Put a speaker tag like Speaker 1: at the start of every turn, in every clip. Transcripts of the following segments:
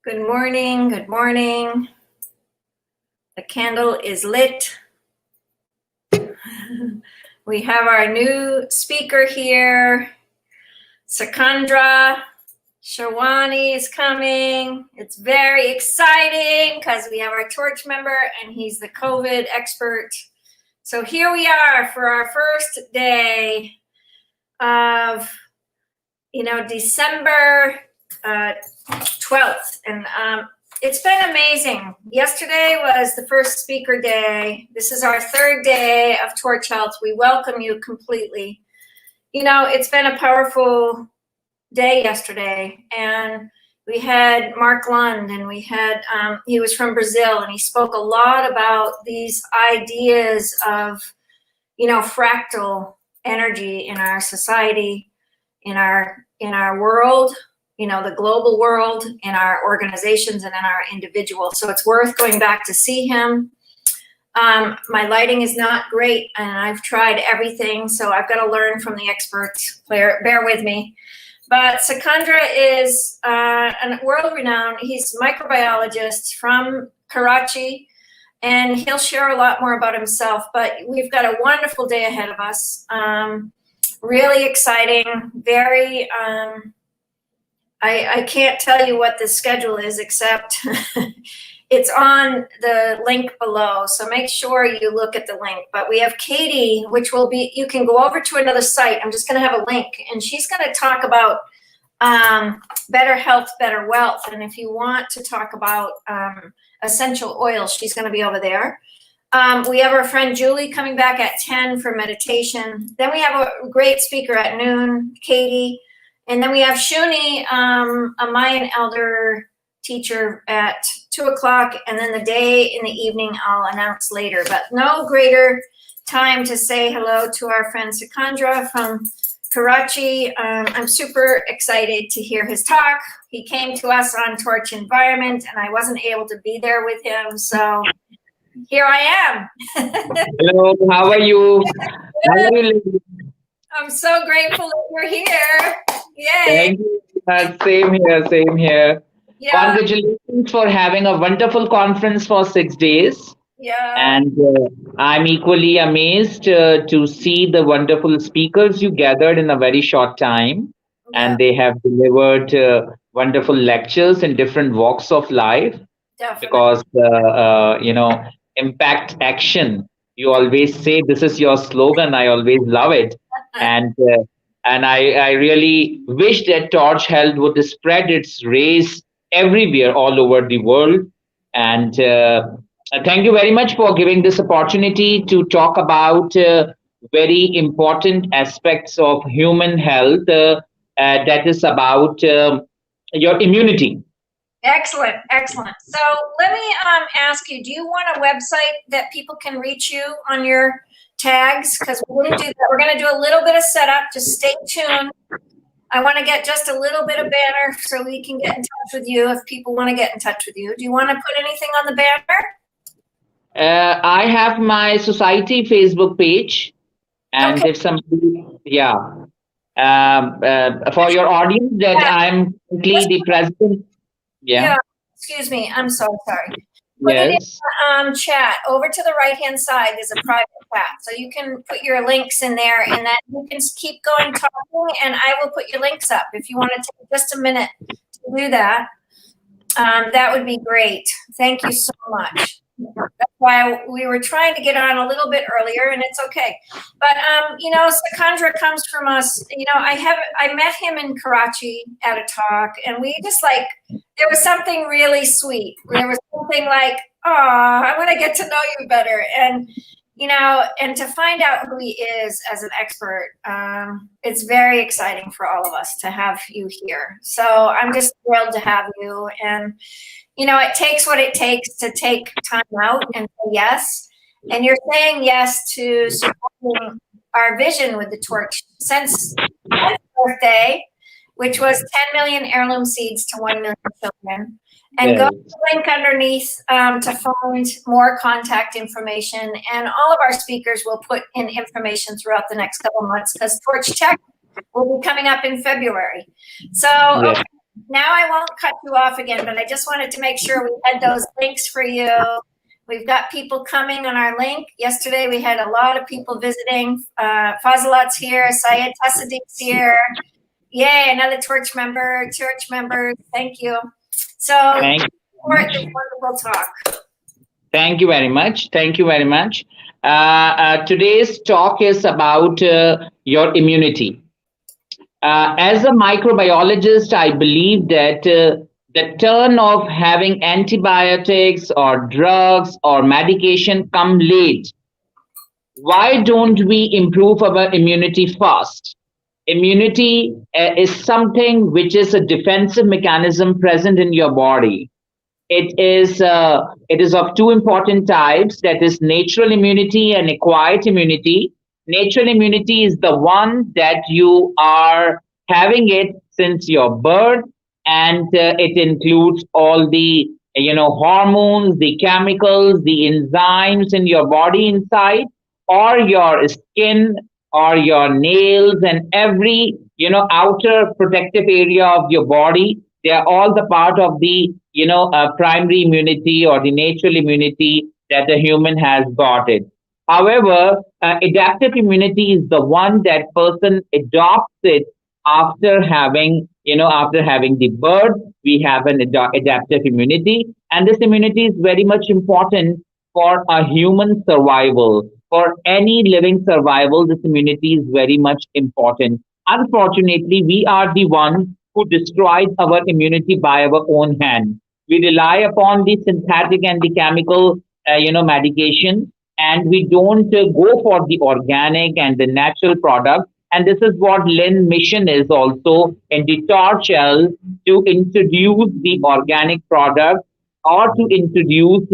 Speaker 1: Good morning, good morning. The candle is lit. We have our new speaker here. Sikandra Sherwani is coming. It's very exciting because we have our Torch member and he's the COVID expert. So here we are for our first day of, December 12th. And it's been amazing. Yesterday was the first speaker day. This is our third day of Torch Health. We welcome you completely. It's been a powerful day yesterday. And we had Mark Lund, and we had, he was from Brazil, and he spoke a lot about these ideas of, fractal energy in our society, in our world, the global world, in our organizations and in our individuals. So it's worth going back to see him. My lighting is not great, and I've tried everything, so I've got to learn from the experts. Bear with me. But Sikandra is a world-renowned, he's a microbiologist from Karachi, and he'll share a lot more about himself. But we've got a wonderful day ahead of us. Really exciting, very, I can't tell you what the schedule is, except it's on the link below. So make sure you look at the link. But we have Katie, which will be, you can go over to another site. I'm just going to have a link, and she's going to talk about better health, better wealth. And if you want to talk about essential oils, she's going to be over there. We have our friend Julie coming back at 10 for meditation. Then we have a great speaker at noon, Katie. And then we have Shuni, a Mayan elder teacher, at 2 o'clock. And then the day in the evening I'll announce later. But no greater time to say hello to our friend Sikandra from Karachi. I'm super excited to hear his talk. He came to us on Torch Environment, and I wasn't able to be there with him. So here I am.
Speaker 2: Hello, how are you? How are you?
Speaker 1: I'm so grateful that you're here. Yay.
Speaker 2: Thank you. Same here.
Speaker 1: Yeah.
Speaker 2: Congratulations for having a wonderful conference for 6 days.
Speaker 1: Yeah.
Speaker 2: And I'm equally amazed to see the wonderful speakers you gathered in a very short time.
Speaker 1: Yeah.
Speaker 2: And they have delivered wonderful lectures in different walks of life.
Speaker 1: Definitely.
Speaker 2: Because, impact action, you always say this is your slogan. I always love it. And I really wish that Torch Health would spread its rays everywhere, all over the world. And thank you very much for giving this opportunity to talk about very important aspects of human health, that is about your immunity.
Speaker 1: Excellent. So let me ask you, do you want a website that people can reach you on your tags? Because we're going to do that. We're going to do a little bit of setup. Just stay tuned. I want to get just a little bit of banner so we can get in touch with you if people want to get in touch with you. Do you want to put anything on the banner?
Speaker 2: I have my society Facebook page, and
Speaker 1: Okay.
Speaker 2: if somebody, for your audience, that I'm currently the president.
Speaker 1: Yeah. Excuse me. I'm so sorry. Put
Speaker 2: Yes.
Speaker 1: it in the chat. Over to the right-hand side, there's a private chat. So you can put your links in there, and then you can keep going talking, and I will put your links up. If you want to take just a minute to do that, that would be great. Thank you so much. That's why we were trying to get on a little bit earlier, and it's okay. But Sikandra comes from us. I met him in Karachi at a talk, and we just there was something really sweet. There was something like, oh, I want to get to know you better, and to find out who he is as an expert. It's very exciting for all of us to have you here. So I'm just thrilled to have you, and it takes what it takes to take time out and say yes. And you're saying yes to supporting our vision with the Torch since my birthday, which was 10 million heirloom seeds to 1 million children. And go to the link underneath to find more contact information. And all of our speakers will put in information throughout the next couple of months, because Torch Tech will be coming up in February. So, okay. Now I won't cut you off again, but I just wanted to make sure we had those links for you. We've got people coming on our link. Yesterday we had a lot of people visiting. Fazilat's here, Syed Tasaddiq's here. Yay, another church member. Thank you. So
Speaker 2: Thank
Speaker 1: for this wonderful talk.
Speaker 2: Thank you very much. Thank you very much. Today's talk is about your immunity. As a microbiologist, I believe that the turn of having antibiotics or drugs or medication come late. Why don't we improve our immunity fast? Immunity is something which is a defensive mechanism present in your body. It is of two important types, that is natural immunity and acquired immunity. Natural immunity is the one that you are having it since your birth, and it includes all the hormones, the chemicals, the enzymes in your body inside, or your skin, or your nails, and every outer protective area of your body. They are all the part of the primary immunity or the natural immunity that the human has got it. However, adaptive immunity is the one that person adopts it after having the birth. We have an adaptive immunity, and this immunity is very much important for a human survival. For any living survival, this immunity is very much important. Unfortunately, we are the ones who destroys our immunity by our own hand. We rely upon the synthetic and the chemical, medication, and we don't go for the organic and the natural product. And this is what Lynn mission is also in the Torch L, to introduce the organic product, or to introduce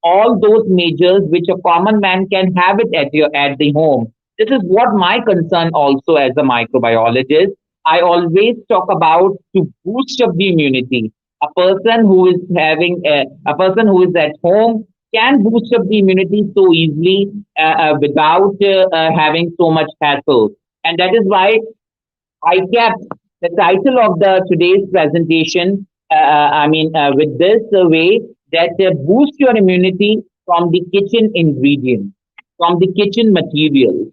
Speaker 2: all those measures which a common man can have it at the home. This is what my concern also as a microbiologist. I always talk about to boost up the immunity. A person who is a person who is at home can boost up the immunity so easily without having so much hassle. And that is why I kept the title of the today's presentation. With this way, that boost your immunity from the kitchen ingredients, from the kitchen materials.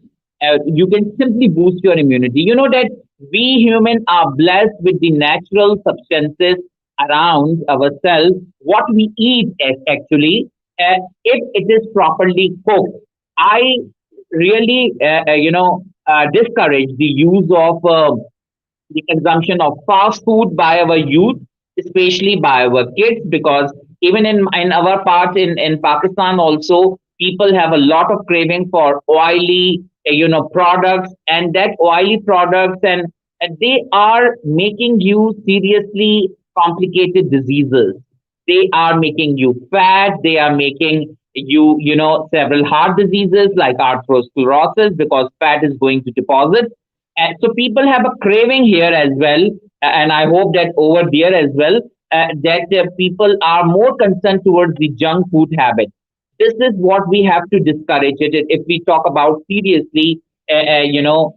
Speaker 2: You can simply boost your immunity. You know that we humans are blessed with the natural substances around ourselves. What we eat actually, if it is properly cooked. I really, discourage the use of the consumption of fast food by our youth, especially by our kids, because even in our part in Pakistan also, people have a lot of craving for oily, products, and that oily products, and they are making you seriously complicated diseases. They are making you fat. They are making you, several heart diseases like atherosclerosis, because fat is going to deposit. And so people have a craving here as well. And I hope that over there as well, that people are more concerned towards the junk food habit. This is what we have to discourage it. If we talk about seriously, the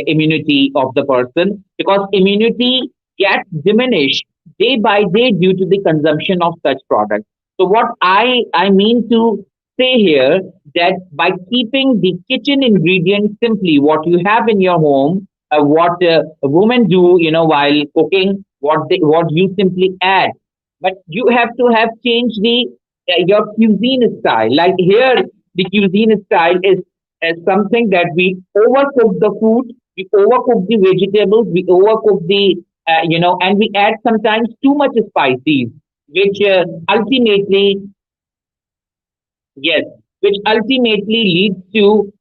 Speaker 2: immunity of the person, because immunity gets diminished day by day due to the consumption of such products. So what I mean to say here, that by keeping the kitchen ingredients simply, what you have in your home, what women do, while cooking, what you simply add, but you have to have changed the your cuisine style. Like here, the cuisine style is something that we overcook the food, we overcook the vegetables, we overcook the and we add sometimes too much spices, which ultimately, yes, which ultimately leads to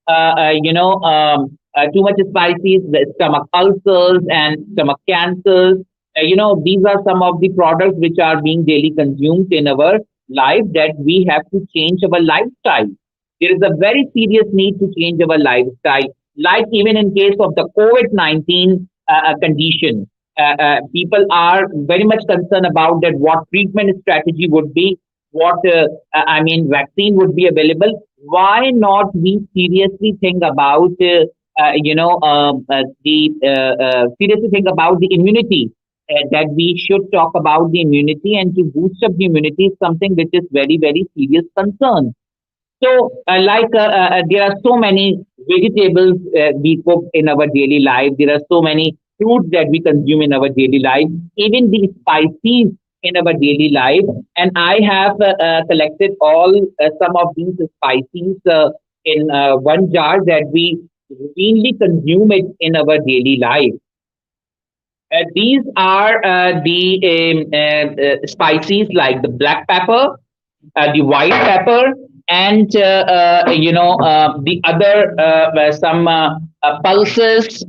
Speaker 2: too much spices, the stomach ulcers and stomach cancers. These are some of the products which are being daily consumed in our life, that we have to change our lifestyle. There is a very serious need to change our lifestyle. Like even in case of the COVID-19 condition, people are very much concerned about that what treatment strategy would be, what vaccine would be available. Why not we seriously think about seriously think about the immunity, that we should talk about the immunity, and to boost up the immunity is something which is very, very serious concern. So, there are so many vegetables we cook in our daily life. There are so many fruits that we consume in our daily life, even the spices in our daily life. And I have collected all some of these spices in one jar that we routinely consume it in our daily life. These are the spices like the black pepper, the white pepper, and the other some pulses,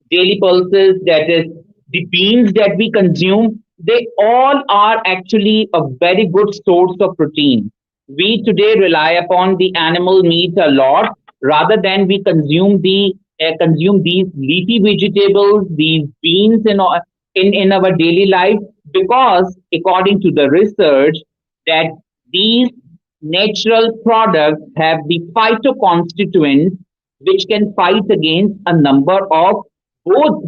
Speaker 2: daily pulses, that is the beans that we consume. They all are actually a very good source of protein. We today rely upon the animal meat a lot rather than we consume these leafy vegetables, these beans in our daily life, because according to the research that these natural products have the phytoconstituents which can fight against a number of both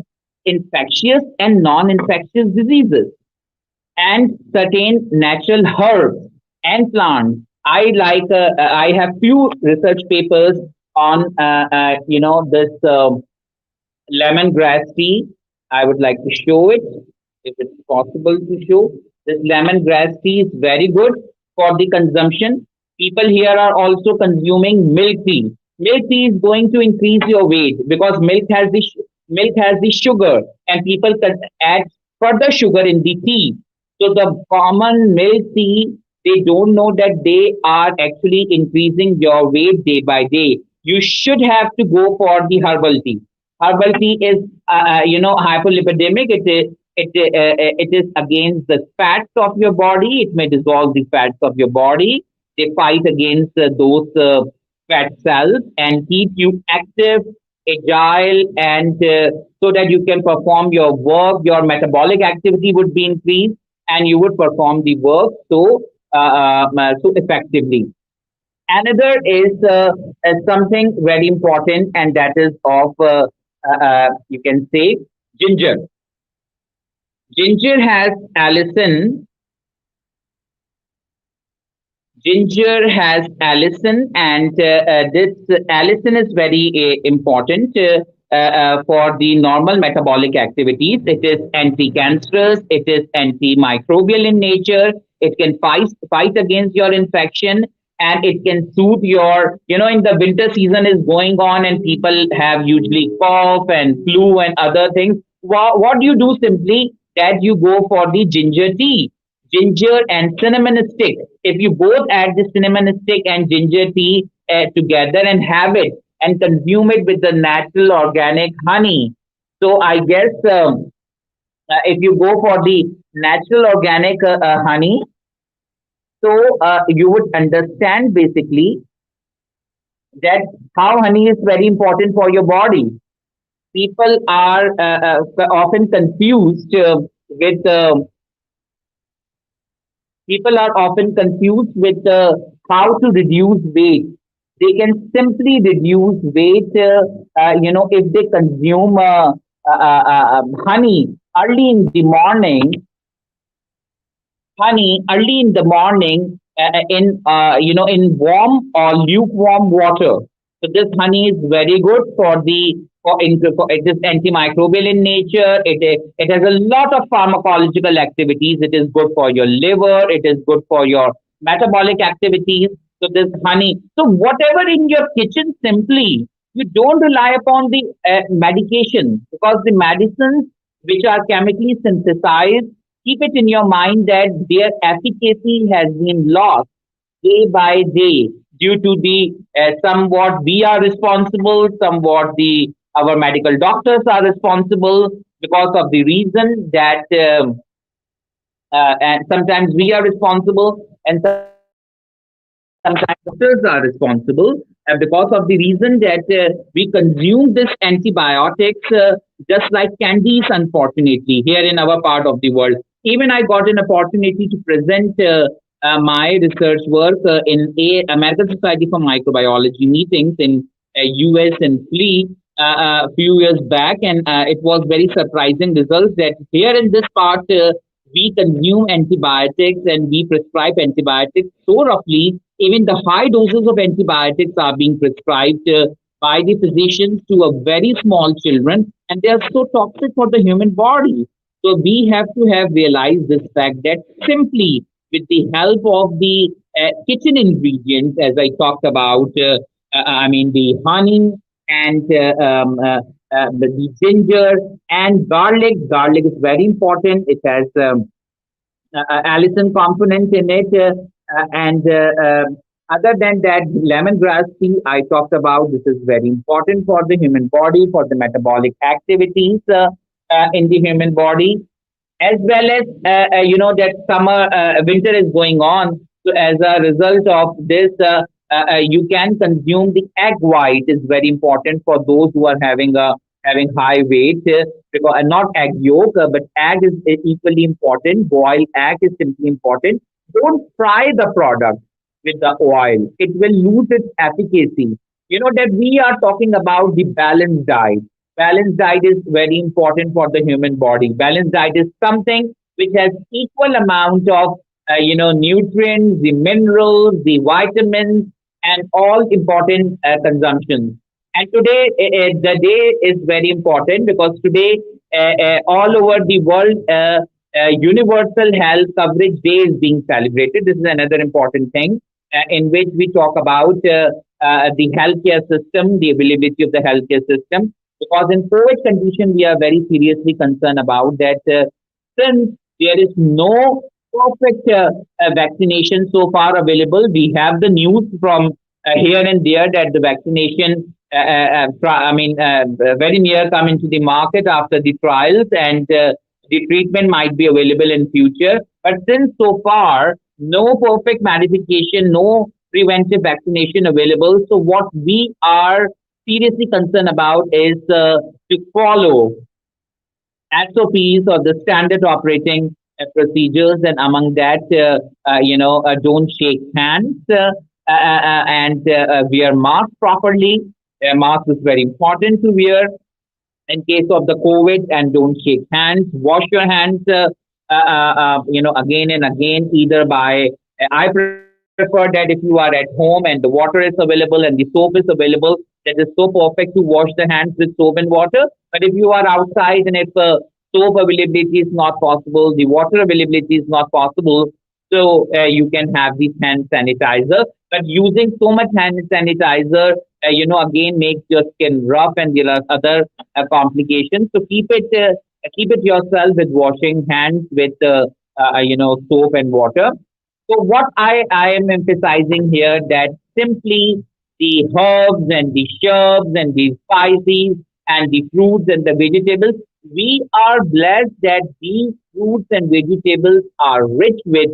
Speaker 2: infectious and non-infectious diseases, and certain natural herbs and plants. I have few research papers on this lemongrass tea. I would like to show it if it's possible to show. This lemongrass tea is very good for the consumption. People here are also consuming milk tea. Milk tea is going to increase your weight because milk has the sugar, and people can add further sugar in the tea. So the common milk tea, they don't know that they are actually increasing your weight day by day. You should have to go for the herbal tea. Herbal tea is, hypolipidemic. It is against the fats of your body. It may dissolve the fats of your body. They fight against those fat cells and keep you active, agile, and so that you can perform your work. Your metabolic activity would be increased, and you would perform the work so effectively. Another is something very important, and that is of you can say ginger. Ginger has allicin. Ginger has allicin, and this allicin is very important for the normal metabolic activities. It is anti-cancerous. It is antimicrobial in nature. It can fight against your infection, and it can soothe your. In the winter season is going on, and people have usually cough and flu and other things. What do you do? Simply that you go for the ginger tea, ginger and cinnamon stick. If you both add the cinnamon stick and ginger tea together and have it and consume it with the natural organic honey. So I guess if you go for the natural organic honey, so you would understand basically that how honey is very important for your body. People are often confused with people are often confused with how to reduce weight. They can simply reduce weight, if they consume honey early in the morning. Honey early in the morning in warm or lukewarm water. So this honey is very good for it is antimicrobial in nature. It has a lot of pharmacological activities. It is good for your liver. It is good for your metabolic activities. So this honey. So whatever in your kitchen, simply you don't rely upon the medication, because the medicines which are chemically synthesized, keep it in your mind that their efficacy has been lost day by day due to the somewhat we are responsible, somewhat the our medical doctors are responsible, because of the reason that and sometimes we are responsible, and sometimes doctors are responsible because of the reason that we consume this antibiotics just like candies, unfortunately, here in our part of the world. Even I got an opportunity to present my research work in a American Society for Microbiology meetings in US and FLEA. a few years back, and it was very surprising results that here in this part we consume antibiotics and we prescribe antibiotics so roughly. Even the high doses of antibiotics are being prescribed by the physicians to a very small children, and they are so toxic for the human body. So we have to have realized this fact that simply with the help of the kitchen ingredients, as I talked about, I mean the honey and the ginger and garlic. Garlic is very important. It has allicin component in it, and other than that, lemongrass tea I talked about. This is very important for the human body for the metabolic activities in the human body, as well as that summer winter is going on, so as a result of this you can consume the egg white is very important for those who are having high weight, because not egg yolk, but egg is equally important. Boiled egg is simply important. Don't fry the product with the oil, it will lose its efficacy. You know that we are talking about the balanced diet. Balanced diet is very important for the human body. Balanced diet is something which has equal amount of nutrients, the minerals, the vitamins, and all important consumptions. And today, the day is very important because today, all over the world, Universal Health Coverage Day is being celebrated. This is another important thing in which we talk about the healthcare system, the availability of the healthcare system. Because in COVID condition, we are very seriously concerned about that since there is no perfect vaccination so far available. We have the news from here and there that the vaccination, very near come into the market after the trials, and the treatment might be available in future. But since so far no perfect modification, no preventive vaccination available, so what we are seriously concerned about is to follow SOPs or the standard operating procedures, and among that, don't shake hands and wear mask properly. Mask is very important to wear in case of the COVID, and don't shake hands. Wash your hands, again and again, either by, I prefer that if you are at home and the water is available and the soap is available, that is so perfect to wash the hands with soap and water. But if you are outside and if soap availability is not possible, the water availability is not possible, so you can have this hand sanitizer. But using so much hand sanitizer, again makes your skin rough, and there are other complications. So keep it yourself with washing hands with soap and water. So what I am emphasizing here that simply the herbs and the shrubs and the spices and the fruits and the vegetables, we are blessed that these fruits and vegetables are rich with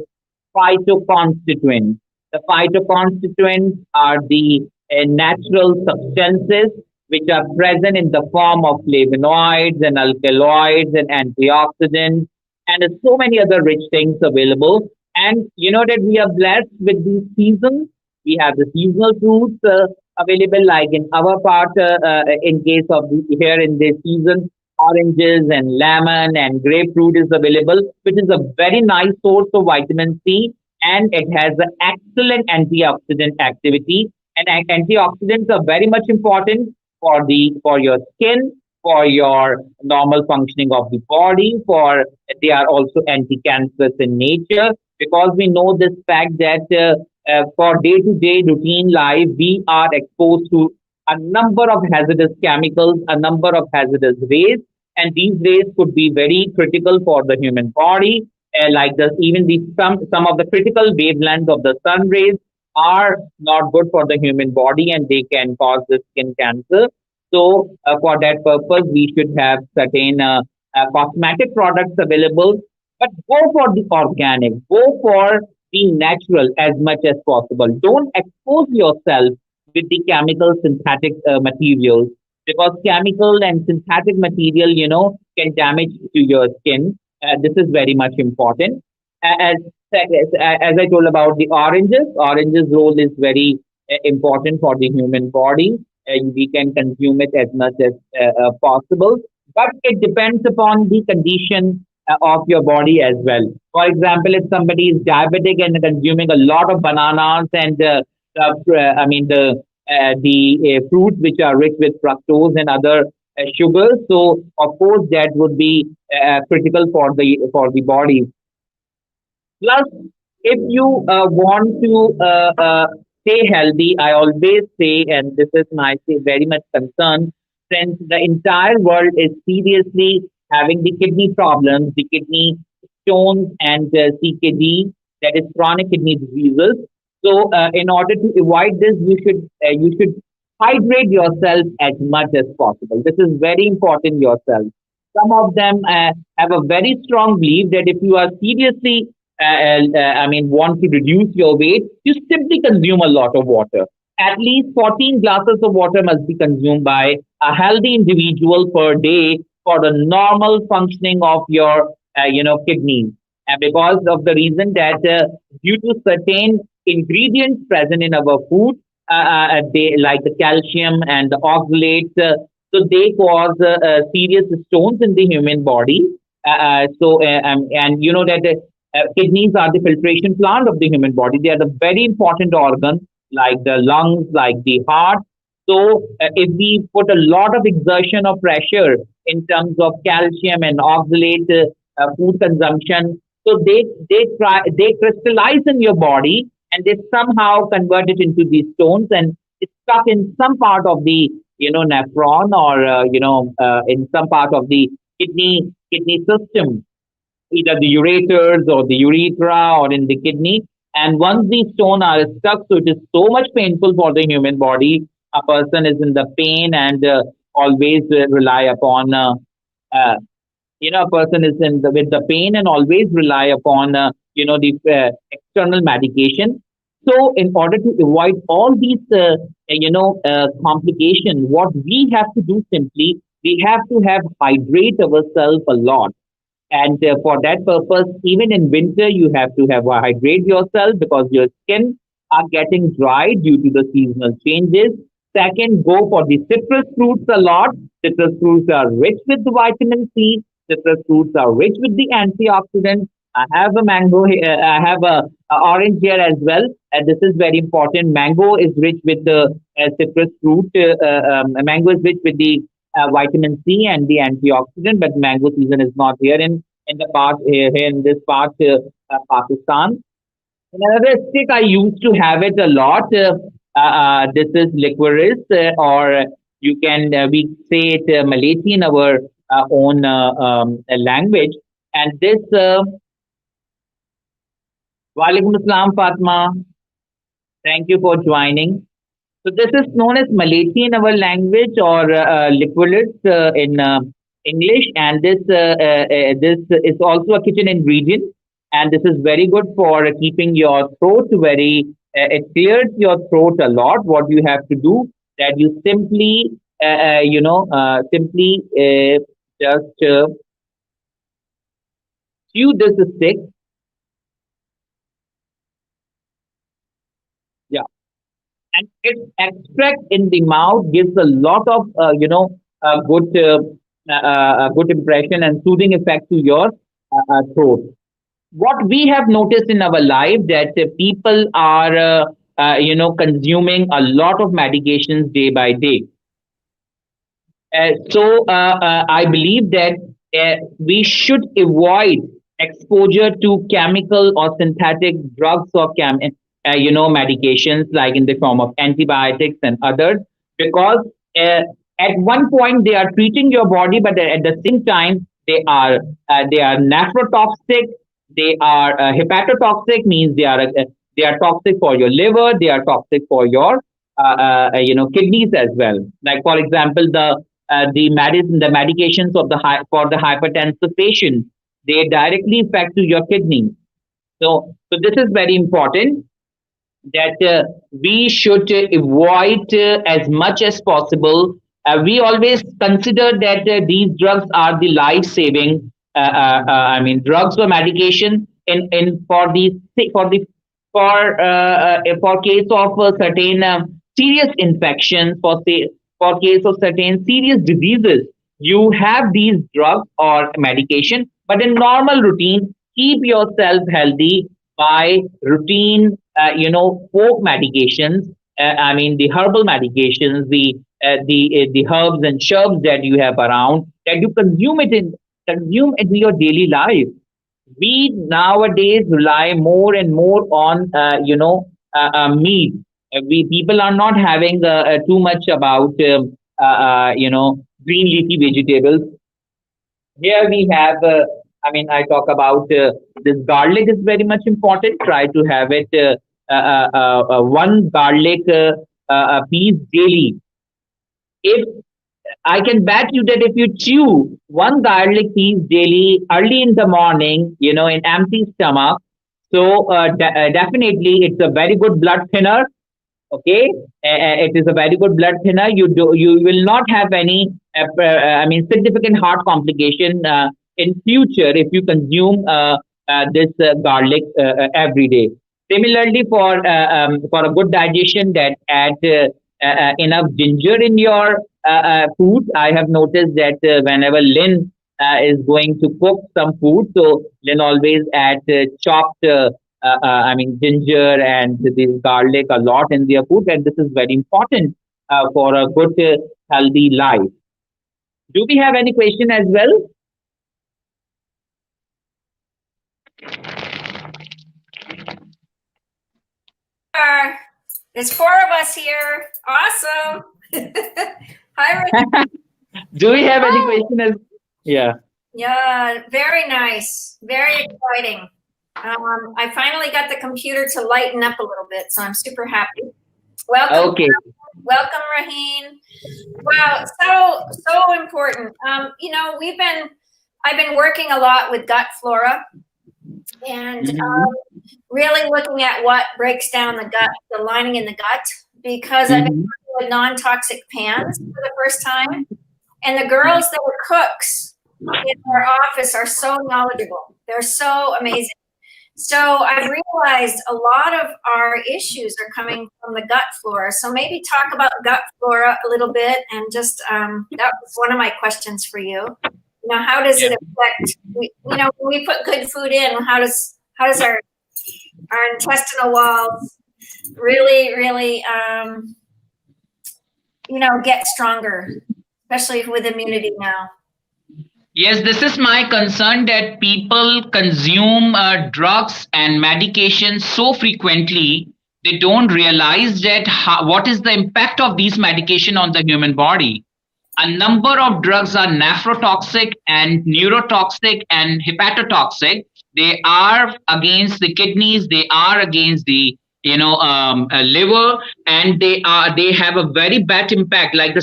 Speaker 2: phytoconstituents. The phytoconstituents are the natural substances which are present in the form of flavonoids and alkaloids and antioxidants, and there's so many other rich things available. And you know that we are blessed with these seasons. We have the seasonal fruits available, like in our part, in case of here in this season, oranges and lemon and grapefruit is available, which is a very nice source of vitamin C, and it has an excellent antioxidant activity. And antioxidants are very much important for your skin, for your normal functioning of the body. For they are also anti-cancerous in nature, because we know this fact that for day-to-day routine life, we are exposed to a number of hazardous chemicals, a number of hazardous rays, and these rays could be very critical for the human body. Like even some of the critical wavelengths of the sun rays are not good for the human body, and they can cause the skin cancer. So, for that purpose, we should have certain cosmetic products available, but go for the organic, go for the natural as much as possible. Don't expose yourself with the chemical synthetic materials, because chemical and synthetic material, can damage to your skin. This is very much important. As as I told about the oranges role is very important for the human body. we can consume it as much as possible. But it depends upon the condition of your body as well. For example, if somebody is diabetic and consuming a lot of bananas and I mean the fruits which are rich with fructose and other sugars, so of course that would be critical for the body. Plus, if you want to stay healthy, I always say, and this is my say, very much concern, since the entire world is seriously having the kidney problems, the kidney stones and CKD, that is chronic kidney diseases. So, in order to avoid this, you should hydrate yourself as much as possible. This is very important yourself. Some of them have a very strong belief that if you are seriously, I mean, want to reduce your weight, you simply consume a lot of water. At least 14 glasses of water must be consumed by a healthy individual per day for the normal functioning of your, kidneys. And because of the reason that due to certain ingredients present in our food, they like the calcium and the oxalates. So they cause serious stones in the human body. And you know that kidneys are the filtration plant of the human body. They are the very important organ, like the lungs, like the heart. So if we put a lot of exertion or pressure in terms of calcium and oxalate food consumption, so they crystallize in your body and they somehow convert it into these stones and it's stuck in some part of the nephron or in some part of the kidney system, either the ureters or the urethra or in the kidney. And once these stones are stuck, so it is so much painful for the human body. A person is in the pain and always rely upon uh, a person is with the pain and always rely upon the external medication. So in order to avoid all these complications, what we have to do simply, we have to have hydrate ourselves a lot. And for that purpose, even in winter, you have to have hydrate yourself because your skin are getting dry due to the seasonal changes. Second, go for the citrus fruits a lot. Citrus fruits are rich with the vitamin C. Citrus fruits are rich with the antioxidants. I have a mango. I have a orange here as well. And this is very important. Mango is rich with the citrus fruit. Mango is rich with the vitamin C and the antioxidant. But mango season is not here in the part here in this part Pakistan. Another stick I used to have it a lot. This is licorice, or you can we say it Malathi in our own language. And this, Walaikum Assalam, Fatma. Thank you for joining. So this is known as Malathi in our language or licorice in English, and this is also a kitchen ingredient, and this is very good for keeping your throat very. It clears your throat a lot. What you have to do that you simply simply just chew this stick. Yeah, and its extract in the mouth gives a lot of good impression and soothing effect to your throat. What we have noticed in our life that people are consuming a lot of medications day by day. I believe that we should avoid exposure to chemical or synthetic drugs or medications like in the form of antibiotics and others, because uh, at one point they are treating your body, but at the same time they are nephrotoxic, they are hepatotoxic, means they are toxic for your liver, they are toxic for your kidneys as well. Like for example, the medications of for the hypertensive patient, they directly affect to your kidney. So this is very important that we should avoid as much as possible. We always consider that these drugs are the life-saving. I mean, drugs or medication in for the for case of certain serious infections, for case of certain serious diseases, you have these drugs or medication. But in normal routine, keep yourself healthy by routine, folk medications. I mean, the herbal medications, the herbs and shrubs that you have around, that you consume it in your daily life. We nowadays rely more and more on meat. We people are not having too much about green leafy vegetables. Here we have, I mean, I talk about this garlic is very much important. Try to have it one garlic piece daily. If I can bet you that if you chew one garlic piece daily early in the morning, in empty stomach, so definitely it's a very good blood thinner. Okay, it is a very good blood thinner. You will not have any, I mean, significant heart complication in future if you consume this garlic every day. Similarly, for a good digestion, that add enough ginger in your food. I have noticed that whenever Lynn is going to cook some food, so Lynn always add chopped, I mean, ginger and this garlic a lot in their food, and this is very important for a good, healthy life. Do we have any question as well?
Speaker 1: There's four of us here. Awesome. Hi, Raheen.
Speaker 2: Do we have any question as? Yeah.
Speaker 1: Yeah, very nice. Very exciting. I finally got the computer to lighten up a little bit, so I'm super happy. Welcome.
Speaker 2: Okay.
Speaker 1: Welcome, Raheen. Wow, so important. I've been working a lot with gut flora, and really looking at what breaks down the gut, the lining in the gut, because I've been working with non-toxic pans for the first time, and the girls that were cooks in our office are so knowledgeable. They're so amazing. So I've realized a lot of our issues are coming from the gut flora. So maybe talk about gut flora a little bit, and just that was one of my questions for you. How does it affect? When we put good food in, how does our intestinal walls really get stronger, especially with immunity now?
Speaker 3: Yes, this is my concern that people consume drugs and medications so frequently, they don't realize that what is the impact of these medication on the human body. A number of drugs are nephrotoxic and neurotoxic and hepatotoxic. They are against the kidneys, they are against the liver, and they have a very bad impact, like the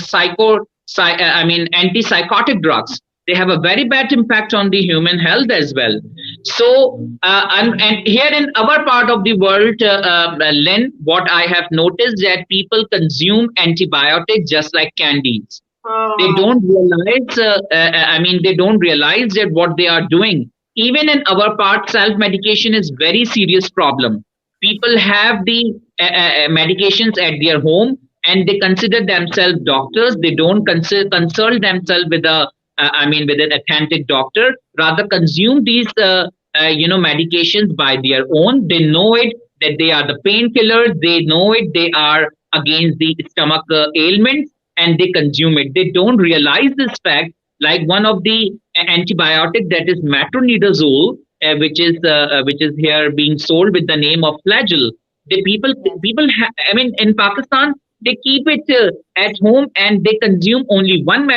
Speaker 3: antipsychotic drugs. They have a very bad impact on the human health as well. So, and here in our part of the world, Lynn, what I have noticed that people consume antibiotics just like candies. They don't realize, they don't realize that what they are doing. Even in our part, self-medication is very serious problem. People have the medications at their home, and they consider themselves doctors. They don't consult themselves with with an authentic doctor. Rather, consume these medications by their own. They know it that they are the painkillers. They know it they are against the stomach ailments, and they consume it. They don't realize this fact. Like one of the antibiotic, that is metronidazole, which is here being sold with the name of Flagyl. The in Pakistan, they keep it at home, and they consume only one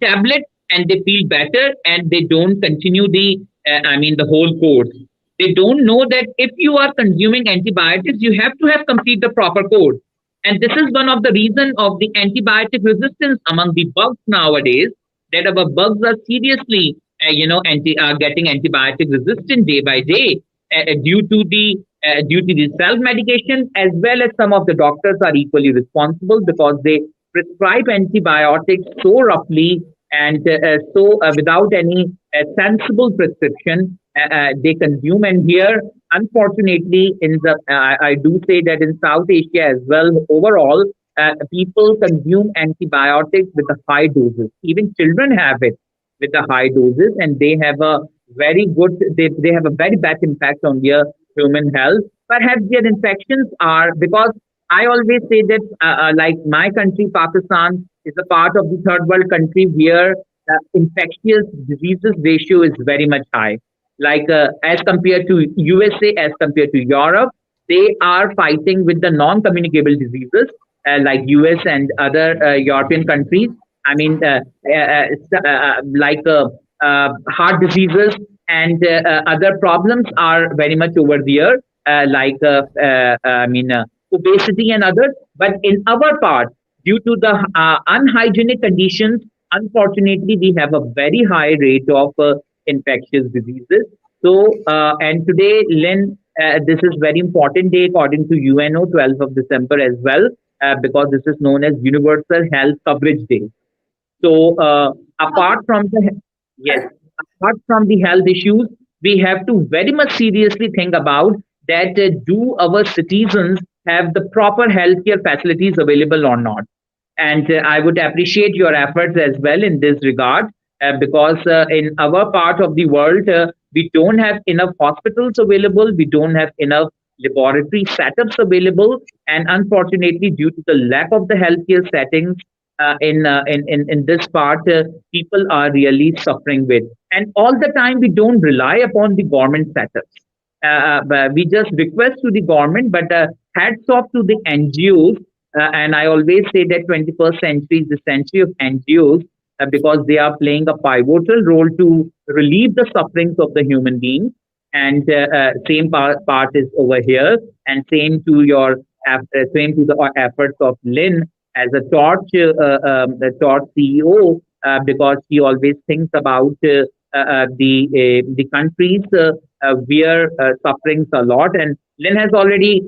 Speaker 3: tablet, and they feel better, and they don't continue the whole course. They don't know that if you are consuming antibiotics, you have to have complete the proper course. And this is one of the reason of the antibiotic resistance among the bugs nowadays, that our bugs are seriously, getting antibiotic resistant day by day, due to the self medication, as well as some of the doctors are equally responsible, because they prescribe antibiotics so roughly, and without any sensible prescription, they consume. And here, unfortunately, I do say that in South Asia as well, overall,
Speaker 2: people consume antibiotics with the high doses. Even children have it with the high doses, and they have a they have a very bad impact on their human health. Perhaps their infections are because I always say that, like my country, Pakistan, is a part of the third world country where infectious diseases ratio is very much high. Like as compared to USA, as compared to Europe, they are fighting with the non-communicable diseases like US and other European countries. I mean, like heart diseases and other problems are very much over there, like obesity and others. But in our part, due to the unhygienic conditions, unfortunately, we have a very high rate of infectious diseases. So, and today, Lynn, this is very important day according to UNO, 12th of December as well, because this is known as Universal Health Coverage Day. So, apart from the yes, apart from the health issues, we have to very much seriously think about that. Do our citizens have the proper healthcare facilities available or not? And I would appreciate your efforts as well in this regard, because in our part of the world, we don't have enough hospitals available, we don't have enough laboratory setups available, and unfortunately, due to the lack of the healthcare settings in this part, people are really suffering with. And all the time, we don't rely upon the government setups. But we just request to the government, but hats off to the NGOs. And I always say that 21st century is the century of NGOs, because they are playing a pivotal role to relieve the sufferings of the human beings. And same part is over here, and same to your same to the efforts of Lynn as a the Torch CEO, because she always thinks about the countries where sufferings a lot. And Lynn has already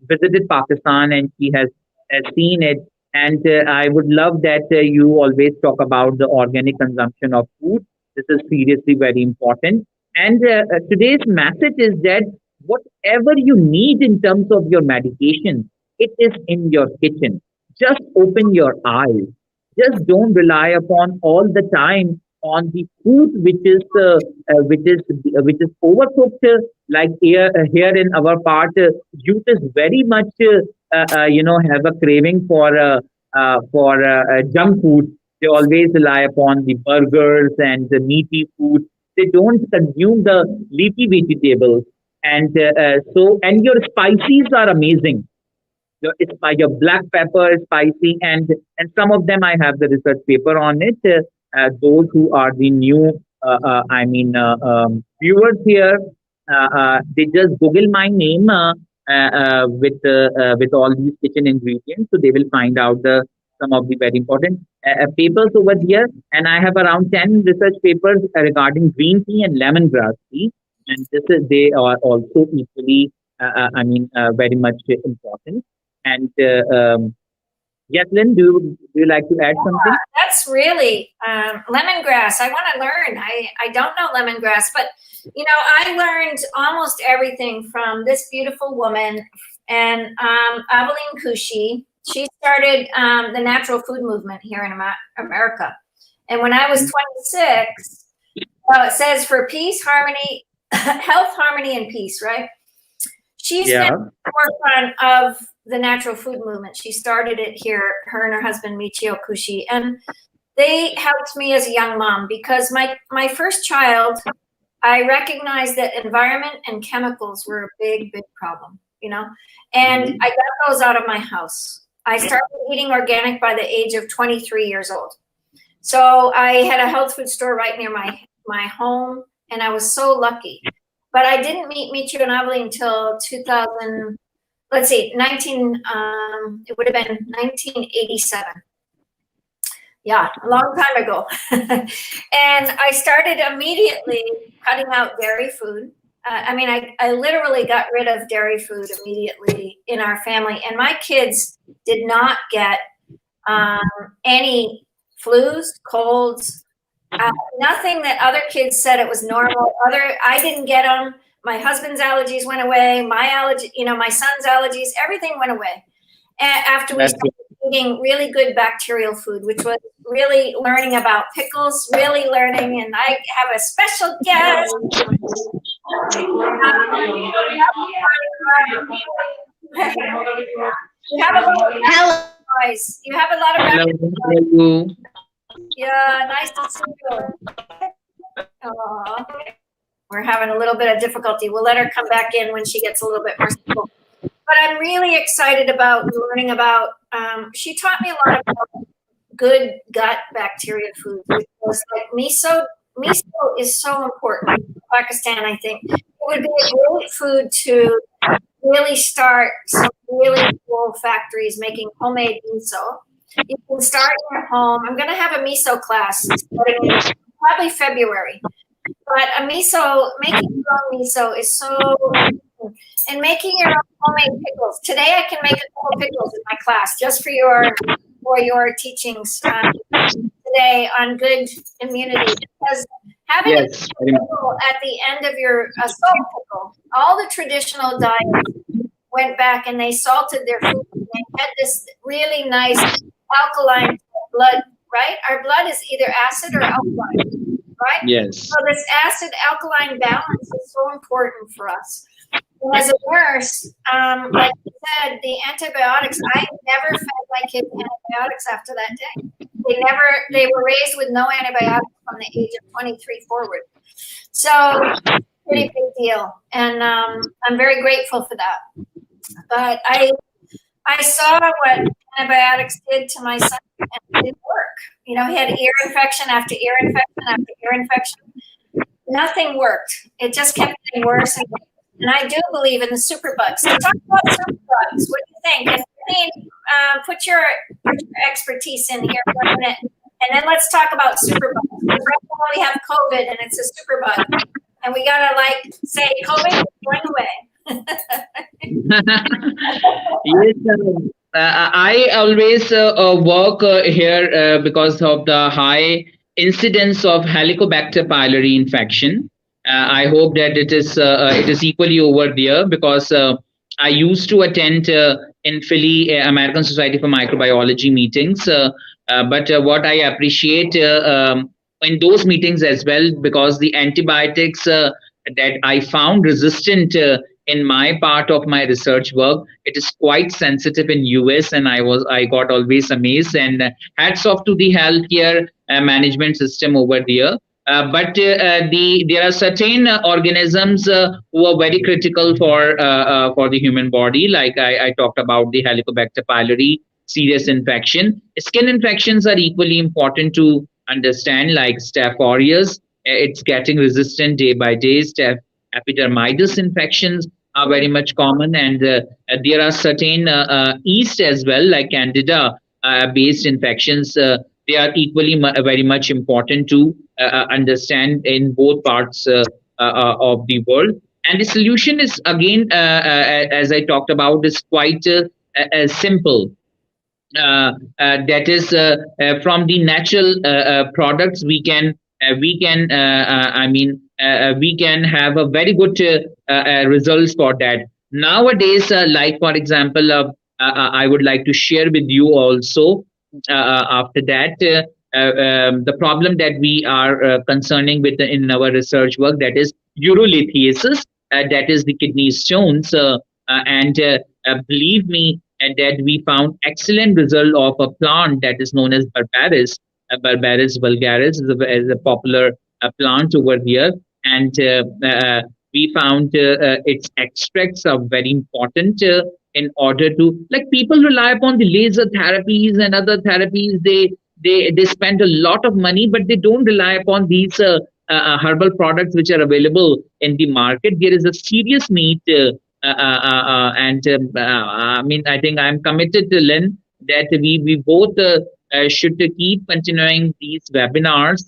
Speaker 2: visited Pakistan, and she has seen it. And I would love that you always talk about the organic consumption of food. This is seriously very important. And today's message is that whatever you need in terms of your medication, it is in your kitchen. Just open your eyes. Just don't rely upon all the time on the food which is overcooked. Like here in our part, youth is very much have a craving for junk food. They always rely upon the burgers and the meaty food. They don't consume the leafy vegetables. And and your spices are amazing. Your black pepper is spicy, and some of them I have the research paper on it. Those who are the new, viewers here, they just Google my name with all these kitchen ingredients, so they will find out some of the very important papers over here. And I have around 10 research papers regarding green tea and lemongrass tea, and they are also equally, very much important. And yes, Lynn, do you like to add something?
Speaker 1: That's really lemongrass. I want to learn. I don't know lemongrass, but I learned almost everything from this beautiful woman, and Aveline Kushi. She started the natural food movement here in America. And when I was 26, it says for peace, harmony, health, harmony, and peace, right? She's been at the forefront of the natural food movement. She started it here, her and her husband, Michio Kushi. And they helped me as a young mom because my first child, I recognized that environment and chemicals were a big, big problem, and I got those out of my house. I started eating organic by the age of 23 years old. So I had a health food store right near my home, and I was so lucky. But I didn't meet Michio and Aveline until 2000, it would have been 1987. Yeah, a long time ago. And I started immediately cutting out dairy food. I literally got rid of dairy food immediately in our family. And my kids did not get any flus, colds, nothing that other kids said it was normal. I didn't get them. My husband's allergies went away. My allergy, my son's allergies, everything went away. after we
Speaker 2: That's
Speaker 1: started eating really good bacterial food, which was really learning about pickles, really learning. And I have a special guest. You have a lot of
Speaker 4: Hello.
Speaker 1: noise. You have a lot of
Speaker 3: Hello,
Speaker 1: background
Speaker 3: how are you?
Speaker 1: Yeah, nice to see you. Aw. We're having a little bit of difficulty. We'll let her come back in when she gets a little bit more stable. But I'm really excited about learning about, she taught me a lot about good gut bacteria food, which was like miso. Miso is so important in Pakistan, I think. It would be a great food to really start some really cool factories making homemade miso. You can start in your home. I'm going to have a miso class starting in probably February. But a miso, making your own miso is so important. And making your own homemade pickles. Today I can make a couple pickles in my class just for your teachings today on good immunity. Because having
Speaker 2: Yes,
Speaker 1: a pickle at the end of your salt pickle, all the traditional diets went back and they salted their food. And they had this really nice alkaline blood, right? Our blood is either acid or alkaline, right?
Speaker 2: yes,
Speaker 1: So this acid alkaline balance is so important for us. And as a nurse, like you said, the antibiotics, I never fed my kids antibiotics after that day. They were raised with no antibiotics from the age of 23 forward. So pretty big deal. And I'm very grateful for that. But I saw what antibiotics did to my son, and it didn't work. You know, he had ear infection after ear infection after ear infection. Nothing worked. It just kept getting worse and worse. And I do believe in the superbugs. So talk about superbugs. What do you think? And put your expertise in here for a minute, and then let's talk about superbugs. Because right now we have COVID, and it's a superbug, and we gotta say COVID is going away.
Speaker 3: Yes, I always work here because of the high incidence of Helicobacter pylori infection. I hope that it is equally over there because I used to attend in Philly American Society for Microbiology meetings. But what I appreciate in those meetings as well, because the antibiotics that I found resistant in my part of my research work, it is quite sensitive in US, and I got always amazed. And hats off to the healthcare management system over there. But there are certain organisms who are very critical for the human body. Like I talked about the Helicobacter pylori, serious infection. Skin infections are equally important to understand, like Staph aureus. It's getting resistant day by day. Staph epidermidis infections are very much common, and there are certain yeast as well, like Candida based infections. They are equally very much important to understand in both parts of the world. And the solution is, again, as I talked about, is quite simple. That is from the natural products we can we can have a very good results for that nowadays. Like for example, I would like to share with you also after that the problem that we are concerning with in our research work, that is urolithiasis, that is the kidney stones, and believe me, that we found excellent result of a plant that is known as Barbaris. Barbaris vulgaris is a popular plant over here, and we found its extracts are very important in order to, like, people rely upon the laser therapies and other therapies. They spend a lot of money, but they don't rely upon these herbal products which are available in the market. There is a serious need. I think I'm committed to Lynn that we both should keep continuing these webinars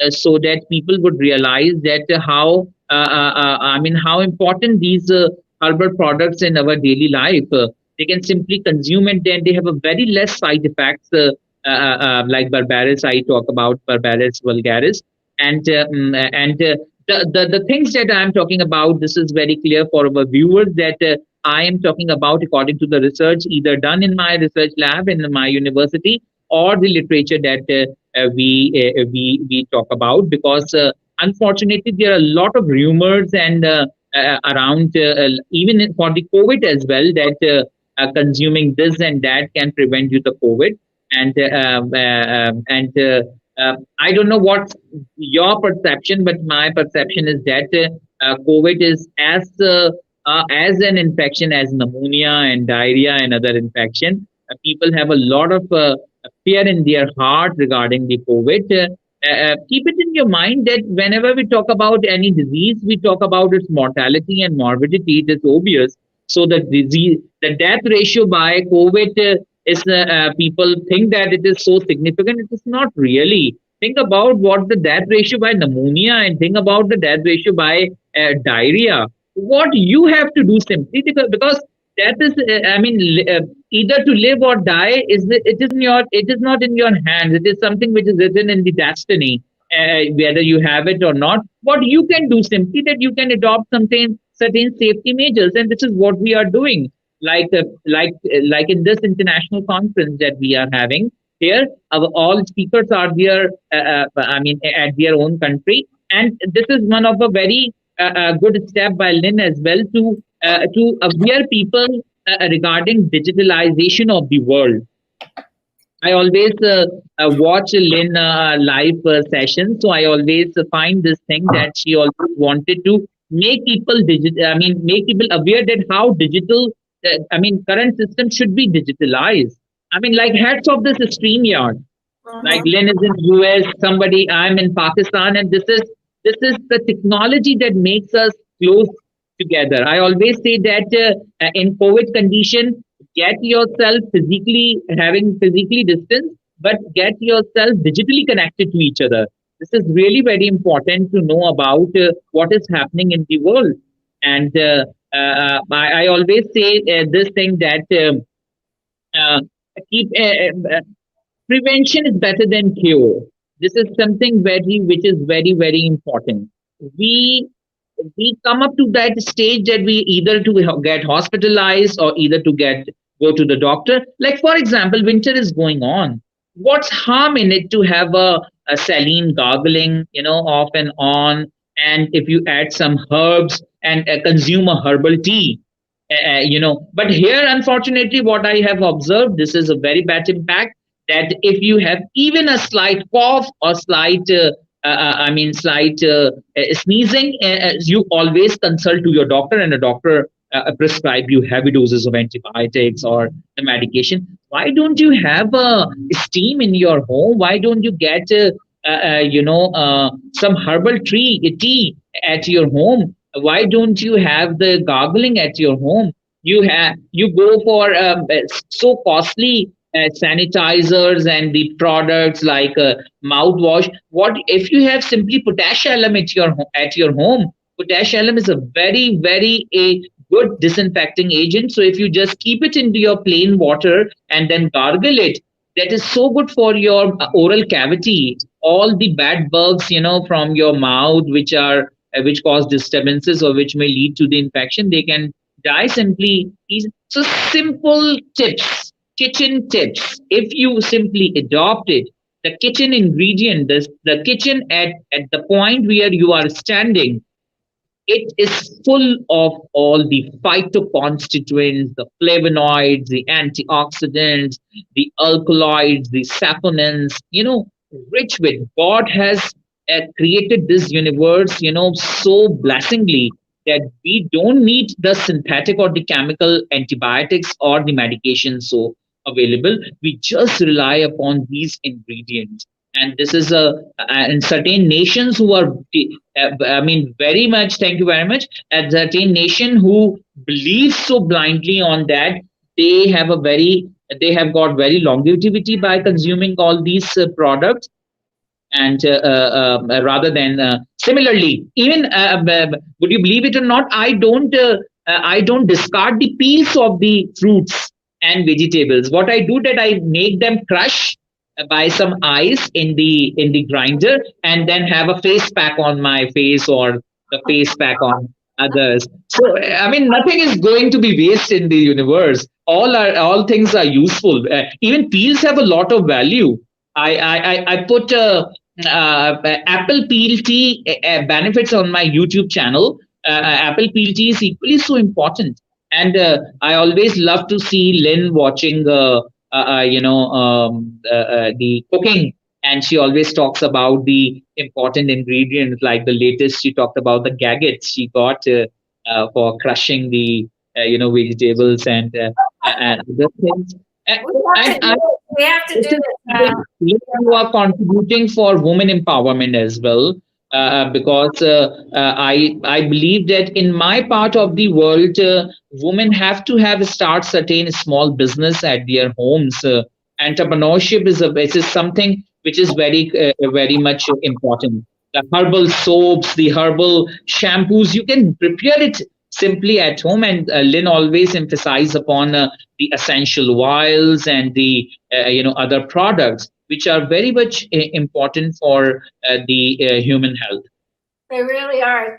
Speaker 3: so that people would realize that how important these herbal products in our daily life. They can simply consume it, then they have a very less side effects like Barbaris. I talk about Barbaris vulgaris, and the things that I'm talking about, this is very clear for our viewers that
Speaker 2: I am talking about according to the research either done in my research lab in my university, or the literature that we talk about. Because unfortunately, there are a lot of rumors and around, even for the COVID as well, that consuming this and that can prevent you the COVID. And I don't know what's your perception, but my perception is that COVID is as an infection as pneumonia and diarrhea and other infection. People have a lot of fear in their heart regarding the COVID. Keep it in your mind that whenever we talk about any disease, we talk about its mortality and morbidity. It is obvious. So the death ratio by COVID is people think that it is so significant. It is not really. Think about what the death ratio by pneumonia and think about the death ratio by diarrhea. What you have to do simply, because death is, either to live or die it is not in your hands. It is something which is written in the destiny, whether you have it or not. What you can do simply that you can adopt something certain safety measures, and this is what we are doing. Like in this international conference that we are having here, all speakers are there. At their own country, and this is one of a very good step by Lynn as well to aware people regarding digitalization of the world. I always watch Lynn live sessions, so I always find this thing that she always wanted to make people make people aware that how digital. Current system should be digitalized. Like hats off this StreamYard. Like Lynn is in US, somebody I'm in Pakistan, and this is the technology that makes us close together. I always say that in COVID condition, get yourself physically distance, but get yourself digitally connected to each other. This is really very important to know about what is happening in the world. And I always say this thing that keep prevention is better than cure. This is something which is very, very important. We come up to that stage that we either to get hospitalized or either to go to the doctor. Like for example, winter is going on. What's harm in it to have a saline gargling, off and on, and if you add some herbs and consume a herbal tea, But here, unfortunately, what I have observed, this is a very bad impact. That if you have even a slight cough or slight sneezing, you always consult to your doctor, and a doctor prescribe you heavy doses of antibiotics or the medication. Why don't you have steam in your home? Why don't you get some herbal tea at your home? Why don't you have the gargling at your home? You go for so costly sanitizers and the products like mouthwash. What if you have simply potash alum at your home? Potash alum is a very, very a good disinfecting agent. So if you just keep it into your plain water and then gargle it, that is so good for your oral cavity. All the bad bugs, from your mouth, which cause disturbances or which may lead to the infection, they can die simply. So simple tips, kitchen tips. If you simply adopt it, the kitchen ingredient, the kitchen at the point where you are standing, it is full of all the phytoconstituents, the flavonoids, the antioxidants, the alkaloids, the saponins, rich with. God has created this universe, so blessingly that we don't need the synthetic or the chemical antibiotics or the medication so available. We just rely upon these ingredients. And this is in certain nations who are, very much, thank you very much, at certain nation who believe so blindly on that, they have got very longevity by consuming all these products. And rather than similarly, even would you believe it or not, I don't discard the peels of the fruits and vegetables. What I do that I make them crush by some ice in the grinder, and then have a face pack on my face or the face pack on others. So I mean, nothing is going to be waste in the universe. All things are useful. Even peels have a lot of value. I put apple peel tea benefits on my YouTube channel. Apple peel tea is equally so important, and I always love to see Lynn watching the cooking, and she always talks about the important ingredients. Like the latest, she talked about the gaggets she got for crushing the vegetables and other things. And, and I
Speaker 1: We have to
Speaker 2: this
Speaker 1: do
Speaker 2: is
Speaker 1: it.
Speaker 2: something you are contributing for women empowerment as well, because I believe that in my part of the world, women have to have start certain small business at their homes. Entrepreneurship is something which is very much important. The herbal soaps, the herbal shampoos, you can prepare it simply at home. And Lynn always emphasize upon the essential oils and the other products which are very much important for the human health.
Speaker 1: They really are.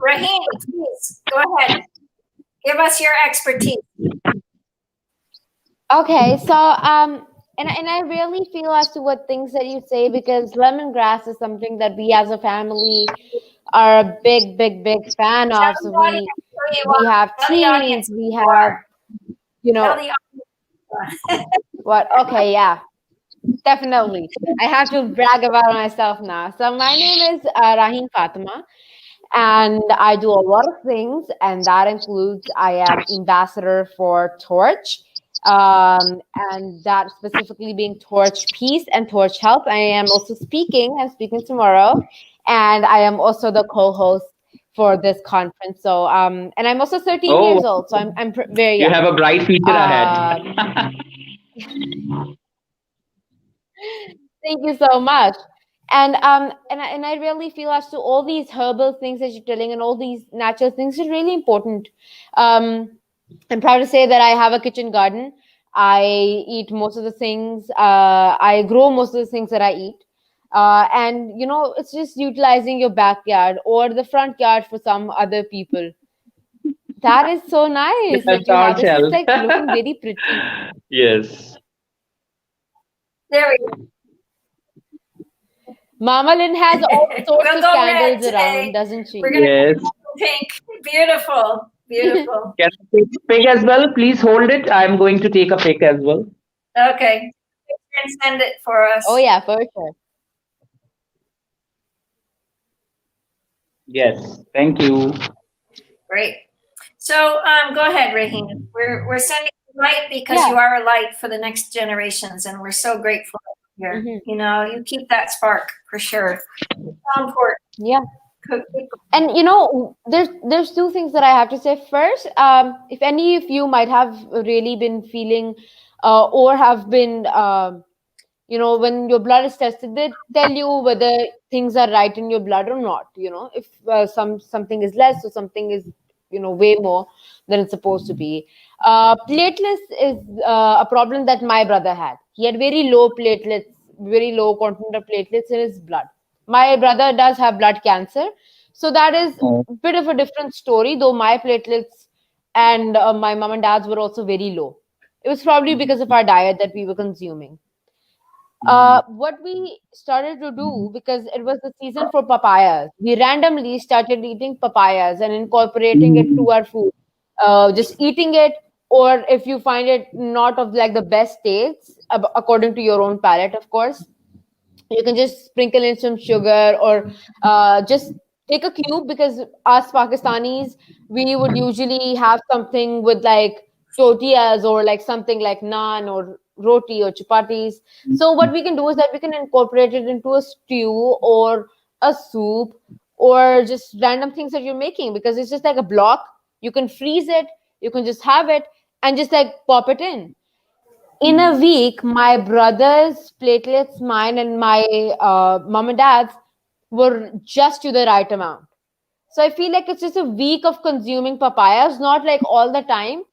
Speaker 1: Raheen, please go ahead. Give us your expertise.
Speaker 4: Okay, so and I really feel as to what things that you say, because lemongrass is something that we as a family are a big fan
Speaker 1: Tell
Speaker 4: of. So
Speaker 1: the audience who you
Speaker 4: we
Speaker 1: are.
Speaker 4: have
Speaker 1: Tell the audience
Speaker 4: teas, we
Speaker 1: who you are.
Speaker 4: have, you
Speaker 1: Tell
Speaker 4: know,
Speaker 1: the audience.
Speaker 4: what? Okay, yeah, definitely. I have to brag about myself now. So my name is Raheen Fatima, and I do a lot of things, and that includes I am ambassador for Torch, and that specifically being Torch Peace and Torch Health. I am also speaking. I'm speaking tomorrow, and I am also the co-host for this conference. So, and I'm also 13 years
Speaker 2: Oh,
Speaker 4: old, so I'm very
Speaker 2: you
Speaker 4: young.
Speaker 2: have a bright future ahead.
Speaker 4: Thank you so much. And I really feel as to all these herbal things that you're telling and all these natural things are really important. Um, I'm proud to say that I have a kitchen garden. I eat most of the things. I grow most of the things that I eat. And it's just utilizing your backyard or the front yard for some other people. That is so nice
Speaker 2: That's
Speaker 4: that you
Speaker 2: our
Speaker 4: have this. It's
Speaker 2: child.
Speaker 4: like looking very pretty.
Speaker 2: Yes.
Speaker 1: There we go.
Speaker 4: Mama Lynn has all sorts
Speaker 1: We'll
Speaker 4: of
Speaker 1: go red
Speaker 4: candles
Speaker 1: today.
Speaker 4: around, doesn't she?
Speaker 1: We're gonna
Speaker 2: Yes.
Speaker 1: go pink. Beautiful. Beautiful.
Speaker 2: Can I take a pic as well? Please hold it. I'm going to take a pic as well.
Speaker 1: Okay. And send it for us.
Speaker 4: Oh yeah, for sure.
Speaker 2: Yes. Thank you.
Speaker 1: Great. So go ahead, Raheen. We're sending you light because
Speaker 4: Yeah.
Speaker 1: you are a light for the next generations, and we're so grateful that you're here.
Speaker 4: Mhm.
Speaker 1: You keep that spark for sure. So important.
Speaker 4: Yeah.
Speaker 1: Keep-
Speaker 4: And there's two things that I have to say. First, if any of you might have really been feeling, or have been, when your blood is tested, they tell you whether things are right in your blood or not. If something is less or something is, way more than it's supposed to be. Platelets is a problem that my brother had. He had very low platelets, very low content of platelets in his blood. My brother does have blood cancer, so that is
Speaker 2: Oh.
Speaker 4: a bit of a different story. Though my platelets and my mom and dad's were also very low. It was probably because of our diet that we were consuming. What we started to do, because it was the season for papayas, we randomly started eating papayas and incorporating it to our food. Just eating it, or if you find it not of like the best tastes, according to your own palate, of course, you can just sprinkle in some sugar, or just take a cube, because us Pakistanis, we would usually have something with like tortillas or like something like naan or roti or chapatis. So what we can do is that we can incorporate it into a stew or a soup, or just random things that you're making, because it's just like a block. You can freeze it, you can just have it and just like pop it in a week. My brother's platelets, mine and my mom and dad's, were just to the right amount. So I feel like it's just a week of consuming papayas, not like all the time,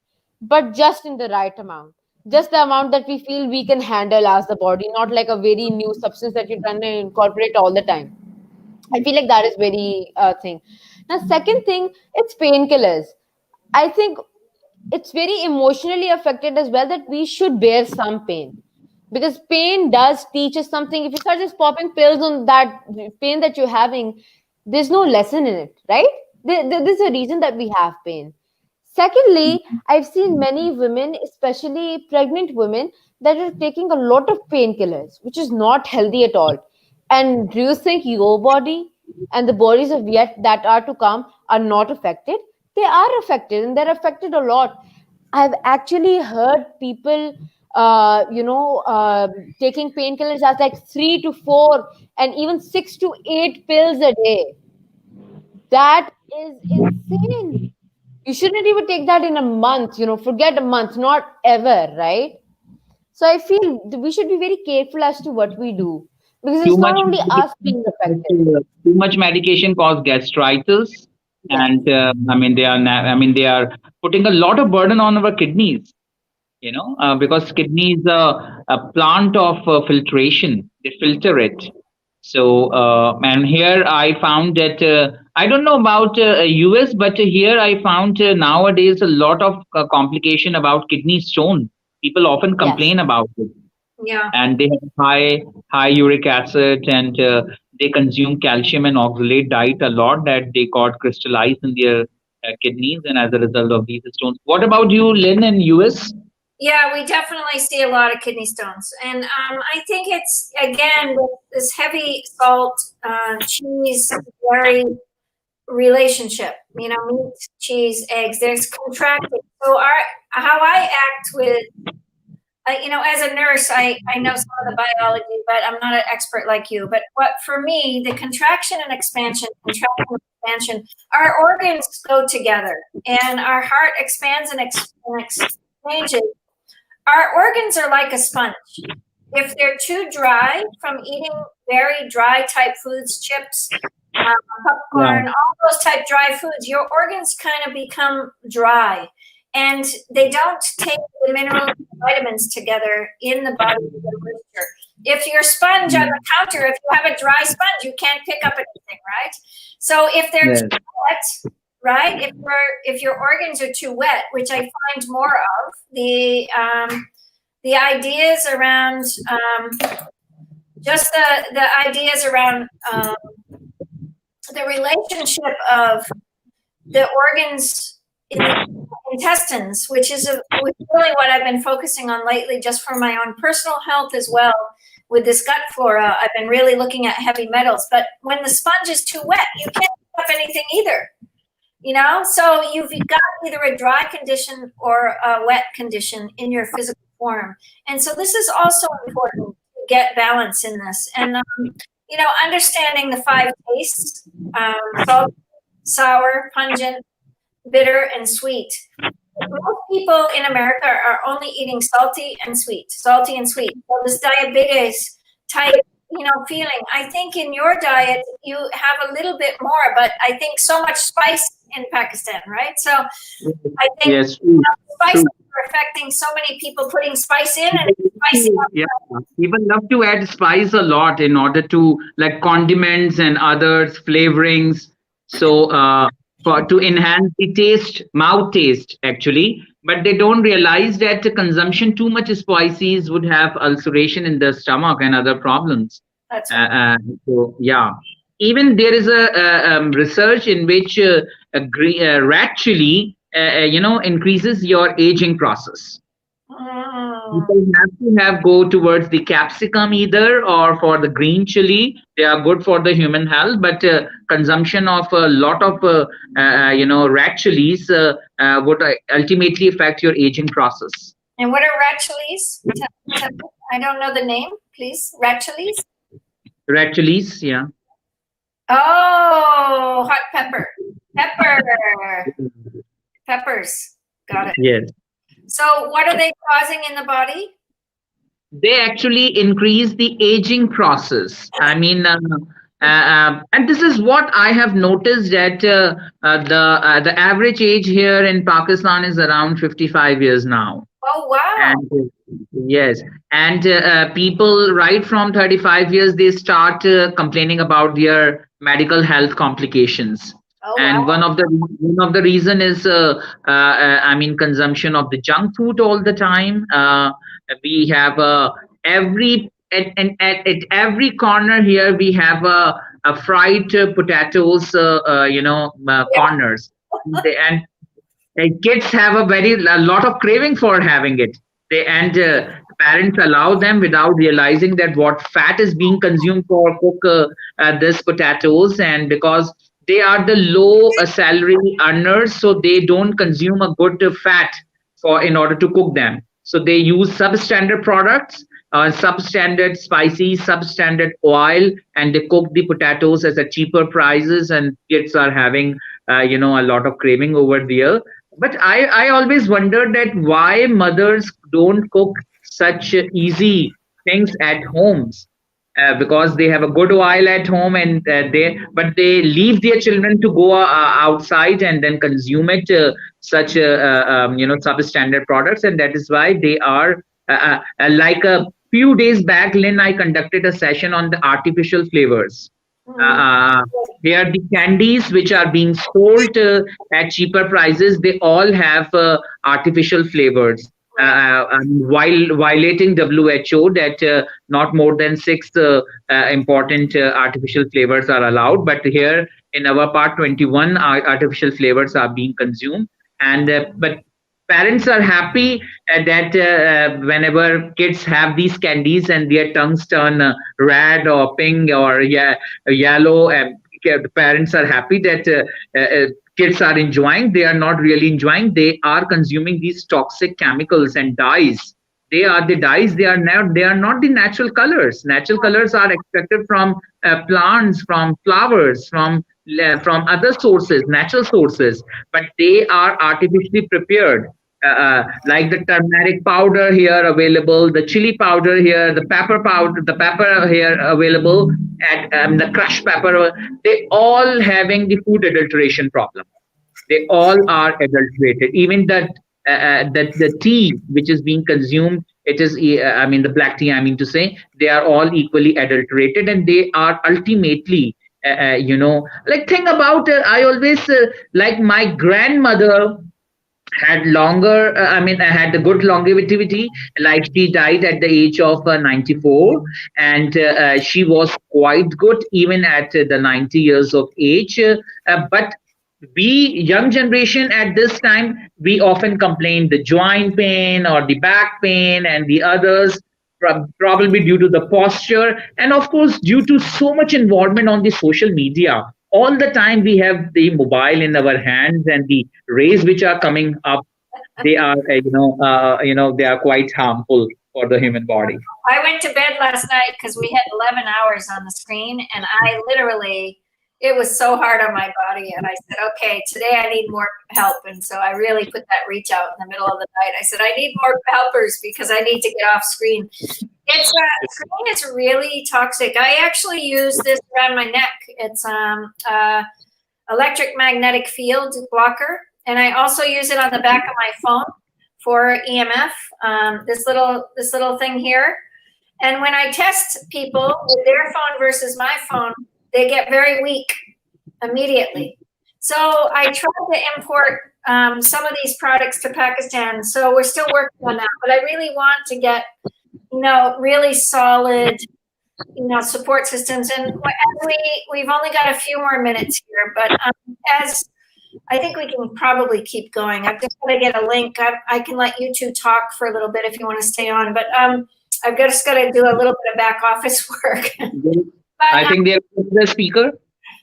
Speaker 4: but just in the right amount. Just the amount that we feel we can handle as the body, not like a very new substance that you're trying to incorporate all the time. I feel like that is very thing. Now, second thing, it's painkillers. I think it's very emotionally affected as well that we should bear some pain, because pain does teach us something. If you start just popping pills on that pain that you're having, there's no lesson in it, right? There's a reason that we have pain. Secondly, I've seen many women, especially pregnant women, that are taking a lot of painkillers, which is not healthy at all. And do you think your body and the bodies of yet that are to come are not affected? They are affected, and they're affected a lot. I've actually heard people, taking painkillers as like 3 to 4 and even 6 to 8 pills a day. That is insane. You shouldn't even take that in a month, forget a month, not ever, right? So I feel we should be very careful as to what we do, because
Speaker 2: Too
Speaker 4: it's not
Speaker 2: much
Speaker 4: only us being affected.
Speaker 2: too much medication cause gastritis,
Speaker 4: Yes.
Speaker 2: and they are putting a lot of burden on our kidneys. Because kidney is a plant of filtration. They filter it. So, and here I found that I don't know about US, but here I found nowadays a lot of complication about kidney stone. People often
Speaker 4: Yes.
Speaker 2: complain about it,
Speaker 1: Yeah.
Speaker 2: and they have high uric acid, and they consume calcium and oxalate diet a lot, that they got crystallized in their kidneys, and as a result of these stones. What about you, Lynn, in US?
Speaker 1: Yeah, we definitely see a lot of kidney stones. And I think it's, again, with this heavy salt, cheese, dairy relationship, meat, cheese, eggs, there's contracting. So how I act with, as a nurse, I know some of the biology, but I'm not an expert like you. But what for me, the contraction and expansion, our organs go together, and our heart expands and expands. Our organs are like a sponge. If they're too dry from eating very dry type foods, chips, popcorn, all those type dry foods, your organs kind of become dry, and they don't take the minerals and vitamins together in the body with the moisture. If your sponge on the counter, if you have a dry sponge, you can't pick up anything, right? So if they're too wet, right? If your organs are too wet, which I find more of, the ideas around just the ideas around the relationship of the organs in the intestines, which is really what I've been focusing on lately, just for my own personal health as well. With this gut flora, I've been really looking at heavy metals. But when the sponge is too wet, you can't pick up anything either. So you've got either a dry condition or a wet condition in your physical form. And so this is also important to get balance in this. And, understanding the 5 tastes, salt, sour, pungent, bitter, and sweet. Most people in America are only eating salty and sweet. So this diabetes type, feeling. I think in your diet, you have a little bit more, but I think so much spice in Pakistan, right? So I think
Speaker 2: Yes,
Speaker 1: spices are affecting so many people, putting spice in and spicing up.
Speaker 3: Yeah, people love to add spice a lot in order to, like, condiments and others, flavorings. So to enhance the taste, mouth taste actually, but they don't realize that the consumption too much spices would have ulceration in the stomach and other problems.
Speaker 1: That's right.
Speaker 3: So yeah, even there is a research in which rat chili, increases your aging process. People have to go towards the capsicum either, or for the green chili. They are good for the human health, but consumption of a lot of rat chilies would ultimately affect your aging process.
Speaker 1: And what are rat chilies? I don't know the name, please. Rat chilies?
Speaker 3: Rat chilies, yeah.
Speaker 1: Oh, hot pepper. Peppers. Got it.
Speaker 3: Yes.
Speaker 1: So what are they causing in the body?
Speaker 3: They actually increase the aging process. I mean, and this is what I have noticed, that the average age here in Pakistan is around 55 years now.
Speaker 1: Oh, wow.
Speaker 3: And yes, and people right from 35 years, they start complaining about their medical health complications.
Speaker 1: Oh,
Speaker 3: And
Speaker 1: wow.
Speaker 3: one of the reason is I mean, consumption of the junk food all the time. We have every at every corner here we have a fried potatoes,
Speaker 1: Yeah.
Speaker 3: corners. And kids have a lot of craving for having it. And parents allow them without realizing that what fat is being consumed for cook this potatoes. And because they are the low salary earners, so they don't consume a good fat for in order to cook them. So they use substandard products, substandard spicy, substandard oil, and they cook the potatoes as a cheaper prices. And kids are having a lot of craving over there. But I always wondered that why mothers don't cook such easy things at homes, because they have a good oil at home, and they leave their children to go outside and then consume it, such substandard products. And that is why they are like a few days back, Lynn, I conducted a session on the artificial flavors.
Speaker 1: Mhm.
Speaker 3: They are the candies which are being sold at cheaper prices. They all have artificial flavors, while violating WHO that not more than six important artificial flavors are allowed. But here in our part, 21 artificial flavors are being consumed. And but parents are happy that whenever kids have these candies and their tongues turn red or pink or yellow, the parents are happy that kids are enjoying. They are not really enjoying. They are consuming these toxic chemicals and dyes. They are the dyes. They are not the natural colors. Natural colors are extracted from plants, from flowers, from other sources, natural sources, but they are artificially prepared. Like the turmeric powder here available, the chili powder here, the pepper powder, the pepper here available, and the crushed pepper. They all having the food adulteration problem. They all are adulterated. Even the tea which is being consumed, it is I mean the black tea. I mean to say, they are all equally adulterated, and they are ultimately like think about. I always like my grandmother had longer I had the good longevity, like she died at the age of 94. And she was quite good even at the 90 years of age. But we young generation at this time, we often complain the joint pain or the back pain and the others, probably due to the posture, and of course due to so much involvement on the social media. All the time we have the mobile in our hands, and the rays which are coming up, they are they are quite harmful for the human body.
Speaker 1: I went to bed last night because we had 11 hours on the screen, and I literally, it was so hard on my body. And I said, okay, today I need more help. And so I really put that reach out in the middle of the night. I said, I need more helpers because I need to get off screen. Screen is really toxic. I actually use this around my neck. It's electric magnetic field blocker. And I also use it on the back of my phone for EMF, this little thing here. And when I test people with their phone versus my phone, they get very weak immediately. So I tried to import some of these products to Pakistan. So we're still working on that. But I really want to get, really solid, support systems. And we've only got a few more minutes here, but as I think we can probably keep going. I've just got to get a link. I can let you two talk for a little bit if you want to stay on, but I've just got to do a little bit of back office work. But,
Speaker 3: I think there's the speaker.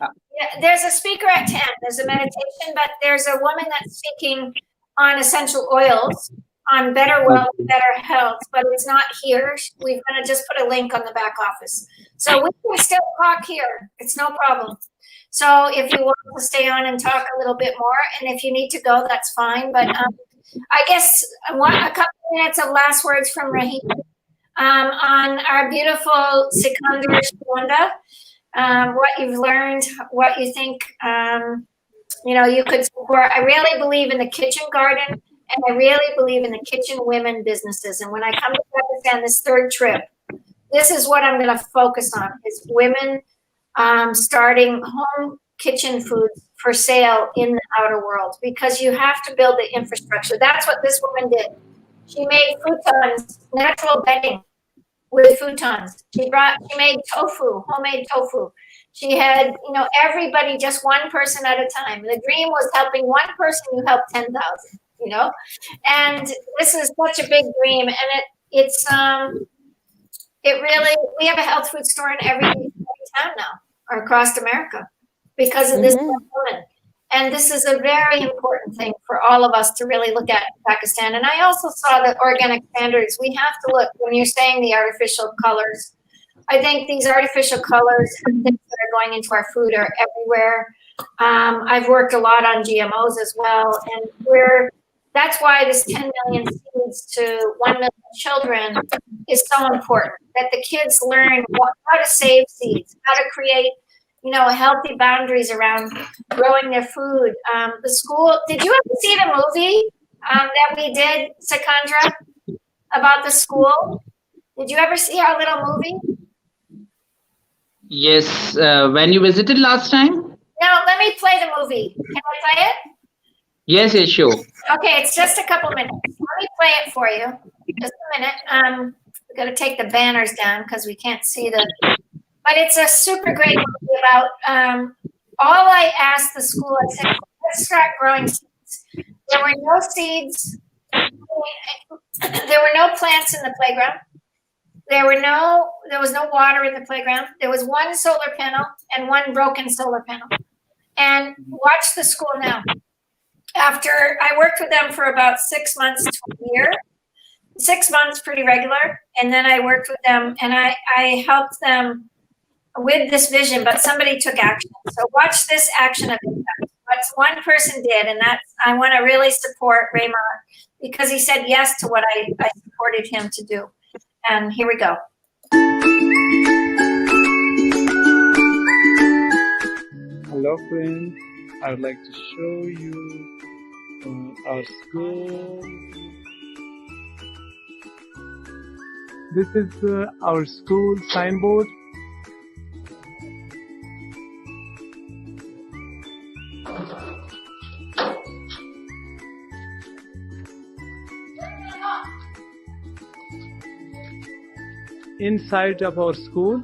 Speaker 1: Yeah, there's a speaker at 10. There's a meditation, but there's a woman that's speaking on essential oils, on better wealth, better health, but it's not here. We're going to just put a link on the back office. So we can still talk here. It's no problem. So if you want to stay on and talk a little bit more, and if you need to go, that's fine. But I guess a couple minutes of last words from Rahim on our beautiful Sikandar Shonda, what you've learned, what you think, you could support. I really believe in the kitchen garden, and I really believe in the kitchen women businesses. And when I come to Pakistan this third trip, this is what I'm going to focus on, is women starting home kitchen foods for sale in the outer world because you have to build the infrastructure. That's what this woman did. She made futons, natural bedding with futons. She made tofu, homemade tofu. She had, everybody, just one person at a time. The dream was helping one person, you help 10,000, and this is such a big dream. And we have a health food store in every town now or across America because of this woman. And this is a very important thing for all of us to really look at in Pakistan. And I also saw the organic standards. We have to look, when you're saying the artificial colors, I think these artificial colors and things that are going into our food are everywhere. I've worked a lot on GMOs as well. And that's why this 10 million seeds to 1 million children is so important, that the kids learn how to save seeds, how to create healthy boundaries around growing their food. The school, did you ever see the movie that we did, Sikandra, about the school? Did you ever see our little movie?
Speaker 3: Yes, when you visited last time?
Speaker 1: No, let me play the movie. Can I play it?
Speaker 3: Yes, sure.
Speaker 1: Okay, it's just a couple minutes. Let me play it for you. Just a minute. We've got to take the banners down because we can't see but it's a super great movie about, all I asked the school, I said, let's start growing seeds. There were no seeds. There were no plants in the playground. There was no water in the playground. There was one solar panel and one broken solar panel. And watch the school now. After I worked with them for about 6 months to a year, 6 months pretty regular. And then I worked with them and I helped them with this vision, but somebody took action. So watch this action of impact. What one person did, and I want to really support Raymond because he said yes to what I supported him to do. And here we go.
Speaker 5: Hello friends, I would like to show you our school. This is our school signboard. Inside of our school,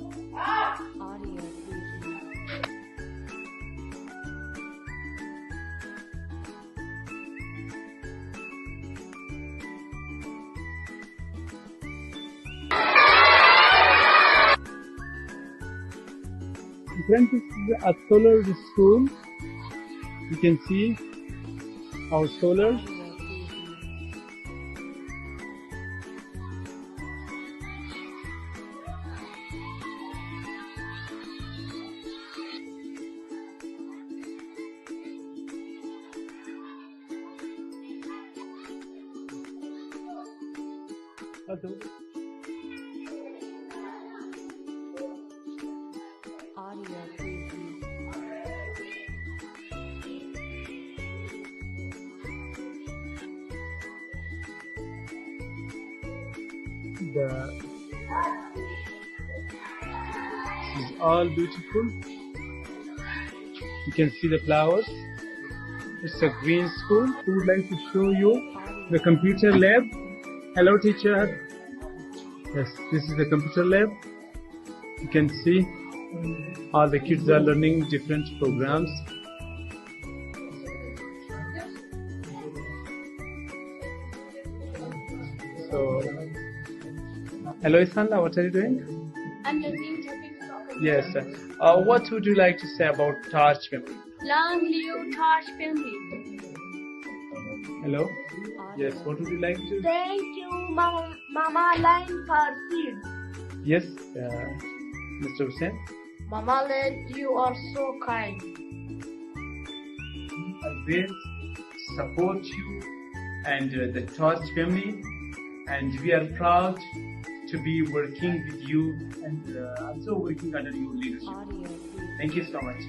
Speaker 5: friends, this is a solar school. You can see our solar. This is all beautiful. You can see the flowers. It's a green school. We would like to show you the computer lab. Hello, teacher. Yes, this is the computer lab. You can see all the kids are learning different programs. So, hello, Isanda, what are you doing?
Speaker 6: I'm listening to soccer.
Speaker 5: Yes. What would you like to say about Taj family?
Speaker 6: Long live Taj family.
Speaker 5: Hello? Yes, what would you like to?
Speaker 6: Thank you, Mama Line for seeds.
Speaker 5: Yes, Mr. Hussain.
Speaker 6: Mama Line, you are so kind.
Speaker 5: I will support you and the Taj family, and we are proud to be working with you and also working under your leadership. Thank you so much.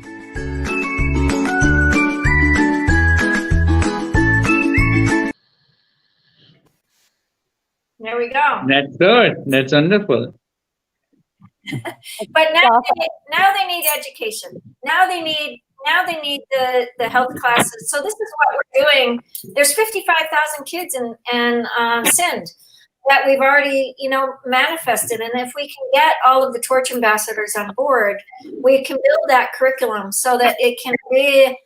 Speaker 1: There we go.
Speaker 2: That's good. That's wonderful.
Speaker 1: But now they need education. Now they need now they need the health classes. So this is what we're doing. There's 55,000 kids in Sindh that we've already, manifested. And if we can get all of the Torch ambassadors on board, we can build that curriculum so that it can be,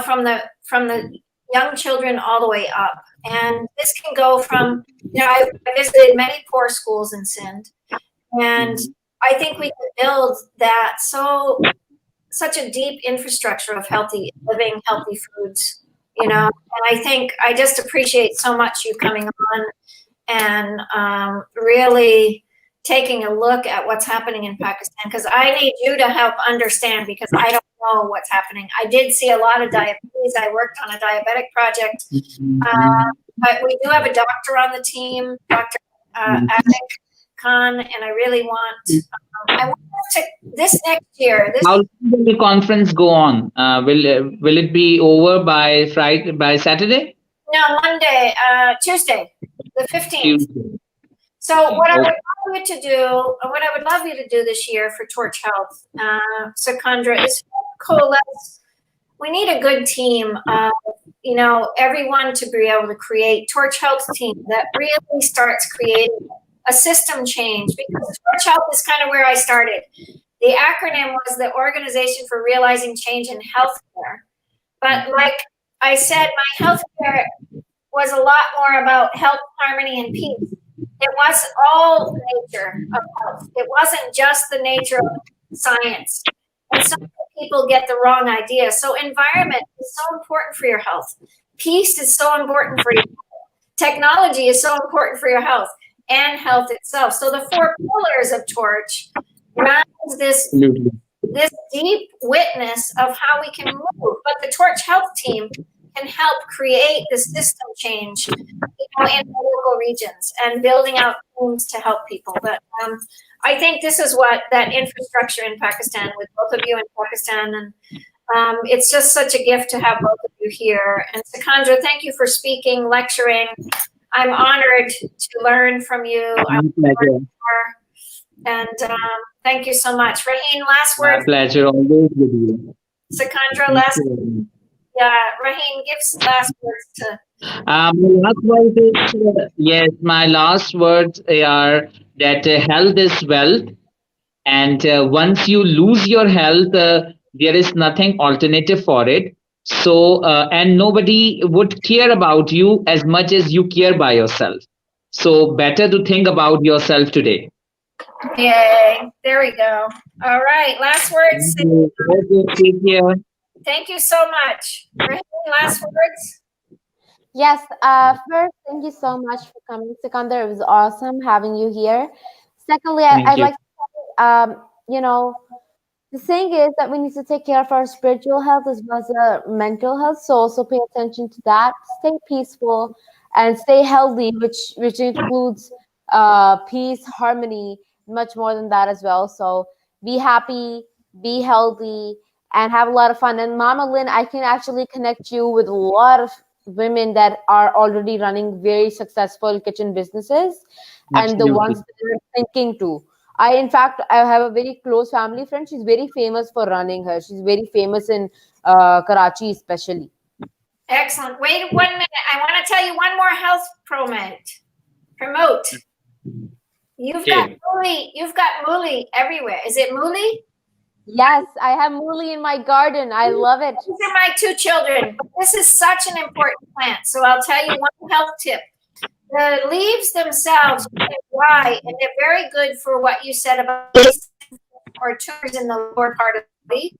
Speaker 1: from the young children all the way up. And this can go from, I visited many poor schools in Sindh, and I think we could build that such a deep infrastructure of healthy living, healthy foods, and I just appreciate so much you coming on and really taking a look at what's happening in Pakistan, because I need you to help understand, because I don't know what's happening. I did see a lot of diabetes. I worked on a diabetic project, but we do have a doctor on the team, Dr. Atik Khan, and I really want, I want to, this next year.
Speaker 3: How long will the conference go on? Will it be over by Saturday?
Speaker 1: No, Monday, Tuesday, the 15th.
Speaker 3: Tuesday.
Speaker 1: So what I would love you to do this year for Torch Health, Sikandra, is coalesce. We need a good team of, everyone to be able to create Torch Health team that really starts creating a system change, because Torch Health is kind of where I started. The acronym was the Organization for Realizing Change in Healthcare. But like I said, my healthcare was a lot more about health, harmony, and peace. It was all nature of health. It wasn't just the nature of science. And some people get the wrong idea. So environment is so important for your health. Peace is so important for your health. Technology is so important for your health and health itself. So the 4 pillars of Torch runs this deep witness of how we can move. But the Torch Health team can help create the system change, in the local regions and building out teams to help people. But I think this is what that infrastructure in Pakistan, with both of you in Pakistan, and it's just such a gift to have both of you here. And Sikandra, thank you for speaking, lecturing. I'm honored to learn from you. And thank you so much. Raheen, last word.
Speaker 3: My pleasure, always with you.
Speaker 1: Sikandra, last word. Yeah, Raheen, give last words to.
Speaker 3: My last word is, yes, my last words are that health is wealth, and once you lose your health, there is nothing alternative for it. So, and nobody would care about you as much as you care by yourself. So, better to think about yourself today.
Speaker 1: Yay! There we go. All right, last words.
Speaker 3: Take care.
Speaker 1: Thank you so much. Raheen, last words.
Speaker 4: Yes, first, thank you so much for coming, Sikandar. It was awesome having you here. Secondly, I'd like to say, the thing is that we need to take care of our spiritual health as well as our mental health. So also pay attention to that. Stay peaceful and stay healthy, which includes peace, harmony, much more than that as well. So be happy, be healthy, and have a lot of fun. And Mama Lynn, I can actually connect you with a lot of women that are already running very successful kitchen businesses. Absolutely. And the ones that are thinking to. In fact, I have a very close family friend. She's very famous for running her. She's very famous in Karachi, especially.
Speaker 1: Excellent. Wait 1 minute. I want to tell you one more health promote. You've got Mooli everywhere. Is it Mooli?
Speaker 4: Yes, I have Mooli in my garden. I love it.
Speaker 1: These are my 2 children. This is such an important plant. So I'll tell you one health tip. The leaves themselves dry, and they're very good for what you said about or tumors in the lower part of the body.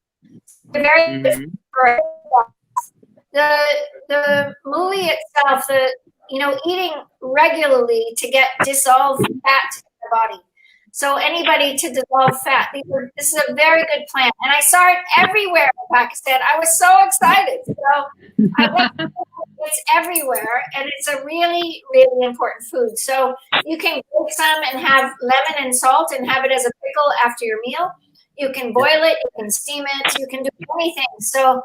Speaker 1: They're very good for the Mooli itself. Eating regularly to get dissolved fat in the body. So anybody to dissolve fat, this is a very good plant. And I saw it everywhere in Pakistan. I was so excited. So it's everywhere, and it's a really, really important food. So you can cook some and have lemon and salt and have it as a pickle after your meal. You can boil it, you can steam it, you can do anything. So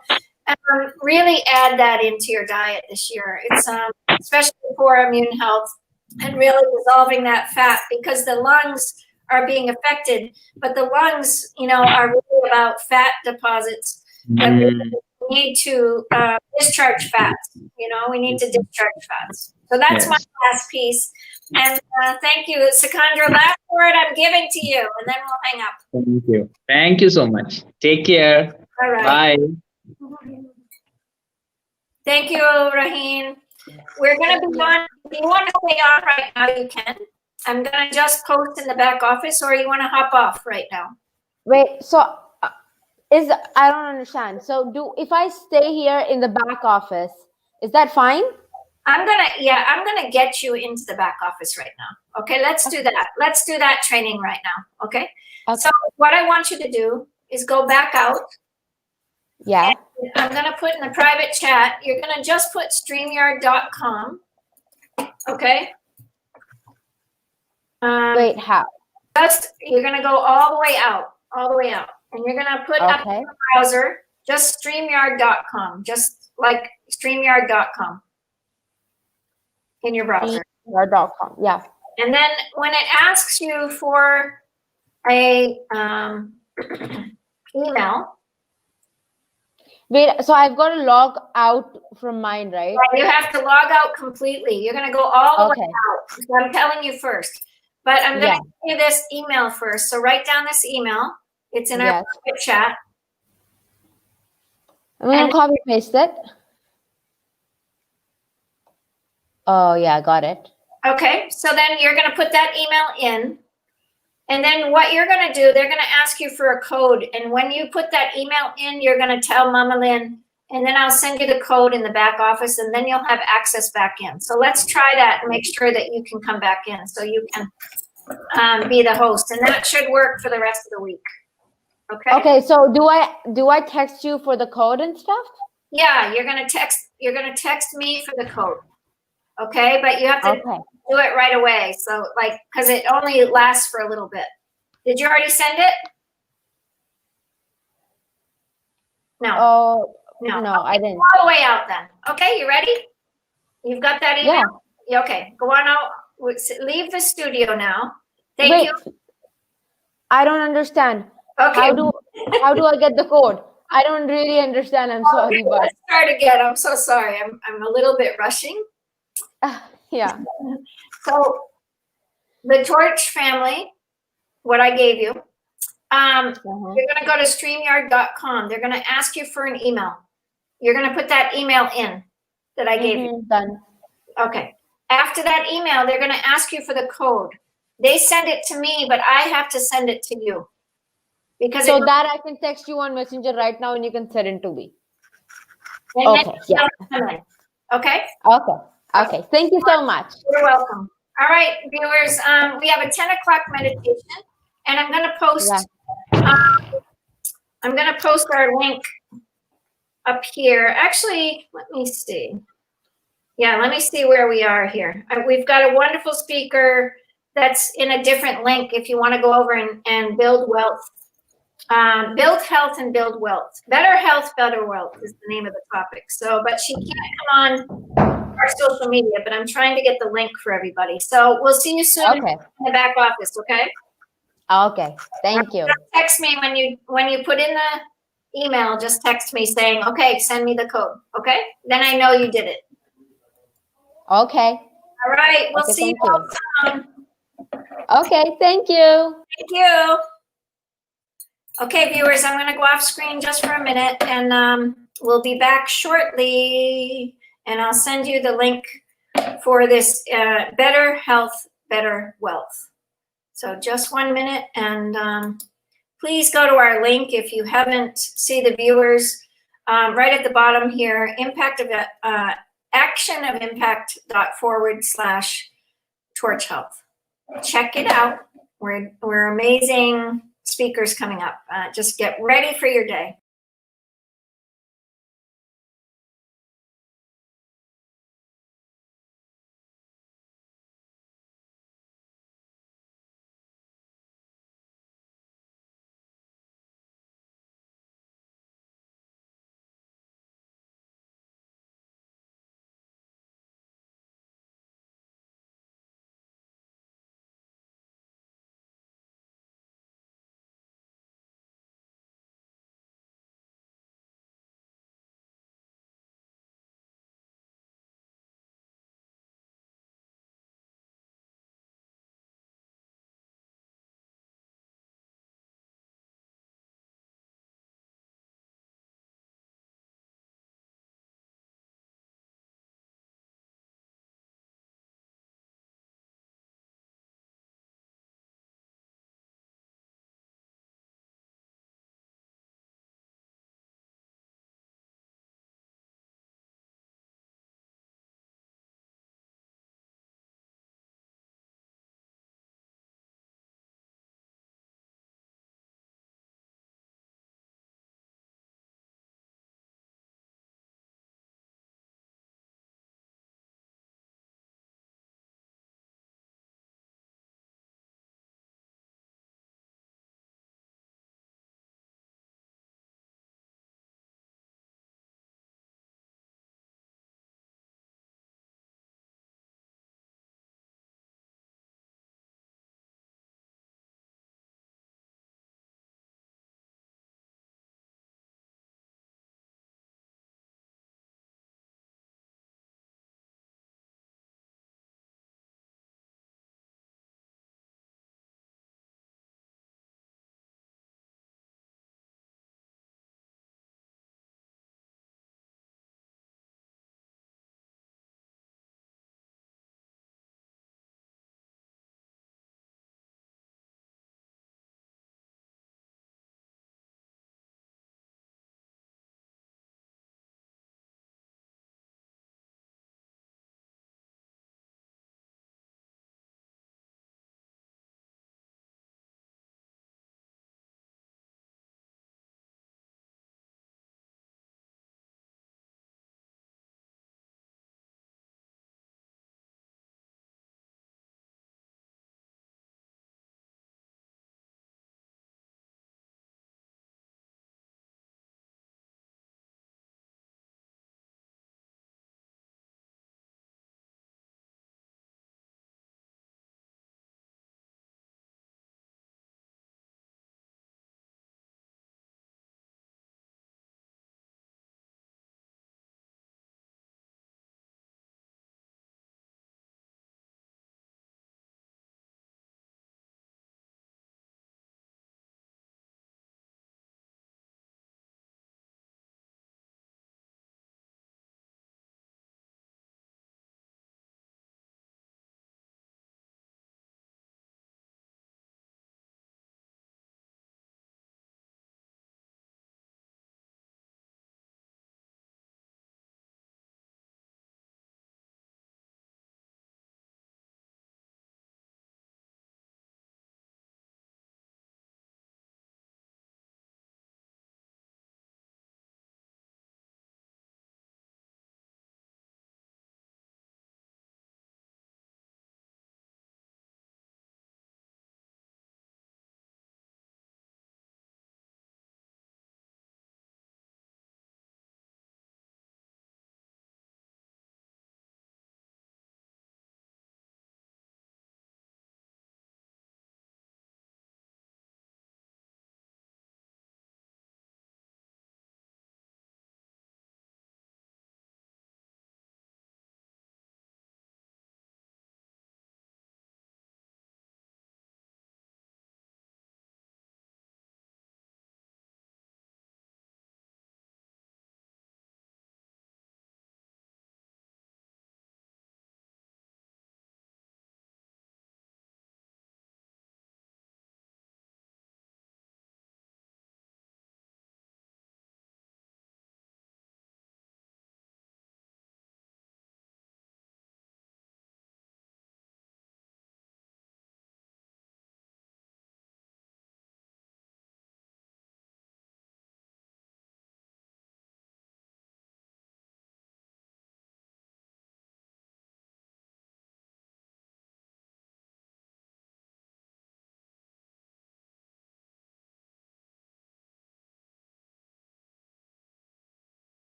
Speaker 1: really add that into your diet this year. It's especially for immune health and really dissolving that fat, because the lungs are being affected, but the lungs, are really about fat deposits that we
Speaker 2: Mm,
Speaker 1: need to discharge fats. We need to discharge fats. So that's my
Speaker 2: yes.
Speaker 1: last piece. And thank you, Sikandra. Last word I'm giving to you, and then we'll hang up.
Speaker 2: Thank you. Thank you so much. Take care.
Speaker 1: All right.
Speaker 2: Bye.
Speaker 1: Thank you, Raheen. We're going to be on. If you want to stay on right now, you can. I'm going to just post in the back office, or you want to hop off right now?
Speaker 4: Wait, so I don't understand. So if I stay here in the back office, is that fine?
Speaker 1: I'm gonna get you into the back office right now. Okay, let's do that. Let's do that training right now. Okay.
Speaker 4: Okay.
Speaker 1: So what I want you to do is go back out.
Speaker 4: Yeah.
Speaker 1: I'm gonna put in the private chat. You're gonna just put StreamYard.com. Okay.
Speaker 4: Wait, how?
Speaker 1: You're gonna go all the way out, and you're gonna put up in the browser just StreamYard.com, just like StreamYard.com in your browser.
Speaker 4: StreamYard.com. Yeah.
Speaker 1: And then when it asks you for a email,
Speaker 4: Wait, so I've got to log out from mine, right?
Speaker 1: you have to log out completely. You're going to go all the way out. So I'm telling you first. But I'm going to give you this email first. So write down this email. It's in our private chat.
Speaker 4: I'm going to copy paste it. Oh, yeah, got it.
Speaker 1: Okay, so then you're going to put that email in. And then what you're going to do, they're going to ask you for a code. And when you put that email in, you're going to tell Mama Lynn, and then I'll send you the code in the back office, and then you'll have access back in. So let's try that and make sure that you can come back in so you can be the host. And that should work for the rest of the week. Okay?
Speaker 4: Okay, so do I text you for the code and stuff?
Speaker 1: Yeah, you're going to text me for the code. Okay? But you have to do it right away. So because it only lasts for a little bit. Did you already send it? No.
Speaker 4: Oh,
Speaker 1: no,
Speaker 4: I didn't.
Speaker 1: All the way out then. Okay, you ready? You've got that email? Yeah. Okay, go on out. Leave the studio now. Thank you.
Speaker 4: I don't understand.
Speaker 1: Okay.
Speaker 4: How do I get the code? I don't really understand. I'm sorry, but
Speaker 1: let's start again. I'm so sorry. I'm a little bit rushing.
Speaker 4: Yeah.
Speaker 1: So the Torch family, what I gave you, you're going to go to StreamYard.com. They're going to ask you for an email. You're going to put that email in that I gave you.
Speaker 4: Done.
Speaker 1: Okay. After that email, they're going to ask you for the code. They send it to me, but I have to send it to you. Because
Speaker 4: so that I can text you on Messenger right now and you can send it to me. Okay. Yeah.
Speaker 1: Okay.
Speaker 4: Okay. Thank you so much.
Speaker 1: You're welcome. All right, viewers. We have a 10 o'clock meditation, and I'm going to post. I'm going to post our link up here. Actually, let me see. Yeah, let me see where we are here. We've got a wonderful speaker that's in a different link if you want to go over and build wealth. Build health and build wealth. Better health, better wealth is the name of the topic. So, but she can't come on our social media, but I'm trying to get the link for everybody. So we'll see you soon in the back office, okay?
Speaker 4: Okay, thank you.
Speaker 1: Just text me when you put in the email, just text me saying, okay, send me the code, okay? Then I know you did it.
Speaker 4: Okay.
Speaker 1: All right, we'll see you all soon.
Speaker 4: Okay, thank you.
Speaker 1: Thank you. Okay, viewers, I'm going to go off screen just for a minute, and we'll be back shortly. And I'll send you the link for this Better Health, Better Wealth. So just 1 minute, and please go to our link if you haven't. See the viewers right at the bottom here. Action of impact .forward/Torch Health. Check it out. We're amazing speakers coming up. Just get ready for your day.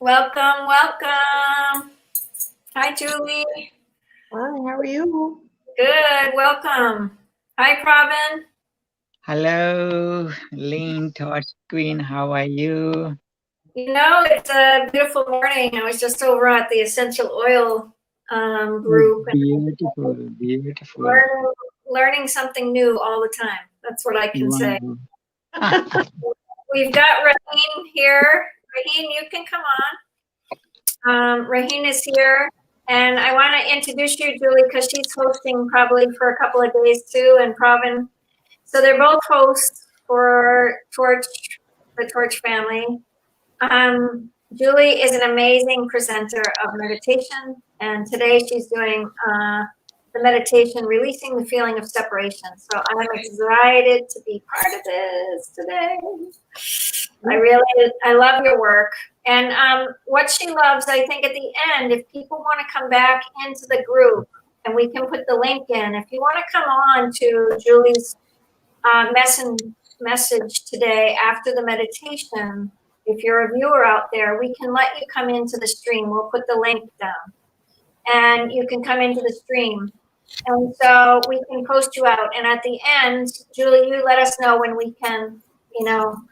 Speaker 1: Welcome, welcome. Hi, Julie.
Speaker 7: Hi, how are you?
Speaker 1: Good, welcome. Hi, Pravin.
Speaker 8: Hello, Lynn, Torch Queen, how are you?
Speaker 1: You know, it's a beautiful morning. I was just over at the essential oil group and
Speaker 8: Beautiful, beautiful.
Speaker 1: learning something new all the time. That's what I can say.
Speaker 8: Wow.
Speaker 1: We've got Raheen here. Raheen, you can come on. Raheen is here. And I want to introduce you, Julie, because she's hosting probably for a couple of days too, and Pravin. So they're both hosts for the Torch family. Julie is an amazing presenter of meditation, and today she's doing the meditation, releasing the feeling of separation. So I'm excited to be part of this today. I love your work. And what she loves, I think at the end, if people want to come back into the group, and we can put the link in, if you want to come on to Julie's message today after the meditation, if you're a viewer out there, we can let you come into the stream. We'll put the link down and you can come into the stream. And so we can post you out. And at the end, Julie, you let us know when we can,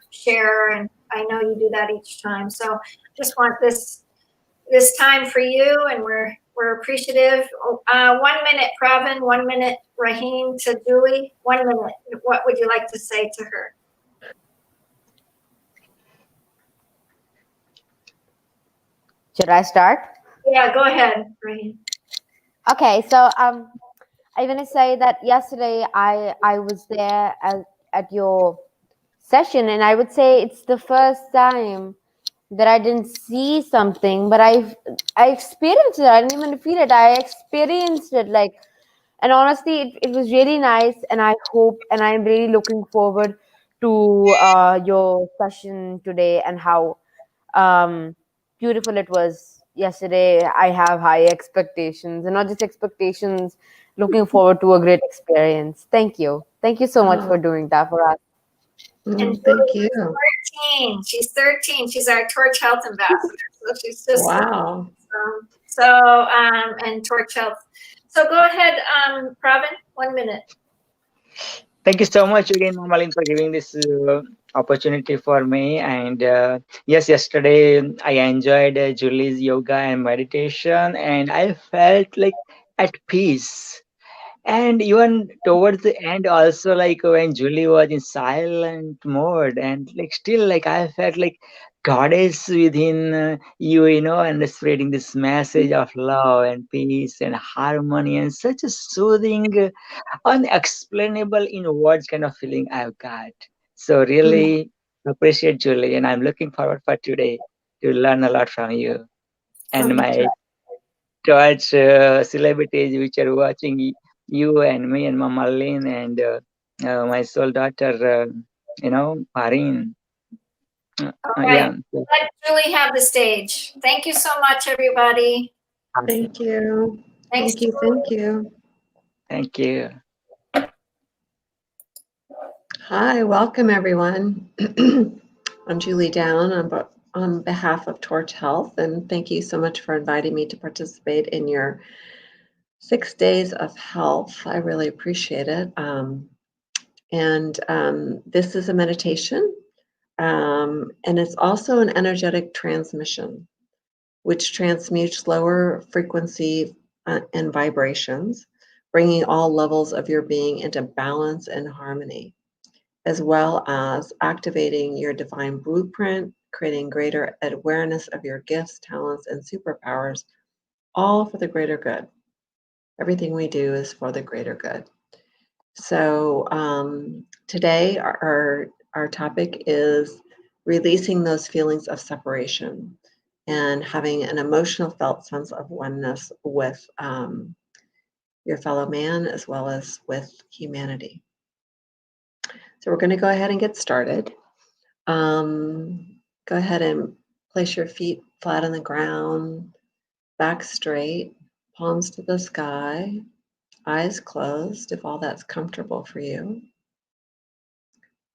Speaker 1: share. And I know you do that each time. So just want this time for you, and we're appreciative. 1 minute, Pravin, 1 minute, Raheen, to Julie. 1 minute. What would you like to say to her?
Speaker 4: Should I start?
Speaker 1: Yeah, go ahead, Raheen.
Speaker 4: Okay, so I want to say that yesterday I was there at your session, and I would say it's the first time that I didn't see something, but I experienced it. I didn't even feel it. I experienced it, and honestly, it was really nice. And I hope, and I'm really looking forward to your session today and how beautiful it was yesterday. I have high expectations, and not just expectations. Looking forward to a great experience. Thank you so much for doing that for us.
Speaker 1: And
Speaker 7: Thank you.
Speaker 1: 13. She's 13. She's our Torch Health ambassador. So she's just
Speaker 7: Wow.
Speaker 1: And Torch Health. So go ahead, Pravin, 1 minute.
Speaker 8: Thank you so much again, Mama Lynn, for giving this opportunity for me. And yes, yesterday I enjoyed Julie's yoga and meditation, and I felt like at peace. And even towards the end, also when Julie was in silent mode, and still I felt like God is within you, and spreading this message of love and peace and harmony, and such a soothing, unexplainable in words kind of feeling I've got. So really appreciate Julie, and I'm looking forward for today to learn a lot from you and my Torch celebrities which are watching you and me and Mama Lynn and my soul daughter, Parin.
Speaker 1: Okay.
Speaker 8: Yeah.
Speaker 1: Let Julie have the stage. Thank you so much, everybody.
Speaker 7: Thank you.
Speaker 1: Thanks,
Speaker 7: Thank you. Thank you.
Speaker 8: Thank you.
Speaker 7: Hi, welcome everyone. I'm Julie Down on behalf of Torch Health, and thank you so much for inviting me to participate in your 6 days of health. I really appreciate it. This is a meditation, and it's also an energetic transmission, which transmutes lower frequency and vibrations, bringing all levels of your being into balance and harmony, as well as activating your divine blueprint, creating greater awareness of your gifts, talents, and superpowers, all for the greater good. Everything we do is for the greater good. So today our topic is releasing those feelings of separation and having an emotional felt sense of oneness with your fellow man as well as with humanity. So we're going to go ahead and get started. Go ahead and place your feet flat on the ground, back straight, palms to the sky, eyes closed if all that's comfortable for you.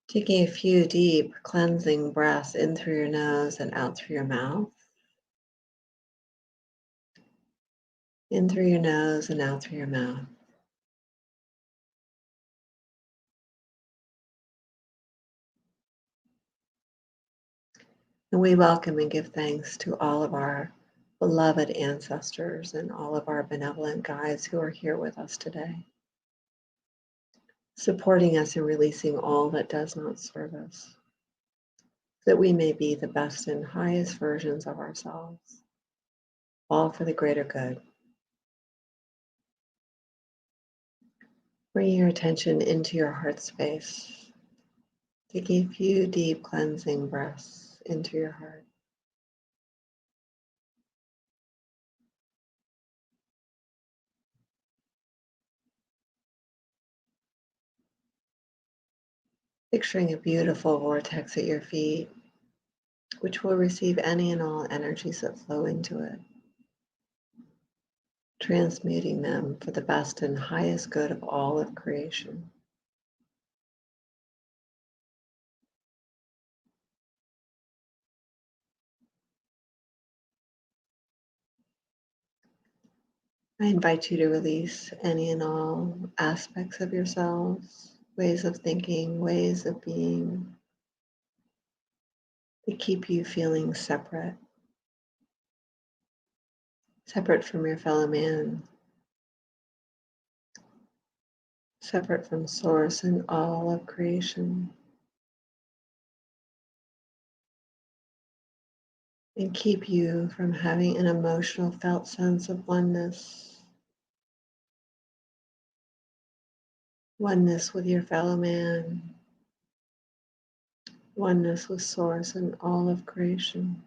Speaker 7: Taking a few deep cleansing breaths in through your nose and out through your mouth. In through your nose and out through your mouth. And we welcome and give thanks to all of our beloved ancestors and all of our benevolent guides who are here with us today, supporting us in releasing all that does not serve us, that we may be the best and highest versions of ourselves, all for the greater good. Bring your attention into your heart space. Take a few deep cleansing breaths into your heart. Picturing a beautiful vortex at your feet, which will receive any and all energies that flow into it, transmuting them for the best and highest good of all of creation. I invite you to release any and all aspects of yourselves, ways of thinking, ways of being, that keep you feeling separate from your fellow man, separate from Source and all of creation, and keep you from having an emotional felt sense of oneness with your fellow man, oneness with Source and all of creation.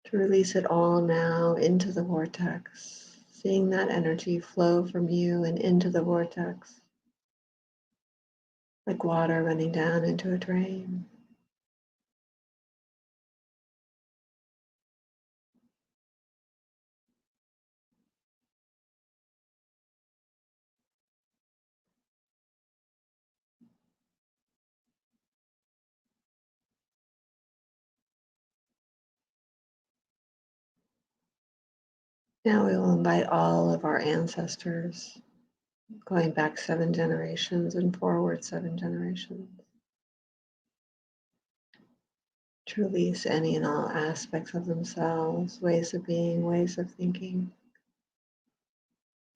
Speaker 7: To release it all now into the vortex, seeing that energy flow from you and into the vortex, like water running down into a drain. Now we will invite all of our ancestors, going back 7 generations and forward 7 generations, to release any and all aspects of themselves, ways of being, ways of thinking,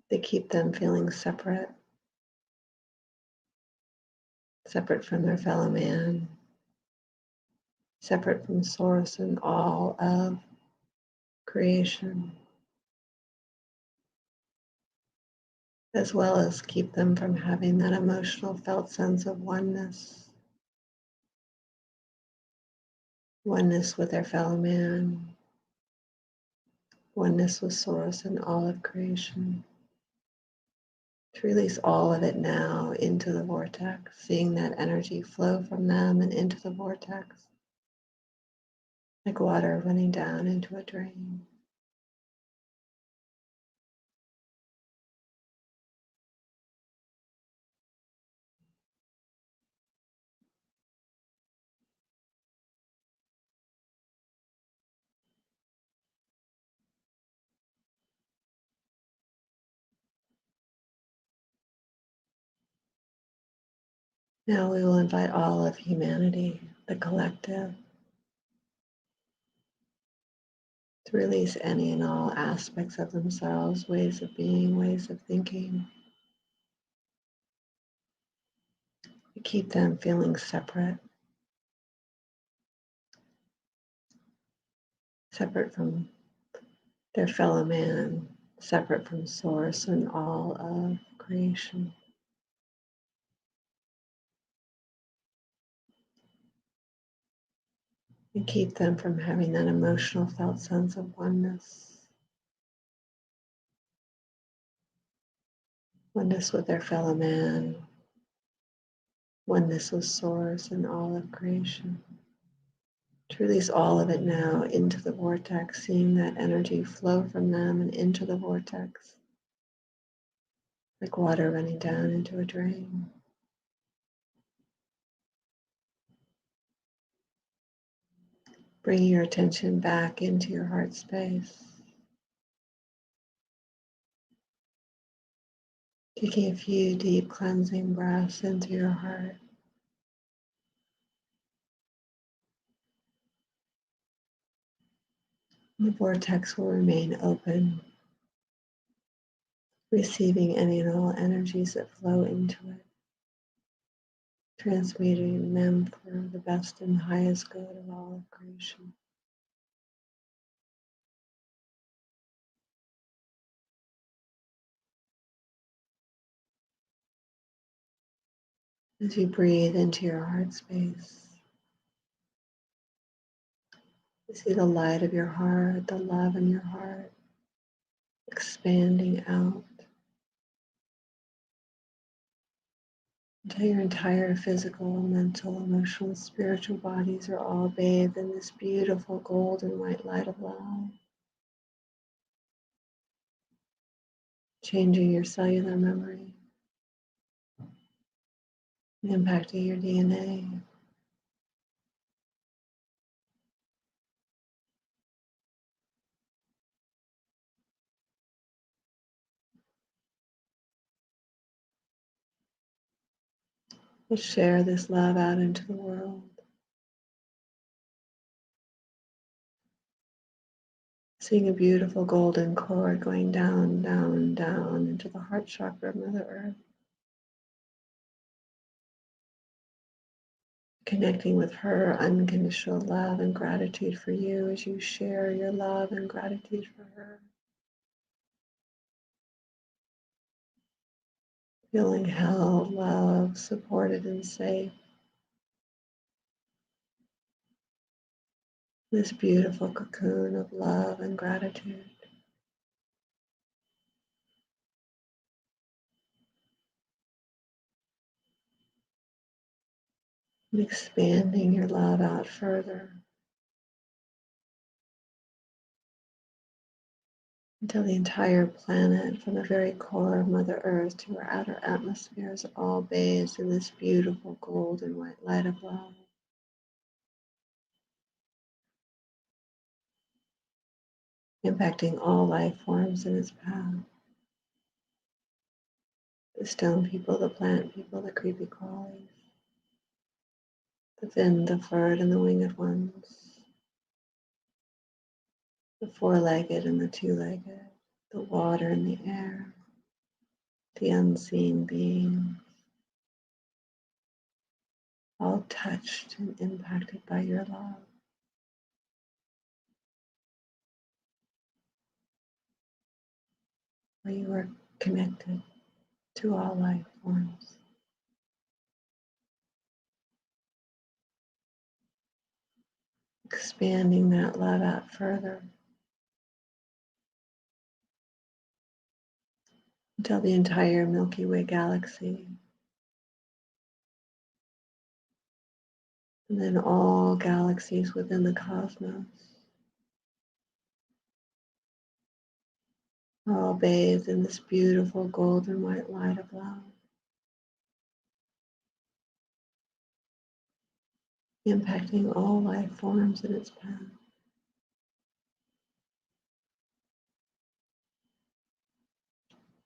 Speaker 7: that keep them feeling separate from their fellow man, separate from Source and all of creation, as well as keep them from having that emotional felt sense of oneness with their fellow man, oneness with Source and all of creation. To release all of it now into the vortex, seeing that energy flow from them and into the vortex, like water running down into a drain. Now we will invite all of humanity, the collective, to release any and all aspects of themselves, ways of being, ways of thinking, to keep them feeling separate from their fellow man, separate from Source and all of creation. And keep them from having that emotional felt sense of oneness with their fellow man, oneness with Source and all of creation. To release all of it now into the vortex, seeing that energy flow from them and into the vortex, like water running down into a drain. Bringing your attention back into your heart space. Taking a few deep cleansing breaths into your heart. The vortex will remain open, receiving any and all energies that flow into it, transmuting them for the best and highest good of all of creation. As you breathe into your heart space, you see the light of your heart, the love in your heart, expanding out until your entire physical, mental, emotional, spiritual bodies are all bathed in this beautiful golden white light of love, changing your cellular memory, impacting your DNA. We'll share this love out into the world. Seeing a beautiful golden cord going down, down, down into the heart chakra of Mother Earth. Connecting with her unconditional love and gratitude for you as you share your love and gratitude for her. Feeling held, loved, supported, and safe. This beautiful cocoon of love and gratitude. And expanding your love out further until the entire planet, from the very core of Mother Earth to her outer atmospheres, are all bathed in this beautiful golden white light of love. Impacting all life forms in its path. The stone people, the plant people, the creepy crawlies, the finned, the furred, and the winged ones, the four-legged and the two-legged, the water and the air, the unseen beings, all touched and impacted by your love. Where you are connected to all life forms. Expanding that love out further until the entire Milky Way galaxy, and then all galaxies within the cosmos, are all bathed in this beautiful golden white light of love. Impacting all life forms in its path.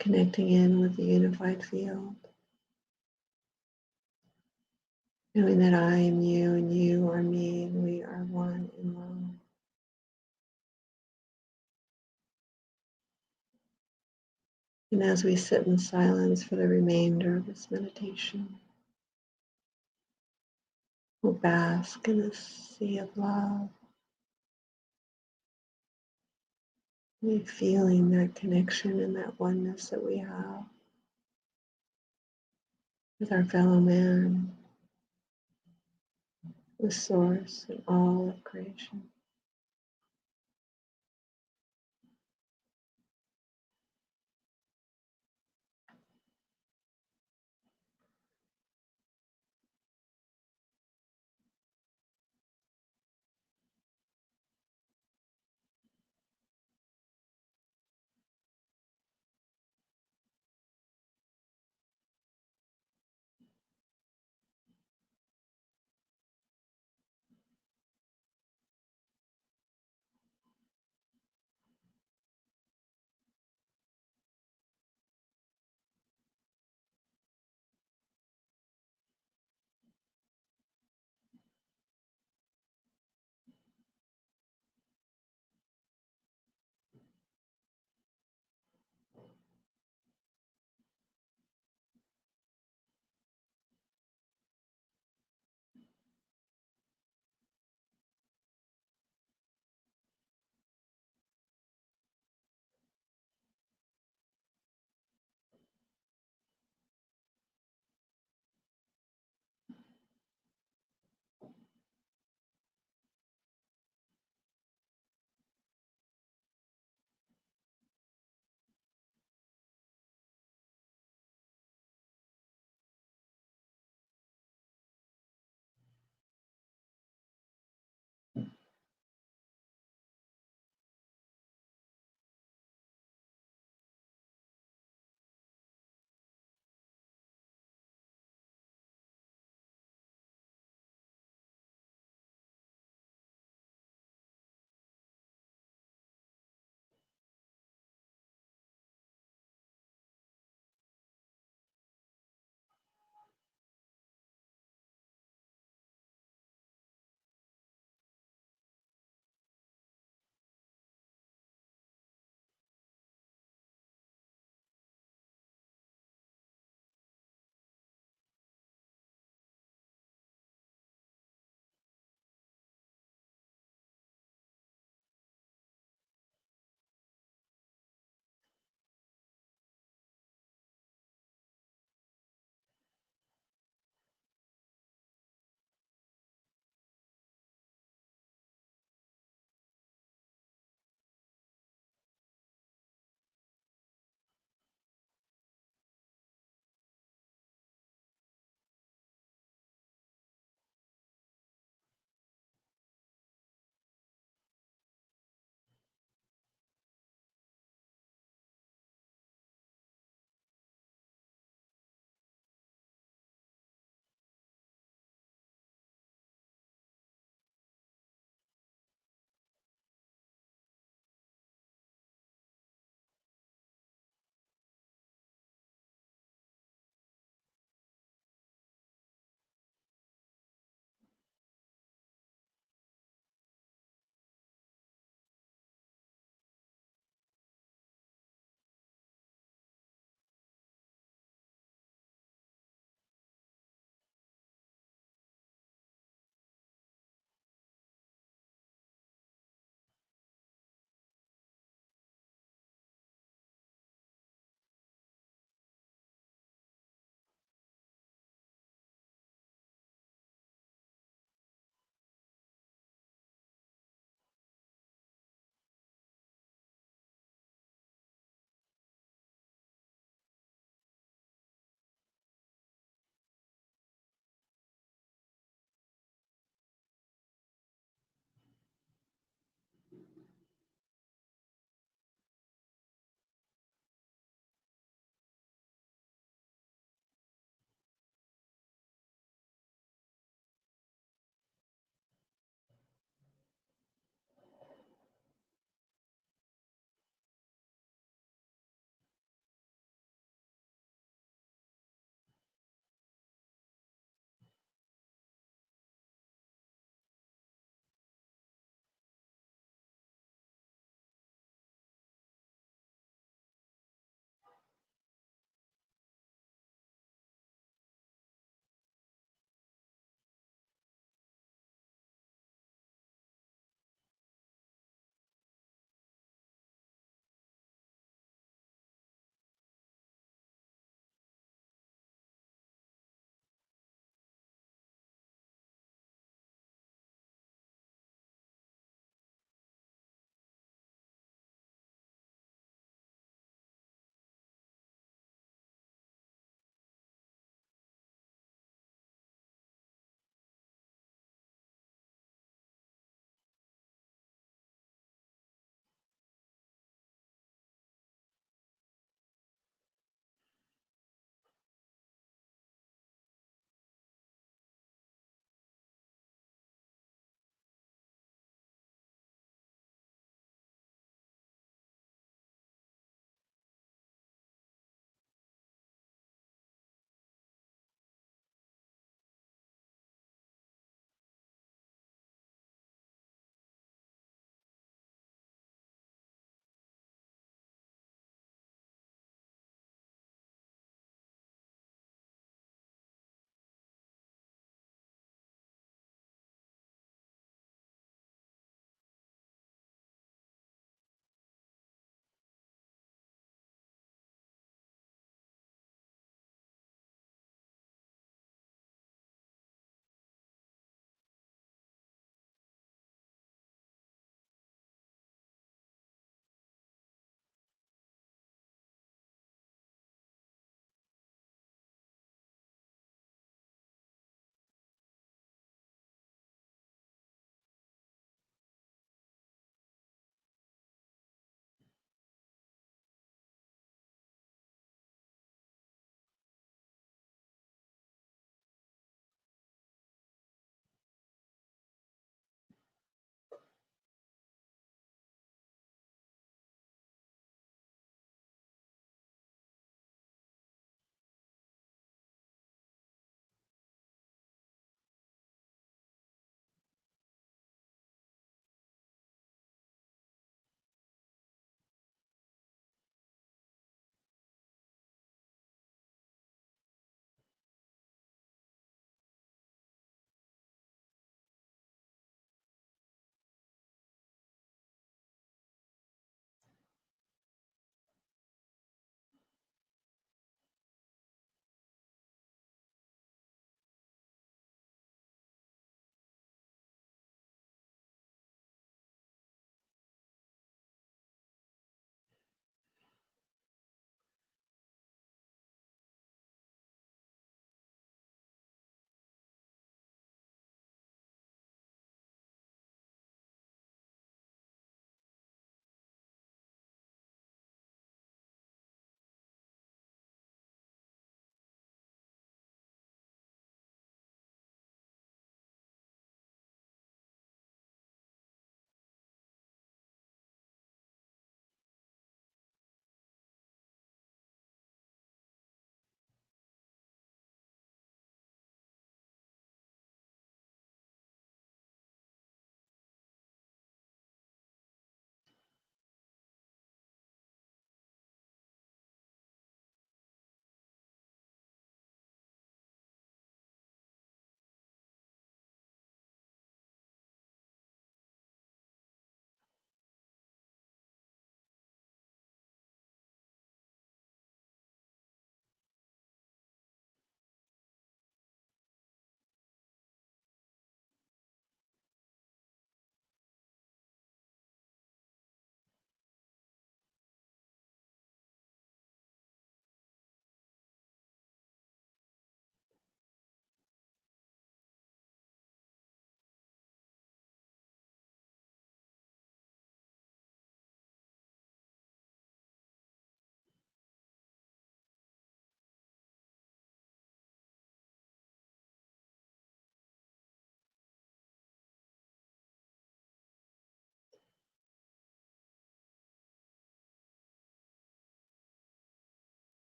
Speaker 7: Connecting in with the unified field. Knowing that I am you and you are me and we are one in love. And as we sit in silence for the remainder of this meditation, we'll bask in this sea of love. We're feeling that connection and that oneness that we have with our fellow man, with Source and all of creation.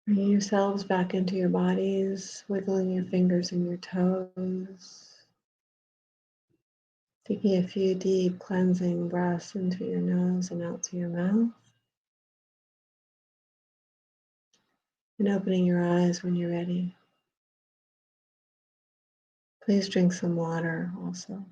Speaker 7: Bringing yourselves back into your bodies, wiggling your fingers and your toes. Taking a few deep cleansing breaths into your nose and out through your mouth. And opening your eyes when you're ready. Please drink some water also.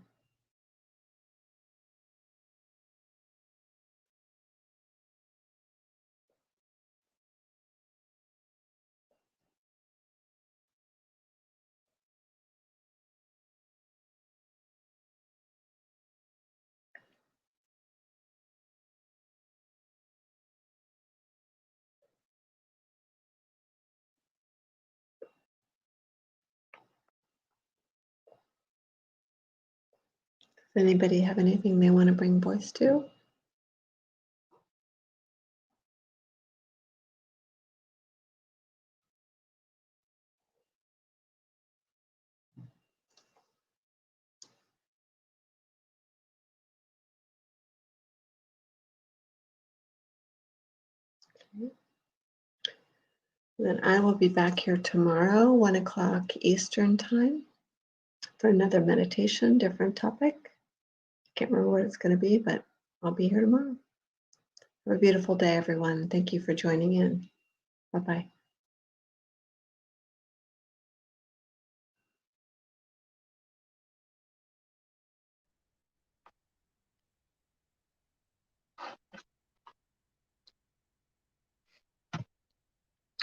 Speaker 7: Does anybody have anything they want to bring voice to? Okay. Then I will be back here tomorrow, 1 o'clock Eastern time, for another meditation, different topic. Can't remember what it's going to be, but I'll be here tomorrow. Have a beautiful day, everyone. Thank you for joining in. Bye-bye.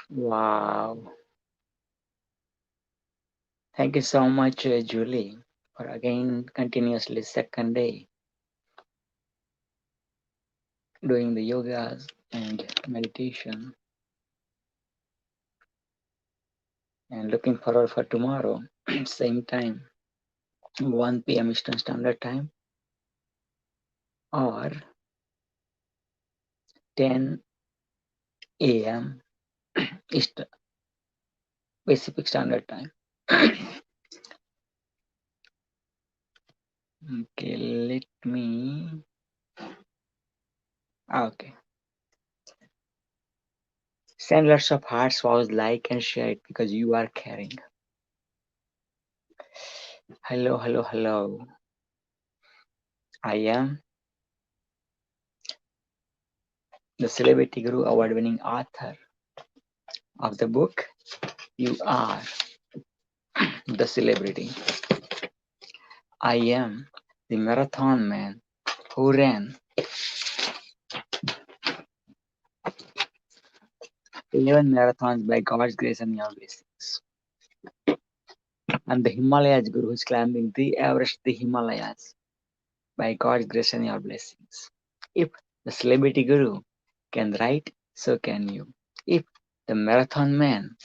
Speaker 8: Wow. Thank you so much, Julie, for again continuously second day doing the yogas and meditation. And looking forward for tomorrow, same time, 1 p.m. Eastern Standard Time or 10 a.m. Eastern Pacific Standard Time. Okay, let me. Okay. Send lots of hearts, vows, like and share it because you are caring. Hello, hello, hello. I am the Celebrity Guru award-winning author of the book You Are the Celebrity. I am the marathon man who ran 11 marathons by God's grace and your blessings. I'm the Himalayas Guru who's climbing the Everest, the Himalayas by God's grace and your blessings. If the Celebrity Guru can write, so can you. If the marathon man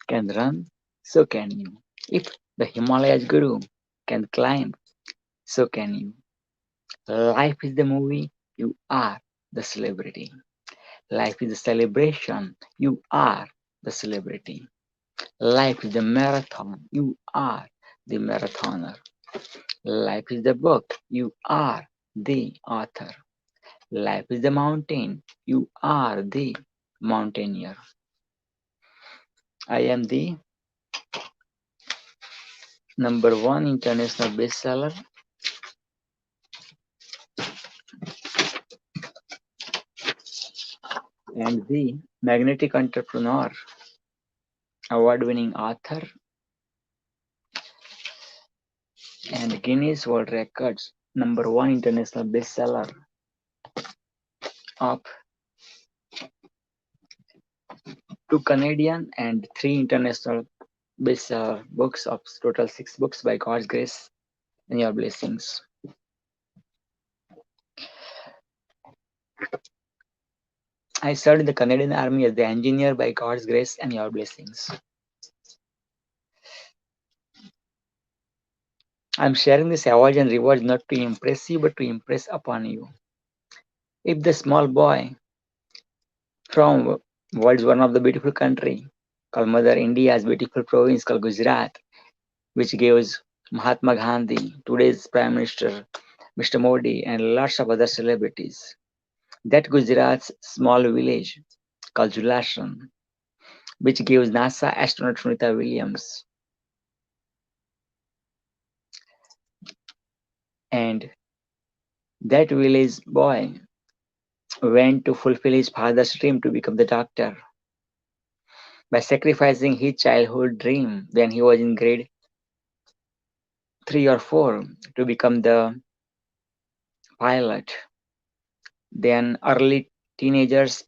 Speaker 8: can run, so can you. If the Himalayas Guru can climb, so can you. Life is the movie, you are the celebrity. Life is a celebration, you are the celebrity. Life is the marathon, you are the marathoner. Life is the book, you are the author. Life is the mountain, you are the mountaineer. I am the #1 international bestseller and the magnetic entrepreneur, award-winning author, and Guinness World Records #1 international bestseller of 2 Canadian and 3 international bestseller books of total 6 books by God's grace and your blessings. I served in the Canadian Army as the engineer by God's grace and your blessings. I'm sharing this award and rewards not to impress you, but to impress upon you. If the small boy from world's one of the beautiful country called Mother India's beautiful province called Gujarat, which gives Mahatma Gandhi, today's Prime Minister, Mr. Modi, and lots of other celebrities. That Gujarat's small village called Julashan which gives NASA astronaut Sunita Williams. And that village boy went to fulfill his father's dream to become the doctor by sacrificing his childhood dream when he was in grade 3 or 4 to become the pilot. Then early teenagers,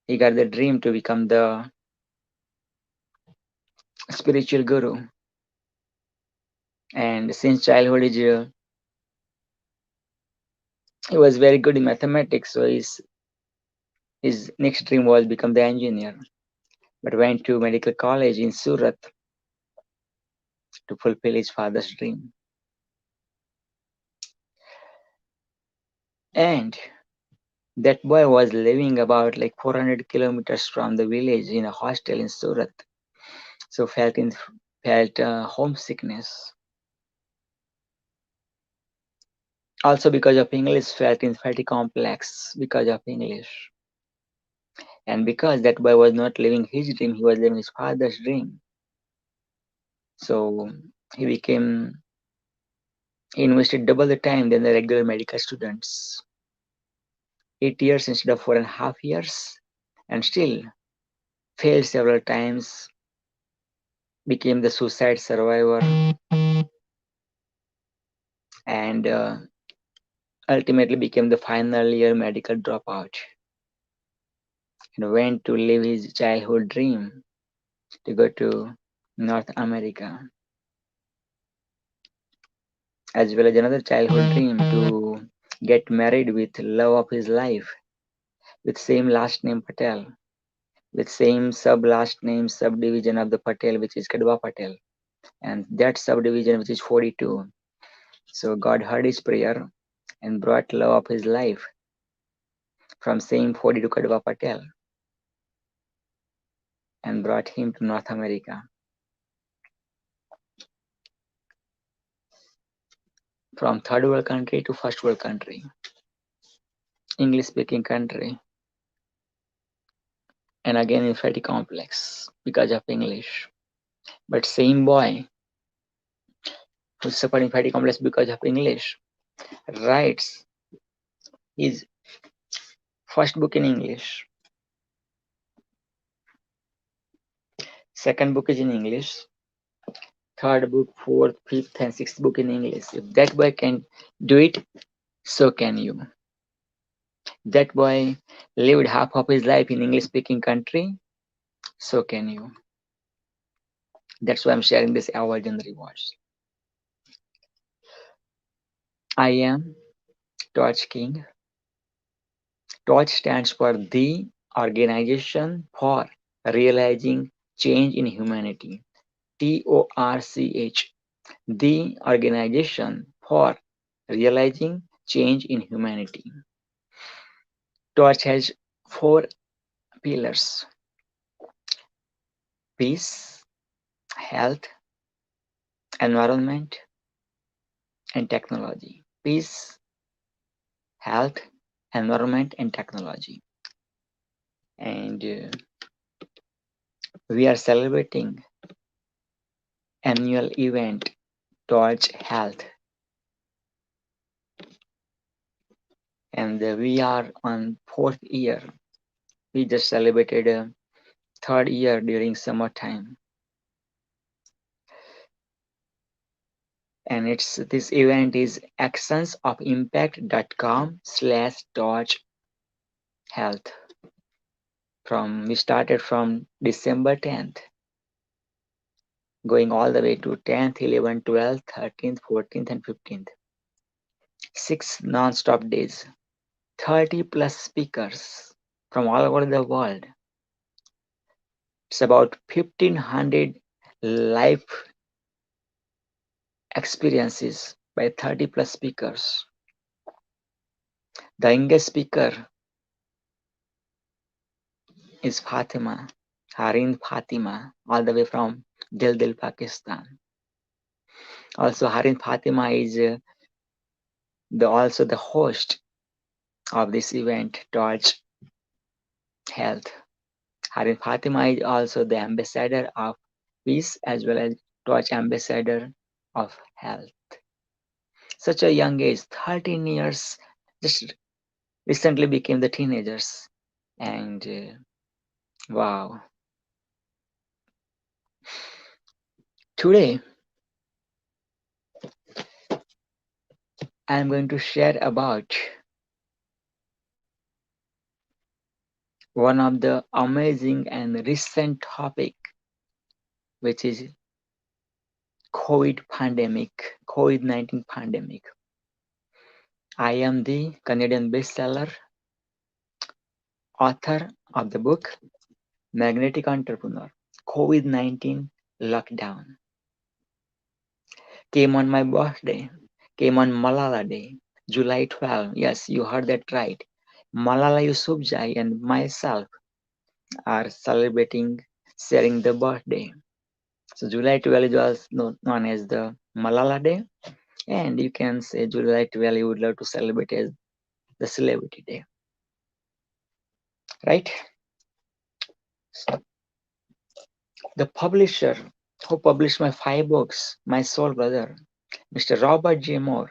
Speaker 8: he got the dream to become the spiritual guru. And since childhood, he was very good in mathematics, so his next dream was become the engineer. But went to medical college in Surat to fulfill his father's dream. And that boy was living about like 400 kilometers from the village in a hostel in Surat. So felt homesickness. Also because of English, felt inferiority complex because of English. And because that boy was not living his dream, he was living his father's dream. So he invested double the time than the regular medical students. 8 years instead of 4.5 years, and still failed several times, became the suicide survivor, and ultimately became the final year medical dropout, and went to live his childhood dream to go to North America, as well as another childhood dream to get married with love of his life, with same last name Patel, with same last name subdivision of the Patel, which is Kadwa Patel, and that subdivision which is 42. So God heard his prayer and brought love of his life from same 40 to Kadwa Patel and brought him to North America. From third world country to first world country, English speaking country, and again inferiority complex because of English. But same boy who suffered inferiority complex because of English writes his first book in English, second book is in English, third book, fourth, fifth, and sixth book in English. If that boy can do it, so can you. That boy lived half of his life in English speaking country, so can you. That's why I'm sharing this award and rewards. I am Torch King. Torch stands for the Organization for Realizing Change in Humanity. TORCH. The Organization for Realizing Change in Humanity. Torch has 4 pillars: peace, health, environment, and technology. Peace, health, environment, and technology. And we are celebrating annual event Torch Health. And we are on 4th year. We just celebrated 3rd year during summertime. And this event is actionsofimpact.com/torch health. We started from December 10th, going all the way to 10th, 11th, 12th, 13th, 14th, and 15th. 6 non-stop days, 30 plus speakers from all over the world. It's about 1,500 live experiences by 30 plus speakers. The youngest speaker is Fatima, Harind Fatima, all the way from Dil, Pakistan. Also, Harind Fatima is also the host of this event, Torch Health. Harin Fatima is also the ambassador of peace as well as Torch ambassador of health. Such a young age, 13 years, just recently became the teenagers. And wow. Today, I'm going to share about one of the amazing and recent topic, which is COVID-19 pandemic. I am the Canadian bestseller author of the book Magnetic Entrepreneur. COVID-19 lockdown came on my birthday, came on Malala Day, July 12. Yes, you heard that right. Malala Yousafzai and myself are celebrating, sharing the birthday. So July 12 was known as the Malala Day, and you can say July 12 you would love to celebrate as the Celebrity Day, right? So the publisher who published my 5 books, my soul brother, Mr. Robert J. Moore.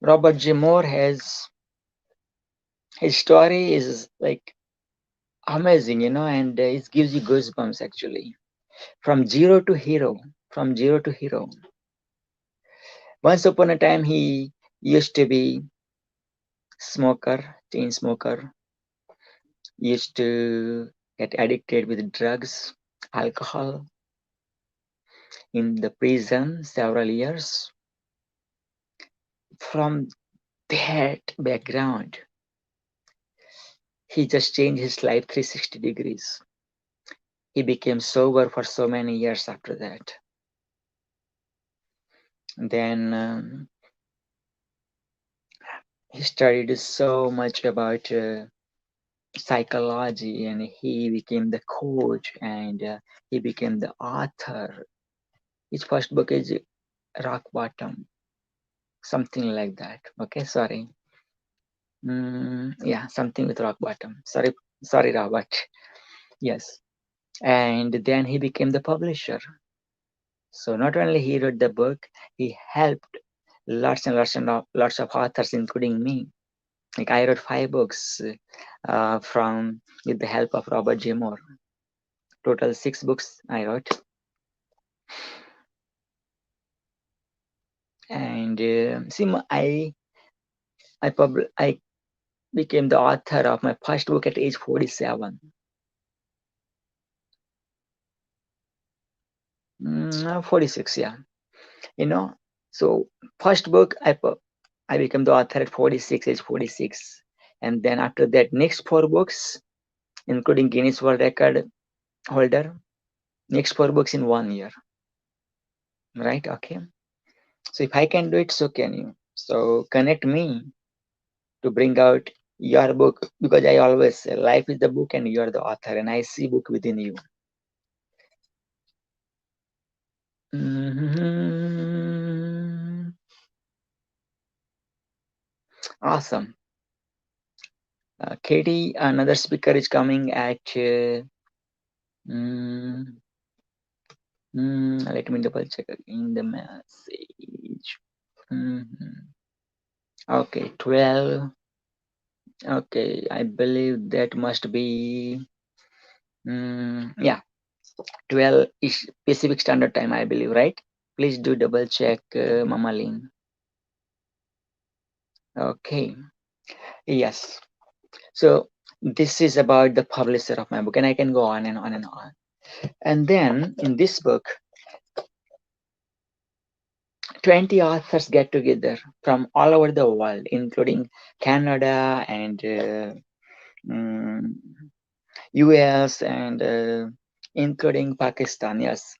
Speaker 8: Robert J. Moore has his story is like amazing, and it gives you goosebumps actually. From zero to hero, from zero to hero. Once upon a time, he used to be smoker, chain smoker, used to get addicted with drugs, alcohol, in the prison several years. From that background, he just changed his life 360 degrees. He became sober for so many years after that. Then he studied so much about psychology, and he became the coach, and he became the author. His first book is Rock Bottom, something like that. Okay, sorry. Yeah, something with rock bottom. Sorry, Robert. Yes, and then he became the publisher. So not only he wrote the book, he helped lots and lots of authors, including me. Like I wrote 5 books from with the help of Robert J. Moore. Total 6 books I wrote, and I became the author of my first book at age 47. 46, yeah. So first book I became the author at 46, age 46, and then after that, next 4 books, including Guinness World Record holder, next 4 books in 1 year. Right? Okay. So if I can do it, so can you. So connect me to bring out your book, because I always say life is the book and you are the author, and I see book within you. Awesome. Katie, another speaker is coming at let me double check again the message. Okay, 12. Okay, I believe that must be yeah, 12 is Pacific Standard Time, I believe, right? Please do double check, Mama Lynn. Okay, yes. So this is about the publisher of my book, and I can go on and on and on. And then in this book, 20 authors get together from all over the world, including Canada and US and including Pakistan. Yes,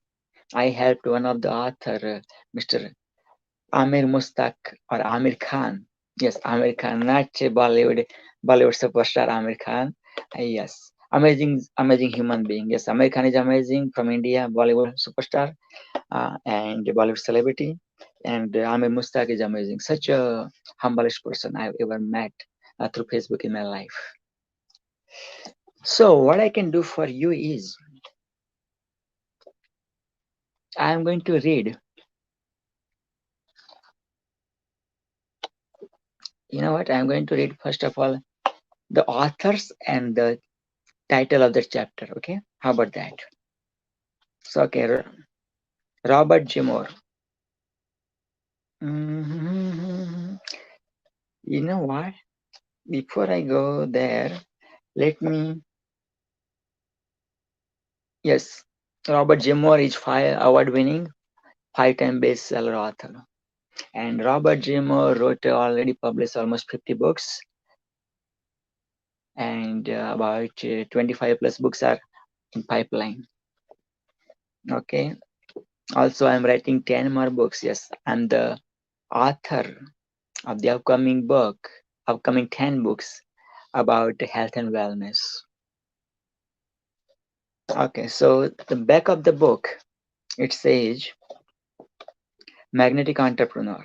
Speaker 8: I helped one of the author, Mr. Amir Mustaq or Amir Khan. Yes, Amir Khan, not Bollywood superstar Amir Khan. Yes, amazing human being. Yes, Amir Khan is amazing, from India, Bollywood superstar and Bollywood celebrity. And Amir Mustaq is amazing. Such a humblest person I've ever met through Facebook in my life. So what I can do for you is I am going to read. You know what? I'm going to read first of all the authors and the title of the chapter. Okay, how about that? So okay, Robert G. Moore. You know what? Before I go there, let me. Yes, Robert G. Moore is award-winning, 5-time bestseller author, and Robert G. Moore wrote already published almost 50 books, and about 25 plus books are in pipeline. Okay. Also, I'm writing 10 more books. Yes, I'm the author of the upcoming 10 books about health and wellness. Okay, so the back of the book, it says, Magnetic Entrepreneur,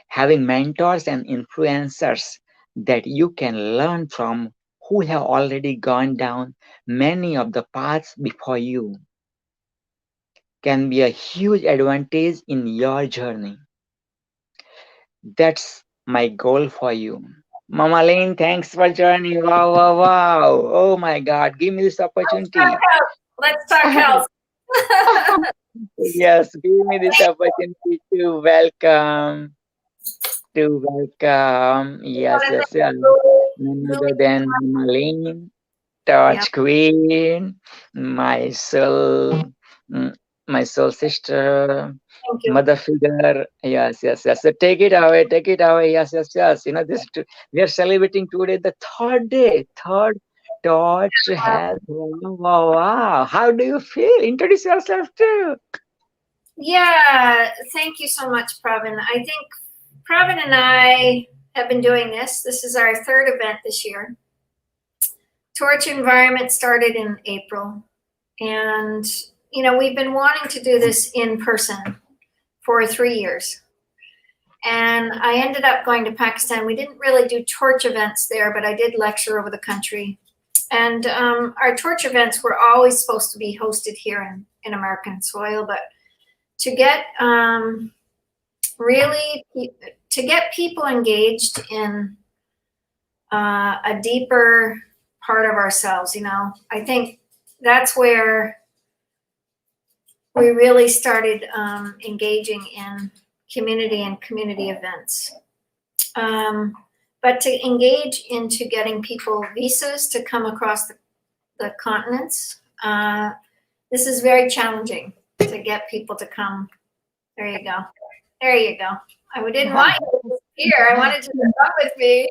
Speaker 8: having mentors and influencers that you can learn from who have already gone down many of the paths before you can be a huge advantage in your journey. That's my goal for you. Mama Lane, thanks for joining. Wow, wow, wow. Oh my God, give me this opportunity.
Speaker 1: Let's talk health.
Speaker 8: Yes, give me this opportunity to welcome. Yes, yes, yes. None other than Mama Lane, Touch Queen, my soul, my soul sister,
Speaker 1: Thank you.
Speaker 8: mother figure. Yes, yes, yes. So take it away, take it away. Yes, yes, yes. You know, we are celebrating today the third torch health. Wow, wow, wow. How do you feel? Introduce yourself too.
Speaker 1: Yeah, thank you so much, Pravin. I think Pravin and I have been doing this. This is our third event this year. Torch Environment started in April. And, you know, we've been wanting to do this in person for 3 years. And I ended up going to Pakistan. We didn't really do torch events there, but I did lecture over the country. And our torch events were always supposed to be hosted here in American soil, but to get people engaged in a deeper part of ourselves, you know, I think that's where we really started engaging in community and community events. But to engage into getting people visas to come across the continents, this is very challenging to get people to come. There you go. There you go. I didn't want you to disappear. I wanted you to come with me.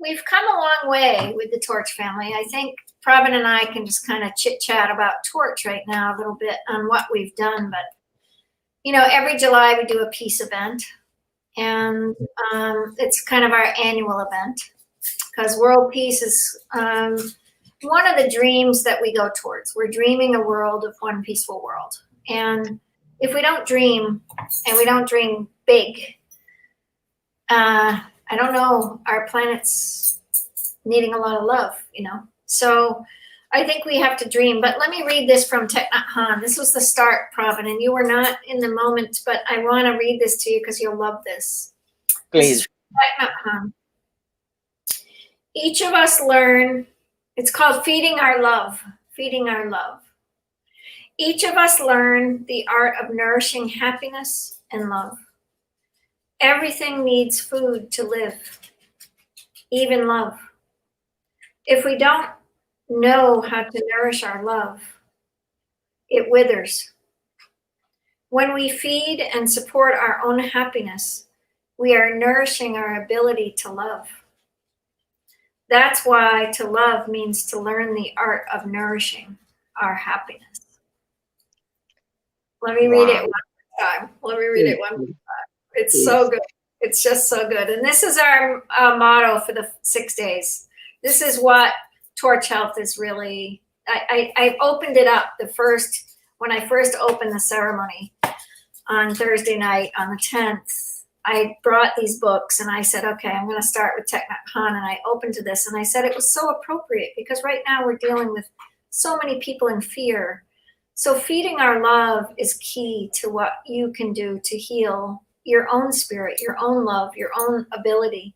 Speaker 1: We've come a long way with the Torch family. I think Pravin and I can just kind of chit chat about Torch right now a little bit on what we've done. But, you know, every July we do a peace event. And it's kind of our annual event because world peace is one of the dreams that we go towards. We're dreaming a world of one peaceful world. And if we don't dream, and we don't dream big, I don't know, our planet's needing a lot of love, you know. So I think we have to dream. But let me read this from Thich Nhat Hanh. This was the start, Pravin, and you were not in the moment, but I want to read this to you because you'll love this.
Speaker 8: Please.
Speaker 1: Thich Nhat Hanh. Each of us learn, it's called Feeding Our Love, Feeding Our Love. Each of us learn the art of nourishing happiness and love. Everything needs food to live, even love. If we don't know how to nourish our love, it withers. When we feed and support our own happiness, we are nourishing our ability to love. That's why to love means to learn the art of nourishing our happiness. Let me read it one more time. Let me read it one more time. It's so good. It's just so good. And this is our motto for the 6 days. This is what Torch Health is really. I opened it up when I first opened the ceremony on Thursday night on the 10th. I brought these books and I said, okay, I'm going to start with Thich Nhat Hanh, and I opened to this and I said it was so appropriate because right now we're dealing with so many people in fear. So feeding our love is key to what you can do to heal your own spirit, your own love, your own ability.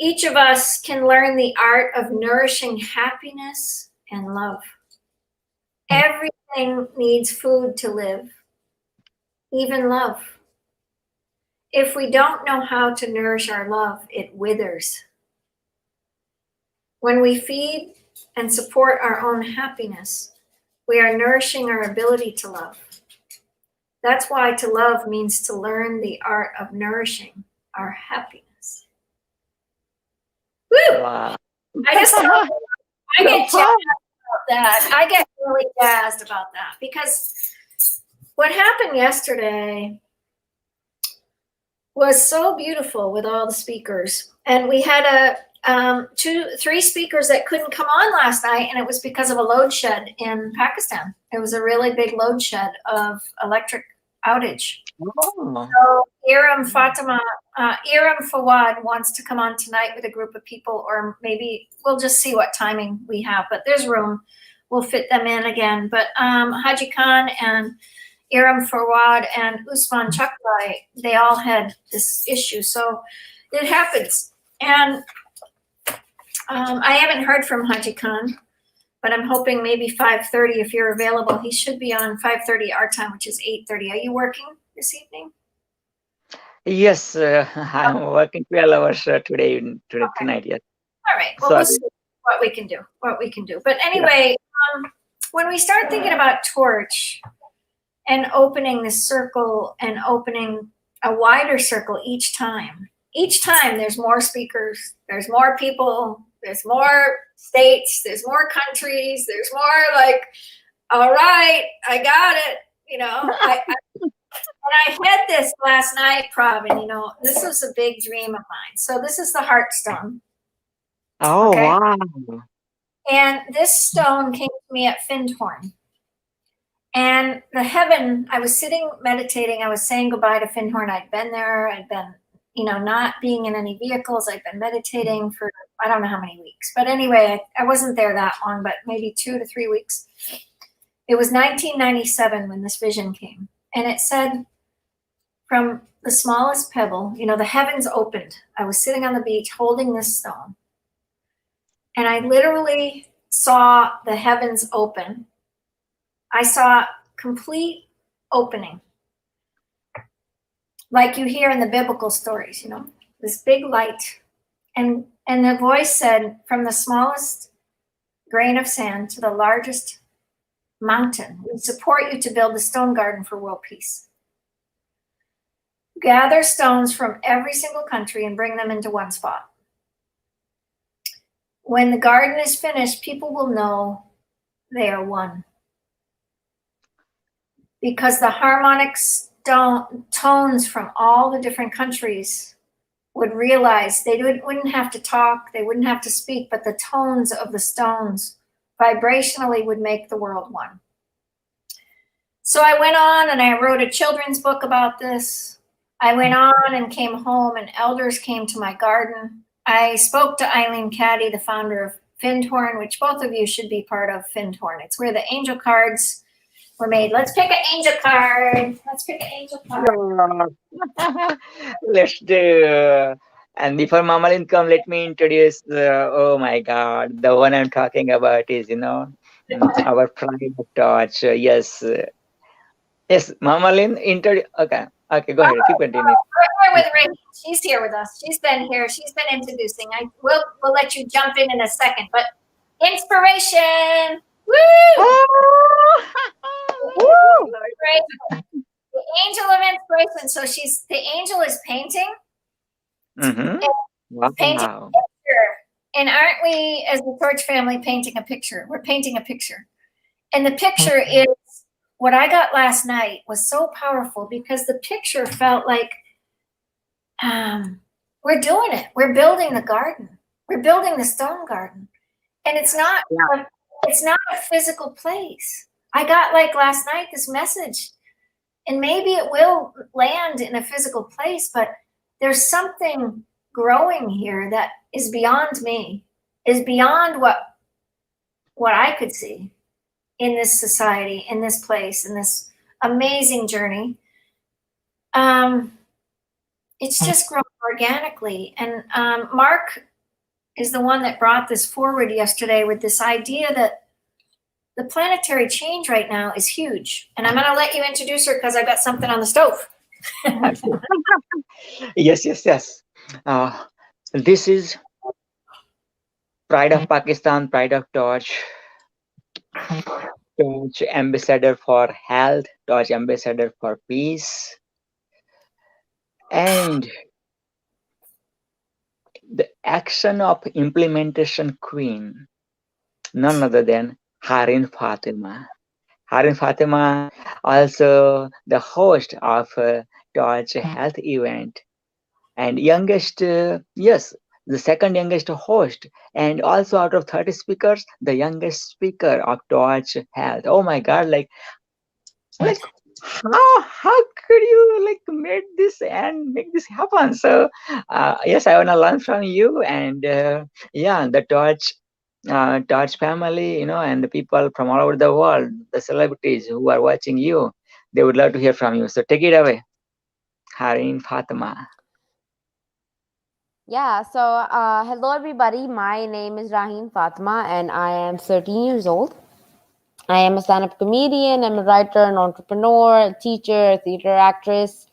Speaker 1: Each of us can learn the art of nourishing happiness and love. Everything needs food to live, even love. If we don't know how to nourish our love, it withers. When we feed and support our own happiness, we are nourishing our ability to love. That's why to love means to learn the art of nourishing our happiness. Woo!
Speaker 8: Wow.
Speaker 1: I get jazzed about that. I get really jazzed about that because what happened yesterday was so beautiful with all the speakers. And we had three speakers that couldn't come on last night, and it was because of a load shed in Pakistan. It was a really big load shed of electric outage.
Speaker 8: Oh.
Speaker 1: So Iram Fawad wants to come on tonight with a group of people, or maybe we'll just see what timing we have, but there's room. We'll fit them in again. But Haji Khan and Iram Fawad and Usman Chaklai, they all had this issue. So it happens. And I haven't heard from Haji Khan, but I'm hoping maybe 5:30 if you're available. He should be on 5:30 our time, which is 8:30. Are you working this evening?
Speaker 8: Yes, I'm working 12 hours tonight. Yes.
Speaker 1: All right. Well, we'll see what we can do. But anyway, when we start thinking about Torch and opening this circle and opening a wider circle each time there's more speakers, there's more people, there's more states, there's more countries, there's more like, all right, I got it. And I had this last night, Pravin, this was a big dream of mine. So this is the Heartstone.
Speaker 8: Oh,
Speaker 1: okay?
Speaker 8: wow.
Speaker 1: And this stone came to me at Findhorn. And the heaven, I was sitting meditating, I was saying goodbye to Findhorn. I'd been there, I'd been, not being in any vehicles. I'd been meditating for, I don't know how many weeks. But anyway, I wasn't there that long, but maybe 2 to 3 weeks. It was 1997 when this vision came. And it said, from the smallest pebble, the heavens opened. I was sitting on the beach holding this stone. And I literally saw the heavens open. I saw complete opening. Like you hear in the biblical stories, this big light. And the voice said, from the smallest grain of sand to the largest mountain, we support you to build the stone garden for world peace. Gather stones from every single country and bring them into one spot. When the garden is finished, people will know they are one. Because the harmonic tones from all the different countries would realize they wouldn't have to talk, they wouldn't have to speak, but the tones of the stones vibrationally would make the world one. So I went on and I wrote a children's book about this. I went on and came home, and elders came to my garden. I spoke to Eileen Caddy, the founder of Findhorn, which both of you should be part of Findhorn. It's where the angel cards were made. Let's pick an angel card.
Speaker 8: Let's do. And before Mama Lynn come, let me introduce. Oh my God, the one I'm talking about is our private torch. Yes, Mama Lynn introduce. Okay, go ahead. Keep continuing.
Speaker 1: We're with Ray. She's here with us. She's been here. She's been introducing. We'll let you jump in a second. But inspiration. Woo! Woo! The angel of inspiration. So the angel is painting.
Speaker 8: Mm-hmm. Wow.
Speaker 1: Painting a picture. And aren't we, as the Torch family, painting a picture? We're painting a picture. And the picture is, what I got last night was so powerful because the picture felt like we're doing it. We're building the garden. We're building the stone garden. And it's not a physical place. I got last night this message. and maybe it will land in a physical place, but there's something growing here that is beyond me, is beyond what I could see in this society, in this place, in this amazing journey. It's just grown organically. And Mark is the one that brought this forward yesterday with this idea that the planetary change right now is huge. And I'm going to let you introduce her because I've got something on the stove.
Speaker 8: Yes. This is Pride of Pakistan, Pride of Torch, Torch Ambassador for Health, Torch Ambassador for Peace, and the action of implementation queen, none other than Harin Fatima. Harin Fatima, also the host of Torch Health event, and youngest, yes, the second youngest host, and also out of 30 speakers, the youngest speaker of Torch Health. Oh my God! Like how could you like make this and make this happen? So yes, I want to learn from you, and yeah, the Torch family, and the people from all over the world, the celebrities who are watching you, they would love to hear from you. So take it away, Harin Fatima.
Speaker 4: Yeah, so hello everybody. My name is Raheen Fatima and I am 13 years old. I am a stand-up comedian, I'm a writer, an entrepreneur, a teacher, a theater actress.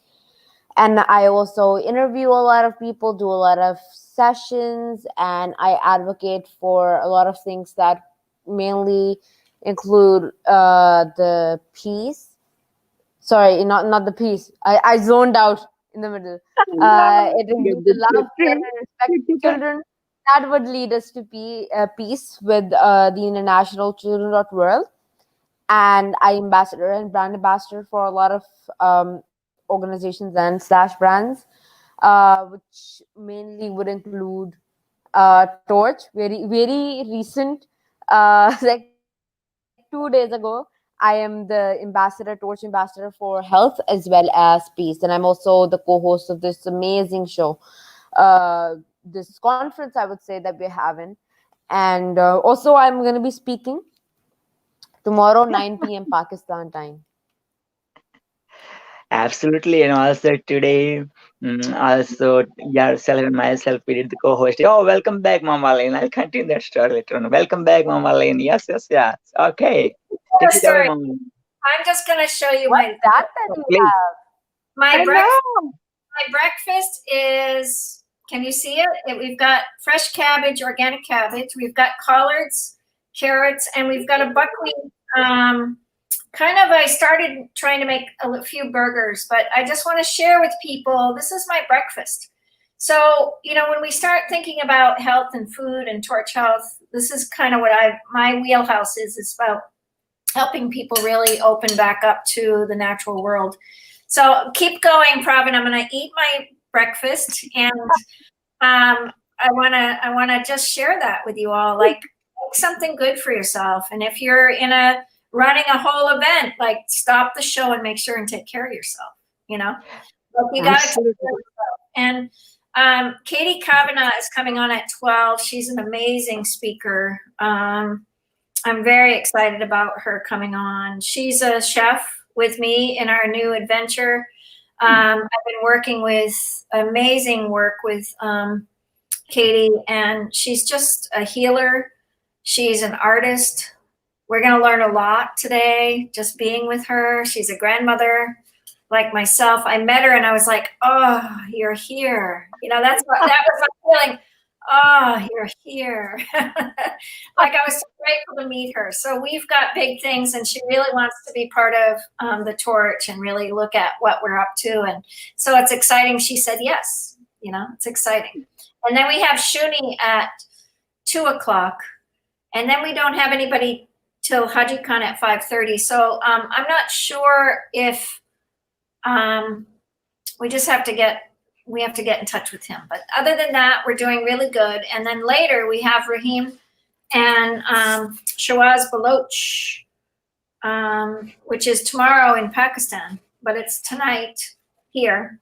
Speaker 4: And I also interview a lot of people, do a lot of sessions, and I advocate for a lot of things that mainly include the peace. Sorry, not the peace. I zoned out in the middle. It includes the love, care, and respect for children. That would lead us to peace with the International Children.World. And I ambassador and brand ambassador for a lot of organizations and / brands, which mainly would include Torch. Very recent, like 2 days ago, I am the Torch ambassador for health as well as peace, and I'm also the co-host of this amazing show, this conference, I would say, that we're having, and also I'm going to be speaking tomorrow 9 p.m. Pakistan time.
Speaker 8: Absolutely, and also today, also yourself and myself, we did the co-host. Oh, welcome back, Mama Lane. I'll continue that story later on. Welcome back, Mama Lane. Yes. Okay. Take it away, Mama Lane.
Speaker 1: I'm just going to show you
Speaker 4: What's that you have?
Speaker 1: my breakfast is, can you see it? We've got fresh cabbage, organic cabbage. We've got collards, carrots, and we've got a buckwheat. I started trying to make a few burgers, but I just want to share with people, this is my breakfast. So, when we start thinking about health and food and Torch Health, this is kind of what my wheelhouse is about helping people really open back up to the natural world. So keep going, Pravin. I'm going to eat my breakfast, and I want to just share that with you all. Like, make something good for yourself. And if you're running a whole event, like, stop the show and make sure and take care of yourself. Like, you got to take care of yourself. And Katie Kavanagh is coming on at 12. She's an amazing speaker. I'm very excited about her coming on. She's a chef with me in our new adventure. I've been working with amazing work with Katie, and she's just a healer. She's an artist. We're going to learn a lot today just being with her. She's a grandmother like myself. I met her and I was like, oh, you're here. That was my feeling. Oh, you're here. Like, I was so grateful to meet her. So we've got big things, and she really wants to be part of the Torch and really look at what we're up to. And so it's exciting. She said yes. It's exciting. And then we have Shuni at 2:00, and then we don't have anybody till Haji Khan at 5:30. So I'm not sure if we have to get in touch with him. But other than that, we're doing really good. And then later we have Rahim and Shawaz Baloch, which is tomorrow in Pakistan. but it's tonight here.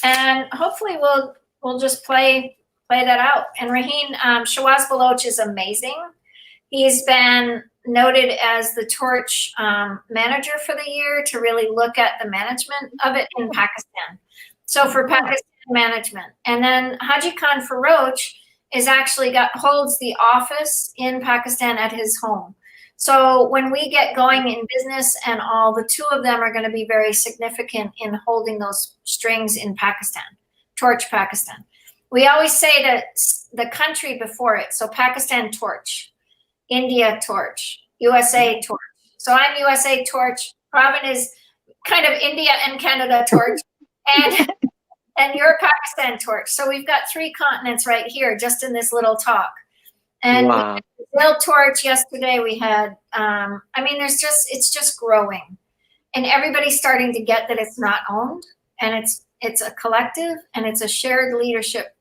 Speaker 1: And hopefully we'll just play that out. And Raheen, Shawaz Baloch is amazing. He's been noted as the Torch manager for the year to really look at the management of it in Pakistan. So for Pakistan management. And then Haji Khan Farroch is actually holds the office in Pakistan at his home. So when we get going in business and all, the two of them are going to be very significant in holding those strings in Pakistan, Torch Pakistan. We always say that the country before it, so Pakistan Torch, India Torch, USA Torch. So I'm USA Torch, Pravin is kind of India and Canada Torch, and you're Pakistan Torch. So we've got 3 continents right here just in this little talk. And
Speaker 8: Wow.
Speaker 1: Brazil Torch yesterday we had, it's just growing. And everybody's starting to get that it's not owned, and it's a collective, and it's a shared leadership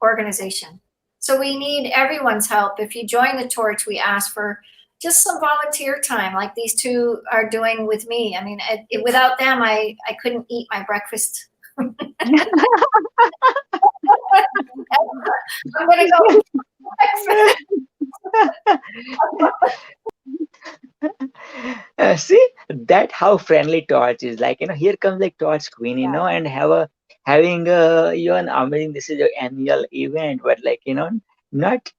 Speaker 1: organization. So we need everyone's help. If you join the Torch, we ask for just some volunteer time like these two are doing with me. I mean, without them, I couldn't eat my breakfast. I'm going to go.
Speaker 8: See that how friendly Torch is, like, here comes like Torch Queen, and having even amazing, this is an annual event, but like, not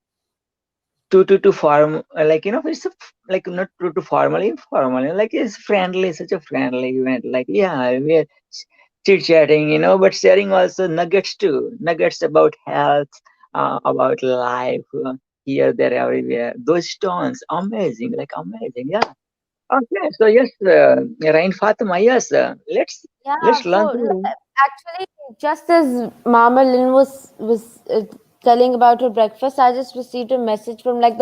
Speaker 8: too form, like, it's like not too formally, informal, like it's friendly, such a friendly event, like, yeah, we're chit-chatting, but sharing also nuggets too, nuggets about health, about life, here, there, everywhere. Those stones, amazing, like amazing, yeah. Okay, so yes, Rain Fatima, yes, let's learn.
Speaker 4: Actually, just as Mama Lynn was telling about her breakfast, I just received a message from like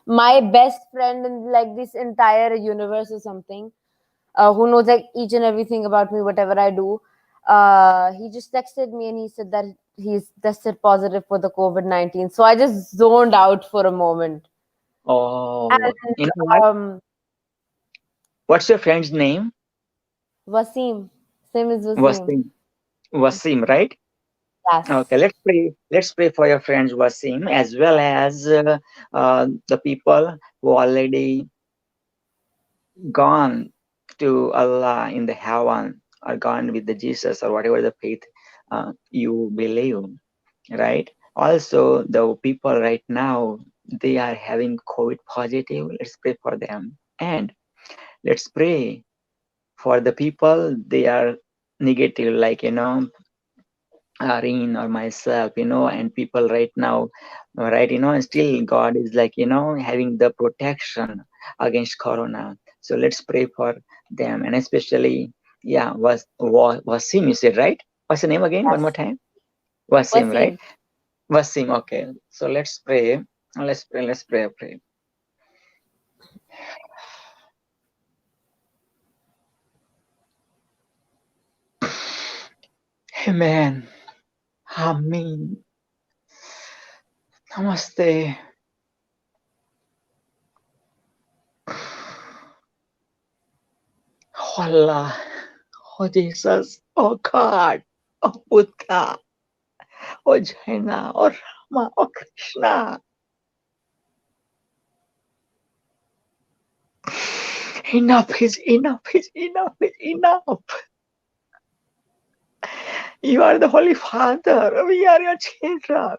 Speaker 4: my best friend in like this entire universe or something, who knows like each and everything about me, whatever I do. He just texted me and he said that he's tested positive for the COVID-19. So I just zoned out for a moment.
Speaker 8: Oh,
Speaker 4: And
Speaker 8: what? What's your friend's name?
Speaker 4: Wasim. Same as Wasim.
Speaker 8: Wasim, right?
Speaker 4: Yes.
Speaker 8: Okay, let's pray for your friends Wasim, as well as the people who already gone to Allah in the heaven, or gone with the Jesus, or whatever the faith you believe, right? Also, the people right now, they are having COVID positive. Let's pray for them, and let's pray for the people they are negative, like Areen or myself, and people right now, right, and still God is like, having the protection against Corona. So let's pray for them, and especially, yeah, Wasim, you said, right? What's the name again?
Speaker 4: Yes.
Speaker 8: One more time. Wasim, right? Wasim. Okay. So let's pray. Let's pray. Amen. Amen. Namaste. Oh Allah, oh Jesus, oh God, oh Buddha, oh Jaina, oh Rama, oh Krishna. Enough is enough. You are the Holy Father. We are your children.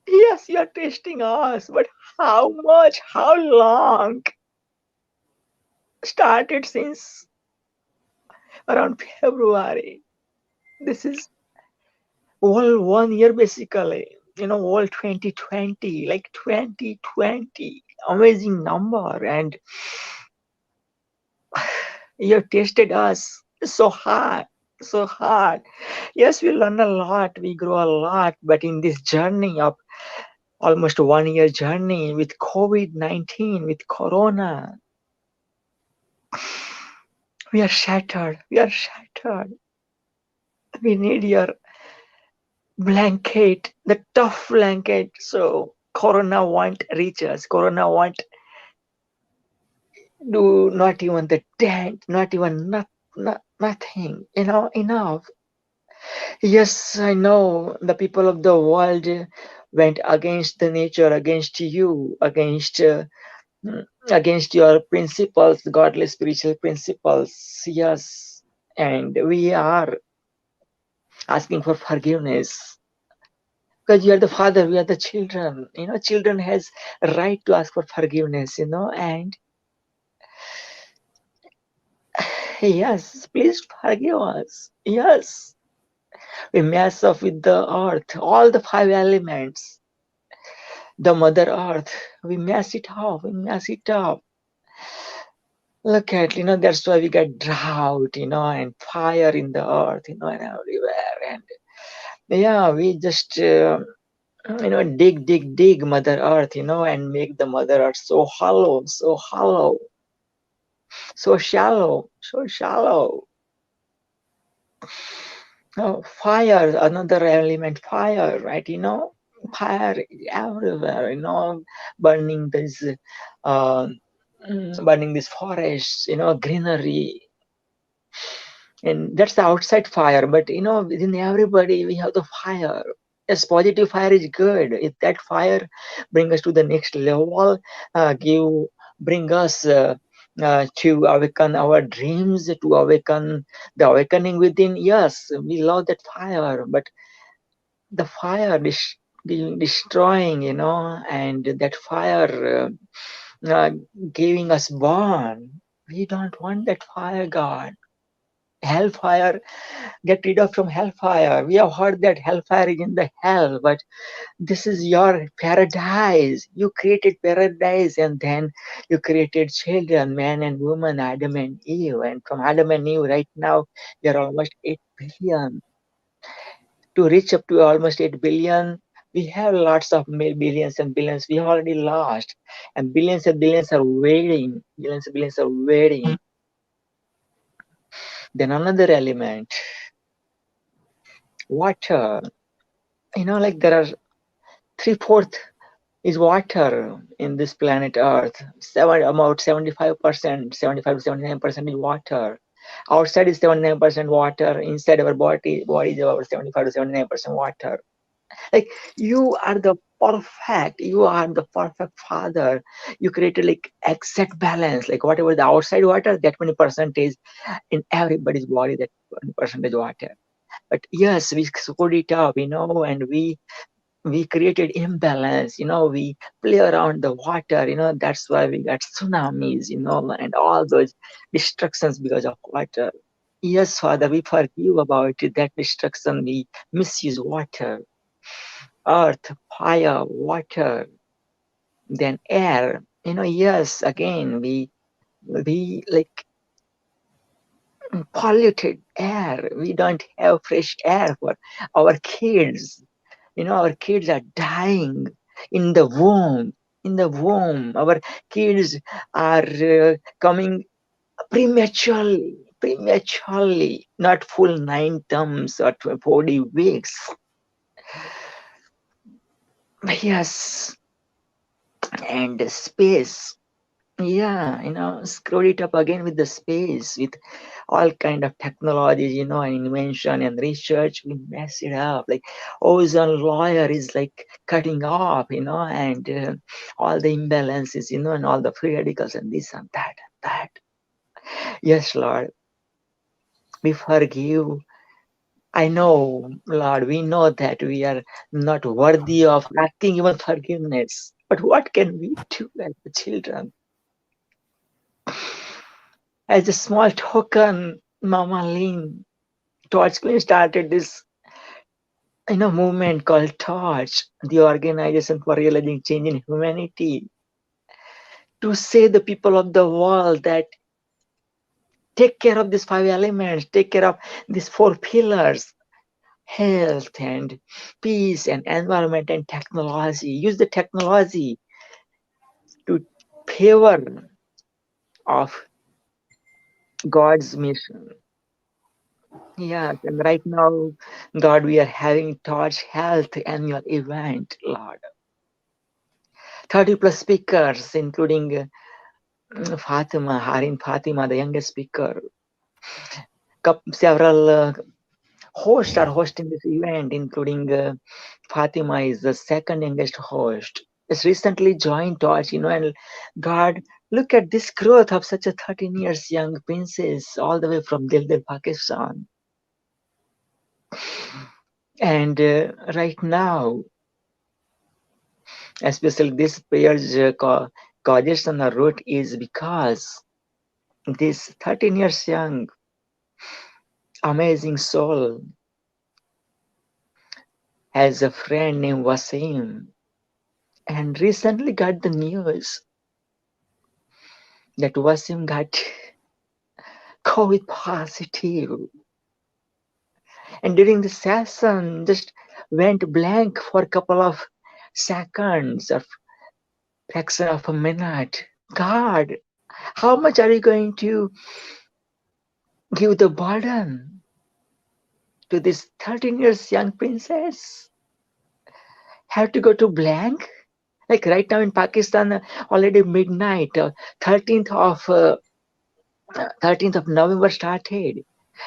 Speaker 8: Yes, you are testing us, but how much? How long? Started since around February. This is all 1 year basically. All 2020, like 2020. Amazing number. And you have tested us so hard. Yes, we learn a lot, we grow a lot, but in this journey of almost 1 year journey with COVID-19, with Corona, we are shattered. We need your blanket, the tough blanket, so Corona won't reach us. Corona won't do not even the dent, not even nothing. nothing, enough. Yes, I know the people of the world went against the nature, against you, against your principles, godly spiritual principles. Yes, and we are asking for forgiveness because you are the father, we are the children. Children has a right to ask for forgiveness. And yes, please forgive us. Yes, we mess up with the earth, all the five elements, the mother earth. We mess it up. We mess it up. Look at, that's why we get drought, and fire in the earth, and everywhere. And yeah, we just, dig mother earth, and make the mother earth so hollow, so hollow, so shallow, so shallow. Oh, fire, another element, fire, right? Fire everywhere, burning this, uh, burning these forests, greenery. And that's the outside fire, but within everybody we have the fire. Yes, positive fire is good. If that fire bring us to the next level, bring us to awaken our dreams, to awaken the awakening within. Yes, we love that fire, but the fire destroying, and that fire giving us burn. We don't want that fire, God. Hellfire, get rid of from hellfire. We have heard that hellfire is in the hell, but this is your paradise. You created paradise, and then you created children, man and woman, Adam and Eve. And from Adam and Eve, right now, we are almost 8 billion. To reach up to almost 8 billion, we have lots of billions and billions we have already lost. And billions and billions are waiting. Billions and billions are waiting. Then another element, water. Like there are 3/4 is water in this planet Earth. About 75%, 75 to 79% is water. Outside is 79% water. Inside our body is about 75 to 79% water. Like you are the perfect father. You created like exact balance. Like whatever the outside water, that many percentage in everybody's body, that percentage water. But yes, we screwed it up, and we created imbalance, we play around the water, that's why we got tsunamis, and all those destructions because of water. Yes, Father, we forgive about that destruction. We misuse water, earth, fire, water, then air. Yes, again, we like polluted air. We don't have fresh air for our kids. Our kids are dying in the womb. Our kids are coming prematurely, not full 9 terms or 40 weeks. Yes, and space. Yeah, screw it up again with the space, with all kind of technologies, and invention and research. We mess it up. Like ozone layer is like cutting off, and all the imbalances, and all the free radicals and this and that and that. Yes, Lord, we forgive. I know, Lord, we know that we are not worthy of asking even forgiveness. But what can we do as the children? As a small token, Mama Lynn, Torch Queen started this movement called Torch, the Organization for Realizing Change in Humanity, to say the people of the world that take care of these 5 elements, take care of these 4 pillars, health and peace and environment and technology. Use the technology to favor of God's mission. Yes, and right now, God, we are having Torch Health annual event, Lord. 30 plus speakers, including Harin Fatima, the youngest speaker. Several hosts are hosting this event, including Fatima is the second youngest host. It's recently joined Torch, and God, look at this growth of such a 13 years young princess all the way from Dildal, Pakistan. And right now, especially this prayer's causes on the root is because this 13 years young amazing soul has a friend named Wasim, and recently got the news that Wasim got COVID positive, and during the session just went blank for a couple of seconds or fraction of a minute. God, how much are you going to give the burden to this 13 years young princess? Have to go to blank? Like right now in Pakistan, already midnight, 13th of November started.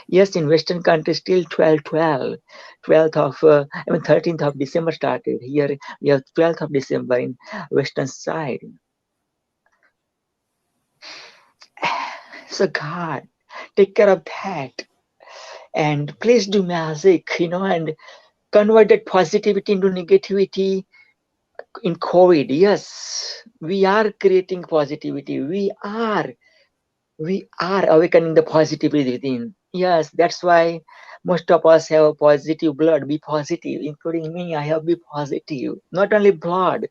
Speaker 8: Yes, in Western countries still 12/12. 13th of December started. Here we have 12th of December in Western side. So God, take care of that. And please do magic, and convert that positivity into negativity in COVID. Yes, we are creating positivity. We are awakening the positivity within. Yes, that's why most of us have positive blood. Be positive, including me. I have be positive. Not only blood,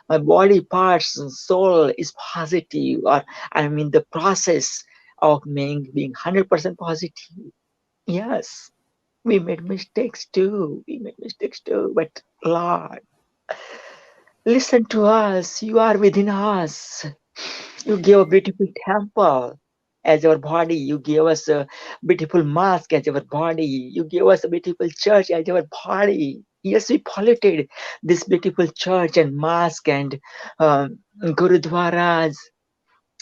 Speaker 8: my body parts and soul is positive. Or I'm in the process of being 100% positive. Yes, we made mistakes too. But Lord, listen to us. You are within us. You gave a beautiful temple as our body. You gave us a beautiful mask as our body. You gave us a beautiful church as our body. Yes, we polluted this beautiful church and mosque and gurudwaras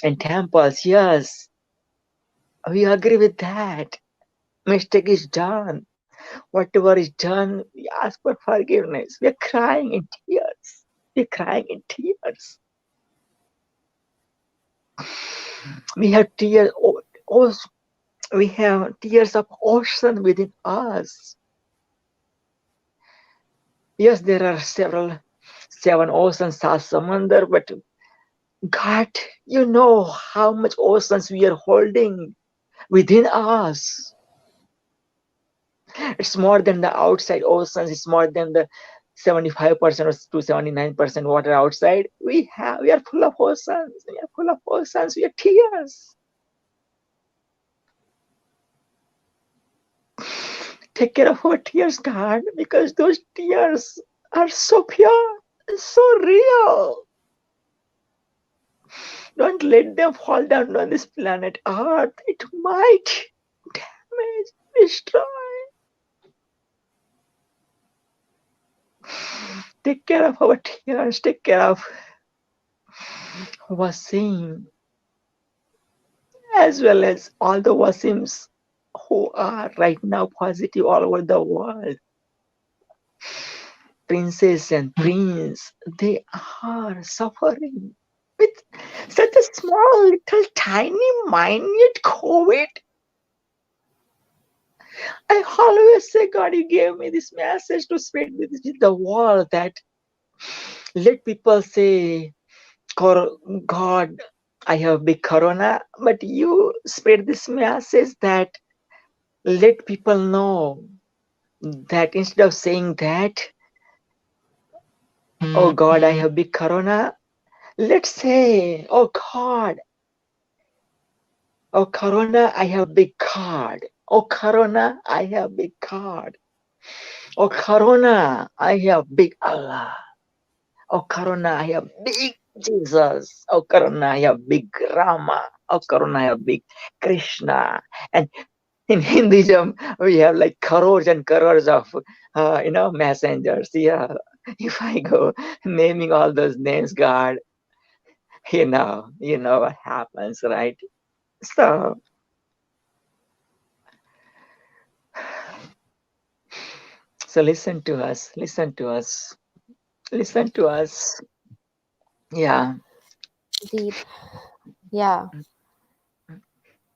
Speaker 8: and temples. Yes, we agree with that. Mistake is done. Whatever is done, we ask for forgiveness. We are crying in tears. We're crying in tears. We have tears. We have tears of ocean within us. Yes, there are seven oceans, Samandar, but God, you know how much oceans we are holding within us. It's more than the outside oceans. It's more than the 75% or to 79% water outside. We are full of oceans. We are full of oceans. We are tears. Take care of our tears, God, because those tears are so pure, so real. Don't let them fall down on this planet Earth. It might damage, destroy. Take care of our tears. Take care of Wasim, as well as all the Wasims who are right now positive all over the world. Princess and prince, they are suffering with such a small, little, tiny, minute COVID. I always say, God, you gave me this message to spread with the world that let people say, God, I have big corona, but you spread this message that let people know that instead of saying that, oh God, I have big corona, let's say, oh God, oh corona, I have big God. Oh corona, I have big God. Oh corona, I have big Allah. Oh corona, I have big Jesus. Oh corona, I have big Rama. Oh corona, I have big Krishna. And in Hinduism, we have like crores and crores of messengers. Yeah, if I go naming all those names, God, you know what happens, right? So So listen to us, listen to us, listen to us. Yeah,
Speaker 4: Indeed. Yeah.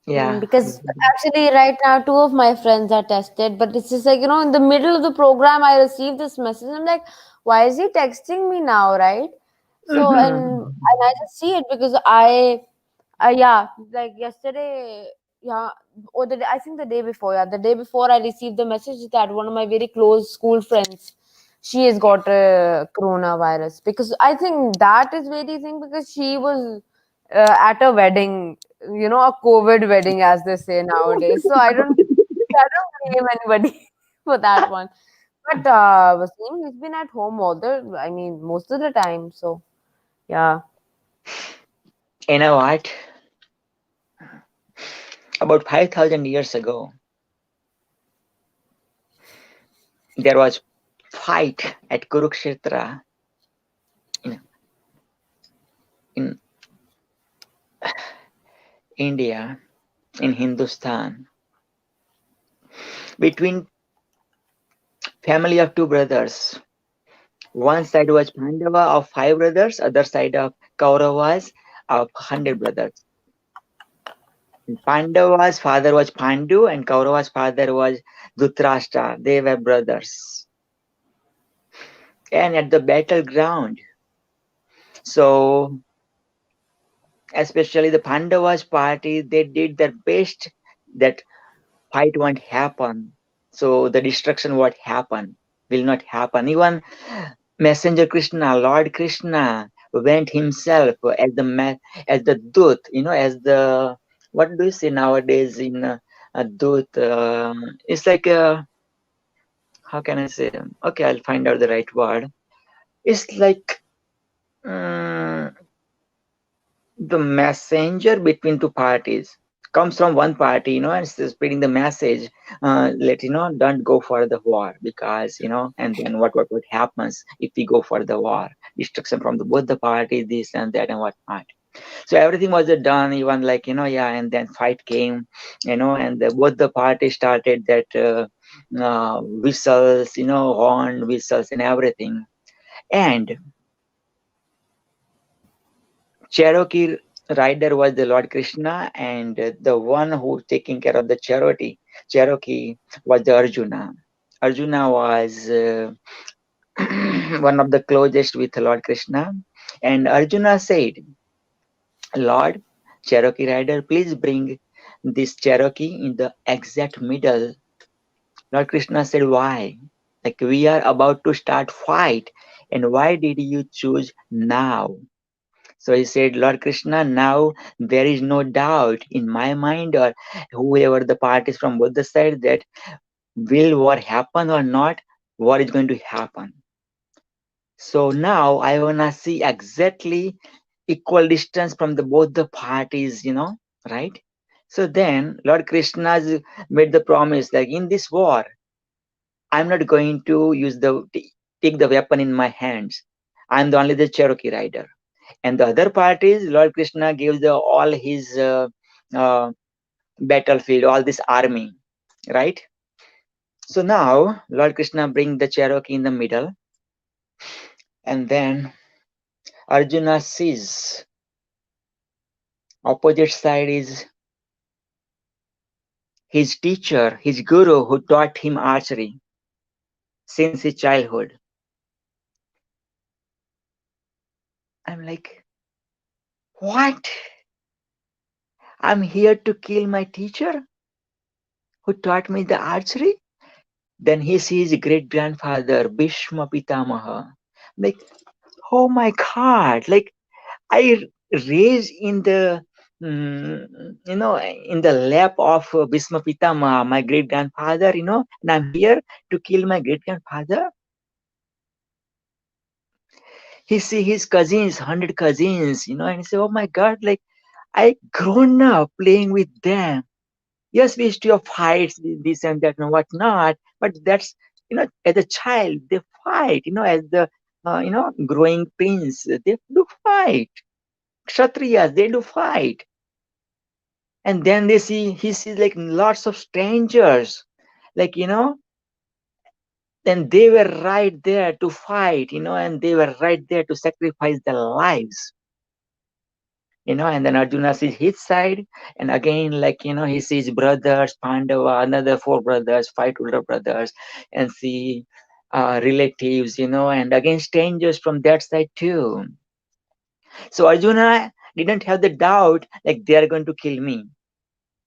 Speaker 8: yeah.
Speaker 4: Because actually, right now, two of my friends are tested, but it's just like, in the middle of the program, I received this message. I'm like, why is he texting me now, right? So, and I just see it because yeah, like yesterday, yeah, or I think the day before, yeah, the day before, I received the message that one of my very close school friends, she has got a coronavirus. Because I think that is very thing, because she was at a wedding, a COVID wedding, as they say nowadays. So I don't blame anybody for that one. But Wasim, he's been at home I mean, most of the time. So yeah.
Speaker 8: You know what? About 5,000 years ago, there was fight at Kurukshetra in India, in Hindustan, between family of two brothers. One side was Pandava of 5 brothers, other side of Kauravas of 100 brothers. Pandava's father was Pandu and Kaurava's father was Dhritarashtra. They were brothers. And at the battleground, so especially the Pandavas party, they did their best that fight won't happen. So the destruction what happen will not happen. Even Messenger Krishna, Lord Krishna, went himself as the Dut, as the, what do you say nowadays in a Dut? It's like a, how can I say? Okay, I'll find out the right word. It's like the messenger between two parties, comes from one party, and spreading the message, don't go for the war, because and then what happens if we go for the war? Destruction from both the parties, this and that and whatnot. So everything was done, even like yeah, and then fight came, and both the parties started that whistles, horn whistles and everything. And Cherokee rider was the Lord Krishna, and the one who taking care of the Cherokee was the Arjuna. Arjuna was one of the closest with Lord Krishna, and Arjuna said, Lord, Cherokee rider, please bring this Cherokee in the exact middle. Lord Krishna said, why? Like, we are about to start fight, and why did you choose now? So he said, Lord Krishna, now there is no doubt in my mind or whoever the parties from both the sides that will war happen or not, war is going to happen. So now I wanna see exactly equal distance from both the parties, right? So then Lord Krishna made the promise, like, in this war, I'm not going to take the weapon in my hands. I'm only the Cherokee rider. And the other parties, Lord Krishna gives all his battlefield, all this army, right? So now Lord Krishna bring the Cherokee in the middle, and then Arjuna sees opposite side is his teacher, his guru, who taught him archery since his childhood. I'm like, what? I'm here to kill my teacher who taught me the archery? Then he sees great grandfather Bhishma Pitamaha. Like, oh my God! Like, I raised in the in the lap of Bhishma Pitamaha, my great grandfather, and I'm here to kill my great grandfather. He see his cousins, 100 cousins, and he say, oh my God! Like, I grown up playing with them. Yes, we used to have fights, this and that and whatnot, but that's, as a child, they fight, as the, growing prince, they do fight. Kshatriyas, they do fight. And then he sees like lots of strangers, like, then they were right there to fight, and they were right there to sacrifice their lives. And then Arjuna sees his side, and again, he sees brothers, Pandava, another 4 brothers, 5 older brothers, and see relatives, and again strangers from that side too. So Arjuna didn't have the doubt like they are going to kill me.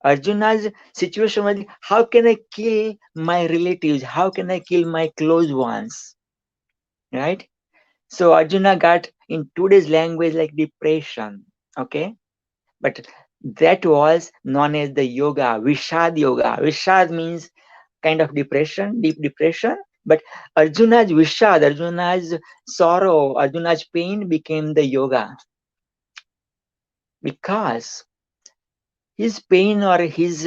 Speaker 8: Arjuna's situation was, how can I kill my relatives? How can I kill my close ones? Right? So Arjuna got, in today's language, like depression. Okay? But that was known as the yoga, Vishad yoga. Vishad means kind of depression, deep depression. But Arjuna's Vishad, Arjuna's sorrow, Arjuna's pain became the yoga. Because his pain or his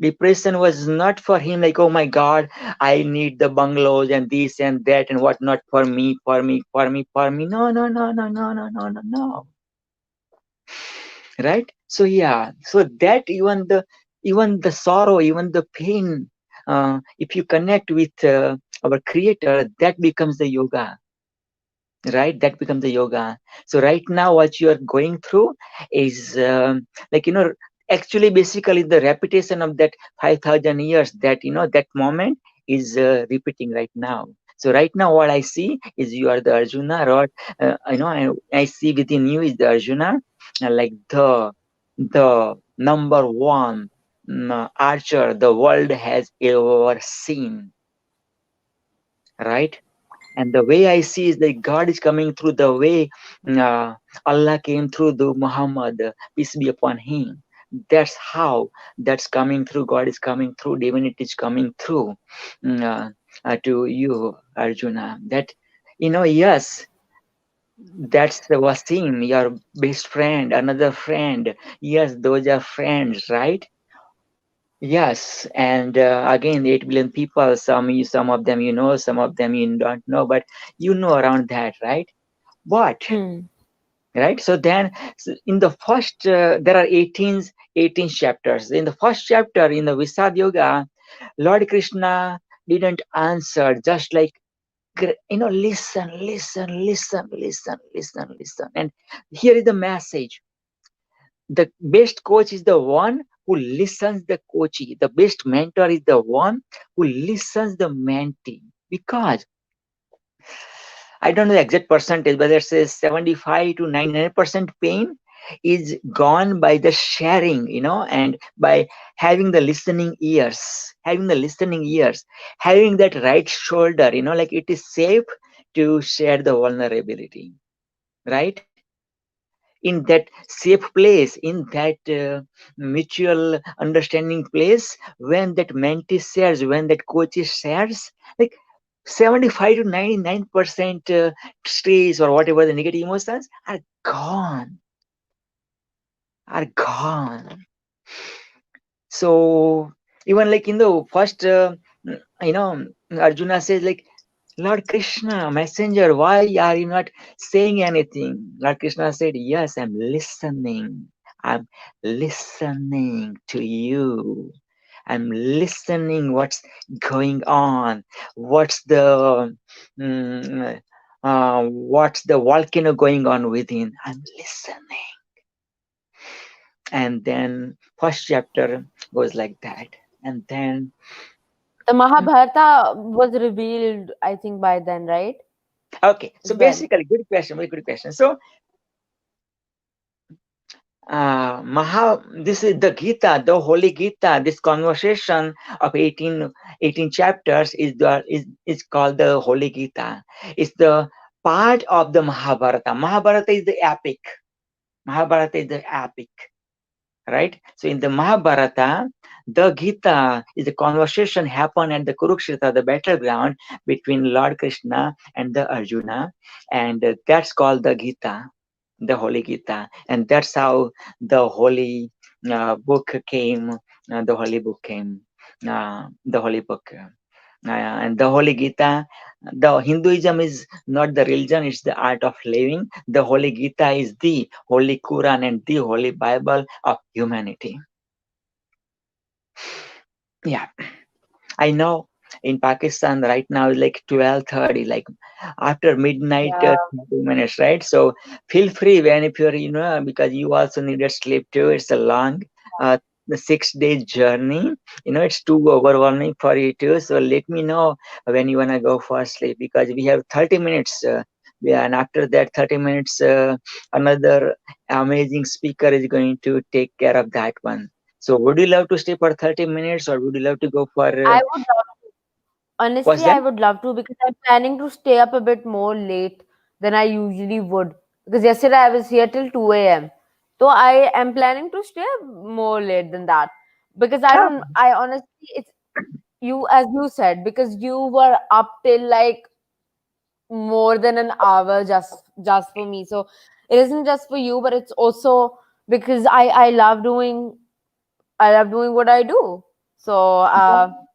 Speaker 8: depression was not for him like, oh my God, I need the bungalows and this and that and whatnot for me. No. Right? So yeah, so that even the sorrow, even the pain, if you connect with our creator, that becomes the yoga. Right? That becomes the yoga. So right now what you are going through is actually basically the repetition of that 5,000 years, that that moment is repeating right now. So right now what I see is you are the Arjuna, or I see within you is the Arjuna, like the number one archer the world has ever seen. Right? And the way I see is that God is coming through the way Allah came through the Muhammad, peace be upon him. That's how that's coming through. God is coming through. Divinity is coming through to you, Arjuna. That, yes, that's the Wasim, your best friend, another friend. Yes, those are friends, right? Yes, and again, 8 billion people, some of them you know, some of them you don't know, but around that, right? But, right? So then, in the first, there are 18 chapters. In the first chapter, in the Visad Yoga, Lord Krishna didn't answer, just like, listen. And here is the message. The best coach is the one who listens the coachee. The best mentor is the one who listens the mentee. Because I don't know the exact percentage, but it says 75 to 99% pain is gone by the sharing, and by having the listening ears, having that right shoulder, like it is safe to share the vulnerability, right? In that safe place, in that mutual understanding place, when that mentee shares, when that coach shares, like 75 to 99% stress or whatever the negative emotions are gone. So even like in the first, Arjuna says like, Lord Krishna, messenger, why are you not saying anything? Lord Krishna said, yes, I'm listening. I'm listening to you. I'm listening what's going on. What's the volcano going on within? I'm listening. And then first chapter goes like that. And then
Speaker 4: the Mahabharata was revealed, I think, by then, right?
Speaker 8: Okay, so
Speaker 4: As well.
Speaker 8: basically, good question, very good question. So, this is the Gita, the Holy Gita. This conversation of 18 chapters is called the Holy Gita. It's the part of the Mahabharata. Mahabharata is the epic. Right? So in the Mahabharata, the Gita is a conversation happened at the Kurukshetra, the battleground between Lord Krishna and the Arjuna, and that's called the Gita, the Holy Gita, and that's how the holy book came. The holy book came. The holy book. And the Holy Gita, the Hinduism is not the religion, it's the art of living. The Holy Gita is the Holy Quran and the Holy Bible of humanity. Yeah, I know in Pakistan right now is like 12:30, like after midnight,
Speaker 4: Yeah.
Speaker 8: 30 minutes, right? So feel free when if you're, because you also needed sleep too. It's a long, the 6 day journey. It's too overwhelming for you too. So let me know when you wanna go for sleep, because we have 30 minutes. Yeah, and after that 30 minutes, another amazing speaker is going to take care of that one. So would you love to stay for 30 minutes, or would you love to go for
Speaker 4: I would love to.
Speaker 8: what's
Speaker 4: Honestly,
Speaker 8: that?
Speaker 4: I would love to because I'm planning to stay up a bit more late than I usually would. Because yesterday I was here till 2 a.m. So I am planning to stay more late than that. Because
Speaker 8: Ah,
Speaker 4: I honestly, it's you, as you said, because you were up till like more than an hour just for me. So it isn't just for you, but it's also because I love doing what I do. So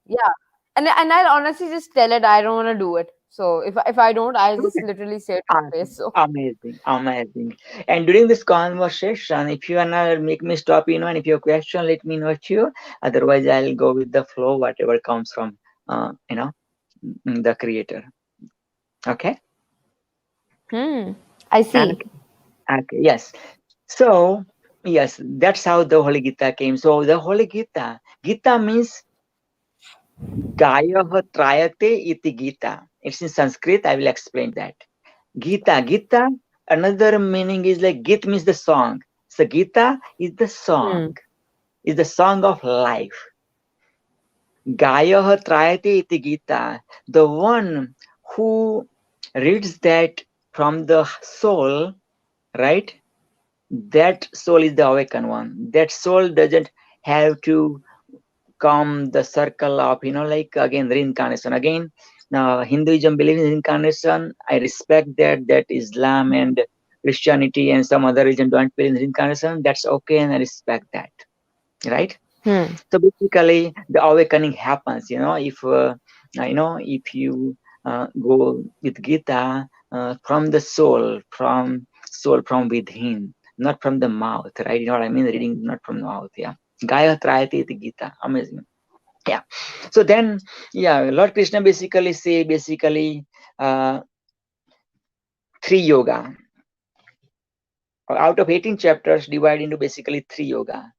Speaker 4: yeah, and I'll honestly just tell it I don't want to do it. So if I don't, I'll just
Speaker 8: okay.
Speaker 4: literally say it to your
Speaker 8: Awesome.
Speaker 4: face. So
Speaker 8: Amazing. Amazing. And during this conversation, if you wanna make me stop, and if you have a question, let me know too. Otherwise, I'll go with the flow, whatever comes from, the creator. Okay.
Speaker 4: I see.
Speaker 8: Okay. Okay. Yes. So yes, that's how the Holy Gita came. So the Holy Gita means Gaya Trayate iti Gita. It's in Sanskrit. I will explain that. Gita, another meaning is like Git means the song. So Gita is the
Speaker 4: Hmm.
Speaker 8: song, is the song of life. Gaya Trayate iti Gita. The one who reads that from the soul, right? That soul is the awakened one. That soul doesn't have to come the circle of, like again reincarnation. Again, now Hinduism believes in reincarnation. I respect that. That Islam and Christianity and some other religion don't believe in reincarnation. That's okay, and I respect that. Right?
Speaker 4: Hmm.
Speaker 8: So basically, the awakening happens. If you go with Gita, from the soul from within, not from the mouth, right? You know what I mean? Reading not from the mouth, yeah. Gaya Trayati iti Gita. Amazing. Yeah. So then, yeah, Lord Krishna basically three yoga. Out of 18 chapters, divide into basically three yoga,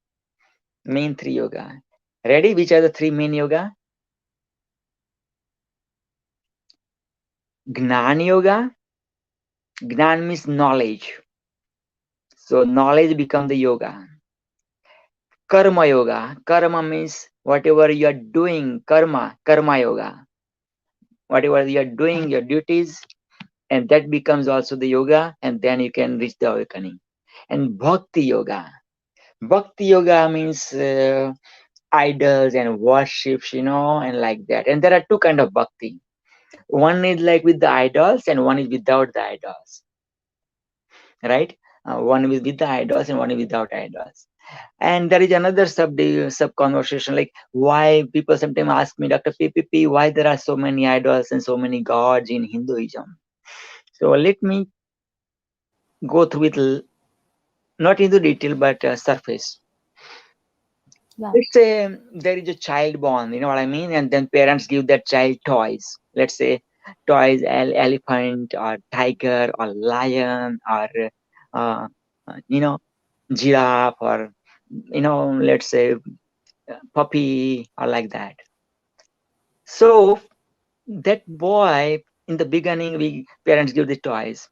Speaker 8: main three yoga. Ready? Which are the three main yoga? Gnan yoga. Gnan means knowledge. So knowledge become the yoga. Karma yoga. Karma means whatever you are doing, karma yoga. Whatever you are doing, your duties, and that becomes also the yoga, and then you can reach the awakening. And bhakti yoga. Bhakti yoga means idols and worships, and like that. And there are two kind of bhakti. One is like with the idols, and one is without the idols. Right? One is with the idols, and one is without idols. And there is another sub conversation, like why people sometimes ask me, Dr. PPP, why there are so many idols and so many gods in Hinduism. So let me go through it, not into detail, but surface.
Speaker 4: Yeah.
Speaker 8: Let's say there is a child born, you know what I mean? And then parents give that child toys. Let's say toys, elephant or tiger or lion or, uh, giraffe or, let's say puppy or like that. So that boy, in the beginning, we parents give the toys.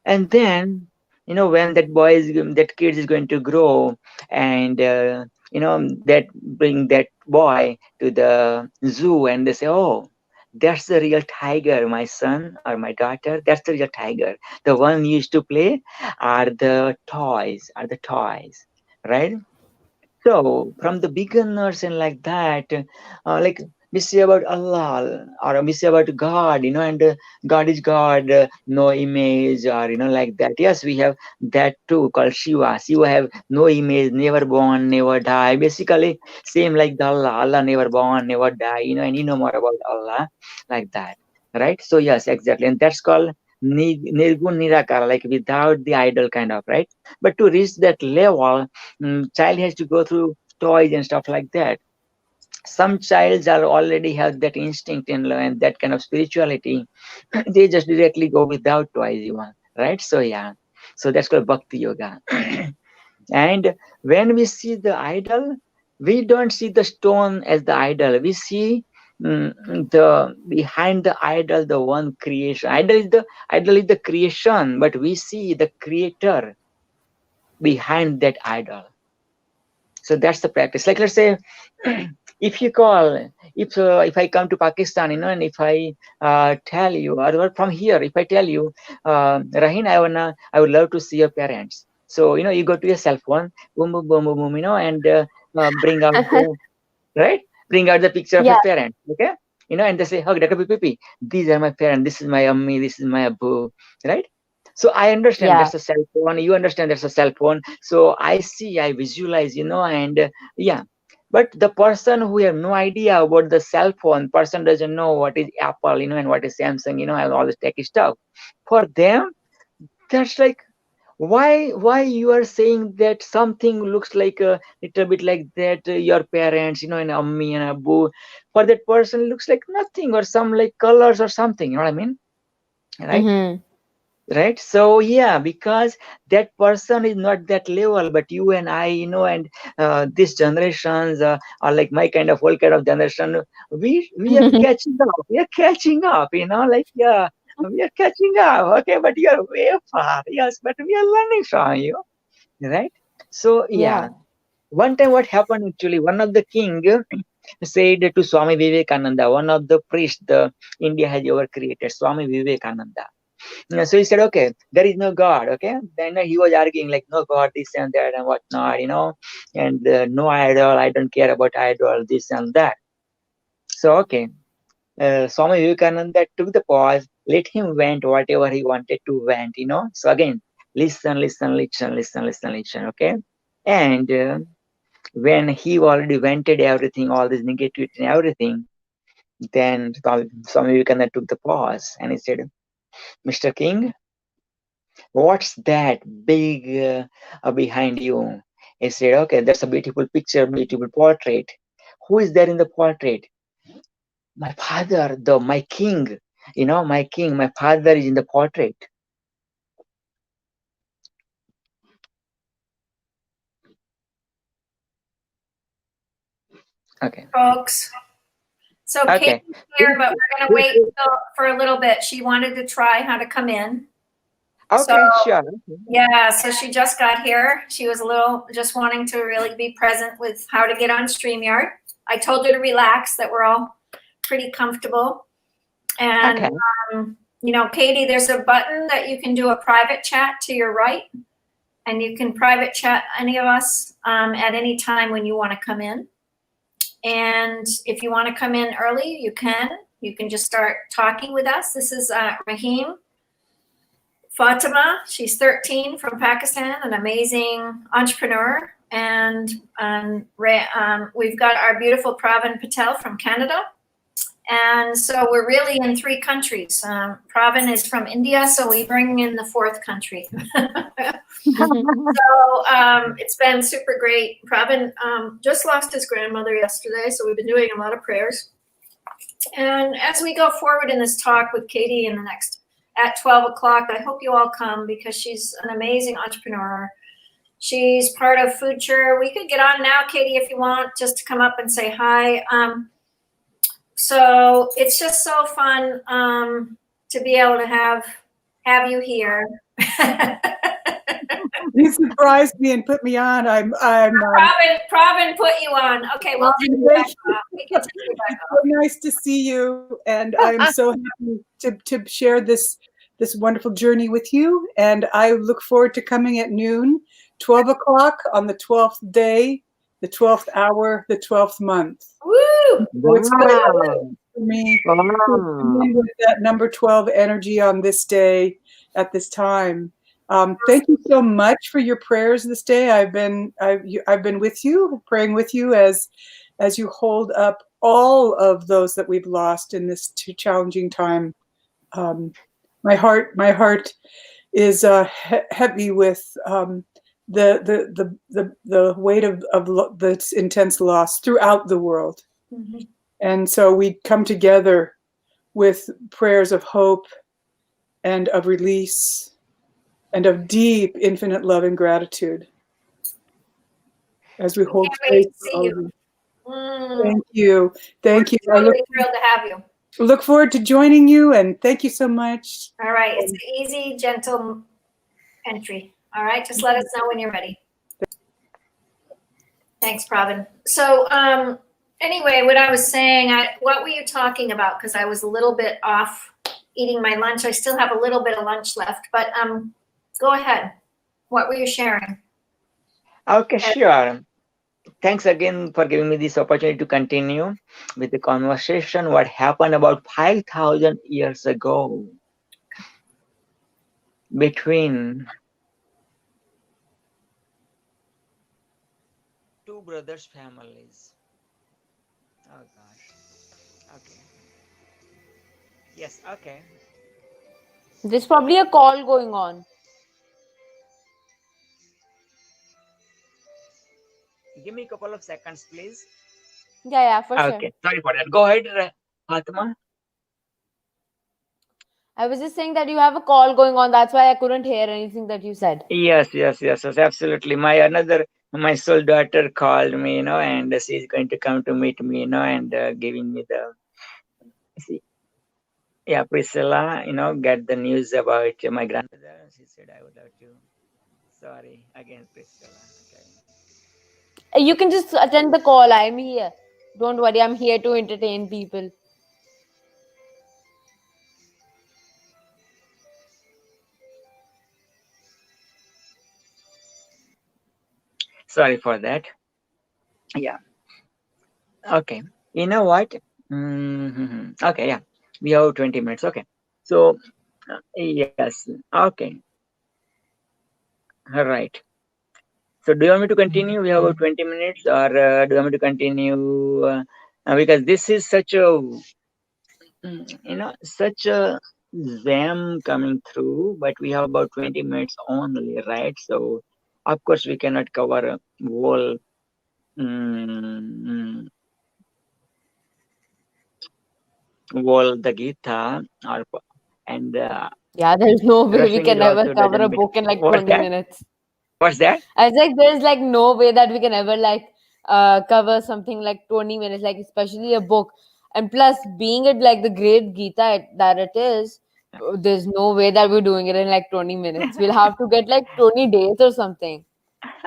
Speaker 8: And then, when that kid is going to grow, and that bring that boy to the zoo, and they say, oh, that's the real tiger, my son or my daughter, that's the real tiger. The one you used to play are the toys, right? So from the beginners and like that, like we say about Allah or we say about God, and God is God, no image, or like that. Yes, we have that too called Shiva. Shiva have no image, never born, never die. Basically, same like the Allah. Allah never born, never die. And you know more about Allah like that, right? So yes, exactly, and that's called Nirgun Nirakara, like without the idol kind of, right? But to reach that level, child has to go through toys and stuff like that. some childs are already have that instinct and that kind of spirituality. They just directly go without toys even, right? So yeah, so that's called bhakti yoga. And when we see the idol, we don't see the stone as the idol. We see the behind the idol, the one creation. Idol is the creation, but we see the creator behind that idol. So that's the practice. Like, let's say, if you call, if I come to Pakistan, and if I tell you, or from here, if I tell you, Rahin, I would love to see your parents. So you go to your cell phone, boom, boom, boom, boom, boom, and bring out bring out the picture of
Speaker 4: Yeah.
Speaker 8: your parents. Okay, and they say, oh, Dr. Pipi, these are my parents. This is my ammi. This is my abu. Right. So I understand
Speaker 4: Yeah.
Speaker 8: that's a cell phone. You understand that's a cell phone. So I see, I visualize, and yeah. But the person who have no idea about the cell phone, person doesn't know what is Apple, and what is Samsung, and all this techy stuff. For them, that's like, why you are saying that something looks like a little bit like that, your parents, and ammi and abu. For that person, it looks like nothing, or some like colors or something. You know what I mean? Right?
Speaker 4: Mhm.
Speaker 8: Right. So yeah, because that person is not that level, but you and I, and these generations are like my kind of whole kind of generation. We are catching up. We are catching up. Like, yeah, we are catching up. Okay, but you are way far. Yes, but we are learning from you. Right. So yeah,
Speaker 4: Yeah.
Speaker 8: one time what happened, actually, one of the king said to Swami Vivekananda, one of the priests the India has ever created, Swami Vivekananda. So he said, okay, there is no God. Okay. Then he was arguing like, no God, this and that and whatnot, and no idol. I don't care about idol, this and that. So, okay. Swami Vivekananda took the pause, let him vent whatever he wanted to vent, So again, listen, listen, listen, listen, listen, listen. Okay. And when he already vented everything, all this negativity and everything, then Swami Vivekananda took the pause and he said, Mr. King, what's that big behind you? He said, okay, that's a beautiful picture, beautiful portrait. Who is there in the portrait? My father, my king. My king, my father is in the portrait. Okay.
Speaker 1: Folks. So
Speaker 8: Okay.
Speaker 1: Katie's here, but we're going to wait for a little bit. She wanted to try how to come in.
Speaker 8: Okay,
Speaker 1: So,
Speaker 8: sure.
Speaker 1: yeah, so she just got here. She was just wanting to really be present with how to get on StreamYard. I told her to relax, that we're all pretty comfortable. And,
Speaker 8: Okay.
Speaker 1: Katie, there's a button that you can do a private chat to your right. And you can private chat any of us at any time when you want to come in. And if you want to come in early, you can. You can just start talking with us. This is Rahim. Fatima, she's 13 from Pakistan, an amazing entrepreneur. And we've got our beautiful Pravin Patel from Canada. And so we're really in 3 countries. Pravin is from India, so we bring in the 4th country. So it's been super great. Pravin just lost his grandmother yesterday, so we've been doing a lot of prayers. And as we go forward in this talk with Katie in the next, at 12 o'clock, I hope you all come because she's an amazing entrepreneur. She's part of Future. We could get on now, Katie, if you want, just to come up and say hi. So it's just so fun to be able to have you here.
Speaker 9: You surprised me and put me on.
Speaker 1: Pravin put you on. Okay, we'll take you back off. We can take you back off.
Speaker 9: So nice to see you, and I'm so happy to share this wonderful journey with you. And I look forward to coming at noon, 12 o'clock on the 12th day, the 12th hour, the 12th month.
Speaker 1: Woo!
Speaker 9: So it's for me with that number 12 energy on this day at this time. Thank you so much for your prayers this day. I've been with you, praying with you as you hold up all of those that we've lost in this too challenging time. My heart is heavy with the weight of the intense loss throughout the world.
Speaker 1: Mhm.
Speaker 9: And so we come together with prayers of hope and of release and of deep, infinite love and gratitude as we hold
Speaker 1: Can't
Speaker 9: space
Speaker 1: wait to
Speaker 9: for
Speaker 1: see
Speaker 9: all
Speaker 1: you.
Speaker 9: of you.
Speaker 1: Mm,
Speaker 9: Thank you. Thank you.
Speaker 1: we're totally thrilled to have you.
Speaker 9: Look forward to joining you, and thank you so much.
Speaker 1: All right, it's an easy, gentle entry. All right, just let us know when you're ready. Thanks, Pravin. So, anyway, what I was saying, what were you talking about? Because I was a little bit off eating my lunch. I still have a little bit of lunch left, but go ahead. What were you sharing?
Speaker 8: Okay, sure. Thanks again for giving me this opportunity to continue with the conversation. What happened about 5,000 years ago between two brothers' families. Oh gosh. Okay. Yes, okay.
Speaker 4: There's probably a call going on.
Speaker 8: Give me a couple of seconds, please.
Speaker 4: Yeah, for sure.
Speaker 8: Okay, sorry for that. Go ahead, Fatma.
Speaker 4: I was just saying that you have a call going on. That's why I couldn't hear anything that you said.
Speaker 8: Yes, absolutely. My soul daughter called me, and she's going to come to meet me, and giving me the, see, yeah, Priscilla, get the news about my grandmother. She said I would love to. Sorry again, Priscilla. Okay.
Speaker 4: You can just attend the call. I'm here. Don't worry. I'm here to entertain people.
Speaker 8: Sorry for that. Yeah. Okay. You know what? Okay. Yeah. We have 20 minutes. Okay. So, yes. Okay. All right. So, do you want me to continue? We have about 20 minutes, or do you want me to continue? Because this is such a, such a jam coming through, but we have about 20 minutes only, right? So, of course, we cannot cover a whole. The Gita, and
Speaker 4: Yeah, there's no way we
Speaker 8: rushing
Speaker 4: can
Speaker 8: it
Speaker 4: ever
Speaker 8: also
Speaker 4: cover a
Speaker 8: doesn't make.
Speaker 4: book in like
Speaker 8: What's
Speaker 4: 20
Speaker 8: that?
Speaker 4: minutes.
Speaker 8: What's that?
Speaker 4: I was like, there's like no way that we can ever like cover something like 20 minutes, like especially a book. And plus, being it like the great Gita that it is, there's no way that we're doing it in like 20 minutes. We'll have to get like 20 days or something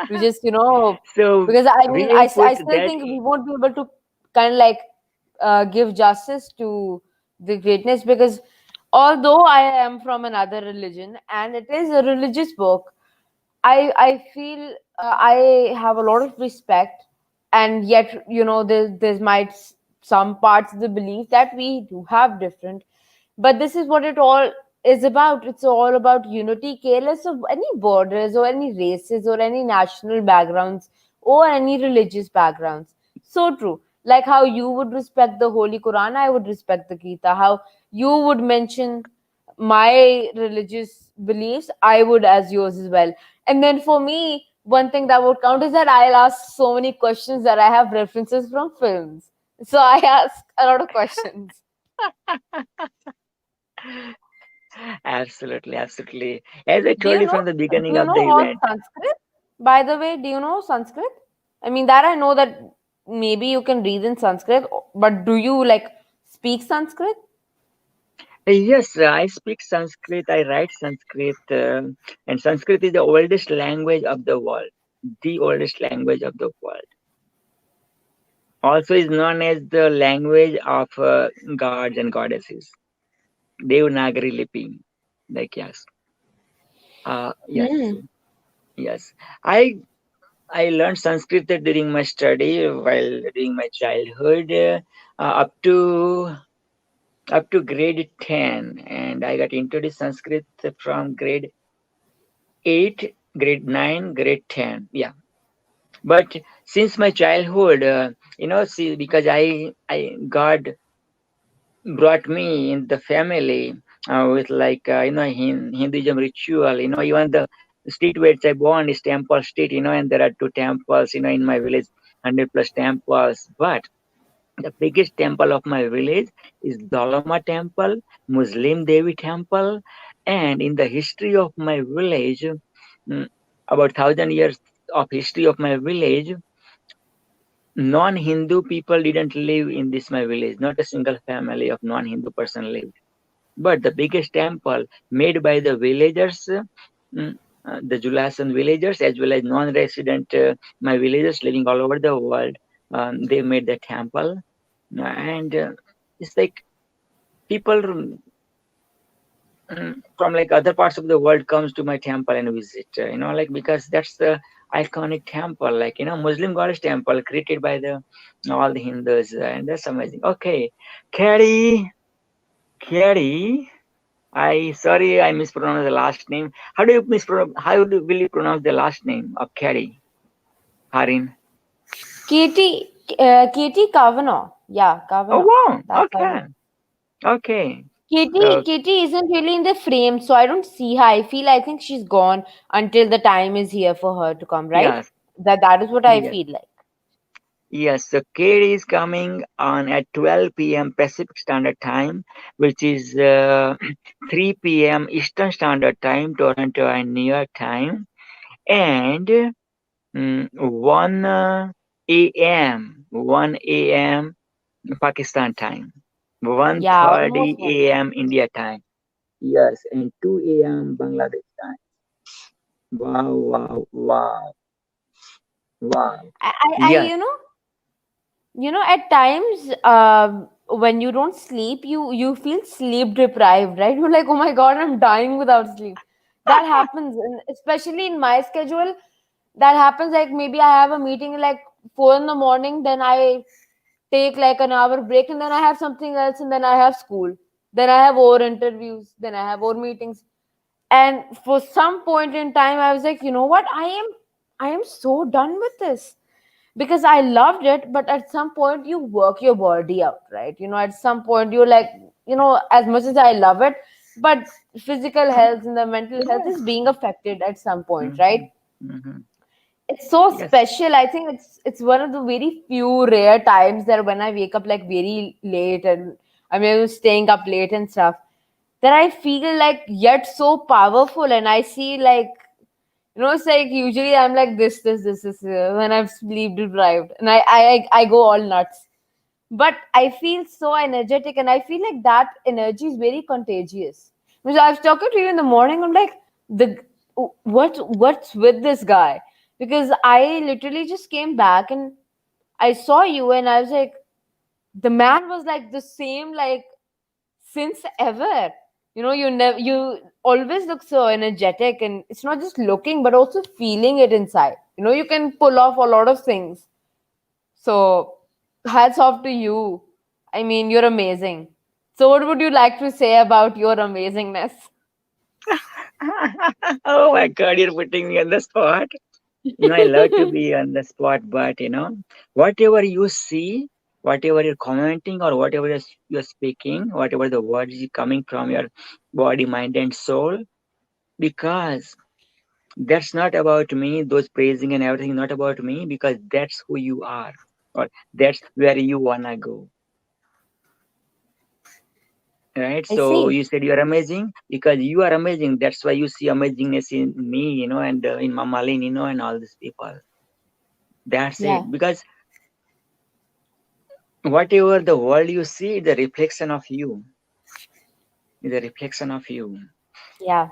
Speaker 4: to just,
Speaker 8: So
Speaker 4: because I
Speaker 8: we
Speaker 4: mean,
Speaker 8: will
Speaker 4: I
Speaker 8: put
Speaker 4: still
Speaker 8: that.
Speaker 4: think we won't be able to kind of like give justice to the greatness, because although I am from another religion and it is a religious book, I feel I have a lot of respect, and yet there's some parts of the belief that we do have different, but this is what it all is about. It's all about unity, careless of any borders or any races or any national backgrounds or any religious backgrounds. So true. Like how you would respect the Holy Quran, I would respect the Gita. How you would mention my religious beliefs, I would as yours as well. And then for me, one thing that would count is that I'll ask so many questions that I have references from films. So I ask a lot of questions.
Speaker 8: Absolutely. As I
Speaker 4: Do
Speaker 8: told
Speaker 4: you
Speaker 8: you
Speaker 4: know?
Speaker 8: from the
Speaker 4: Do
Speaker 8: beginning
Speaker 4: you
Speaker 8: of
Speaker 4: know
Speaker 8: the
Speaker 4: all
Speaker 8: event.
Speaker 4: Sanskrit? By the way, do you know Sanskrit? I mean, that I know that maybe you can read in Sanskrit, but do you like speak Sanskrit?
Speaker 8: Yes, I speak Sanskrit. I write Sanskrit, and Sanskrit is the oldest language of the world. The oldest language of the world. Also is known as the language of gods and goddesses. Devanagari Lipi. Like, yes. Yes.
Speaker 4: Hmm.
Speaker 8: Yes. I learned Sanskrit during my study while during my childhood, up to grade 10, and I got introduced Sanskrit from grade 8, grade 9, grade 10. Yeah. But since my childhood, see, because God brought me in the family with like Hinduism ritual. Even the street where I born is Temple Street. And there are 2 temples. In my village, 100+ temples. But The biggest temple of my village is Dalama Temple, Muslim Devi Temple, and in the history of my village, about 1,000 years of history of my village, non-Hindu people didn't live in this my village. Not a single family of non-Hindu person lived. But the biggest temple made by the villagers, the Julasan villagers, as well as non-resident my villagers living all over the world, they made the temple, and it's like people from like other parts of the world comes to my temple and visit. Like because that's the iconic temple, like Muslim goddess temple created by the all the Hindus, and that's amazing. Okay, Carrie. Sorry, I mispronounced the last name. How will you pronounce the last name of Carrie? Harin.
Speaker 4: Katie Kavanaugh. Yeah, Kavanaugh.
Speaker 8: Oh wow.
Speaker 4: That's
Speaker 8: Okay. Okay.
Speaker 4: Katie isn't really in the frame, so I don't see her. I think she's gone until the time is here for her to come, right?
Speaker 8: Yes.
Speaker 4: That is what I
Speaker 8: Yes.
Speaker 4: feel like.
Speaker 8: Yes. So Carrie is coming on at 12 p.m. Pacific Standard Time, which is 3 p.m. Eastern Standard Time, Toronto and New York time, and 1 a.m. Pakistan time, 1:30
Speaker 4: Yeah, almost 1.
Speaker 8: a.m. India time. Yes, and 2 a.m. Bangladesh time. Wow. Yes.
Speaker 4: At times, when you don't sleep, you feel sleep deprived, right? You're like, oh my god, I'm dying without sleep. That happens, and especially in my schedule. That happens like maybe I have a meeting like 4 in the morning, then I take like an hour break, and then I have something else, and then I have school, then I have more interviews, then I have more meetings. And for some point in time, I was like, you know what, I am so done with this, because I loved it, but at some point you work your body out, right? At some point you're like, as much as I love it, but physical health and the mental health is being affected at some point, right?
Speaker 8: Mhm.
Speaker 4: It's so
Speaker 8: Yes.
Speaker 4: special. I think it's one of the very few rare times that when I wake up like very late, and I'm staying up late and stuff, that I feel like yet so powerful, and I see like, it's like usually I'm like this when I'm sleep deprived, and I go all nuts. But I feel so energetic, and I feel like that energy is very contagious. Because I was talking to you in the morning, I'm like, the what's with this guy? Because I literally just came back and I saw you, and I was like, the man was like the same, like since ever. You always look so energetic, and it's not just looking but also feeling it inside. You can pull off a lot of things. So hats off to you. I mean, you're amazing. So what would you like to say about your amazingness?
Speaker 8: Oh my God, you're putting me on the spot. I love to be on the spot, but whatever you see, whatever you're commenting, or whatever you're speaking, whatever the words is coming from your body, mind, and soul, because that's not about me, those praising and everything, not about me, because that's who you are, or that's where you wanna go. Right?
Speaker 4: I
Speaker 8: So
Speaker 4: see.
Speaker 8: you said you're amazing because you are amazing. That's why you see amazingness in me, and in Mama Lynn, and all these people. That's
Speaker 4: Yeah.
Speaker 8: it. Because whatever the world you see is a reflection of you. Is a reflection of you.
Speaker 4: Yeah.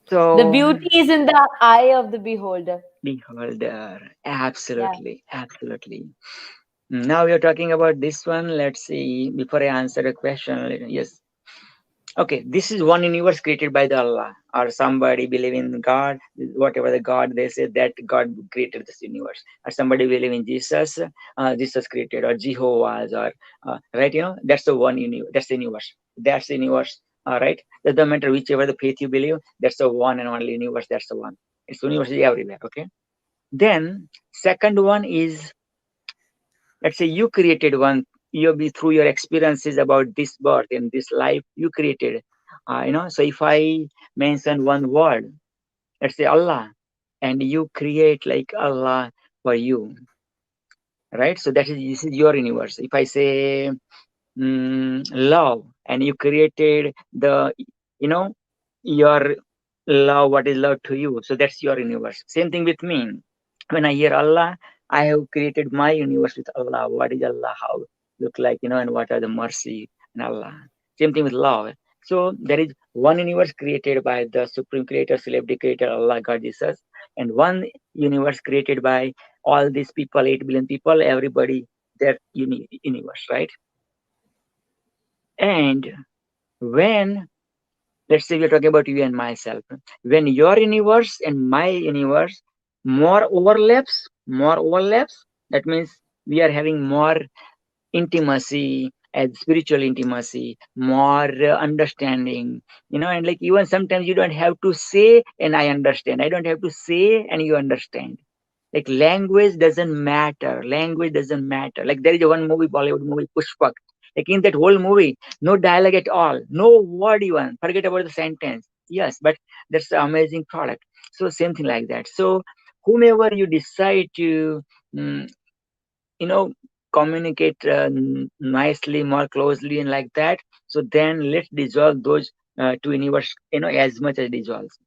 Speaker 8: So
Speaker 4: The beauty is in the eye of the beholder.
Speaker 8: beholder. Absolutely. Now we are talking about this one. Let's see. Before I answer the question, yes. Okay, this is one universe created by the Allah, or somebody believe in God, whatever the God they say that God created this universe, or somebody believe in Jesus, Jesus created, or Jehovah's, or right, that's the one universe. That's the universe. That's the universe. All right, that doesn't matter whichever the faith you believe. That's the one and only universe. That's the one. It's universe is everywhere. Okay. Then second one is, let's say you created one. You be through your experiences about this birth in this life you created. So if I mention one word, let's say Allah, and you create like Allah for you, right? So this is your universe. If I say love, and you created the, you know, your love, what is love to you, so that's your universe. Same thing with me. When I hear Allah, I have created my universe with Allah. What is Allah, how look like, and what are the mercy in Allah. Same thing with love. So there is one universe created by the supreme creator, celebrity creator, Allah, God, Jesus, and one universe created by all these people, 8 billion people, everybody, their universe, right? And when, let's say we're talking about you and myself, when your universe and my universe more overlaps, that means we are having more intimacy, as spiritual intimacy, more understanding, and like even sometimes you don't have to say and I understand, I don't have to say and you understand. Like language doesn't matter. Like there is one movie, Bollywood movie, Pushpak. Like in that whole movie, no dialogue at all, no word even. Forget about the sentence. Yes, but that's the amazing product. So same thing like that. So whomever you decide to, mm, communicate nicely, more closely, and like that. So then let's dissolve those two universe, as much as dissolves.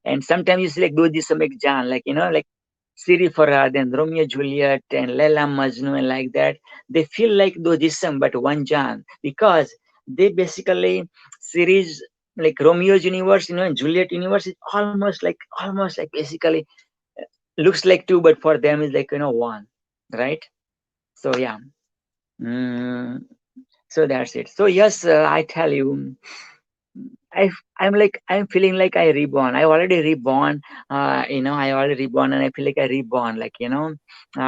Speaker 8: And sometimes you see like do this make Jan, like like Siri Farhad and Romeo Juliet and Leila Majnu and like that. They feel like those Jism but one Jan, because they basically series like Romeo's universe, and Juliet universe is almost like basically looks like two, but for them is like one, right? So yeah. Mm, so that's it. So yes, I tell you, I'm feeling like I reborn. I already reborn. I already reborn, and I feel like I reborn. Like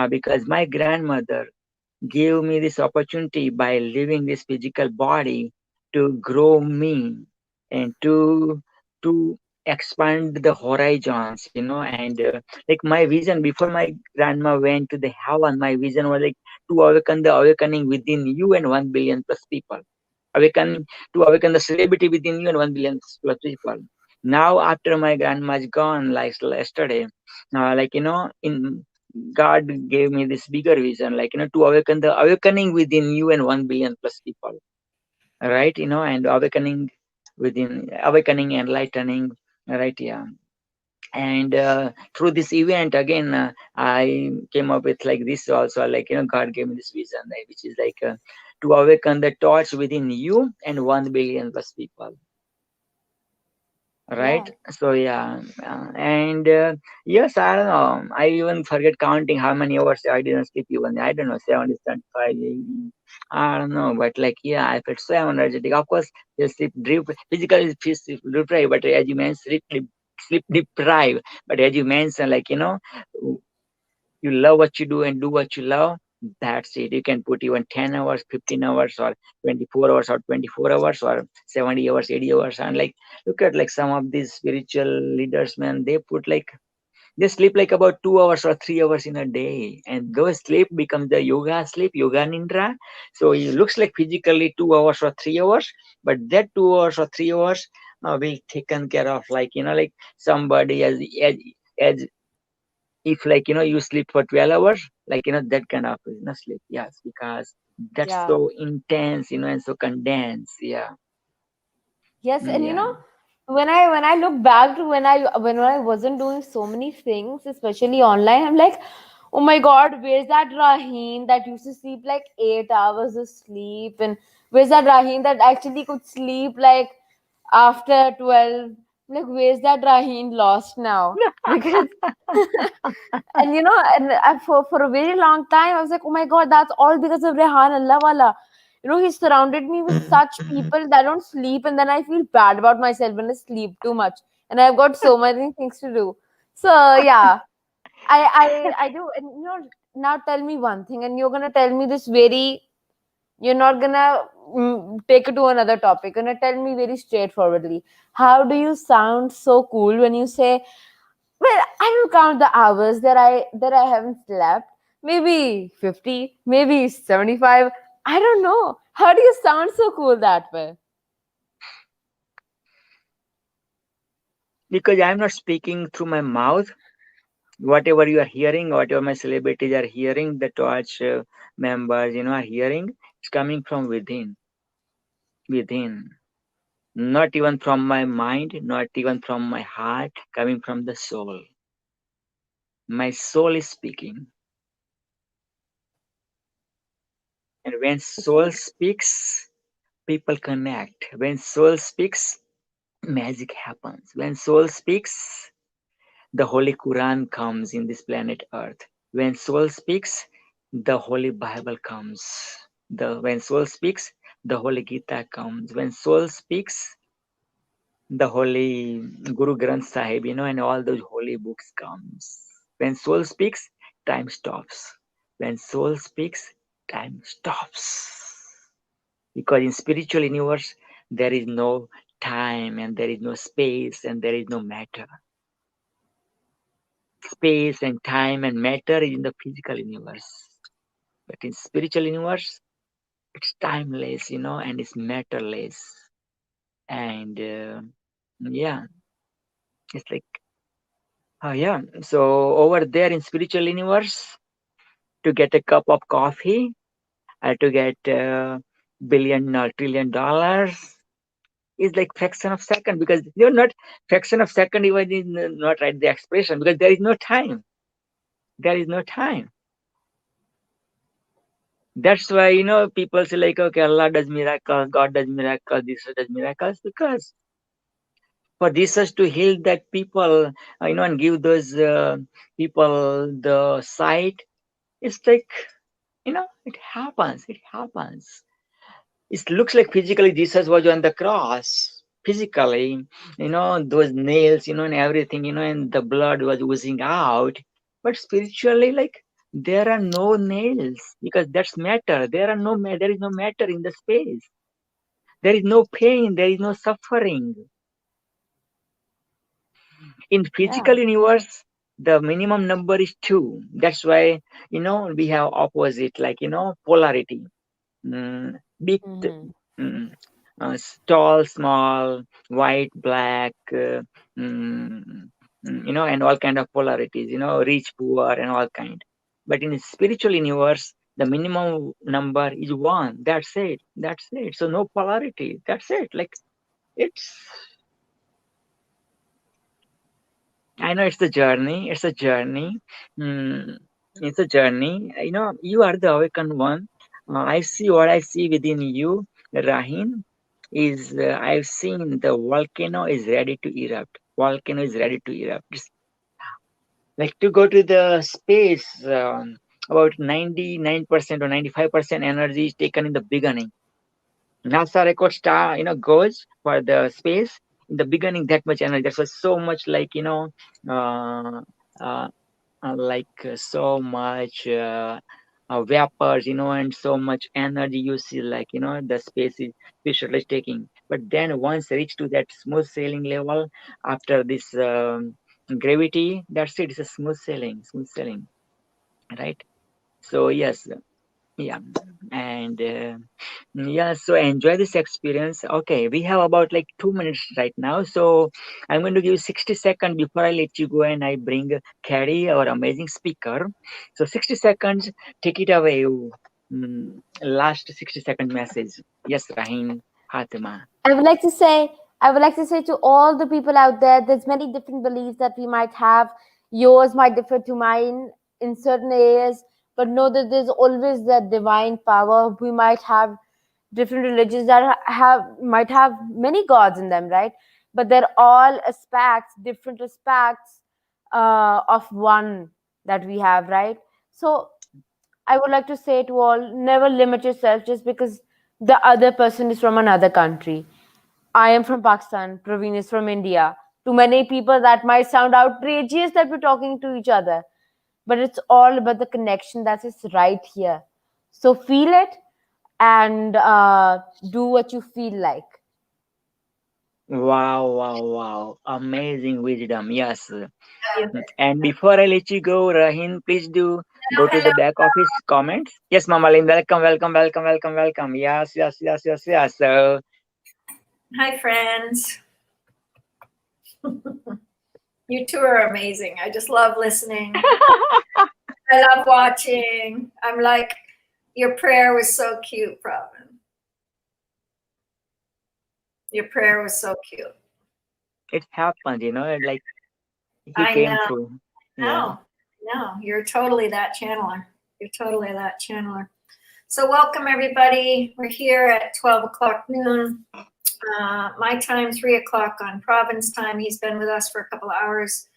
Speaker 8: because my grandmother gave me this opportunity by leaving this physical body to grow me and to expand the horizons. And like my vision before my grandma went to the heaven, my vision was like to awaken the awakening within you and 1 billion plus people. Awaken the celebrity within you and 1 billion plus people. Now after my grandma's gone, like yesterday, in God gave me this bigger vision, like to awaken the awakening within you and 1 billion plus people, right? And awakening, enlightening, right? Yeah. And through this event again, I came up with like this also, like God gave me this vision, right, which is like to awaken the torch within you and 1 billion plus people, right?
Speaker 4: Yeah.
Speaker 8: So yeah. And yes, I don't know, I even forget counting how many hours I didn't sleep. Even I don't know, 70, 75, I don't know, but like yeah, I felt so energetic. Of course you sleep physically sleep deprived, but as you mentioned, sleep deprived, but as you mentioned, like you love what you do and do what you love. That's it. You can put even 10 hours, 15 hours, or 24 hours, or 24 hours, or 70 hours, 80 hours. And like, look at like some of these spiritual leaders, man, they sleep like about 2 hours or 3 hours in a day. And those sleep becomes the yoga sleep, yoga nindra. So it looks like physically 2 hours or 3 hours, but that 2 hours or 3 hours will be taken care of, like, like somebody as if like you sleep for 12 hours, like that kind of sleep. Yes, because that's
Speaker 4: Yeah.
Speaker 8: so intense, and so condensed. Yeah.
Speaker 4: Yes, and
Speaker 8: Yeah.
Speaker 4: when I look back to when I wasn't doing so many things, especially online, I'm like, oh my God, where's that Raheen that used to sleep like 8 hours of sleep, and where's that Raheen that actually could sleep like after 12? Like, where's that Raheen lost now? Because and for a very long time, I was like, oh my God, that's all because of Rehan Allah Wala. He surrounded me with such people that don't sleep, and then I feel bad about myself when I sleep too much, and I've got so many things to do. So yeah, I do. And now tell me one thing, and you're gonna tell me this very. You're not gonna take it to another topic. You're gonna tell me very straightforwardly. How do you sound so cool when you say, well, I don't count the hours that I haven't slept. Maybe 50, maybe 75. I don't know. How do you sound so cool that way?
Speaker 8: Because I'm not speaking through my mouth, whatever you are hearing, whatever my celebrities are hearing, the torch members, are hearing, it's coming from within. Not even from my mind, not even from my heart, coming from the soul. My soul is speaking. And when soul speaks, people connect. When soul speaks, magic happens. When soul speaks, the Holy Quran comes in this planet Earth. When soul speaks, the Holy Bible comes. When soul speaks, the Holy Gita comes. When soul speaks, the Holy Guru Granth Sahib, and all those holy books comes. When soul speaks, time stops. When soul speaks, time stops. Because in spiritual universe, there is no time and there is no space and there is no matter. Space and time and matter is in the physical universe. But in spiritual universe, it's timeless, and it's matterless. And yeah, it's like, yeah. So over there in spiritual universe, to get a cup of coffee, to get billion or trillion dollars is like fraction of second, because you're not fraction of second even is not right the expression, because there is no time. There is no time. That's why people say like, okay, Allah does miracles, God does miracles, this does miracles, because for Jesus to heal that people, and give those people the sight, it's like, it happens. It happens. It looks like physically Jesus was on the cross. Physically, those nails, and everything, and the blood was oozing out. But spiritually, like, there are no nails, because that's matter. There is no matter in the space. There is no pain. There is no suffering. In physical universe, the minimum number is 2. That's why, we have opposite, like, polarity. Big, tall, small, white, black, and all kind of polarities, rich, poor, and all kind. But in spiritual universe, the minimum number is 1. That's it. That's it. So no polarity. That's it. Like, I know it's a journey. It's a journey. It's a journey. You are the awakened one. I see what I see within you, Raheen. I've seen the volcano is ready to erupt. Volcano is ready to erupt. Like to go to the space, about 99% or 95% energy is taken in the beginning. NASA record star, goes for the space in the beginning, that much energy. That was so much like, so much vapors, and so much energy you see, like, the space is taking. But then once reach to that smooth sailing level, after this gravity, that's it. It's a smooth sailing, right? So yes, yeah. And yeah, so enjoy this experience. Okay, we have about like 2 minutes right now, so I'm going to give you 60 seconds before I let you go and I bring Carrie, our amazing speaker. So 60 seconds, take it away. Last 60-second message. Yes, Raheen, Fatima.
Speaker 4: I would like to say to all the people out there, there's many different beliefs that we might have. Yours might differ to mine in certain areas, but know that there's always that divine power. We might have different religions that might have many gods in them, right? But they're all different aspects of one that we have, right? So I would like to say to all, never limit yourself just because the other person is from another country. I am from Pakistan, Praveen is from India. To many people, that might sound outrageous that we're talking to each other, but it's all about the connection that is right here. So feel it and do what you feel like.
Speaker 8: Wow. Amazing wisdom. Yes. And before I let you go, Raheen, please do go to the back office comments. Yes, Mama Lynn, welcome. Yes. So,
Speaker 1: Hi, friends. You two are amazing. I just love listening. I love watching. I'm like, your prayer was so cute, Pravin. Your prayer was so cute.
Speaker 8: It happened, like he
Speaker 1: I
Speaker 8: came
Speaker 1: know.
Speaker 8: through. Yeah.
Speaker 1: No, you're totally that channeler. You're totally that channeler. So welcome everybody. We're here at 12 o'clock noon. My time, 3 o'clock on Pravin's time. He's been with us for a couple of hours.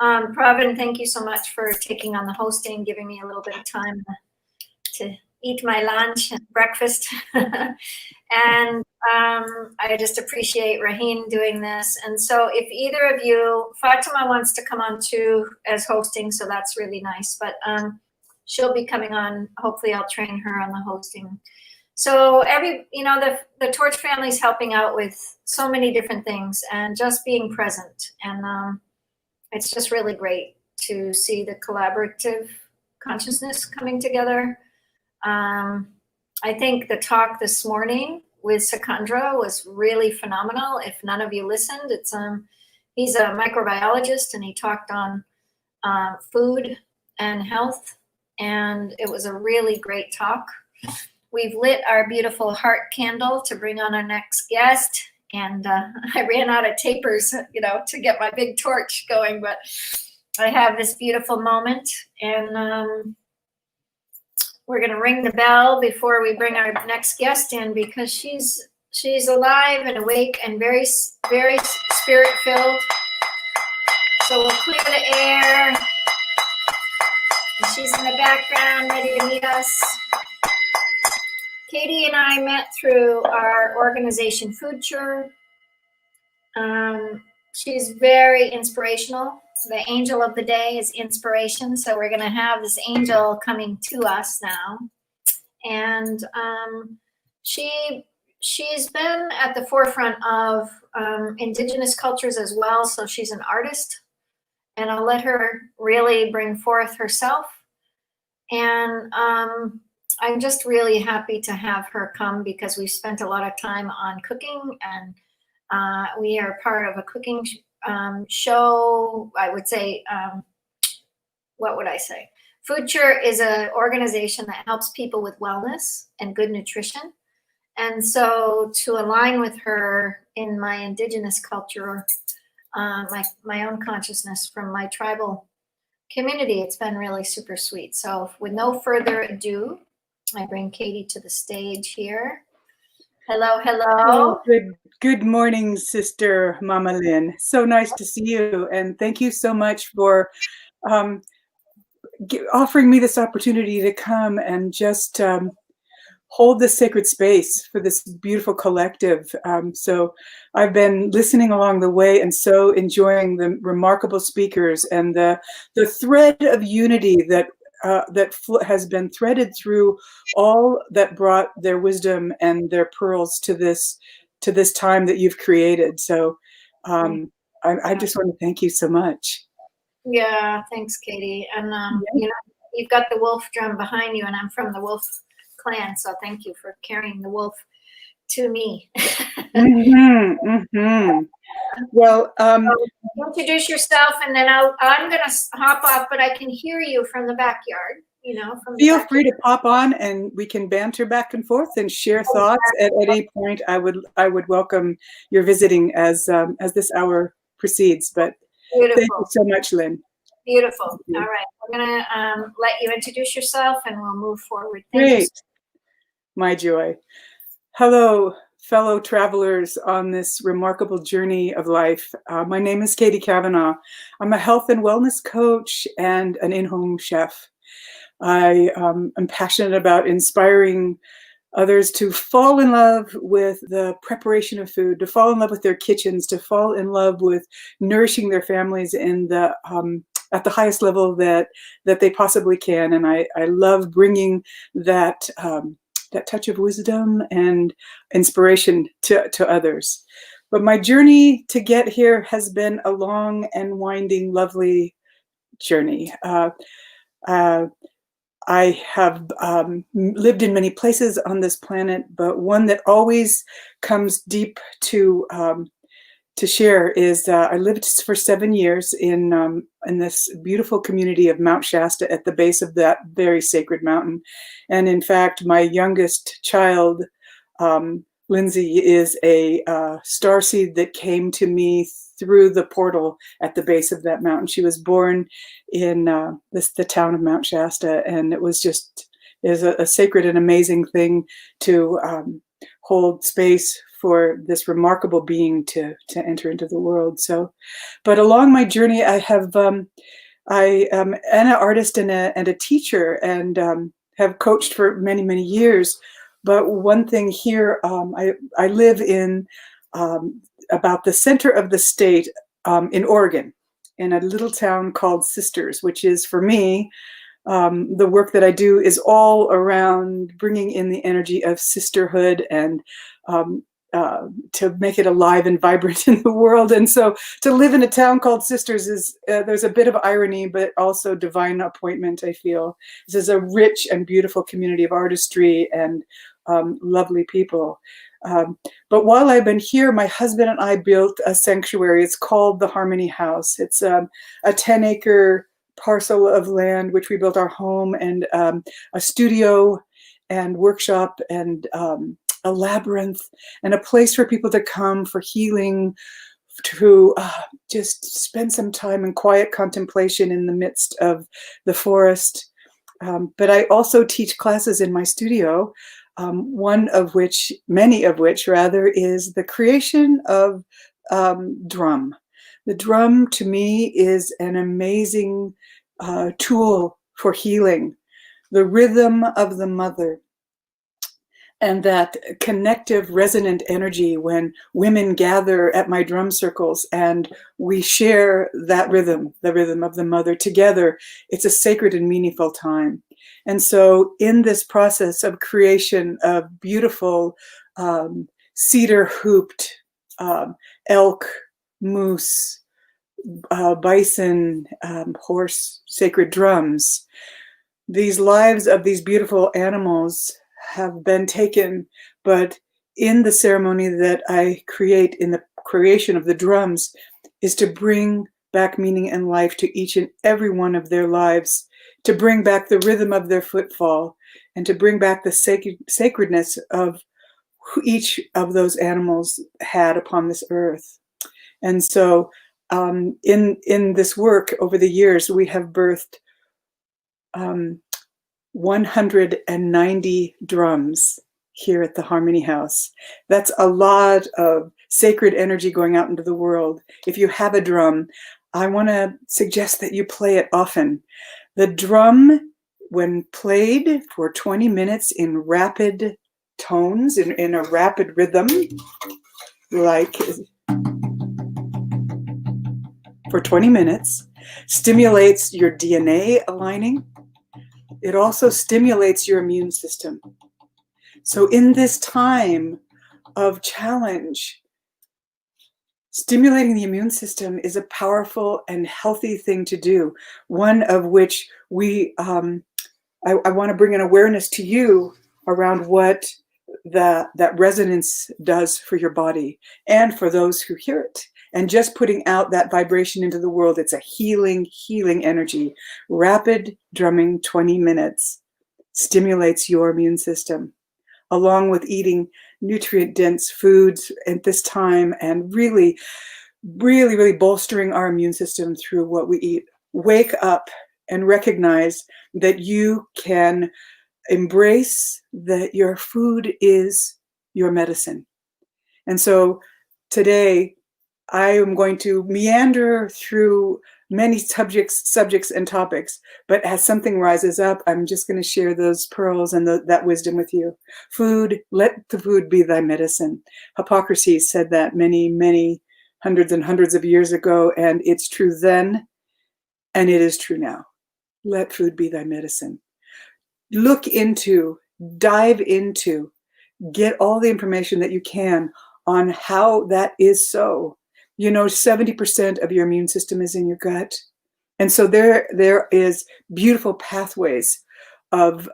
Speaker 1: Pravin, thank you so much for taking on the hosting, giving me a little bit of time to eat my lunch and breakfast. And I just appreciate Raheen doing this. And so if either of you, Fatima wants to come on too as hosting, so that's really nice. But she'll be coming on. Hopefully I'll train her on the hosting. So the Torch family is helping out with so many different things and just being present. And it's just really great to see the collaborative consciousness coming together. I think the talk this morning with Sikandra was really phenomenal. If none of you listened, he's a microbiologist and he talked on food and health, and it was a really great talk. We've lit our beautiful heart candle to bring on our next guest, and I ran out of tapers, to get my big torch going, but I have this beautiful moment, and we're going to ring the bell before we bring our next guest in, because she's alive and awake and very, very spirit-filled. So we'll clear the air. And she's in the background, ready to meet us. Katie and I met through our organization, Future. She's very inspirational. The angel of the day is inspiration. So we're going to have this angel coming to us now. And she's been at the forefront of indigenous cultures as well. So she's an artist. And I'll let her really bring forth herself. And I'm just really happy to have her come, because we've spent a lot of time on cooking, and we are part of a cooking show. I would say, what would I say? Future is an organization that helps people with wellness and good nutrition. And so to align with her in my indigenous culture, my own consciousness from my tribal community, it's been really super sweet. So with no further ado, I bring Katie to the stage here. Hello, hello.
Speaker 9: Good morning, Sister Mama Lynn. So nice to see you, and thank you so much for offering me this opportunity to come and just hold this sacred space for this beautiful collective. So I've been listening along the way and so enjoying the remarkable speakers and the thread of unity that has been threaded through all that brought their wisdom and their pearls to this time that you've created. So I just want to thank you so much.
Speaker 1: Yeah, thanks, Katie. And you've got the wolf drum behind you, and I'm from the wolf clan, so thank you for carrying the wolf to me.
Speaker 9: Well,
Speaker 1: introduce yourself, and then I'm gonna hop off, but I can hear you from the backyard.
Speaker 9: Feel free to pop on, and we can banter back and forth and share thoughts at any point. I would welcome your visiting as this hour proceeds. But
Speaker 1: beautiful.
Speaker 9: Thank you so much, Lynn.
Speaker 1: Beautiful. All right, we're gonna let you introduce yourself, and we'll move forward. Thank
Speaker 9: Great.
Speaker 1: you.
Speaker 9: My joy. Hello, fellow travelers on this remarkable journey of life. My name is Katie Kavanaugh. I'm a health and wellness coach and an in-home chef. I am passionate about inspiring others to fall in love with the preparation of food, to fall in love with their kitchens, to fall in love with nourishing their families in the at the highest level that they possibly can. And I love bringing that touch of wisdom and inspiration to others. But my journey to get here has been a long and winding, lovely journey. I have lived in many places on this planet, but one that always comes deep to to share is I lived for 7 years in this beautiful community of Mount Shasta at the base of that very sacred mountain. And in fact, my youngest child, Lindsay, is a starseed that came to me through the portal at the base of that mountain. She was born in the town of Mount Shasta, and it was a sacred and amazing thing to hold space for this remarkable being to enter into the world. So, but along my journey, I am an artist and a teacher, and have coached for many, many years. But one thing here, I live in about the center of the state in Oregon, in a little town called Sisters, which is, for me, the work that I do is all around bringing in the energy of sisterhood and to make it alive and vibrant in the world. And so to live in a town called Sisters is, there's a bit of irony, but also divine appointment, I feel. This is a rich and beautiful community of artistry and lovely people. But while I've been here, my husband and I built a sanctuary. It's called the Harmony House. It's a 10-acre parcel of land, which we built our home and a studio and workshop and a labyrinth and a place for people to come for healing, to just spend some time in quiet contemplation in the midst of the forest. But I also teach classes in my studio, many of which rather, is the creation of drum. The drum, to me, is an amazing tool for healing. The rhythm of the mother and that connective resonant energy when women gather at my drum circles and we share that rhythm, the rhythm of the mother together. It's a sacred and meaningful time. And so in this process of creation of beautiful cedar hooped elk, moose, bison, horse sacred drums, these lives of these beautiful animals have been taken, but in the ceremony that I create in the creation of the drums is to bring back meaning and life to each and every one of their lives, to bring back the rhythm of their footfall, and to bring back the sacredness of who each of those animals had upon this earth. And so in this work over the years, we have birthed 190 drums here at the Harmony House. That's a lot of sacred energy going out into the world. If you have a drum, I want to suggest that you play it often. The drum, when played for 20 minutes in rapid tones, in a rapid rhythm, like for 20 minutes, stimulates your DNA aligning. It also stimulates your immune system. So in this time of challenge, stimulating the immune system is a powerful and healthy thing to do. One of which I want to bring an awareness to you around what that resonance does for your body and for those who hear it. And just putting out that vibration into the world, it's a healing energy. Rapid drumming, 20 minutes, stimulates your immune system, along with eating nutrient-dense foods at this time and really, really, really bolstering our immune system through what we eat. Wake up and recognize that you can embrace that your food is your medicine. And so today, I am going to meander through many subjects and topics, but as something rises up, I'm just going to share those pearls and that wisdom with you. Food, let the food be thy medicine. Hippocrates said that many, many hundreds and hundreds of years ago, and it's true then, and it is true now. Let food be thy medicine. Look into, dive into, get all the information that you can on how that is so. You know, 70% of your immune system is in your gut. And so there is beautiful pathways of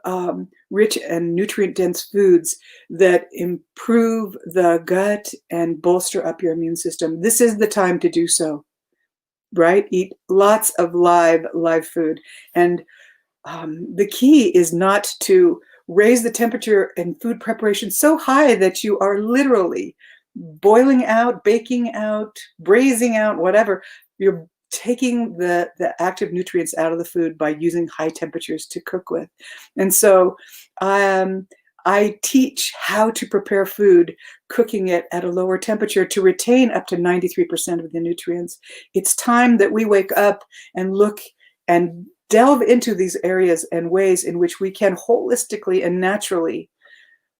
Speaker 9: rich and nutrient-dense foods that improve the gut and bolster up your immune system. This is the time to do so, right? Eat lots of live food. And the key is not to raise the temperature in food preparation so high that you are literally boiling out, baking out, braising out, whatever. You're taking the active nutrients out of the food by using high temperatures to cook with. And so I teach how to prepare food, cooking it at a lower temperature to retain up to 93% of the nutrients. It's time that we wake up and look and delve into these areas and ways in which we can holistically and naturally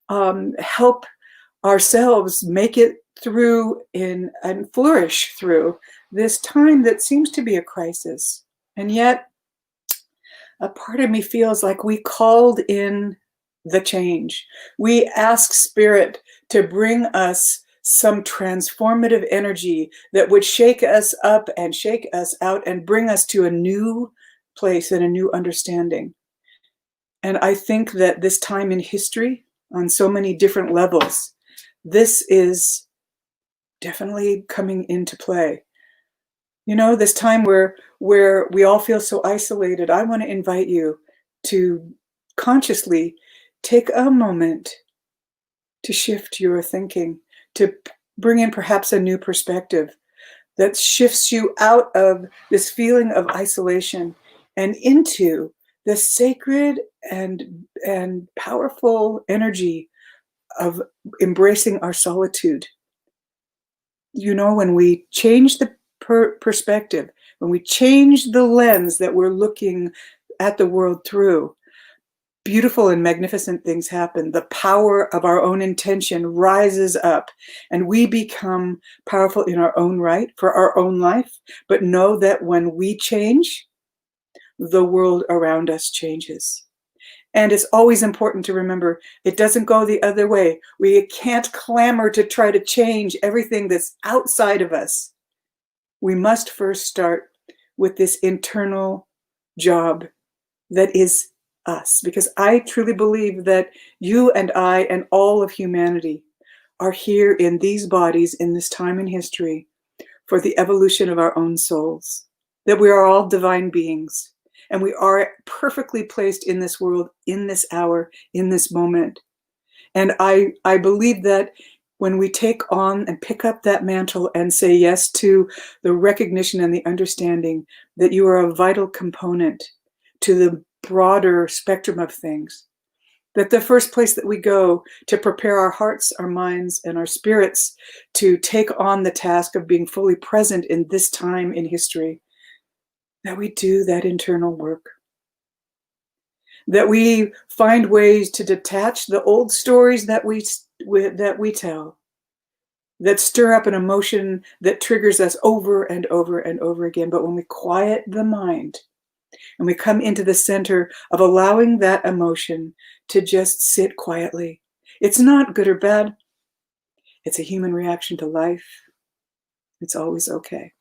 Speaker 9: help ourselves make it through and flourish through this time that seems to be a crisis. And yet, a part of me feels like we called in the change. We ask Spirit to bring us some transformative energy that would shake us up and shake us out and bring us to a new place and a new understanding. And I think that this time in history, on so many different levels, this is definitely coming into play. You know, this time where we all feel so isolated, I want to invite you to consciously take a moment to shift your thinking, to bring in perhaps a new perspective that shifts you out of this feeling of isolation and into the sacred and powerful energy of embracing our solitude. You know, when we change the perspective, when we change the lens that we're looking at the world through, beautiful and magnificent things happen. The power of our own intention rises up and we become powerful in our own right for our own life. But know that when we change, the world around us changes. And it's always important to remember, it doesn't go the other way. We can't clamor to try to change everything that's outside of us. We must first start with this internal job that is us. Because I truly believe that you and I and all of humanity are here in these bodies in this time in history for the evolution of our own souls. That we are all divine beings. And we are perfectly placed in this world, in this hour, in this moment. And I believe that when we take on and pick up that mantle and say yes to the recognition and the understanding that you are a vital component to the broader spectrum of things, that the first place that we go to prepare our hearts, our minds, and our spirits to take on the task of being fully present in this time in history, that we do that internal work. That we find ways to detach the old stories that we tell, that stir up an emotion that triggers us over and over and over again. But when we quiet the mind and we come into the center of allowing that emotion to just sit quietly, it's not good or bad. It's a human reaction to life. It's always okay.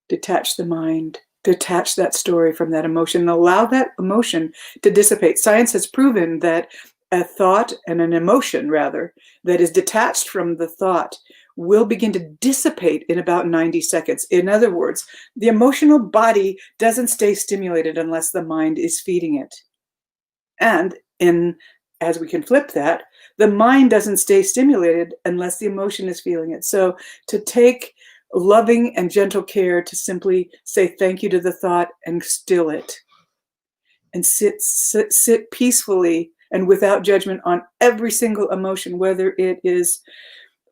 Speaker 9: Detach the mind, detach that story from that emotion, and allow that emotion to dissipate. Science has proven that a thought and an emotion, rather, that is detached from the thought will begin to dissipate in about 90 seconds. In other words, the emotional body doesn't stay stimulated unless the mind is feeding it. And as we can flip that, the mind doesn't stay stimulated unless the emotion is feeling it. So to take loving and gentle care to simply say thank you to the thought and still it. And sit peacefully and without judgment on every single emotion, whether it is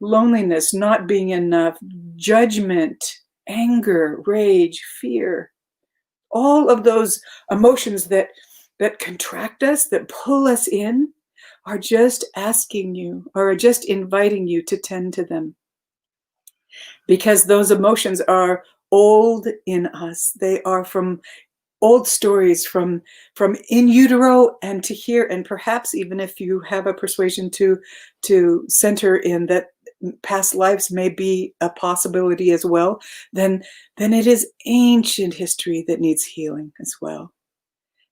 Speaker 9: loneliness, not being enough, judgment, anger, rage, fear. All of those emotions that contract us, that pull us in, are just asking you, or are just inviting you to tend to them. Because those emotions are old in us. They are from old stories from in utero and to here. And perhaps even if you have a persuasion to center in that past lives may be a possibility as well, then it is ancient history that needs healing as well.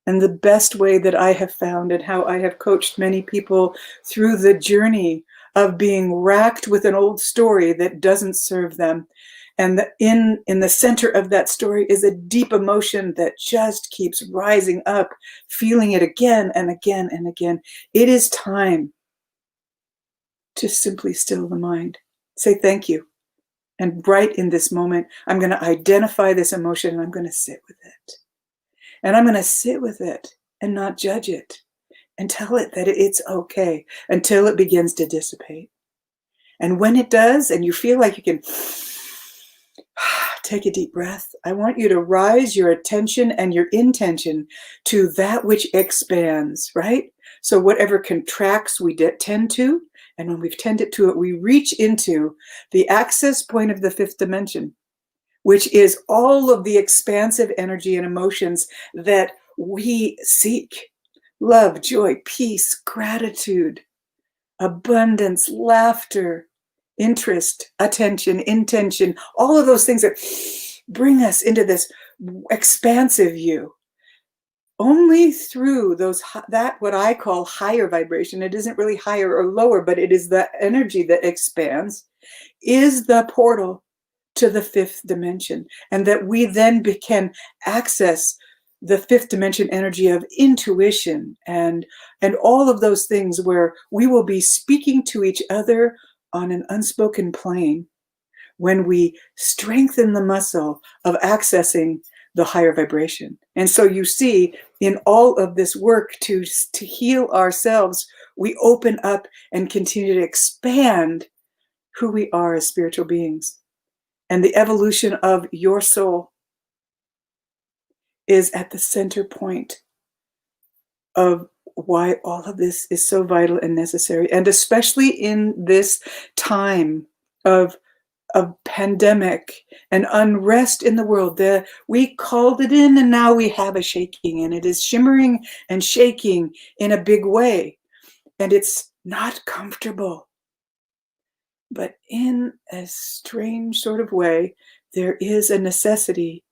Speaker 9: And the best way that I have found, and how I have coached many people through the journey of being racked with an old story that doesn't serve them. And in the center of that story is a deep emotion that just keeps rising up, feeling it again and again and again. It is time to simply still the mind. Say thank you. And right in this moment, I'm going to identify this emotion and I'm going to sit with it. And I'm going to sit with it and not judge it and tell it that it's okay until it begins to dissipate. And when it does, and you feel like you can take a deep breath, I want you to rise your attention and your intention to that which expands, right? So whatever contracts we tend to, and when we've tended to it, we reach into the access point of the fifth dimension, which is all of the expansive energy and emotions that we seek. Love, joy, peace, gratitude, abundance, laughter, interest, attention, intention, all of those things that bring us into this expansive view. Only through that what I call higher vibration, it isn't really higher or lower, but it is the energy that expands, is the portal to the fifth dimension. And that we then can access the fifth dimension energy of intuition and all of those things where we will be speaking to each other on an unspoken plane when we strengthen the muscle of accessing the higher vibration. And so you see, in all of this work to heal ourselves, we open up and continue to expand who we are as spiritual beings. And the evolution of your soul is at the center point of why all of this is so vital and necessary. And especially in this time of pandemic and unrest in the world, we called it in and now we have a shaking, and it is shimmering and shaking in a big way. And it's not comfortable. But in a strange sort of way, there is a necessity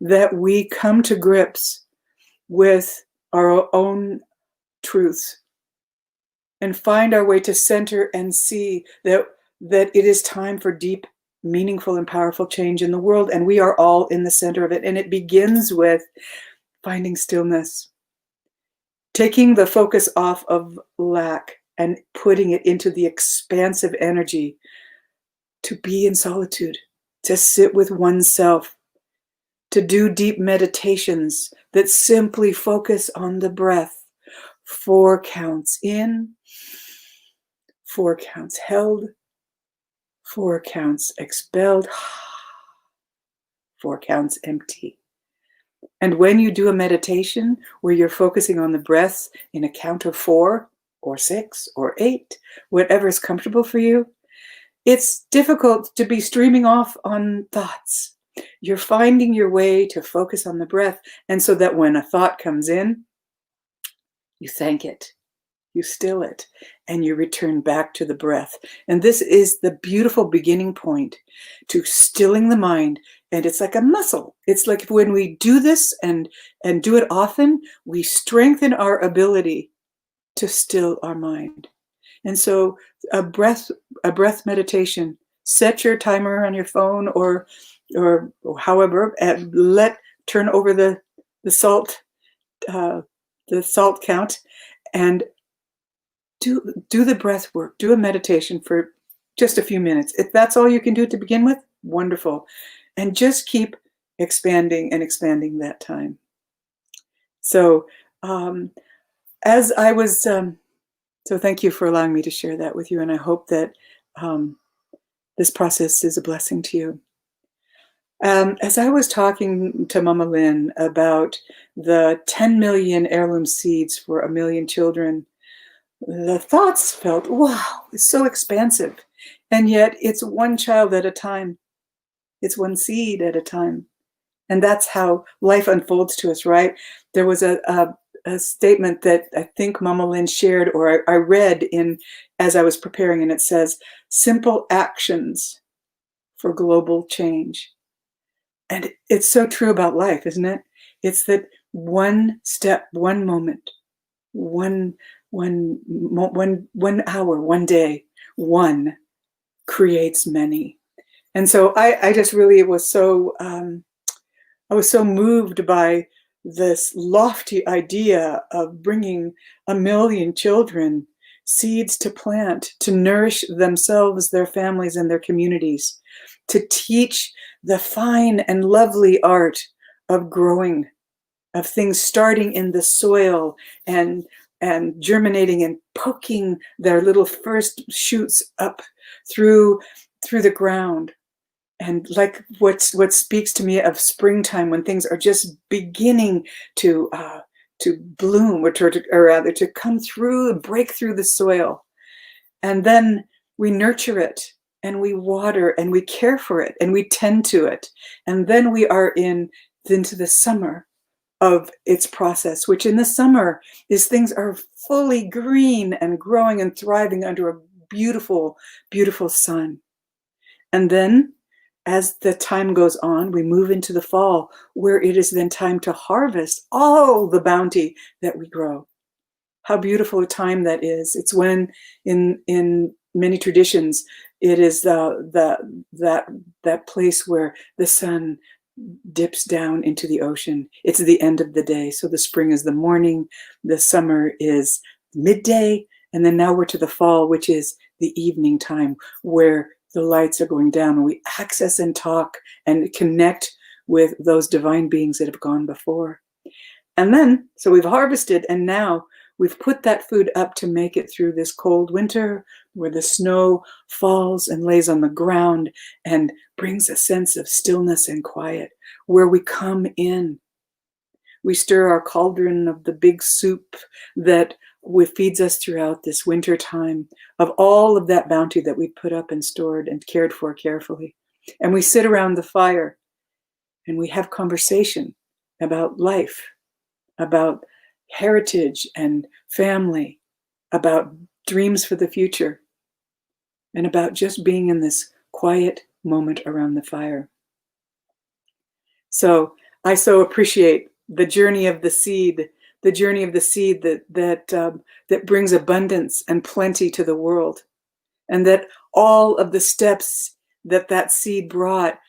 Speaker 9: that we come to grips with our own truths and find our way to center and see that it is time for deep, meaningful, and powerful change in the world. And we are all in the center of it. And it begins with finding stillness, taking the focus off of lack and putting it into the expansive energy to be in solitude, to sit with oneself, to do deep meditations that simply focus on the breath. 4 counts in, 4 counts held, 4 counts expelled, 4 counts empty. And when you do a meditation where you're focusing on the breath in a count of 4 or 6 or 8, whatever is comfortable for you, it's difficult to be streaming off on thoughts. You're finding your way to focus on the breath. And so that when a thought comes in, you thank it, you still it, and you return back to the breath. And this is the beautiful beginning point to stilling the mind. And it's like a muscle. It's like when we do this and do it often, we strengthen our ability to still our mind. And so a breath meditation, set your timer on your phone or however, and turn over the salt count, and do the breath work, do a meditation for just a few minutes. If that's all you can do to begin with, wonderful. And just keep expanding and expanding that time. So as I was, so thank you for allowing me to share that with you. And I hope that this process is a blessing to you. As I was talking to Mama Lynn about the 10 million heirloom seeds for 1 million children, the thoughts felt, wow, it's so expansive. And yet it's one child at a time. It's one seed at a time. And that's how life unfolds to us, right? There was a statement that I think Mama Lynn shared, or I read as I was preparing, and it says, simple actions for global change. And it's so true about life, isn't it? It's that one step, one moment, one hour, one day, one creates many. And so I just really was so, I was so moved by this lofty idea of bringing 1 million children seeds to plant, to nourish themselves, their families, and their communities, to teach the fine and lovely art of growing, of things starting in the soil and germinating and poking their little first shoots up through the ground. And like what speaks to me of springtime, when things are just beginning to bloom, or rather to come through and break through the soil. And then we nurture it, and we water, and we care for it, and we tend to it. And then we are into the summer of its process, which in the summer is things are fully green and growing and thriving under a beautiful, beautiful sun. And then as the time goes on, we move into the fall, where it is then time to harvest all the bounty that we grow. How beautiful a time that is. It's when in many traditions, it is that place where the sun dips down into the ocean. It's the end of the day. So the spring is the morning, the summer is midday, and then now we're to the fall, which is the evening time, where the lights are going down, and we access and talk and connect with those divine beings that have gone before. And then, so we've harvested, and now we've put that food up to make it through this cold winter, where the snow falls and lays on the ground and brings a sense of stillness and quiet, where we come in. We stir our cauldron of the big soup that feeds us throughout this winter time, of all of that bounty that we put up and stored and cared for carefully. And we sit around the fire, and we have conversation about life, about heritage and family, about dreams for the future, and about just being in this quiet moment around the fire. So I so appreciate the journey of the seed, that brings abundance and plenty to the world, and that all of the steps that seed brought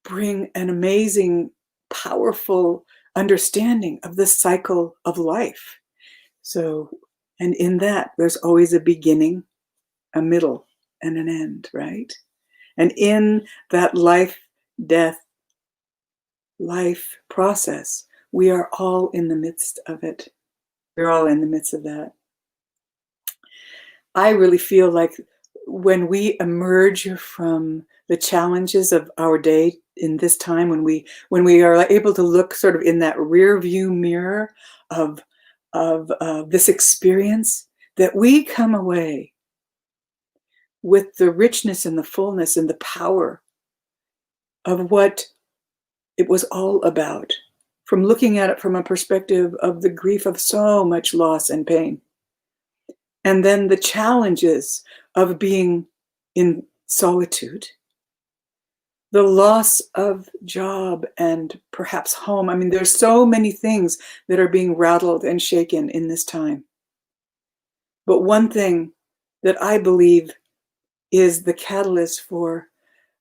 Speaker 9: bring an amazing, powerful understanding of the cycle of life. So, and in that, there's always a beginning, a middle, and an end, right? And in that life, death, life process, we are all in the midst of it. We're all in the midst of that. I really feel like when we emerge from the challenges of our day in this time, when we are able to look sort of in that rear view mirror of this experience, that we come away with the richness and the fullness and the power of what it was all about, from looking at it from a perspective of the grief of so much loss and pain. And then the challenges of being in solitude, the loss of job and perhaps home. I mean, there's so many things that are being rattled and shaken in this time. But one thing that I believe is the catalyst for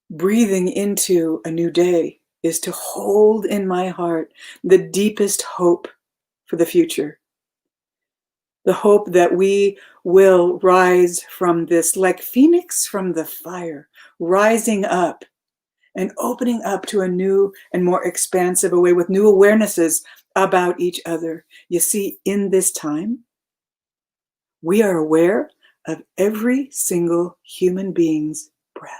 Speaker 9: breathing into a new day is to hold in my heart the deepest hope for the future. The hope that we will rise from this, like phoenix from the fire, rising up and opening up to a new and more expansive way with new awarenesses about each other. You see, in this time, we are aware of every single human being's breath.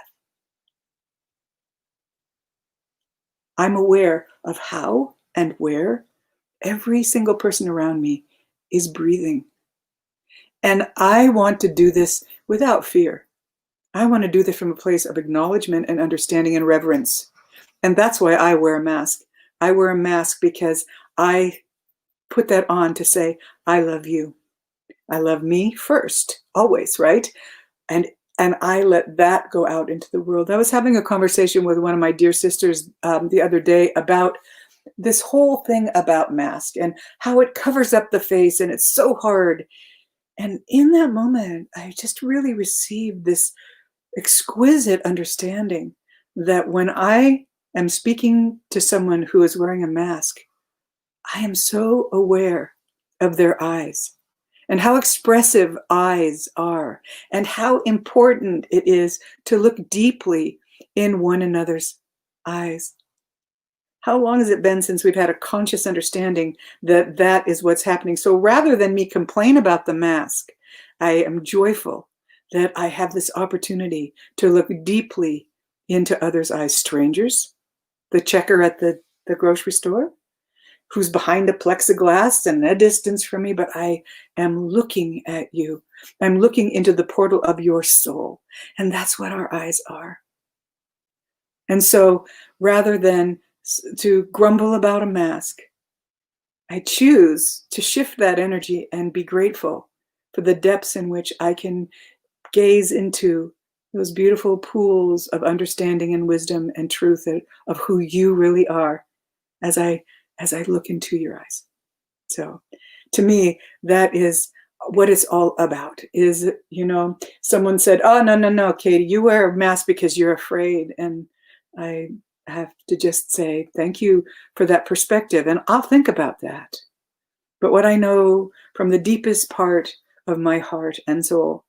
Speaker 9: I'm aware of how and where every single person around me is breathing. And I want to do this without fear. I want to do this from a place of acknowledgement and understanding and reverence. And that's why I wear a mask. I wear a mask because I put that on to say, I love you. I love me first, always, right? And I let that go out into the world. I was having a conversation with one of my dear sisters the other day about this whole thing about mask and how it covers up the face and it's so hard. And in that moment, I just really received this exquisite understanding that when I am speaking to someone who is wearing a mask, I am so aware of their eyes and how expressive eyes are and how important it is to look deeply in one another's eyes. How long has it been since we've had a conscious understanding that that is what's happening? So rather than me complain about the mask, I am joyful that I have this opportunity to look deeply into others' eyes. Strangers, the checker at the grocery store, who's behind a plexiglass and a distance from me, but I am looking at you. I'm looking into the portal of your soul. And that's what our eyes are. And so rather than to grumble about a mask, I choose to shift that energy and be grateful for the depths in which I can gaze into those beautiful pools of understanding and wisdom and truth of who you really are as I look into your eyes. So to me, that is what it's all about. Is, someone said, oh, no, Katie, you wear a mask because you're afraid. And I have to just say, thank you for that perspective. And I'll think about that. But what I know from the deepest part of my heart and soul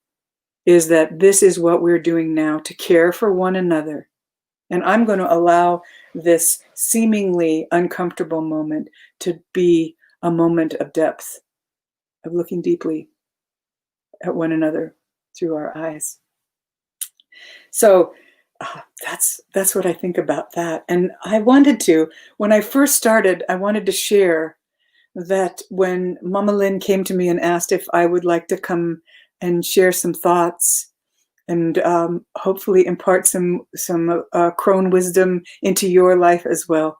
Speaker 9: is that this is what we're doing now, to care for one another. And I'm going to allow this seemingly uncomfortable moment to be a moment of depth, of looking deeply at one another through our eyes. So that's what I think about that. And I wanted to, when I first started, I wanted to share that when Mama Lynn came to me and asked if I would like to come and share some thoughts and hopefully impart some crone wisdom into your life as well.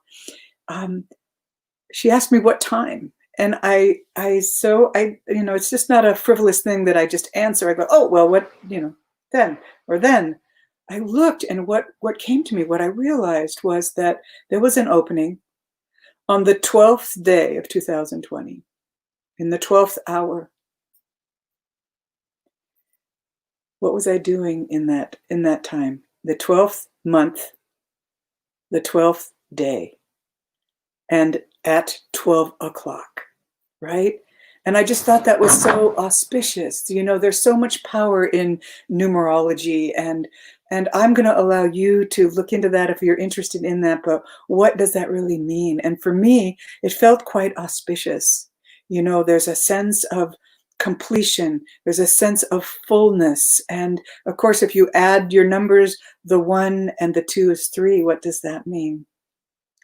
Speaker 9: She asked me what time, and I it's just not a frivolous thing that I just answer. I go, oh well, what then or then. I looked, and what came to me, what I realized was that there was an opening on the 12th day of 2020, in the 12th hour. What was I doing in that time? The 12th month, the 12th day, and at 12 o'clock, right? And I just thought that was so auspicious. There's so much power in numerology, and I'm going to allow you to look into that if you're interested in that. But what does that really mean? And for me, it felt quite auspicious. There's a sense of completion. There's a sense of fullness. And of course, if you add your numbers, the 1 and the 2 is 3. What does that mean?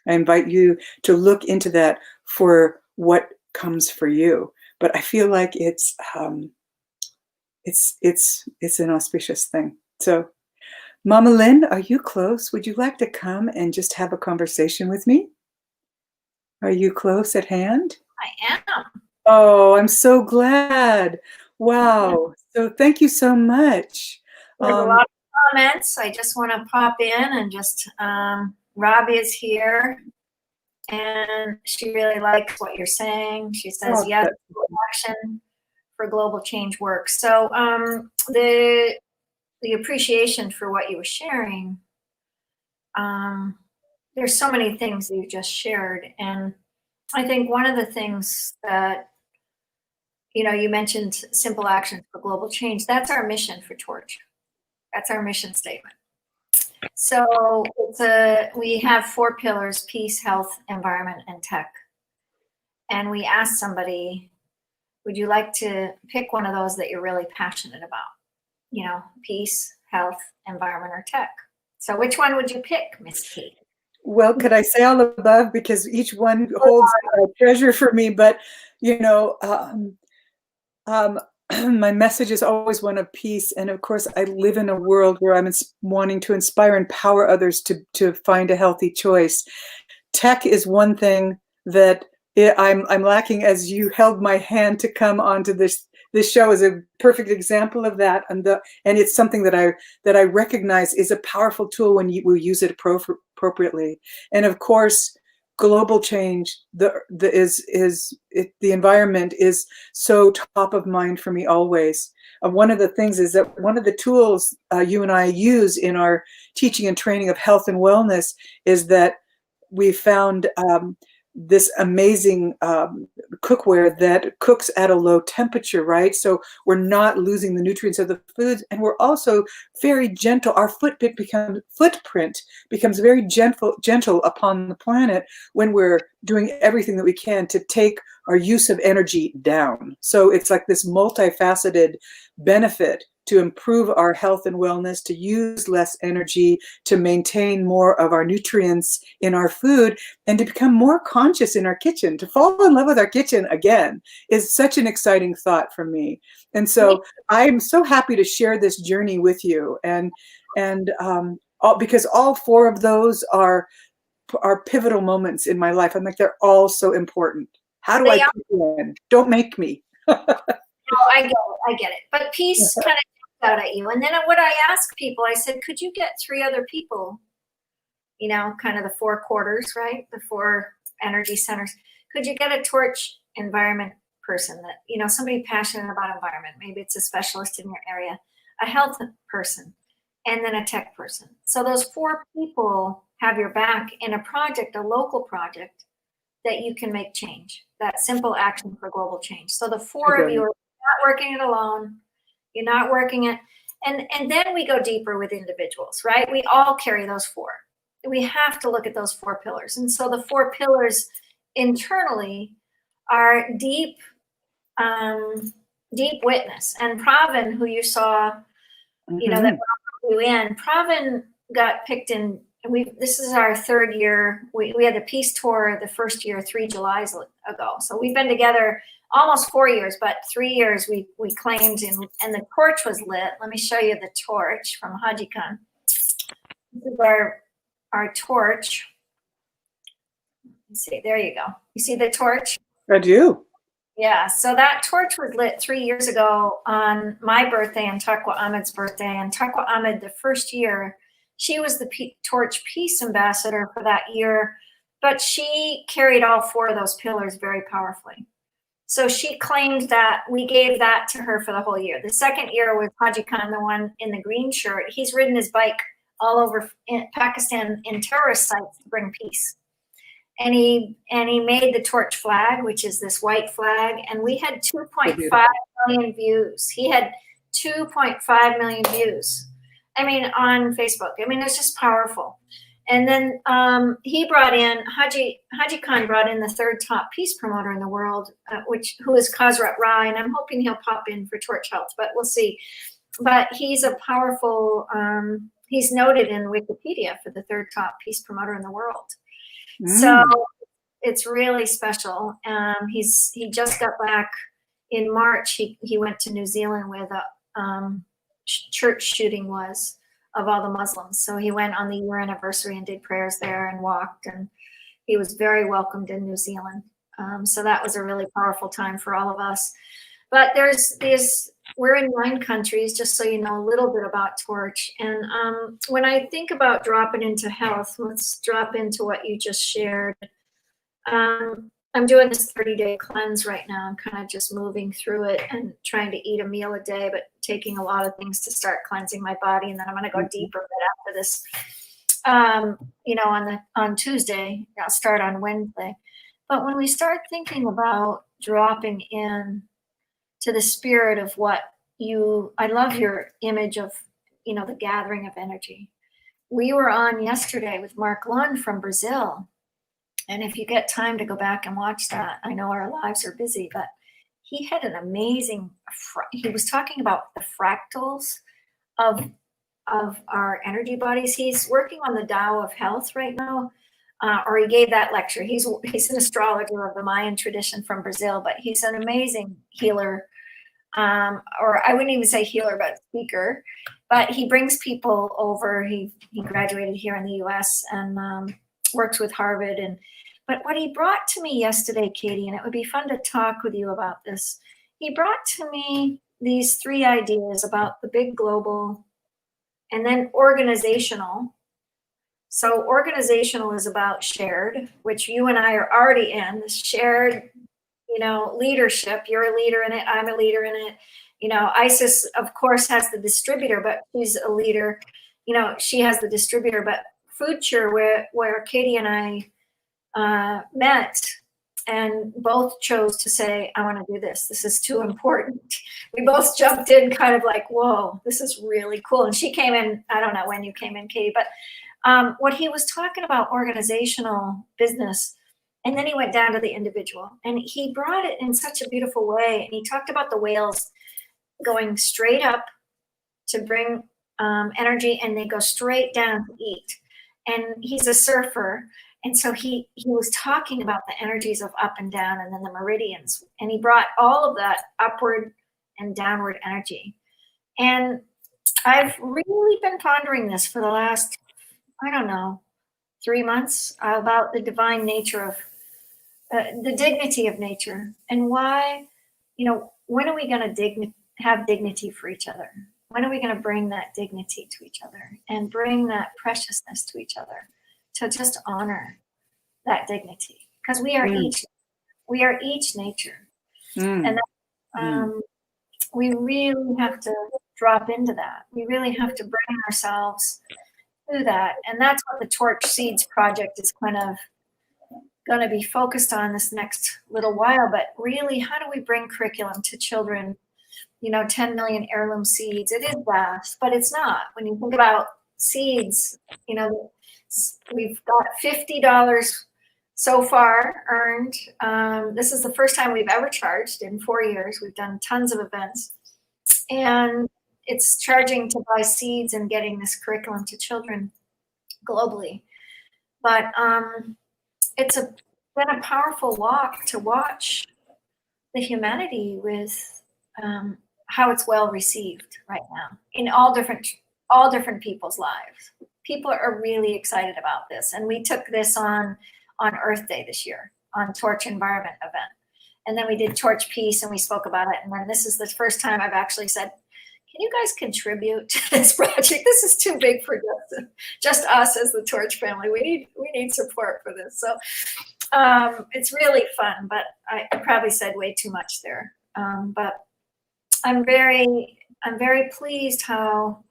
Speaker 9: I invite you to look into that for what comes for you. But I feel like it's an auspicious thing. So, Mama Lynn, are you close? Would you like to come and just have a conversation with me? Are you close at hand?
Speaker 1: I am.
Speaker 9: Oh, I'm so glad. Wow. So thank you so much.
Speaker 1: There's a lot of comments. I just want to pop in and just, Robbie is here and she really likes what you're saying. She says, yes, action for global change work. So the appreciation for what you were sharing, there's so many things that you just shared. And I think one of the things that, you mentioned simple actions for global change. That's our mission for Torch. That's our mission statement. So we have 4 pillars: peace, health, environment, and tech. And we asked somebody, would you like to pick one of those that you're really passionate about? Peace, health, environment, or tech. So which one would you pick, Miss Kate?
Speaker 9: Well, could I say all above? Because each one holds a treasure for me. But, my message is always one of peace. And of course, I live in a world where I'm wanting to inspire and empower others to find a healthy choice. Tech is one thing that I'm lacking, as you held my hand to come onto this show is a perfect example of that. And it's something that I recognize is a powerful tool when we use it appropriately. And of course, global change, the environment is so top of mind for me always. One of the things is that one of the tools you and I use in our teaching and training of health and wellness is that we found this amazing cookware that cooks at a low temperature, right? So we're not losing the nutrients of the foods, and we're also very gentle. Our footprint becomes very gentle upon the planet when we're doing everything that we can to take our use of energy down. So it's like this multifaceted benefit to improve our health and wellness, to use less energy, to maintain more of our nutrients in our food, and to become more conscious in our kitchen. To fall in love with our kitchen again is such an exciting thought for me. And so I'm so happy to share this journey with you. Because all four of those are pivotal moments in my life. I'm like, they're all so important. How do I put you in? Don't make me.
Speaker 1: Oh, I get it. But peace kind of jumps out at you. And then what I ask people, I said, could you get 3 other people, you know, kind of the 4 quarters, right? The 4 energy centers. Could you get a torch environment person that, you know, somebody passionate about environment? Maybe it's a specialist in your area, a health person, and then a tech person. So those 4 people have your back in a project, a local project that you can make change. That simple action for global change. So the 4 of you are not working it alone. You're not working it. And then we go deeper with individuals, right? We all carry those 4. We have to look at those 4 pillars. And so the 4 pillars internally are deep witness. And Pravin, who you saw, you know, that brought you in, Pravin got picked in. This is our 3rd year. We had the peace tour the first year, 3 Julys ago. So we've been together almost 4 years, but 3 years we claimed, and the torch was lit. Let me show you the torch from Haji Khan. This is our torch. Let's see, there you go. You see the torch?
Speaker 9: I do.
Speaker 1: Yeah, so that torch was lit 3 years ago on my birthday and Taqwa Ahmed's birthday. And Taqwa Ahmed, the first year, she was the Torch Peace Ambassador for that year, but she carried all 4 of those pillars very powerfully. So she claimed that we gave that to her for the whole year. The second year was Haji Khan, the one in the green shirt. He's ridden his bike all over Pakistan in terrorist sites to bring peace. And he made the torch flag, which is this white flag, and we had 2.5 million views. He had 2.5 million views. I mean, on Facebook. I mean, it's just powerful. And then he brought in, Haji Khan brought in the 3rd top peace promoter in the world, who is Khazrat Rai, and I'm hoping he'll pop in for Torch Health, but we'll see. But he's a powerful, he's noted in Wikipedia for the 3rd top peace promoter in the world. So it's really special. He just got back in March. He went to New Zealand where the church shooting was of all the Muslims. So he went on the year anniversary and did prayers there and walked, and he was very welcomed in New Zealand. So that was a really powerful time for all of us. But we're in 9 countries, just so you know a little bit about Torch. And when I think about dropping into health, let's drop into what you just shared. I'm doing this 30-day cleanse right now. I'm kind of just moving through it and trying to eat a meal a day, but taking a lot of things to start cleansing my body. And then I'm going to go deeper after this, you know, on Tuesday. I'll start on Wednesday. But when we start thinking about dropping in to the spirit of I love your image of, you know, the gathering of energy. We were on yesterday with Mark Lund from Brazil. And if you get time to go back and watch that, I know our lives are busy, but he had an amazing, he was talking about the fractals of our energy bodies. He's working on the Tao of Health right now, or he gave that lecture. He's an astrologer of the Mayan tradition from Brazil, but he's an amazing healer, or I wouldn't even say healer, but speaker. But he brings people over. He graduated here in the US and works with Harvard. But what he brought to me yesterday, Katie, and it would be fun to talk with you about this, he brought to me these 3 ideas about the big global and then organizational. So organizational is about shared, which you and I are already in, this shared, leadership. You're a leader in it. I'm a leader in it. Isis, of course, has the distributor, but she's a leader. She has the distributor, but Future, where Katie and I met, and both chose to say, I want to do this. This is too important. We both jumped in kind of like, whoa, this is really cool. And she came in, I don't know when you came in, Katie, but what he was talking about, organizational business, and then he went down to the individual, and he brought it in such a beautiful way. And he talked about the whales going straight up to bring energy, and they go straight down to eat. And he's a surfer. And so he was talking about the energies of up and down, and then the meridians. And he brought all of that upward and downward energy. And I've really been pondering this for the last, 3 months, about the divine nature of the dignity of nature, and why, when are we going to have dignity for each other? When are we going to bring that dignity to each other and bring that preciousness to each other, to just honor that dignity? Because we are each nature. And we really have to drop into that. We really have to bring ourselves to that. And that's what the Torch Seeds project is kind of going to be focused on this next little while. But really, how do we bring curriculum to children? 10 million heirloom seeds. It is vast, but it's not. When you think about seeds, we've got $50 so far earned. This is the first time we've ever charged in 4 years. We've done tons of events, and it's charging to buy seeds and getting this curriculum to children globally. But it's been a powerful walk to watch the humanity with how it's well received right now in all different people's lives. People are really excited about this, and we took this on Earth Day this year, on Torch Environment event, and then we did Torch Peace, and we spoke about it. And then this is the first time I've actually said, "Can you guys contribute to this project? This is too big for just us as the Torch family. We need support for this." So it's really fun, but I probably said way too much there. But I'm very pleased how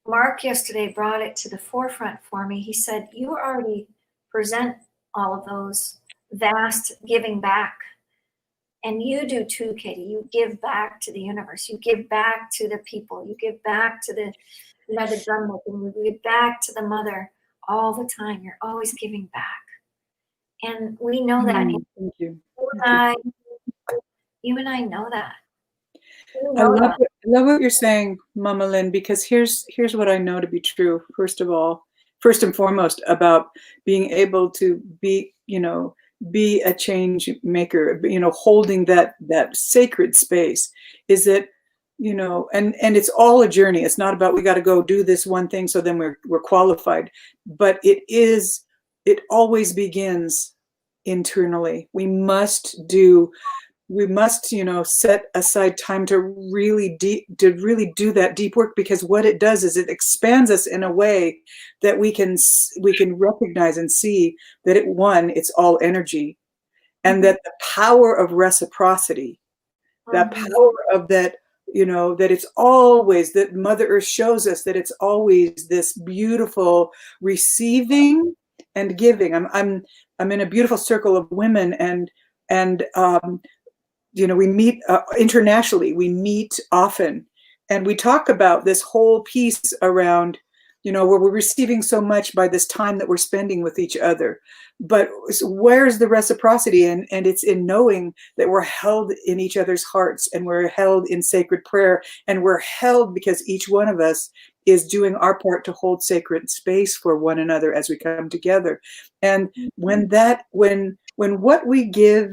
Speaker 1: Mark yesterday brought it to the forefront for me. He said, you already present all of those vast giving back. And you do too, Katie. You give back to the universe. You give back to the people. You give back to the drum making. You give back to the mother all the time. You're always giving back. And we know that.
Speaker 9: Thank you.
Speaker 1: You and I know that.
Speaker 9: I love what you're saying, Mama Lynn, because here's what I know to be true. First and foremost, about being able to be a change maker, holding that sacred space, is that, and it's all a journey. It's not about we got to go do this one thing so then we're qualified, but it always begins internally. We must set aside time to really do that deep work, because what it does is it expands us in a way that we can recognize and see that it's all energy, and that the power of reciprocity, that power of that, that it's always, that Mother Earth shows us that it's always this beautiful receiving and giving. I'm in a beautiful circle of women, and we meet internationally. We meet often, and we talk about this whole piece around, where we're receiving so much by this time that we're spending with each other. But where's the reciprocity? And it's in knowing that we're held in each other's hearts, and we're held in sacred prayer, and we're held because each one of us is doing our part to hold sacred space for one another as we come together. And when what we give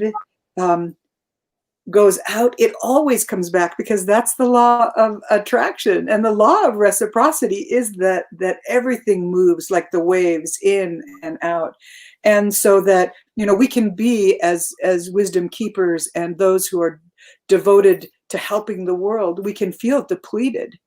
Speaker 9: goes out, it always comes back, because that's the law of attraction, and the law of reciprocity is that everything moves like the waves in and out. And so that we can be as wisdom keepers and those who are devoted to helping the world, we can feel depleted,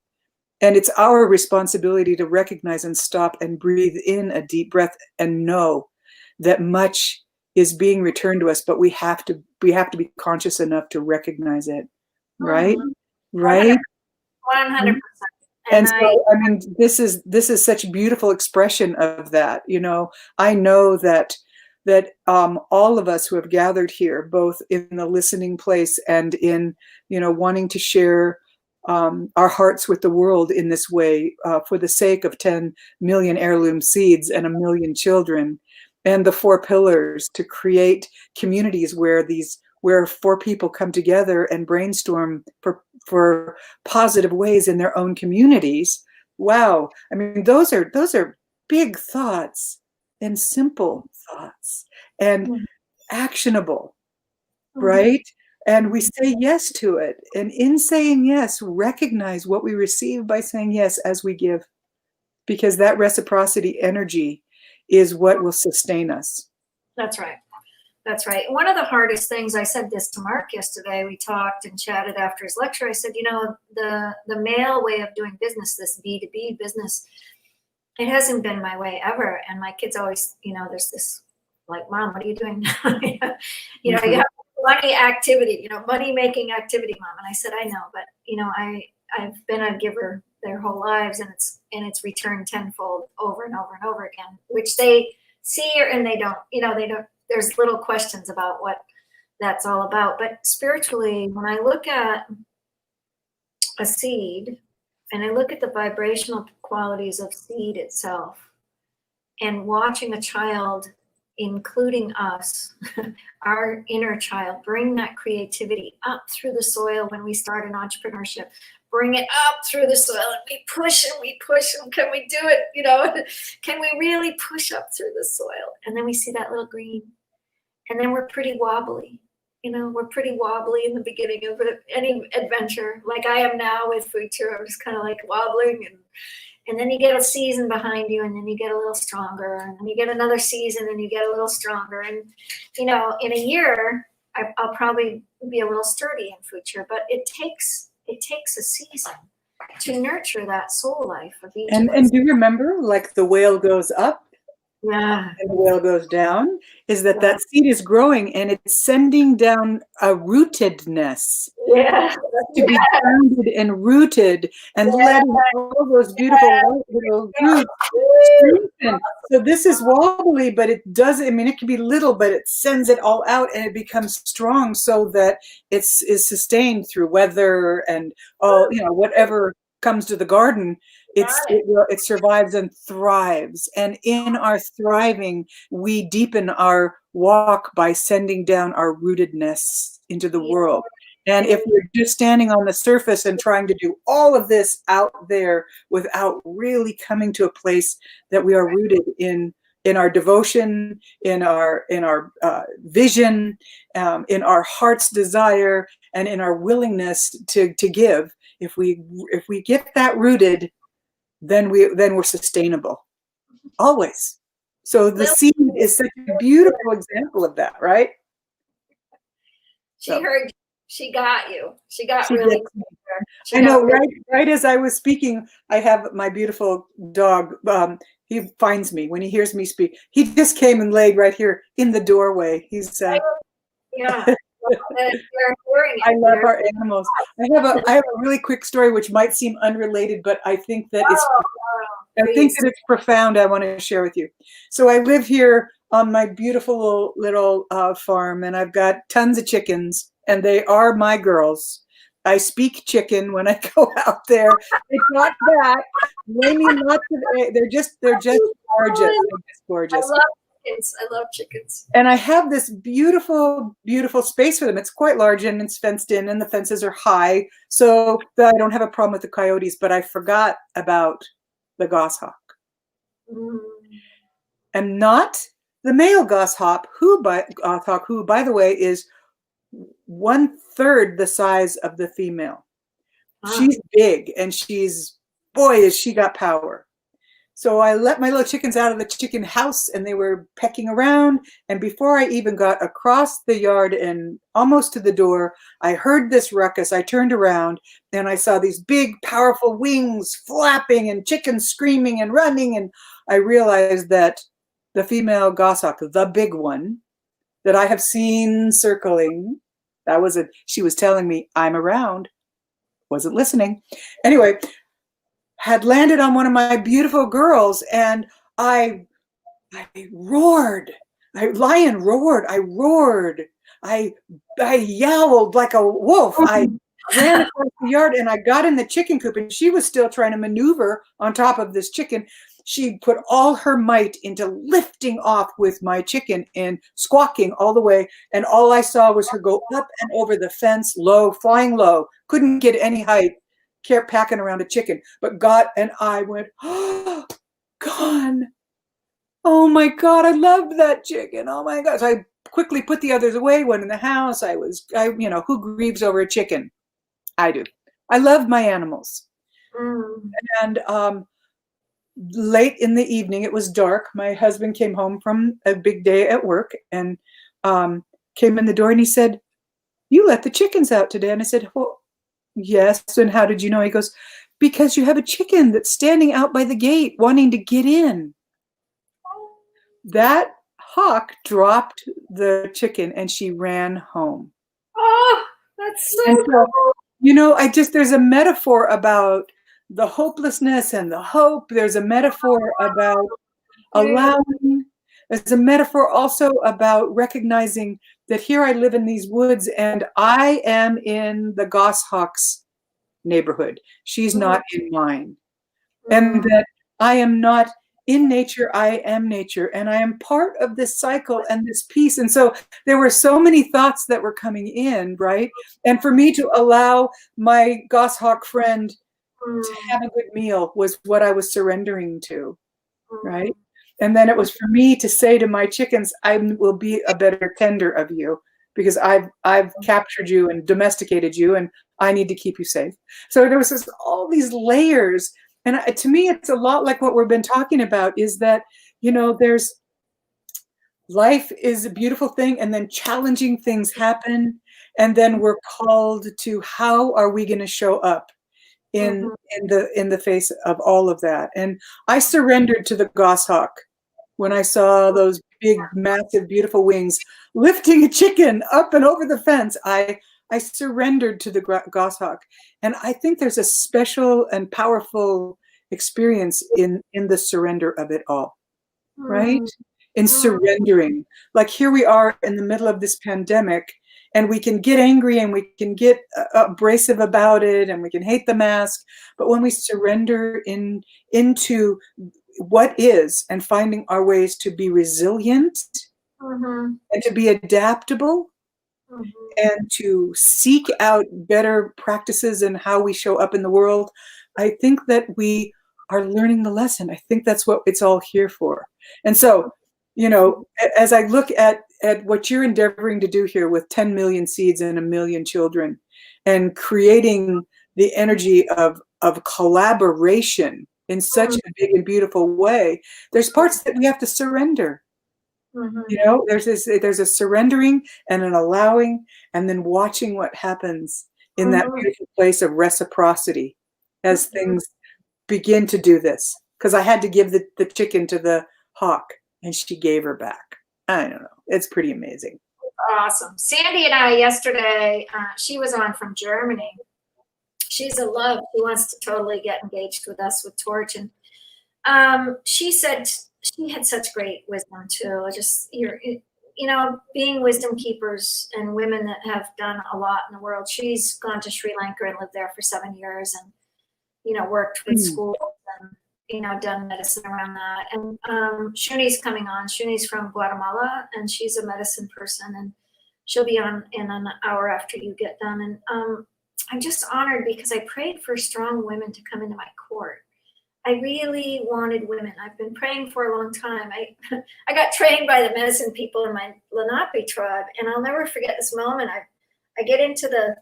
Speaker 9: And it's our responsibility to recognize and stop and breathe in a deep breath and know that much is being returned to us, but we have to be conscious enough to recognize it. Right? Right?
Speaker 1: 100%.
Speaker 9: And so, I mean, this is such a beautiful expression of that. You know, I know that all of us who have gathered here, both in the listening place and in, you know, wanting to share our hearts with the world in this way, for the sake of 10 million heirloom seeds and 1 million children, and the 4 pillars to create communities where 4 people come together and brainstorm for positive ways in their own communities. Wow. I mean, those are big thoughts and simple thoughts and actionable, right? And we say yes to it. And in saying yes, recognize what we receive by saying yes as we give, because that reciprocity energy is what will sustain us.
Speaker 1: That's right. That's right. One of the hardest things, I said this to Mark yesterday, we talked and chatted after his lecture. I said, you know, the male way of doing business, this B2B business, it hasn't been my way ever. And my kids always, you know, there's this like, Mom, what are you doing now? You know, you have money activity, you know, money making activity, Mom. And I said, I know, but you know, I've been a giver their whole lives, and it's returned tenfold over and over and over again, which they see and they don't, you know, they don't. There's little questions about what that's all about. But spiritually, when I look at a seed and I look at the vibrational qualities of seed itself, and watching a child, including us, our inner child, bring that creativity up through the soil when we start an entrepreneurship, bring it up through the soil, and we push and can we do it? You know, can we really push up through the soil? And then we see that little green, and then we're pretty wobbly. You know, we're pretty wobbly in the beginning of any adventure, like I am now with Future. I'm just kind of like wobbling, and then you get a season behind you, and then you get a little stronger, and then you get another season, and you get a little stronger. And, you know, in a year, I'll probably be a little sturdy in Future, but it takes a season to nurture that soul life of each of us.
Speaker 9: And do you remember, like the whale goes up,
Speaker 1: yeah,
Speaker 9: and the whale goes down, is that seed is growing and it's sending down a rootedness.
Speaker 1: Yeah.
Speaker 9: To be grounded and rooted and letting all those beautiful little roots strengthen. So this is wobbly, but it does, I mean, it can be little, but it sends it all out and it becomes strong so that is sustained through weather and all, you know, whatever comes to the garden. It survives and thrives. And in our thriving, we deepen our walk by sending down our rootedness into the world. And if we're just standing on the surface and trying to do all of this out there without really coming to a place that we are rooted in our devotion, in our vision, in our heart's desire, and in our willingness to give, if we get that rooted, then we're sustainable, always. So the seed is such a beautiful example of that, right?
Speaker 1: She heard you. She got you. She really.
Speaker 9: I know, right as I was speaking, I have my beautiful dog. He finds me when he hears me speak. He just came and laid right here in the doorway. He's
Speaker 1: yeah.
Speaker 9: I love our animals. I have a really quick story which might seem unrelated, but I think that it's profound. I want to share with you. So I live here on my beautiful little farm, and I've got tons of chickens, and they are my girls. I speak chicken when I go out there. They talk back. They're just gorgeous. They're just gorgeous.
Speaker 1: I love chickens.
Speaker 9: And I have this beautiful, beautiful space for them. It's quite large and it's fenced in, and the fences are high, so that I don't have a problem with the coyotes, but I forgot about the goshawk. And not the male goshawk, who, by the way, is 1/3 the size of the female. She's big, and boy, has she got power. So I let my little chickens out of the chicken house and they were pecking around. And before I even got across the yard and almost to the door, I heard this ruckus. I turned around and I saw these big, powerful wings flapping and chickens screaming and running. And I realized that the female goshawk, the big one that I have seen circling, she was telling me I'm around, wasn't listening. Anyway, had landed on one of my beautiful girls, and I roared. Lion roared. I roared. I yowled like a wolf. I ran across the yard and I got in the chicken coop, and she was still trying to maneuver on top of this chicken. She put all her might into lifting off with my chicken and squawking all the way. And all I saw was her go up and over the fence, low, flying low, couldn't get any height, kept packing around a chicken, but got, and I went, oh, gone. Oh my God, I loved that chicken. Oh my God. So I quickly put the others away, went in the house. Who grieves over a chicken? I do. I love my animals. And late in the evening, it was dark. My husband came home from a big day at work and came in the door and he said, "You let the chickens out today?" And I said, "Well, yes." And how did you know? He goes, "Because you have a chicken that's standing out by the gate wanting to get in." That hawk dropped the chicken and she ran home.
Speaker 1: Oh, that's so
Speaker 9: cool. There's a metaphor about the hopelessness and the hope. There's a metaphor about allowing. There's a metaphor also about recognizing that here I live in these woods and I am in the goshawk's neighborhood. She's not in mine. And that I am not in nature, I am nature, and I am part of this cycle and this piece. And so there were so many thoughts that were coming in, right? And for me to allow my goshawk friend to have a good meal was what I was surrendering to, right? And then it was for me to say to my chickens, I will be a better tender of you because I've captured you and domesticated you, and I need to keep you safe. So there was all these layers. And to me, it's a lot like what we've been talking about is that, there's life is a beautiful thing and then challenging things happen. And then we're called to how are we going to show up in the face of all of that. And I surrendered to the goshawk when I saw those big, massive, beautiful wings lifting a chicken up and over the fence. I surrendered to the goshawk. And I think there's a special and powerful experience in the surrender of it all, right? In surrendering. Like here we are in the middle of this pandemic, and we can get angry and we can get abrasive about it and we can hate the mask. But when we surrender into what is and finding our ways to be resilient and to be adaptable, and to seek out better practices in how we show up in the world, I think that we are learning the lesson. I think that's what it's all here for. And so, as I look at what you're endeavoring to do here with 10 million seeds and 1 million children and creating the energy of collaboration in such a big and beautiful way, there's parts that we have to surrender. There's a surrendering and an allowing, and then watching what happens in that beautiful place of reciprocity as things begin to do this. Because I had to give the chicken to the hawk, and she gave her back. I don't know. It's pretty amazing.
Speaker 1: Awesome. Sandy and I yesterday, she was on from Germany. She's a love. She wants to totally get engaged with us with Torch, and she said. She had such great wisdom too. Just being wisdom keepers and women that have done a lot in the world. She's gone to Sri Lanka and lived there for 7 years, and worked with schools and done medicine around that. And Shuni's coming on. Shuni's from Guatemala, and she's a medicine person, and she'll be on in an hour after you get done. And I'm just honored because I prayed for strong women to come into my court. I really wanted women. I've been praying for a long time. I got trained by the medicine people in my Lenape tribe, and I'll never forget this moment. I get into the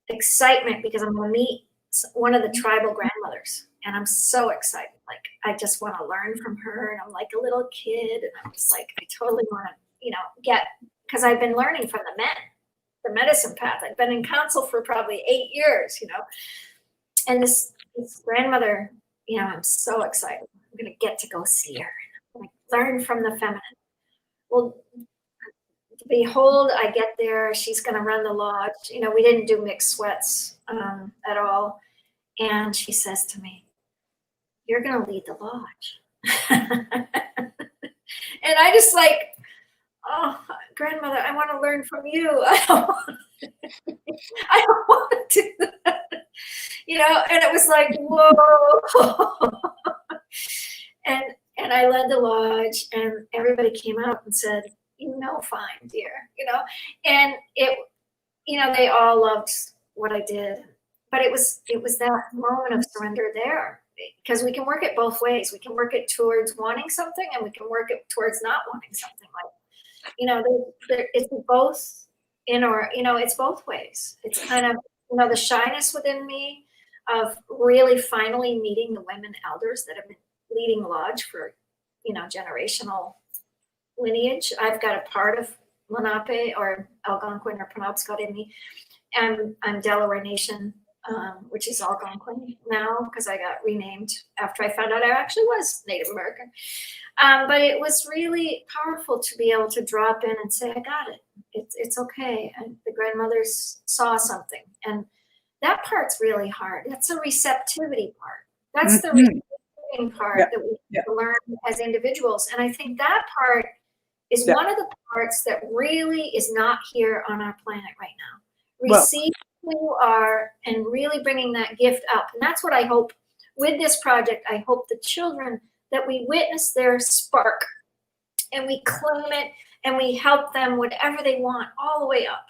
Speaker 1: excitement because I'm going to meet one of the tribal grandmothers. And I'm so excited. Like, I just want to learn from her. And I'm like a little kid. And I'm just like, I totally want to, because I've been learning from the men, the medicine path. I've been in council for probably 8 years, And this grandmother, I'm so excited. I'm going to get to go see her. Like, learn from the feminine. Well, behold, I get there. She's going to run the lodge. We didn't do mixed sweats at all. And she says to me, "You're going to lead the lodge." And I just like, "Oh, grandmother, I want to learn from you. I don't want to do that." And it was like, whoa. And I led the lodge, and everybody came out and said, "Fine, dear," and it, they all loved what I did, but it was that moment of surrender there, because we can work it both ways. We can work it towards wanting something, and we can work it towards not wanting something. Like, it's both it's both ways. It's kind of, the shyness within me of really finally meeting the women elders that have been leading lodge for, generational lineage. I've got a part of Lenape or Algonquin or Penobscot in me, and I'm Delaware Nation, which is Algonquin now, because I got renamed after I found out I actually was Native American. But it was really powerful to be able to drop in and say, "I got it. It's okay." And the grandmothers saw something, and that part's really hard. That's a receptivity part. That's the receiving part that we have to learn as individuals. And I think that part is one of the parts that really is not here on our planet right now. Receive who you are and really bringing that gift up. And that's what I hope with this project. I hope the children, that we witness their spark and we claim it and we help them whatever they want all the way up.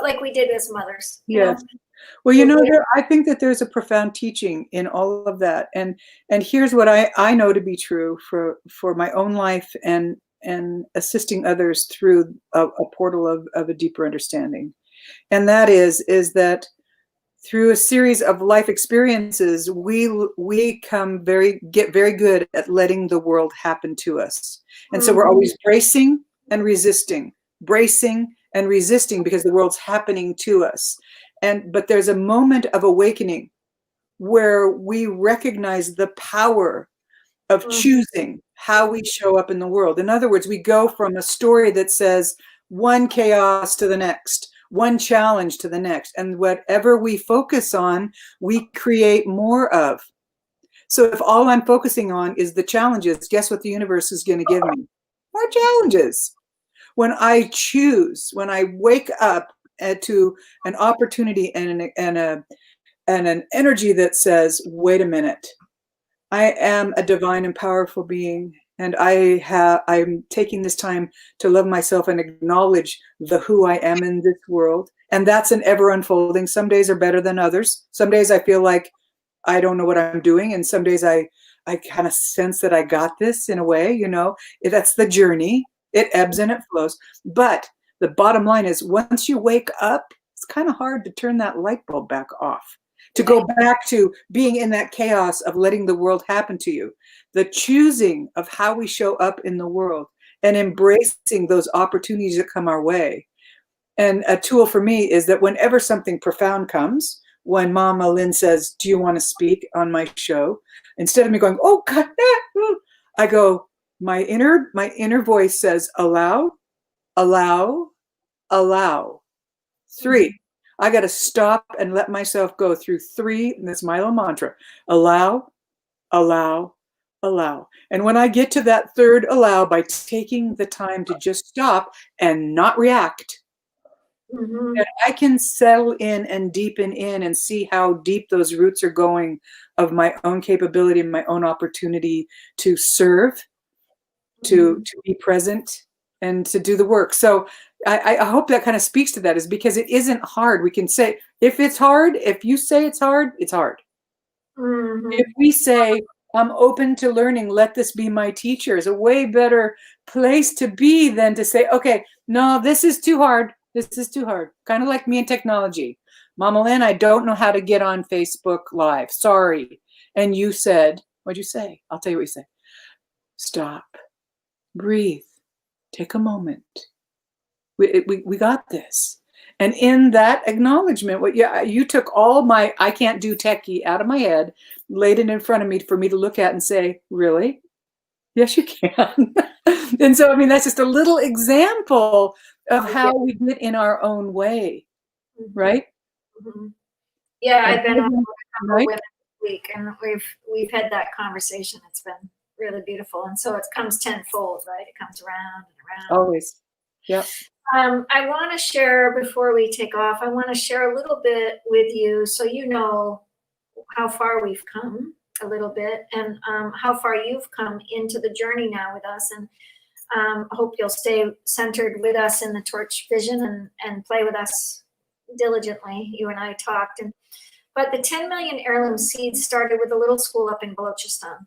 Speaker 1: Like we did as mothers.
Speaker 9: Yes. Well, I think that there's a profound teaching in all of that. And here's what I know to be true for my own life and assisting others through a portal of a deeper understanding. And that is that through a series of life experiences, we get very good at letting the world happen to us. And so we're always bracing and resisting, because the world's happening to us. But there's a moment of awakening where we recognize the power of choosing how we show up in the world. In other words, we go from a story that says one chaos to the next, one challenge to the next, and whatever we focus on, we create more of. So if all I'm focusing on is the challenges, guess what the universe is going to give me? More challenges. When I choose, when I wake up to an opportunity and an energy that says, "Wait a minute, I am a divine and powerful being, and I'm taking this time to love myself and acknowledge who I am in this world." And that's an ever unfolding. Some days are better than others. Some days I feel like I don't know what I'm doing, and some days I kind of sense that I got this in a way. That's the journey. It ebbs and it flows. But the bottom line is, once you wake up, it's kind of hard to turn that light bulb back off, to go back to being in that chaos of letting the world happen to you. The choosing of how we show up in the world and embracing those opportunities that come our way. And a tool for me is that whenever something profound comes, when Mama Lynn says, "Do you want to speak on my show?" Instead of me going, "Oh God," I go, my inner voice says, "Allow, allow, allow." 3. I got to stop and let myself go through 3. And that's my little mantra. Allow, allow, allow. And when I get to that third allow, by taking the time to just stop and not react, and I can settle in and deepen in and see how deep those roots are going of my own capability and my own opportunity to serve, to be present, and to do the work. So I hope that kind of speaks to that, is because it isn't hard. We can say, if it's hard, if you say it's hard, it's hard. If we say, "I'm open to learning, let this be my teacher," is a way better place to be than to say, "Okay, no, this is too hard. This is too hard." Kind of like me and technology. Mama Lynn, I don't know how to get on Facebook Live. Sorry. And you said, what'd you say? I'll tell you what you said. Stop. Breathe. Take a moment. We got this. And in that acknowledgement, you took all my I can't do techie out of my head, laid it in front of me for me to look at and say, really? Yes, you can. And so, I mean, that's just a little example of how we get in our own way, right?
Speaker 1: Mm-hmm. Yeah, I've been on
Speaker 9: right?
Speaker 1: Women this week, and we've had that conversation. It's been really beautiful, and so it comes tenfold, right? It comes around and around.
Speaker 9: Always. Yep.
Speaker 1: I want to share, before we take off, I want to share a little bit with you so you know how far we've come a little bit, and how far you've come into the journey now with us. And I hope you'll stay centered with us in the Torch vision and play with us diligently. You and I talked. But the 10 million heirloom seeds started with a little school up in Balochistan.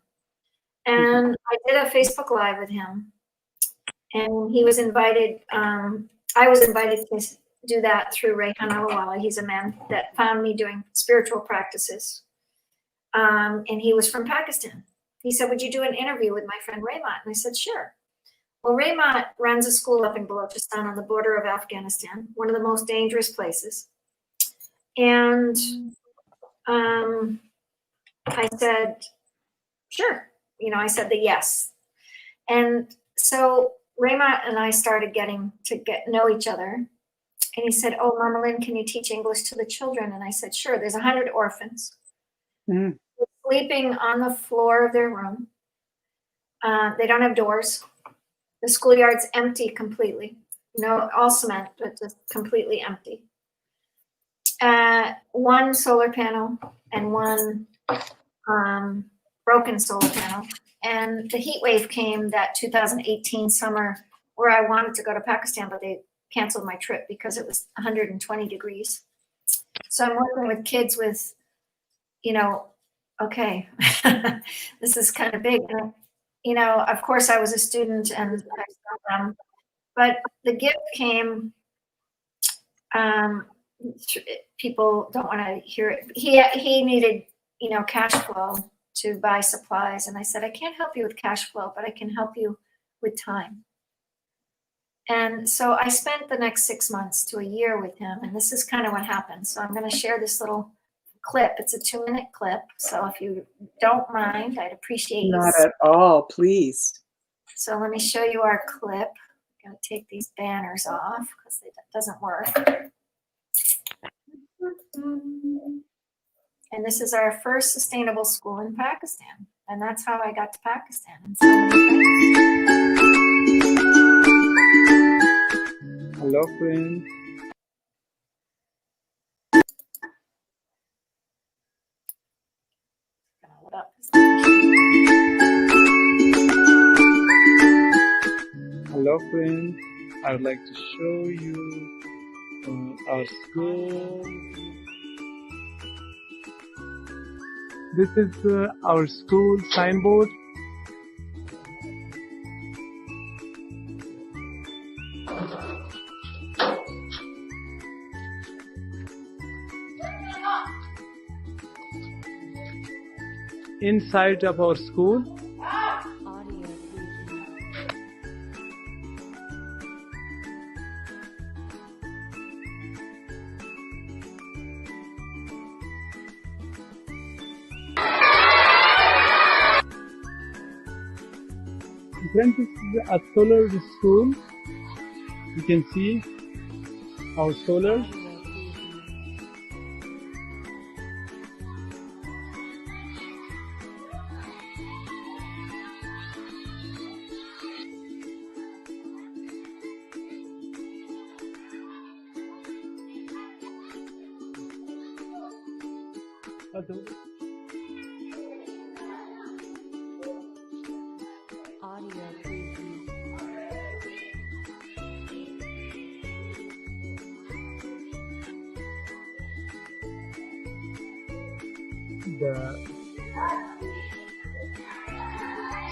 Speaker 1: And I did a Facebook Live with him. And he was invited, I was invited to do that through Rayhan Alawala. He's a man that found me doing spiritual practices. And he was from Pakistan. He said, would you do an interview with my friend Raymat? And I said, sure. Well, Raymat runs a school up in Balochistan on the border of Afghanistan, one of the most dangerous places. And I said, sure. You know, I said the yes. And so Raymat and I started getting to know each other. And he said, oh, Mama Lynn, can you teach English to the children? And I said, sure. There's 100 orphans sleeping on the floor of their room. They don't have doors. The schoolyard's empty completely. No, all cement, but just completely empty. One solar panel and one broken solar panel. And the heat wave came that 2018 summer where I wanted to go to Pakistan, but they canceled my trip because it was 120 degrees. So I'm working with kids with, you know, okay, this is kind of big. And, you know, of course I was a student and but the gift came, people don't want to hear it. He needed, you know, cash flow to buy supplies. And I said, I can't help you with cash flow, but I can help you with time. And so I spent the next 6 months to a year with him. And this is kind of what happened. So I'm going to share this little clip. It's a 2-minute clip. So if you don't mind, I'd appreciate you.
Speaker 9: Not at all, please.
Speaker 1: So let me show you our clip. I'm going to take these banners off because it doesn't work. And this is our first sustainable school in Pakistan. And that's how I got to Pakistan. And so
Speaker 5: Hello, friends. Hello, friends. I would like to show you our school. This is our school signboard. Inside of our school, friends, this is a solar school. You can see our solar.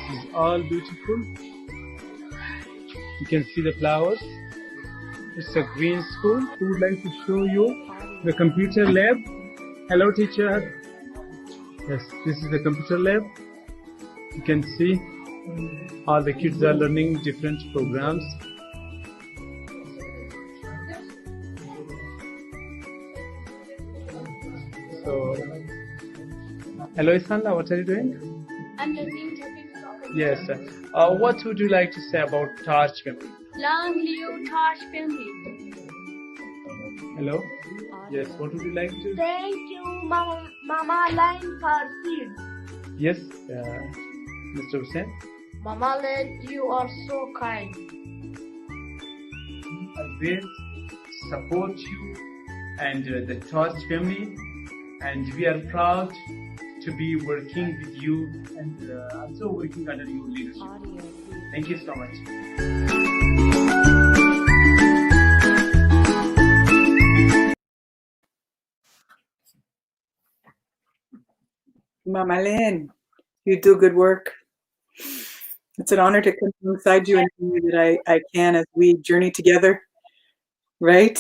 Speaker 5: This is all beautiful. You can see the flowers. It's a green school. We would like to show you the computer lab. Hello, teacher. Yes, this is the computer lab. You can see all the kids are learning different programs. So, hello, Isanda, what are you doing?
Speaker 6: I'm listening to soccer.
Speaker 5: Yes. What would you like to say about Taj family?
Speaker 6: Long live Tosh family.
Speaker 5: Hello? Yes, what would you like to?
Speaker 6: Thank you, Mama Line for seeds.
Speaker 5: Yes, Mr. Hussain.
Speaker 6: Mama Line, you are so kind.
Speaker 5: I will support you and the Taj family, and we are proud to be working with you and also working under your leadership. Thank you so much.
Speaker 9: Mama Lynn, you do good work. It's an honor to come alongside you and tell you that I can as we journey together, right?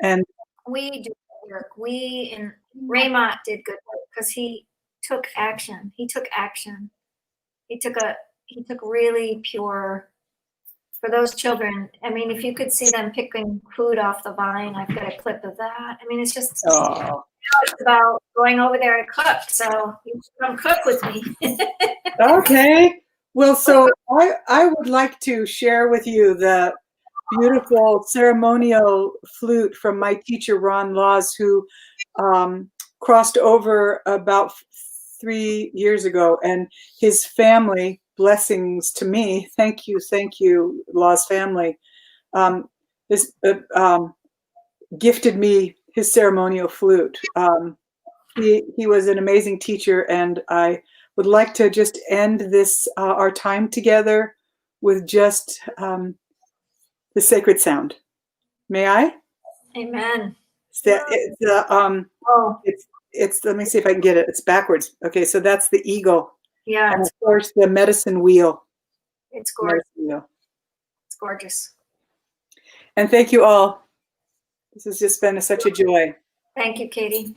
Speaker 9: And
Speaker 1: We do good work. We in Raymond did good work because he took action. He took action. He took really pure for those children. I mean, if you could see them picking food off the vine, I've got a clip of that. I mean, it's just it's about going over there to cook. So you should come cook with me.
Speaker 9: okay. Well, so I would like to share with you the beautiful ceremonial flute from my teacher, Ron Laws, who crossed over about 3 years ago, and his family, blessings to me. Thank you, Laws family. Gifted me his ceremonial flute. He was an amazing teacher, and I would like to just end this our time together with just the sacred sound. May I?
Speaker 1: Amen.
Speaker 9: It's let me see if I can get it. It's backwards. Okay, so that's the eagle.
Speaker 1: Yeah,
Speaker 9: And of course the medicine wheel.
Speaker 1: it's gorgeous.
Speaker 9: Medicine wheel.
Speaker 1: It's gorgeous.
Speaker 9: And thank you all. This has just been such a joy.
Speaker 1: Thank you, Katie.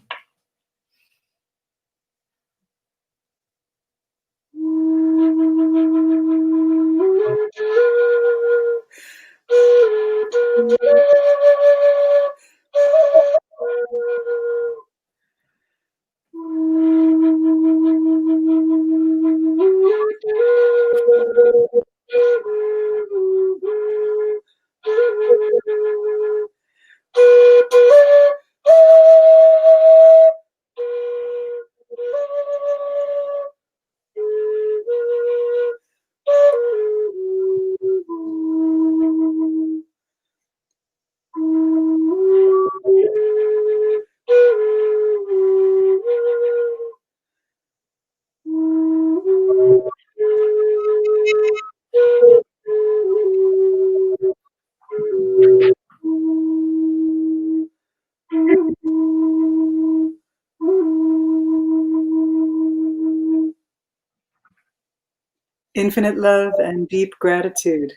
Speaker 9: Infinite love and deep gratitude.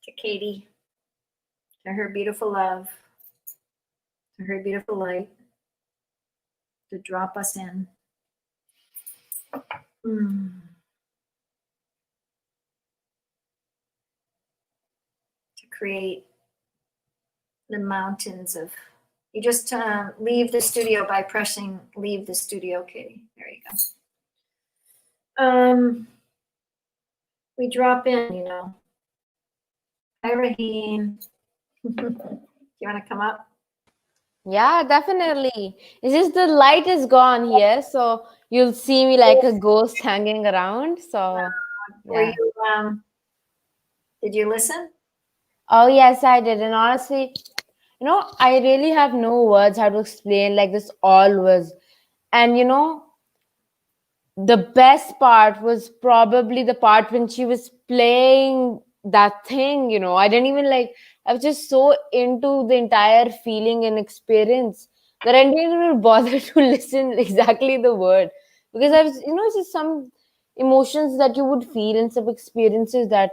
Speaker 1: To Katie, to her beautiful love, to her beautiful light, to drop us in. To create the mountains of, you just leave the studio by pressing leave the studio, Katie. There you go. We drop in, you know. Hi, Raheem. You want to come up?
Speaker 4: Yeah, definitely. It's just the light is gone here, so you'll see me like a ghost hanging around. So,
Speaker 1: Were
Speaker 4: yeah.
Speaker 1: you, did you listen?
Speaker 4: Oh yes, I did. And honestly, You know, I really have no words how to explain like this all was. And you know, the best part was probably the part when she was playing that thing, you know. I didn't even like, I was just so into the entire feeling and experience that I didn't even bother to listen exactly the word, because I was, you know, it's just some emotions that you would feel and some experiences that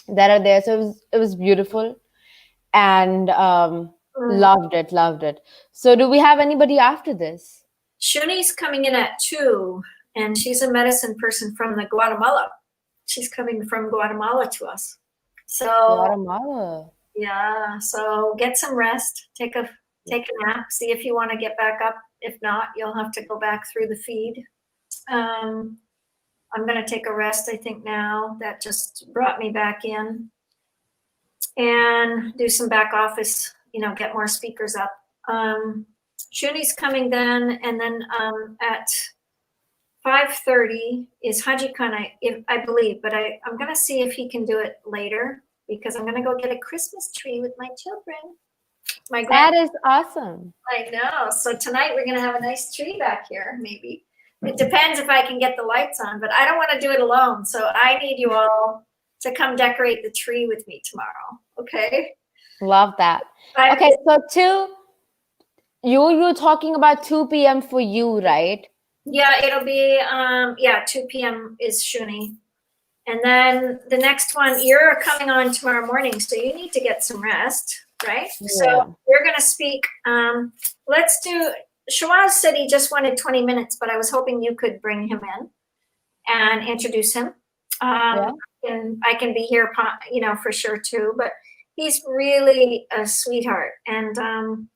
Speaker 4: are there. So it was beautiful, and loved it. So do we have anybody after this?
Speaker 1: Shuni's coming in at 2, and she's a medicine person from the Guatemala. She's coming from Guatemala to us. So
Speaker 4: Guatemala.
Speaker 1: yeah, so get some rest, take a nap, see if you want to get back up. If not, you'll have to go back through the feed. I'm going to take a rest, I think, now. That just brought me back in, and do some back office, you know, get more speakers up. Shuni's coming then, and then at 5:30 is Haji Khan, I believe, but I'm going to see if he can do it later, because I'm going to go get a Christmas tree with my children.
Speaker 4: That is awesome.
Speaker 1: I know. So tonight we're going to have a nice tree back here, maybe. It depends if I can get the lights on, but I don't want to do it alone. So I need you all to come decorate the tree with me tomorrow. Okay?
Speaker 4: Love that. Okay, so you're talking about 2 p.m. for you, right?
Speaker 1: Yeah, it'll be 2 p.m. is Shuni. And then the next one, you're coming on tomorrow morning, so you need to get some rest, right?
Speaker 4: Yeah.
Speaker 1: So you're going to speak. Let's do, Shawaz said he just wanted 20 minutes, but I was hoping you could bring him in and introduce him. And I can be here, you know, for sure too, but he's really a sweetheart. And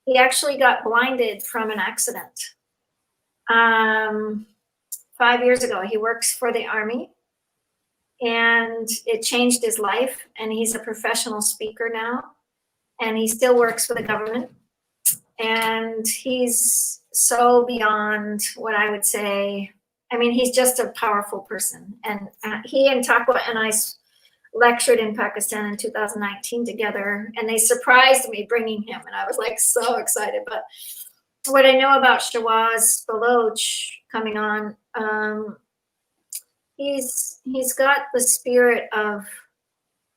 Speaker 1: he actually got blinded from an accident 5 years ago. He works for the Army, and it changed his life, and he's a professional speaker now, and he still works for the government, and he's so beyond what I would say. I mean, he's just a powerful person, and he and Taqwa and I lectured in Pakistan in 2019 together, and they surprised me bringing him, and I was like so excited. But what I know about Shawaz Baloch coming on, he's got the spirit of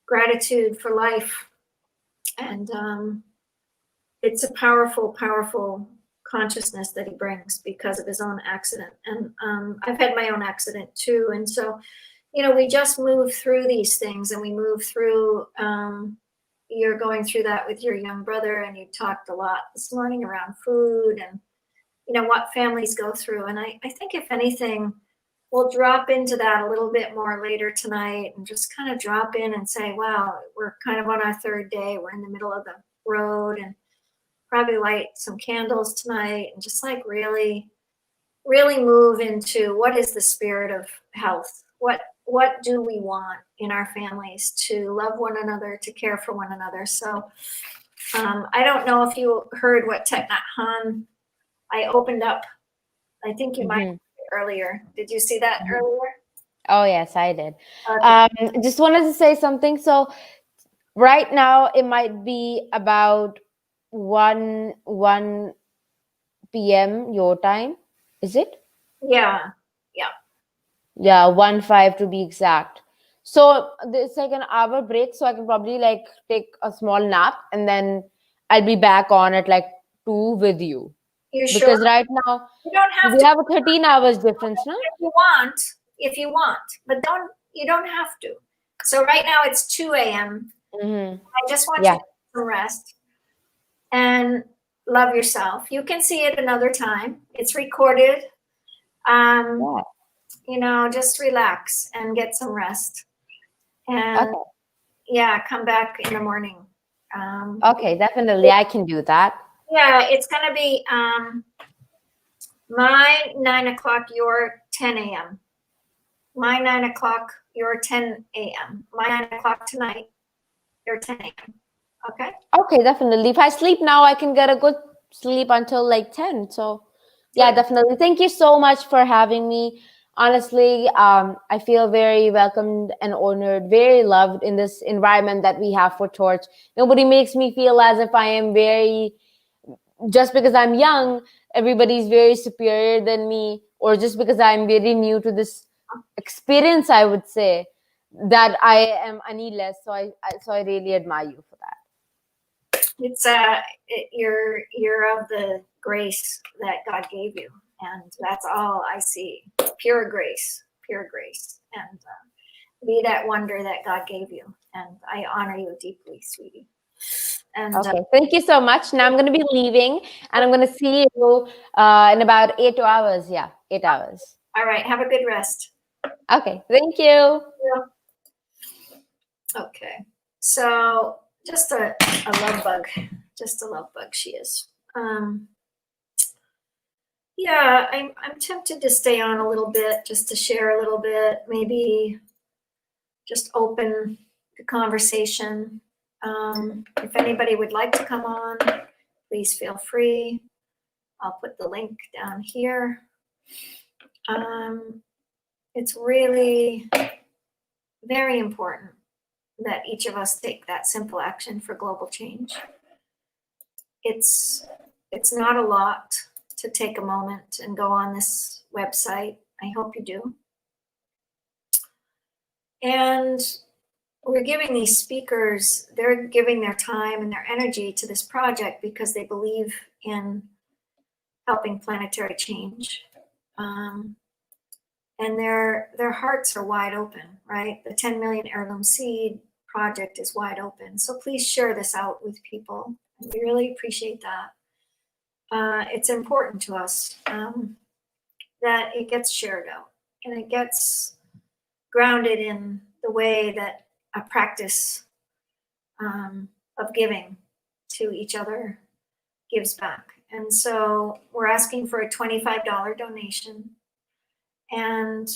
Speaker 1: gratitude for life, and it's a powerful consciousness that he brings because of his own accident. And I've had my own accident too, and so, you know, we just move through these things, and we move through, you're going through that with your young brother, and you talked a lot this morning around food and, you know, what families go through. And I think if anything, we'll drop into that a little bit more later tonight, and just kind of drop in and say, wow, we're kind of on our 3rd day. We're in the middle of the road, and probably light some candles tonight, and just like really move into what is the spirit of health? What do we want in our families? To love one another, to care for one another. So I don't know if you heard what Thich Nhat Hanh I opened up. I think you might earlier. Did you see that earlier?
Speaker 4: Oh yes, I did.
Speaker 1: Okay.
Speaker 4: Just wanted to say something. So right now it might be about 1 p.m. your time. Is it?
Speaker 1: Yeah.
Speaker 4: Yeah, 1:05 to be exact. So it's like an hour break, so I can probably like take a small nap, and then I'll be back on at like 2 with you.
Speaker 1: You sure?
Speaker 4: Because right now
Speaker 1: You don't have
Speaker 4: we
Speaker 1: to.
Speaker 4: have a 13 hours difference, no?
Speaker 1: If you want, but you don't have to. So right now it's 2 a.m.
Speaker 4: Mm-hmm.
Speaker 1: I just want you to get some rest and love yourself. You can see it another time. It's recorded. You know, just relax and get some rest. And come back in the morning.
Speaker 4: Okay, definitely. I can do that.
Speaker 1: Yeah, it's going to be my 9 o'clock, your 10 a.m. My 9 o'clock, your 10 a.m. My 9 o'clock tonight, your 10 a.m. Okay?
Speaker 4: Okay, definitely. If I sleep now, I can get a good sleep until like 10. So yeah, definitely. Thank you so much for having me. Honestly, I feel very welcomed and honored, very loved in this environment that we have for Torch. Nobody makes me feel as if I am very, just because I'm young, everybody's very superior than me, or just because I'm very new to this experience, I would say that I am any less. So I really admire you for that.
Speaker 1: It's you're of the grace that God gave you, and that's all I see. Pure grace, and be that wonder that God gave you. And I honor you deeply, sweetie. And
Speaker 4: Okay, thank you so much. Now I'm going to be leaving, and I'm going to see you in about 8 hours. Yeah, 8 hours.
Speaker 1: all right, have a good rest.
Speaker 4: Okay, thank you.
Speaker 1: Okay, so just a love bug, just a love bug. She is. Yeah, I'm tempted to stay on a little bit, just to share a little bit, maybe just open the conversation. If anybody would like to come on, please feel free. I'll put the link down here. It's really very important that each of us take that simple action for global change. It's not a lot to take a moment and go on this website. I hope you do. And we're giving these speakers, they're giving their time and their energy to this project because they believe in helping planetary change. And their hearts are wide open, right? The 10 million heirloom seed project is wide open. So please share this out with people. We really appreciate that. It's important to us that it gets shared out and it gets grounded in the way that a practice of giving to each other gives back. And so we're asking for a $25 donation, and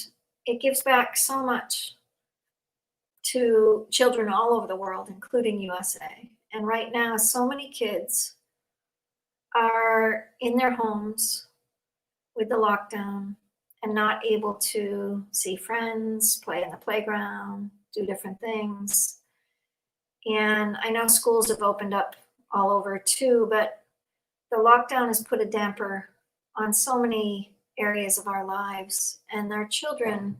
Speaker 1: it gives back so much to children all over the world, including USA. And right now, so many kids are in their homes with the lockdown and not able to see friends, play in the playground, do different things. And I know schools have opened up all over too, but the lockdown has put a damper on so many areas of our lives, and our children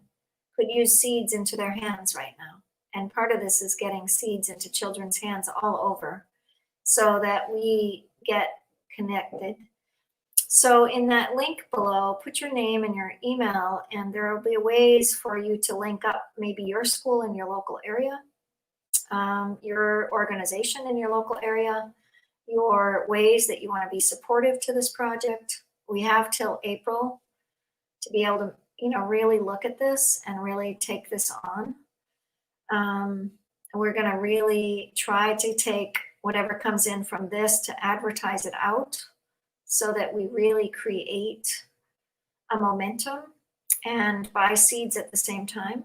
Speaker 1: could use seeds into their hands right now. And part of this is getting seeds into children's hands all over so that we get connected. So in that link below, put your name and your email, and there will be ways for you to link up maybe your school in your local area, your organization in your local area, your ways that you want to be supportive to this project. We have till April to be able to, really look at this and really take this on. We're going to really try to take whatever comes in from this to advertise it out so that we really create a momentum and buy seeds at the same time.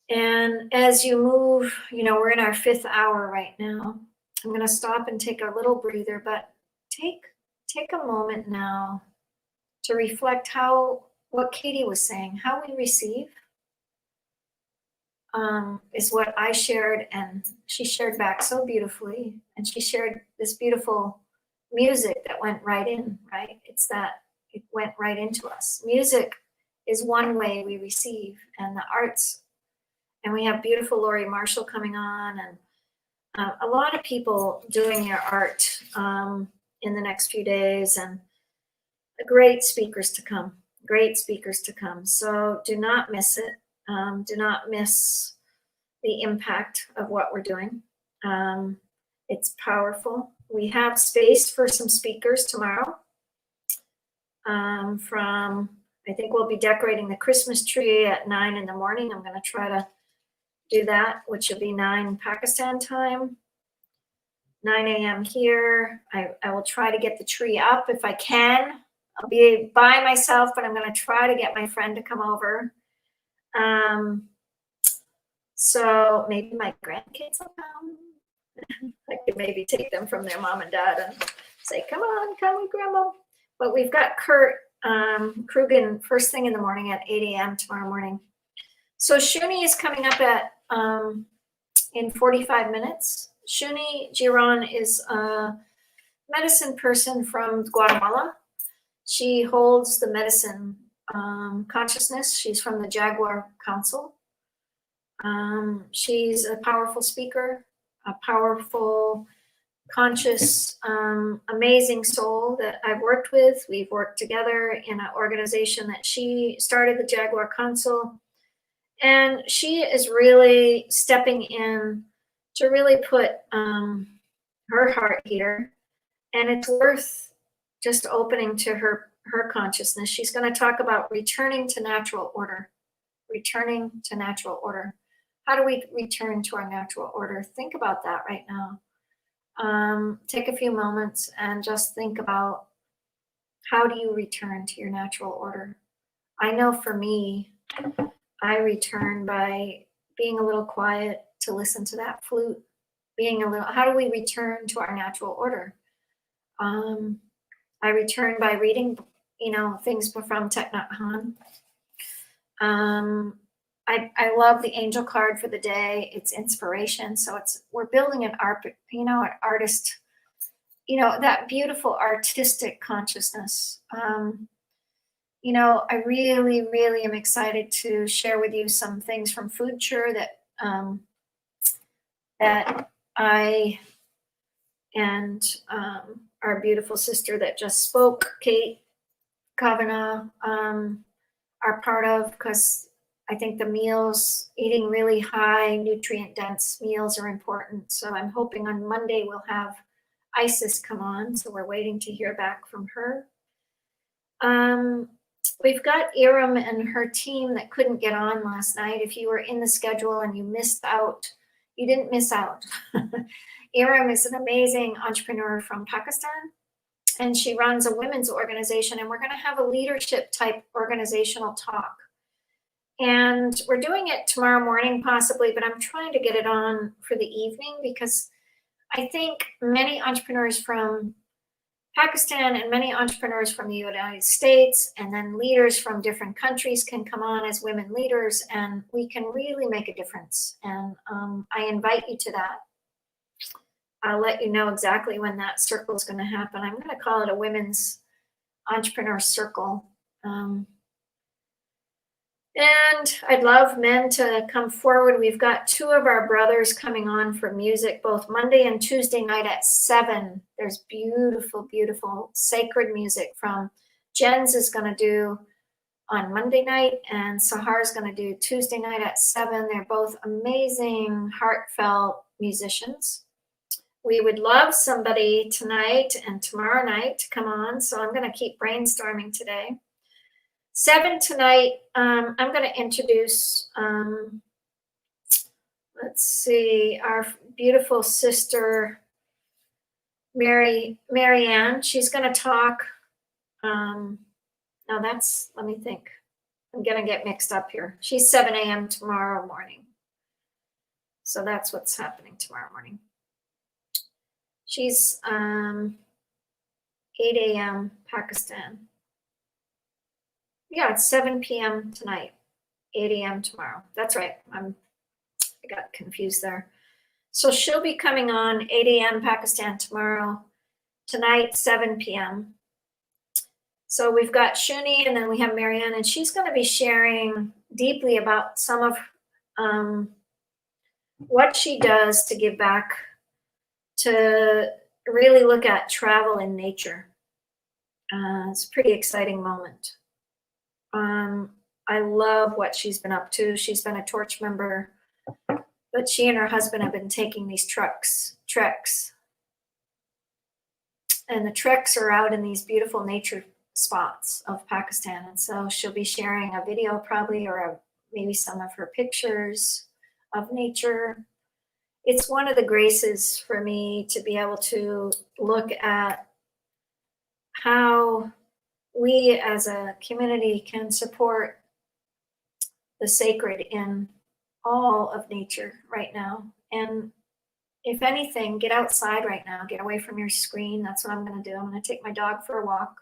Speaker 1: And as you move, we're in our 5th hour right now. I'm going to stop and take a little breather, but take a moment now to reflect what Katie was saying, how we receive is what I shared, and she shared back so beautifully. And she shared this beautiful music that went right in, right? It went right into us. Music is one way we receive, and the arts, and we have beautiful Laurie Marshall coming on, and a lot of people doing their art in the next few days, and great speakers to come. So do not miss it. Do not miss the impact of what we're doing. It's powerful. We have space for some speakers tomorrow. I think we'll be decorating the Christmas tree at 9 in the morning. I'm going to try to do that, which will be 9 Pakistan time, 9 a.m. here. I will try to get the tree up if I can. I'll be by myself, but I'm going to try to get my friend to come over. So maybe my grandkids will come. I could maybe take them from their mom and dad and say, come on, come with grandma. But we've got Kurt Krugen first thing in the morning at 8 a.m. tomorrow morning. So Shuni is coming up at in 45 minutes. Shuni Giron is a medicine person from Guatemala. She holds the medicine consciousness. She's from the Jaguar Council. She's a powerful speaker, a powerful, conscious, amazing soul that I've worked with. We've worked together in an organization that she started, the Jaguar Council. And she is really stepping in to really put her heart here. And it's worth just opening to her consciousness. She's going to talk about returning to natural order. Returning to natural order. How do we return to our natural order? Think about that right now. Take a few moments and just think about, how do you return to your natural order? I know for me, I return by being a little quiet to listen to that flute. How do we return to our natural order? I return by reading, things from Thich Nhat Hanh. I love the angel card for the day. It's inspiration. So we're building an artist, that beautiful artistic consciousness. I really, really am excited to share with you some things from Future that I and our beautiful sister that just spoke, Kate Kavanagh, are part of, because I think the meals, eating really high nutrient dense meals are important. So I'm hoping on Monday we'll have Isis come on. So we're waiting to hear back from her. We've got Iram and her team that couldn't get on last night. If you were in the schedule and you missed out, you didn't miss out. Iram is an amazing entrepreneur from Pakistan, and she runs a women's organization, and we're going to have a leadership type organizational talk. And we're doing it tomorrow morning possibly, but I'm trying to get it on for the evening, because I think many entrepreneurs from Pakistan and many entrepreneurs from the United States, and then leaders from different countries can come on as women leaders, and we can really make a difference. And I invite you to that. I'll let you know exactly when that circle is going to happen. I'm going to call it a women's entrepreneur circle. And I'd love men to come forward. We've got 2 of our brothers coming on for music, both Monday and Tuesday night at 7. There's beautiful, beautiful sacred music from Jens is going to do on Monday night, and Sahar is going to do Tuesday night at 7. They're both amazing, heartfelt musicians. We would love somebody tonight and tomorrow night to come on, so I'm going to keep brainstorming today. 7 tonight, I'm going to introduce, let's see, our beautiful sister, Marianne. She's going to talk, let me think. I'm going to get mixed up here. She's 7 a.m. tomorrow morning. So that's what's happening tomorrow morning. She's 8 a.m. Pakistan. Yeah, it's 7 p.m. tonight, 8 a.m. tomorrow. That's right. I got confused there. So she'll be coming on 8 a.m. Pakistan tomorrow, tonight, 7 p.m. So we've got Shuni, and then we have Marianne, and she's going to be sharing deeply about some of what she does to give back, to really look at travel in nature. It's a pretty exciting moment. I love what she's been up to. She's been a torch member, but she and her husband have been taking these treks. And the treks are out in these beautiful nature spots of Pakistan. And so she'll be sharing a video probably, or maybe some of her pictures of nature. It's one of the graces for me to be able to look at how we as a community can support the sacred in all of nature right now. And if anything, get outside right now, get away from your screen. That's what I'm going to do. I'm going to take my dog for a walk.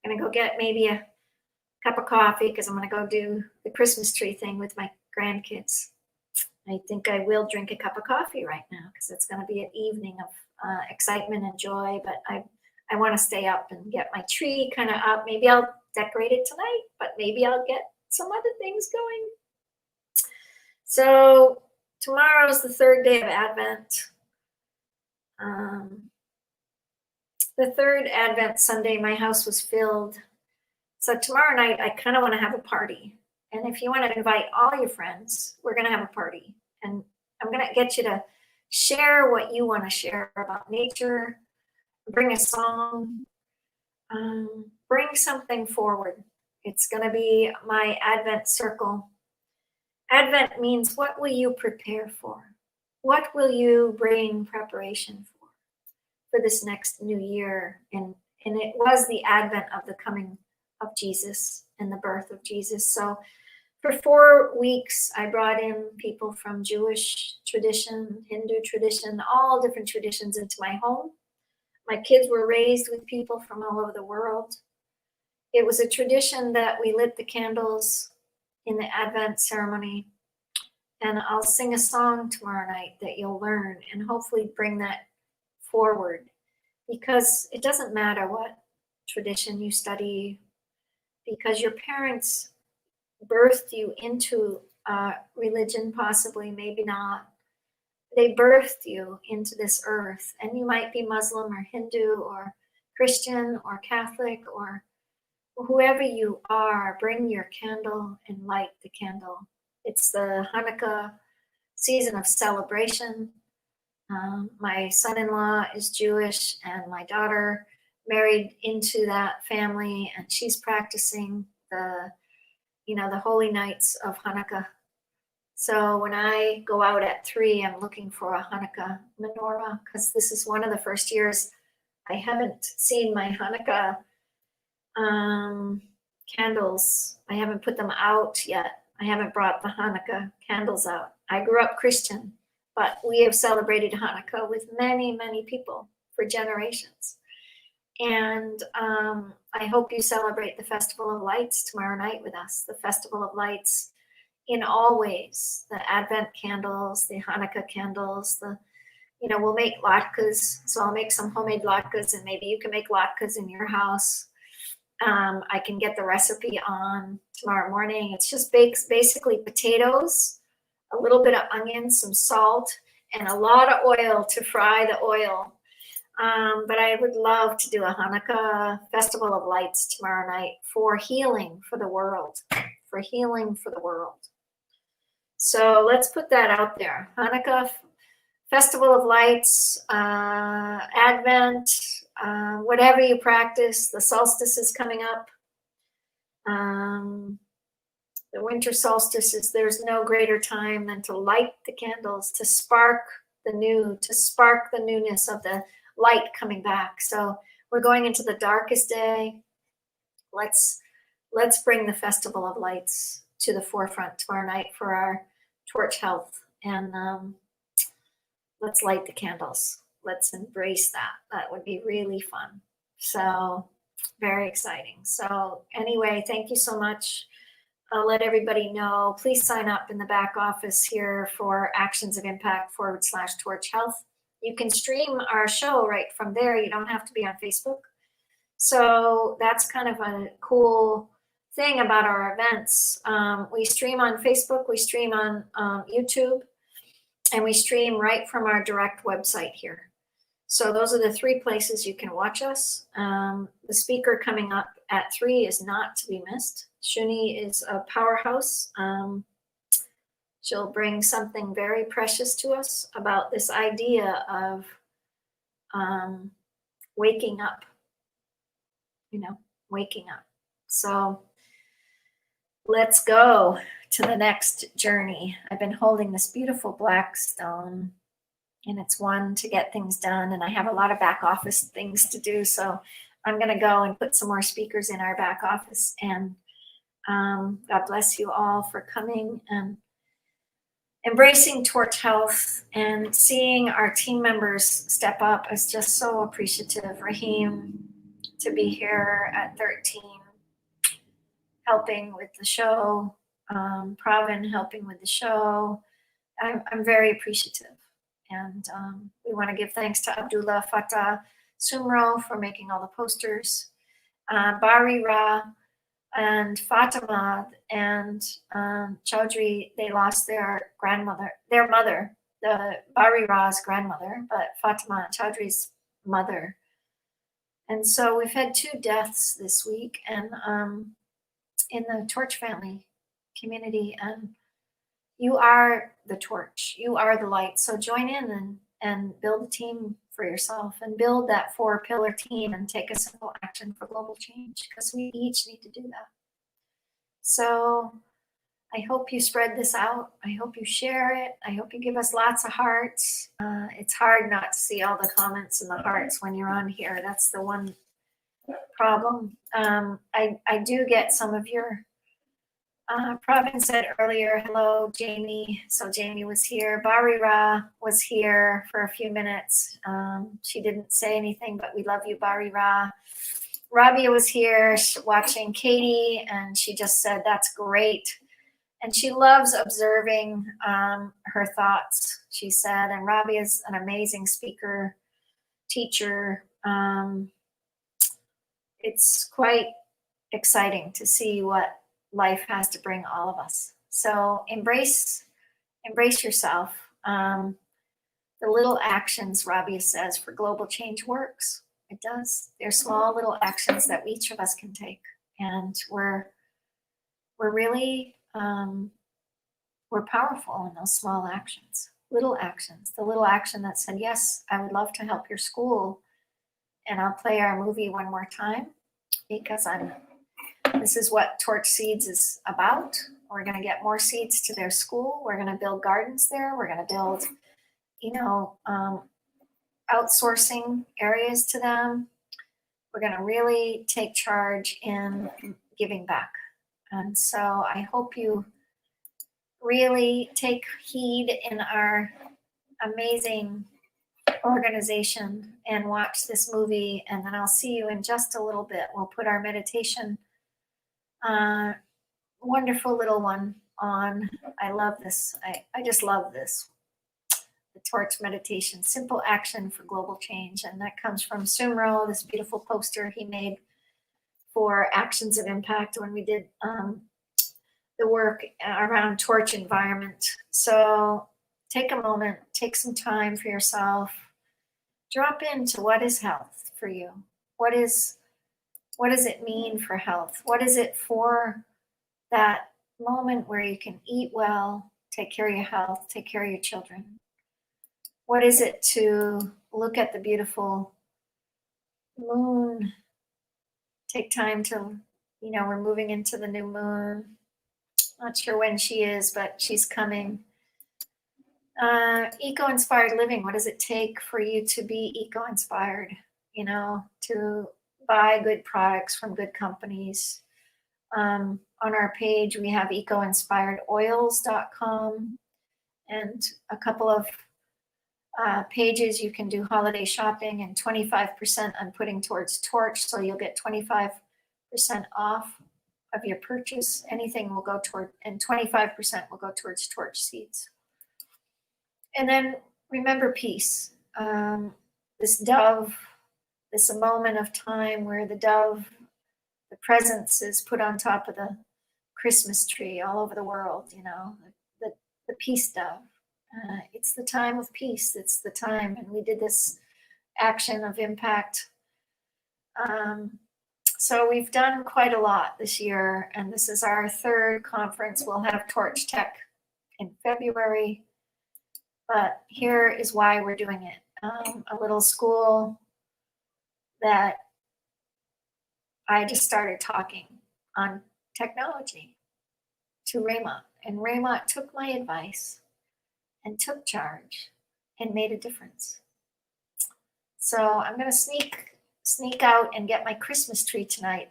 Speaker 1: I'm gonna go get maybe a cup of coffee because I'm gonna go do the Christmas tree thing with my grandkids. I think I will drink a cup of coffee right now because it's gonna be an evening of excitement and joy. But I want to stay up and get my tree kind of up. Maybe I'll decorate it tonight, but maybe I'll get some other things going. So tomorrow's the third day of Advent. The third Advent Sunday, my house was filled. So tomorrow night, I kind of want to have a party. And if you want to invite all your friends, we're going to have a party. And I'm going to get you to share what you want to share about nature, bring a song, bring something forward. It's going to be my Advent circle. Advent means, what will you prepare for? What will you bring preparation for this next new year? And it was the Advent of the coming of Jesus and the birth of Jesus. So for 4 weeks, I brought in people from Jewish tradition, Hindu tradition, all different traditions into my home. My kids were raised with people from all over the world. It was a tradition that we lit the candles in the Advent ceremony. And I'll sing a song tomorrow night that you'll learn and hopefully bring that forward, because it doesn't matter what tradition you study, because your parents birthed you into religion, possibly, maybe not. They birthed you into this earth, and you might be Muslim or Hindu or Christian or Catholic or whoever you are. Bring your candle and light the candle. It's the Hanukkah season of celebration. My son-in-law is Jewish, and my daughter married into that family, and she's practicing the holy nights of Hanukkah. So when I go out at 3, I'm looking for a Hanukkah menorah, because this is one of the first years I haven't seen my Hanukkah candles. I haven't put them out yet. I haven't brought the Hanukkah candles out. I grew up Christian, but we have celebrated Hanukkah with many, many people for generations. And I hope you celebrate the Festival of Lights tomorrow night with us. The Festival of Lights in all ways, the Advent candles, the Hanukkah candles, we'll make latkes. So I'll make some homemade latkes, and maybe you can make latkes in your house. I can get the recipe on tomorrow morning. It's just basically potatoes, a little bit of onion, some salt, and a lot of oil to fry the oil. But I would love to do a Hanukkah Festival of Lights tomorrow night for healing for the world, So let's put that out there. Hanukkah Festival of Lights, Advent, whatever you practice. The solstice is coming up. The winter solstice there's no greater time than to light the candles, to spark the newness of the light coming back. So we're going into the darkest day. Let's bring the Festival of Lights to the forefront tomorrow night for our Torch Health, and let's light the candles. Let's embrace that. That would be really fun. So very exciting. So anyway, thank you so much. I'll let everybody know. Please sign up in the back office here for Actions of Impact /Torch Health. You can stream our show right from there. You don't have to be on Facebook. So that's kind of a cool thing about our events. We stream on Facebook, we stream on YouTube, and we stream right from our direct website here. So those are the 3 places you can watch us. The speaker coming up at 3 is not to be missed. Shuni is a powerhouse. She'll bring something very precious to us about this idea of waking up, waking up. So let's go to the next journey. I've been holding this beautiful black stone, and it's one to get things done. And I have a lot of back office things to do. So I'm going to go and put some more speakers in our back office. And God bless you all for coming and embracing Torch Health, and seeing our team members step up is just so appreciative. Raheem, to be here at 13, helping with the show, Pravin helping with the show. I'm very appreciative. And we want to give thanks to Abdullah Fatah Sumro for making all the posters. Bari Ra and Fatima and Chaudhry, they lost their mother, the Bari Ra's grandmother, but Fatima Chaudhry's mother. And so we've had 2 deaths this week, and in the Torch family community, and you are the torch, you are the light. So join in and build a team for yourself and build that 4-pillar team and take a simple action for global change, because we each need to do that. So I hope you spread this out. I hope you share it. I hope you give us lots of hearts. It's hard not to see all the comments and the hearts when you're on here. That's the one problem. I do get some of your, Pravin said earlier, hello, Jamie. So Jamie was here. Bari Ra was here for a few minutes. She didn't say anything, but we love you, Bari Ra. Rabia was here watching Katie, and she just said, that's great. And she loves observing her thoughts, she said. And Rabia is an amazing speaker, teacher. It's quite exciting to see what life has to bring all of us. So embrace yourself. The little actions, Rabia says, for global change works. It does. They're small little actions that each of us can take. And we're really, we're powerful in those small actions, little actions. The little action that said, yes, I would love to help your school, and I'll play our movie one more time, because this is what Torch Seeds is about. We're going to get more seeds to their school. We're going to build gardens there. We're going to build, outsourcing areas to them. We're going to really take charge in giving back. And so I hope you really take heed in our amazing organization and watch this movie. And then I'll see you in just a little bit. We'll put our meditation, wonderful little one on. I love this. I just love this. The Torch meditation, simple action for global change. And that comes from Sumro, this beautiful poster he made for Actions of Impact when we did the work around Torch environment. So take a moment, take some time for yourself, drop into what is health for you. What does it mean for health? What is it for that moment where you can eat well, take care of your health, take care of your children? What is it to look at the beautiful moon, take time to, we're moving into the new moon. Not sure when she is, but she's coming. Eco-inspired living. What does it take for you to be eco-inspired? To buy good products from good companies. On our page, we have ecoinspiredoils.com and a couple of pages. You can do holiday shopping, and 25% I'm putting towards Torch. So you'll get 25% off of your purchase. Anything will go toward, and 25% will go towards Torch Seeds. And then remember peace. This dove, this moment of time where the dove, the presence is put on top of the Christmas tree all over the world, the peace dove. It's the time of peace. It's the time. And we did this action of impact. So we've done quite a lot this year, and this is our 3rd conference. We'll have Torch Tech in February, but here is why we're doing it. A little school that I just started talking on technology to Raymond, and Raymond took my advice and took charge and made a difference. So I'm going to sneak out and get my Christmas tree today.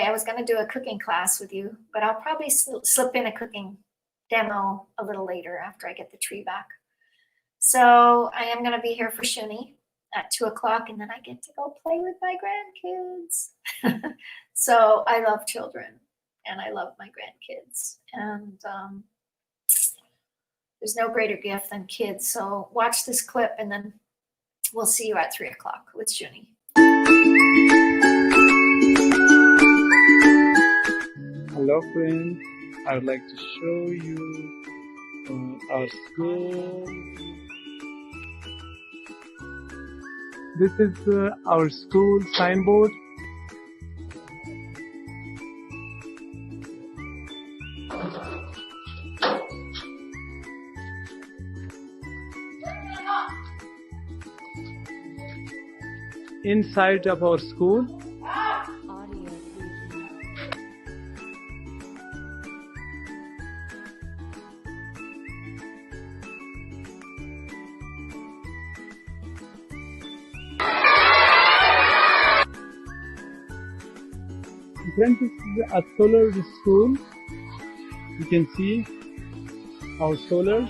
Speaker 1: I was going to do a cooking class with you, but I'll probably slip in a cooking demo a little later after I get the tree back. So I am going to be here for Shuni. at 2 o'clock, and then I get to go play with my grandkids. So I love children and I love my grandkids. And there's no greater gift than kids. So watch this clip and then we'll see you at 3 o'clock with Junie.
Speaker 5: Hello friends, I would like to show you our school. This is our school signboard. Inside of our school, friends, this is a solar school. You can see our solar.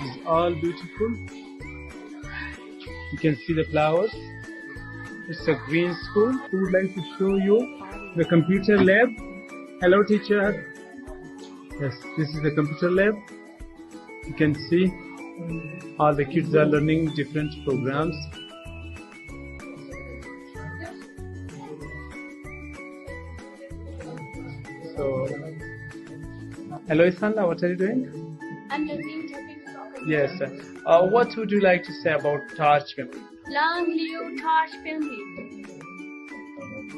Speaker 5: This is all beautiful. You can see the flowers. It's a green school. We would like to show you the computer lab. Hello, teacher. Yes, this is the computer lab. You can see all the kids are learning different programs. So, hello, Isanda, what are you doing?
Speaker 6: I'm learning typing soccer.
Speaker 5: Yes. What would you like to say about Torch family?
Speaker 6: Long live Tosh family.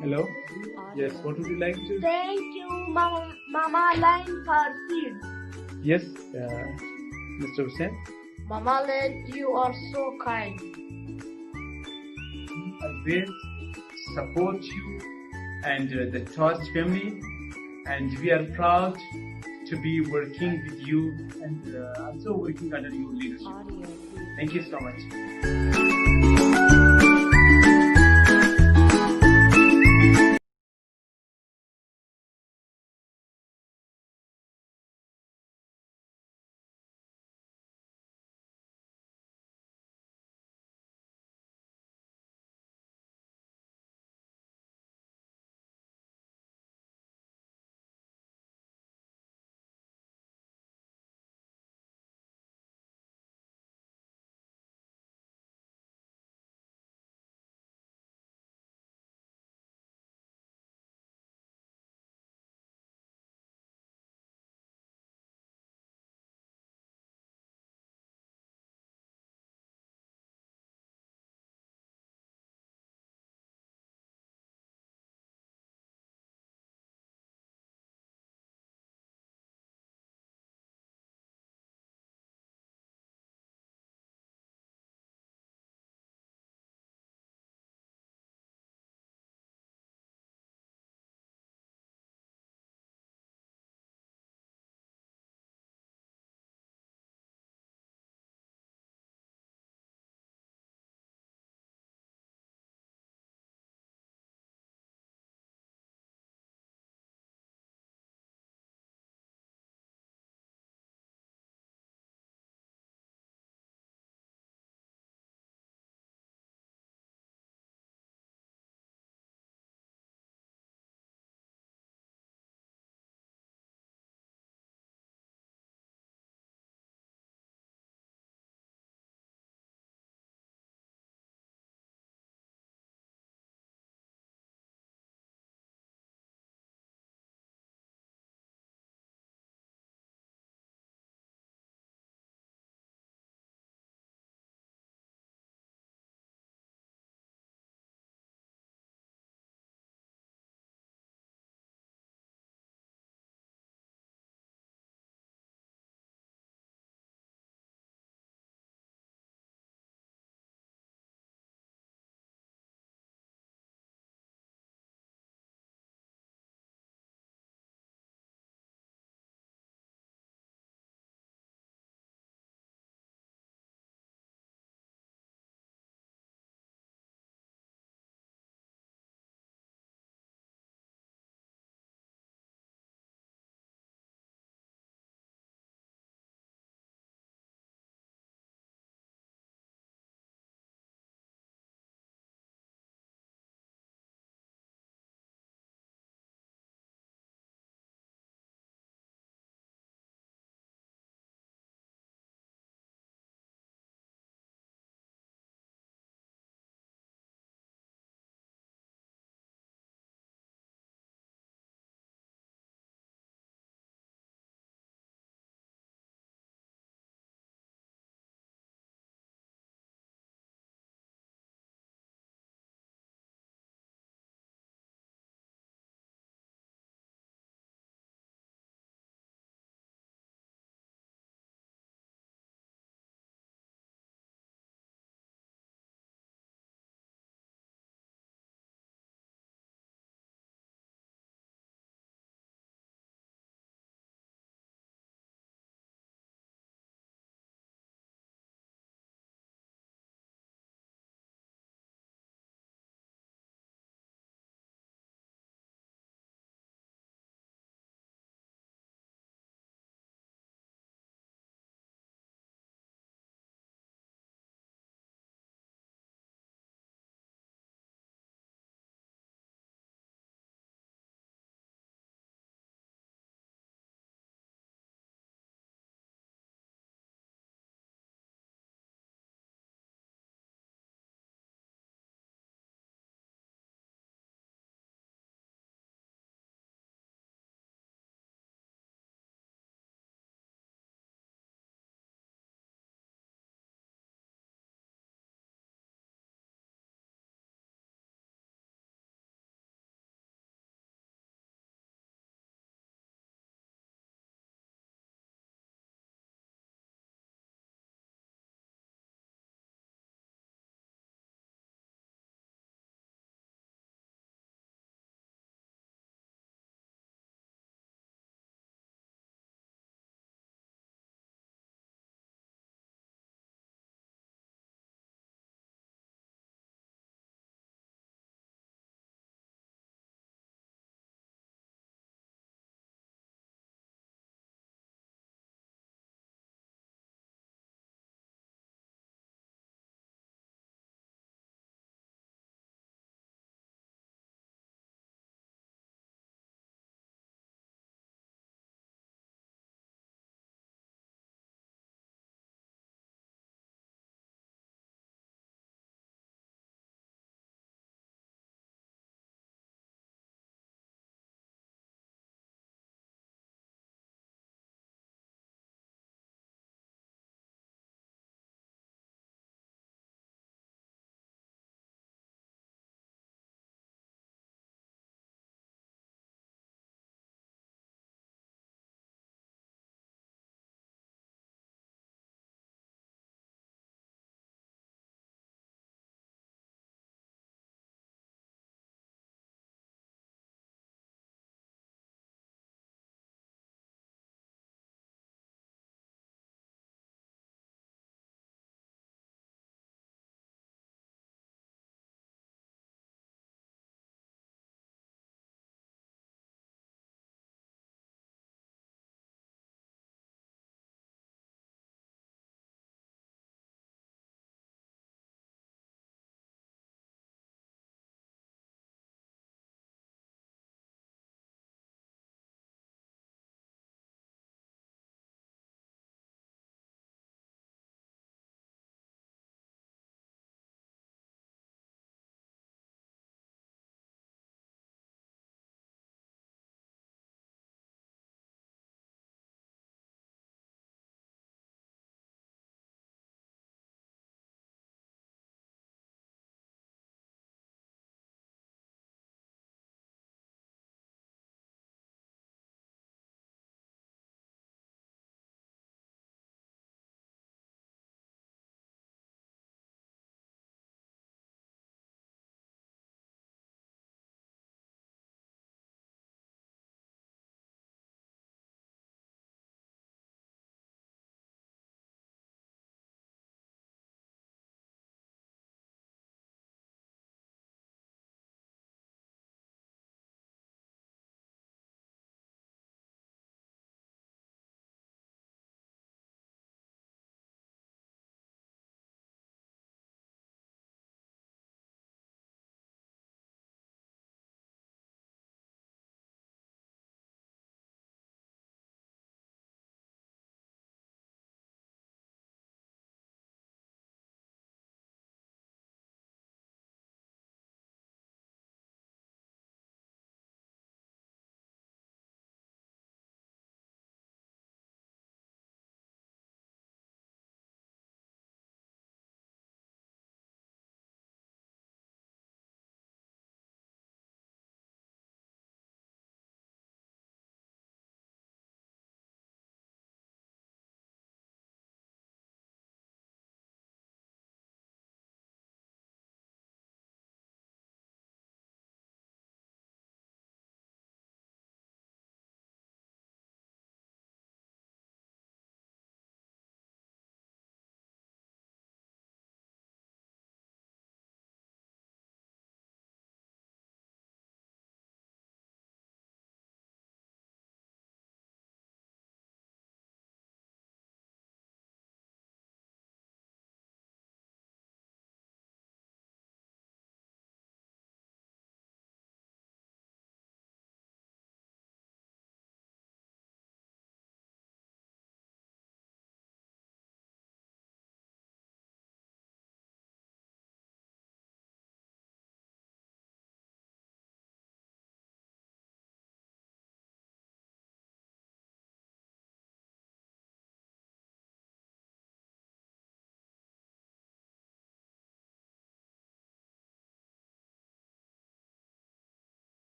Speaker 5: Hello? Yes, what would you like to?
Speaker 6: Thank you, Mama Line for seeds.
Speaker 5: Yes, Mr. Hussain.
Speaker 6: Mama Line, you are so kind.
Speaker 5: Always support you and the Torch family, and we are proud to be working with you and also working under your leadership. Thank you so much.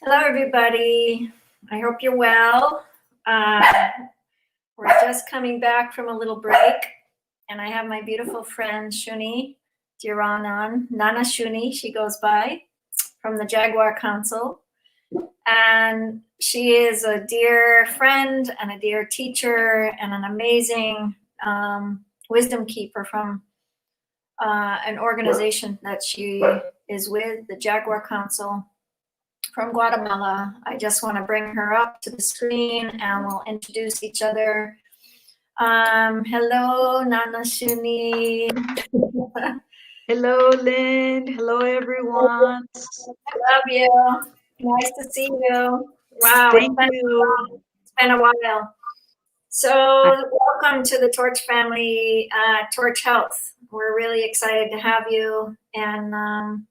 Speaker 1: Hello, everybody. I hope you're well. We're just coming back from a little break, and I have my beautiful friend Shuni Diranan, Nana Shuni, she goes by, from the Jaguar Council. And she is a dear friend and a dear teacher and an amazing wisdom keeper from an organization that she is with, the Jaguar Council from Guatemala. I just want to bring her up to the screen and we'll introduce each other. Hello, Nana Shuni.
Speaker 10: Hello, Lynn. Hello, everyone.
Speaker 1: Love you. Nice to see you. Wow,
Speaker 10: Thank you.
Speaker 1: It's been a while. So welcome to the Torch family, Torch Health. We're really excited to have you. And,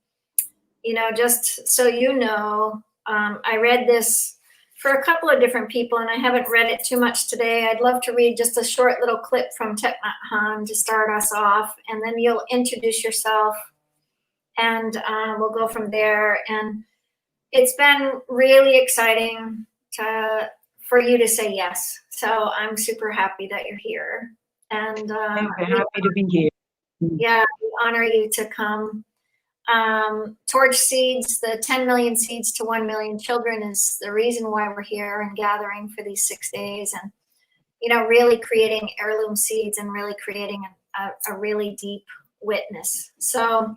Speaker 1: you know, just so you know, I read this for a couple of different people and I haven't read it too much today. I'd love to read just a short little clip from Thich Nhat Hanh to start us off, and then you'll introduce yourself and we'll go from there. And it's been really exciting for you to say yes. So I'm super happy that you're here. And
Speaker 10: I'm happy to be here.
Speaker 1: yeah, we honor you to come. Torch Seeds, the 10 million seeds to 1 million children is the reason why we're here and gathering for these 6 days, and, you know, really creating heirloom seeds and really creating a really deep witness. So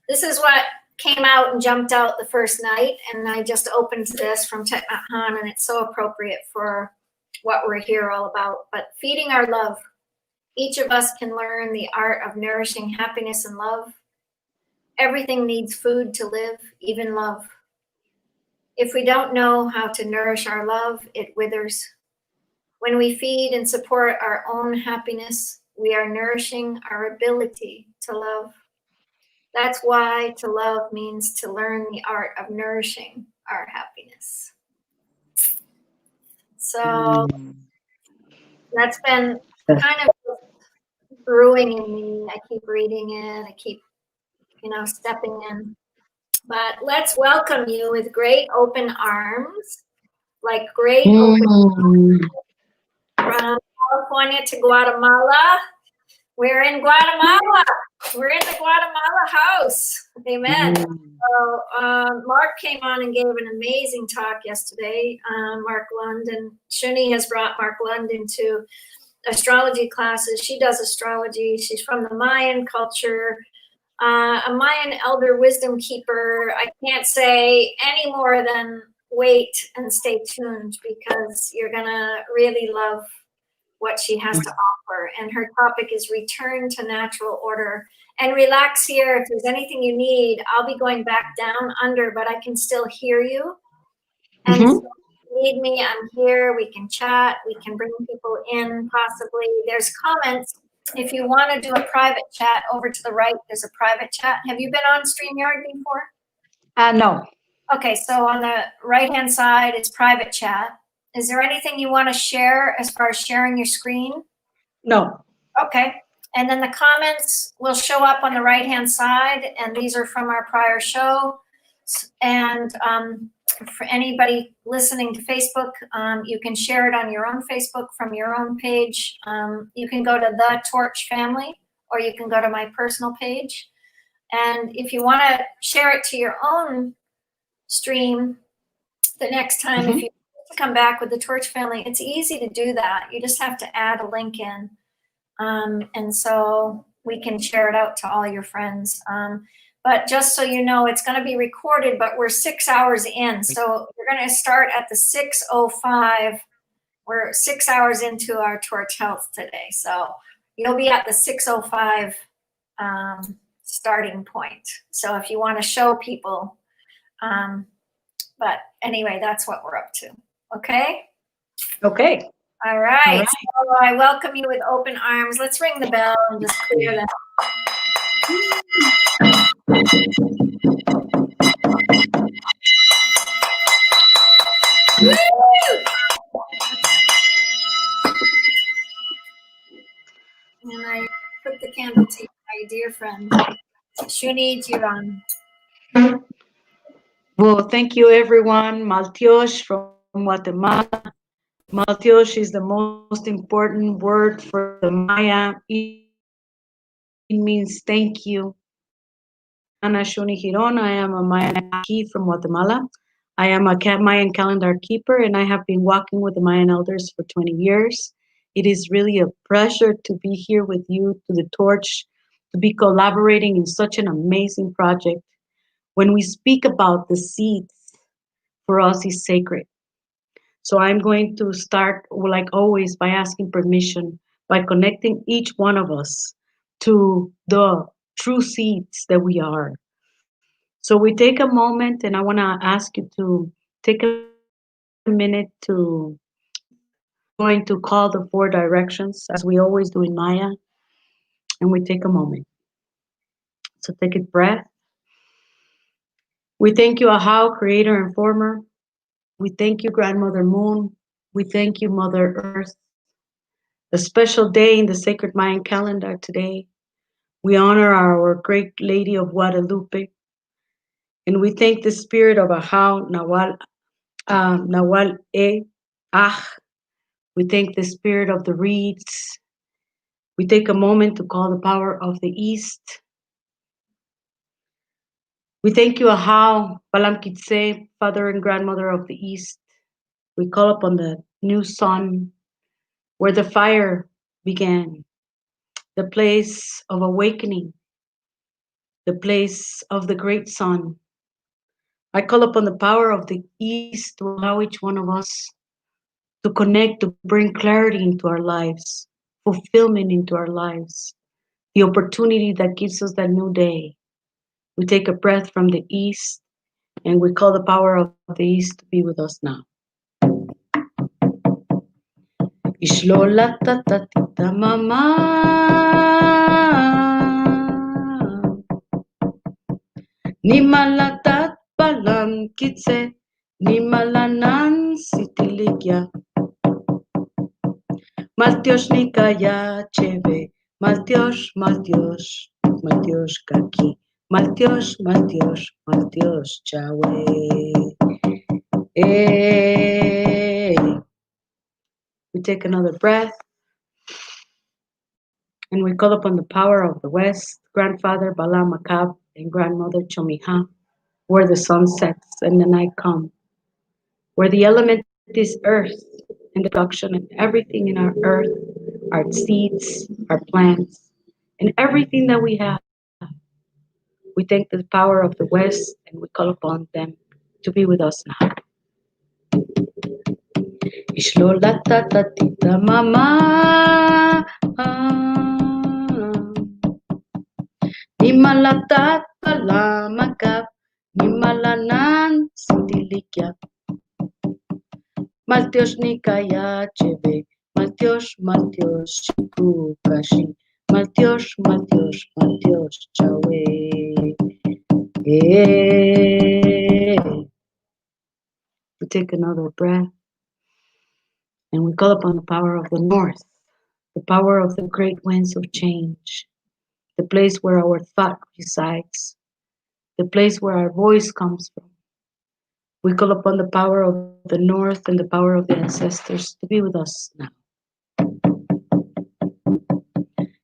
Speaker 1: this is what came out and jumped out the first night, and I just opened this from Thich Nhat Hanh, and it's so appropriate for what we're here all about. But feeding our love. Each of us can learn the art of nourishing happiness and love. Everything needs food to live, even love. If we don't know how to nourish our love, it withers. When we feed and support our own happiness, we are nourishing our ability to love. That's why to love means to learn the art of nourishing our happiness. So that's been kind of brewing in me. I keep reading it. I keep, you know, stepping in. But let's welcome you with great open arms, like great open arms from California to Guatemala. We're in Guatemala. We're in the Guatemala house. Amen. So Mark came on and gave an amazing talk yesterday, Mark Lund, and Shuni has brought Mark Lund into astrology classes. She does astrology. She's from the Mayan culture, a Mayan elder wisdom keeper. I can't say any more than wait and stay tuned, because you're going to really love what she has to offer. And her topic is return to natural order. And relax here. If there's anything you need, I'll be going back down under, but I can still hear you. And so if you need me, I'm here. We can chat. We can bring people in possibly. There's comments. If you want to do a private chat, over to the right, there's a private chat. Have you been on StreamYard before?
Speaker 10: No.
Speaker 1: Okay, so on the right-hand side is private chat. Is there anything you want to share as far as sharing your screen?
Speaker 10: No.
Speaker 1: Okay. And then the comments will show up on the right-hand side, and these are from our prior show. And for anybody listening to Facebook, you can share it on your own Facebook from your own page. You can go to The Torch Family, or you can go to my personal page. And if you want to share it to your own stream the next time, if you come back with the Torch Family, it's easy to do that. You just have to add a link in. And so we can share it out to all your friends. But just so you know, it's going to be recorded, but we're 6 hours in. So we're going to start at the 6:05. We're 6 hours into our Torch Health today. So you'll be at the 6:05 starting point. So if you want to show people, but anyway, that's what we're up to. Okay?
Speaker 10: Okay.
Speaker 1: All right. So I welcome you with open arms. Let's ring the bell and just clear that. And I put the candle to my dear friend, Shuni Jiran.
Speaker 10: Well, thank you, everyone. Maltiosh from Guatemala. Maltiosh is the most important word for the Maya. It means thank you. Ana Shuni Girona. I am a Mayan key from Guatemala. I am a Mayan calendar keeper, and I have been walking with the Mayan elders for 20 years. It is really a pleasure to be here with you to the torch, to be collaborating in such an amazing project. When we speak about the seeds, for us is sacred. So I'm going to start, like always, by asking permission, by connecting each one of us to the true seeds that we are. So we take a moment, and I want to ask you to take a minute to going to call the 4 directions, as we always do in Maya, and we take a moment. So take a breath. We thank you, Ahau, creator and former. We thank you, Grandmother Moon. We thank you, Mother Earth. A special day in the sacred Mayan calendar today. We honor our great Lady of Guadalupe. And we thank the spirit of Ahau, Nawal Ah. We thank the spirit of the reeds. We take a moment to call the power of the East. We thank you, Ahau, Balam Kitse, Father and Grandmother of the East. We call upon the new sun, where the fire began, the place of awakening, the place of the great sun. I call upon the power of the East to allow each one of us to connect, to bring clarity into our lives, fulfillment into our lives, the opportunity that gives us that new day. We take a breath from the East, and we call the power of the East to be with us now. Ishlola tatatita mama, nimalatat balam kitse, nimalanan sitiligya. Maltiosh nikaya cheve, maltiosh, maltiosh, maltiosh kaki, maltiosh, maltiosh, maltiosh chawe. We take another breath, and we call upon the power of the West, Grandfather Bala Makab and Grandmother Chomiha, where the sun sets and the night comes, where the element is earth and the production and everything in our earth, our seeds, our plants, and everything that we have. We thank the power of the West, and we call upon them to be with us now. Ishlolata tatita mama, nimalatat palamakap, nimalanan sitilikya. Maltiosh nikaya cheve, maltiosh, maltiosh kukashi, maltiosh, maltiosh, maltiosh chawe. We take another breath, and we call upon the power of the North, the power of the great winds of change, the place where our thought resides, the place where our voice comes from. We call upon the power of the North and the power of the ancestors to be with us now.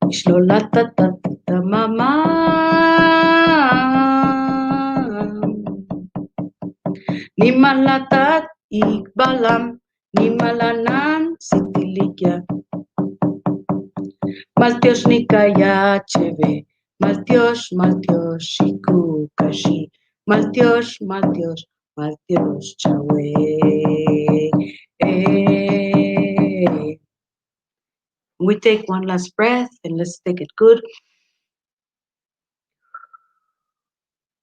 Speaker 10: Ishlolata tatita mama, nimalatat ikbalam, nimalanan sitiligya. Maltiosh nikaya cheve, maltiosh, maltiosh ikukashi, maltiosh, maltiosh, maltiosh chawe. We take one last breath, and let's take it good.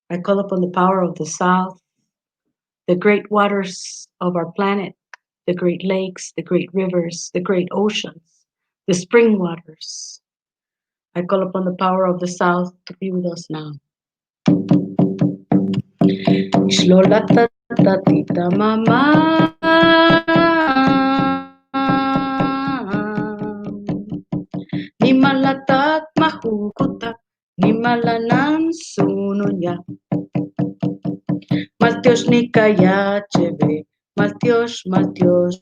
Speaker 10: I call upon the power of the South, the great waters of our planet, the great lakes, the great rivers, the great oceans, the spring waters. I call upon the power of the South to be with us now. Ishlolata tatita mama, nimalatat mahukuta, nimalanan sununya. Maltiosh nikaya chebe, Maltiosh, Maltiosh,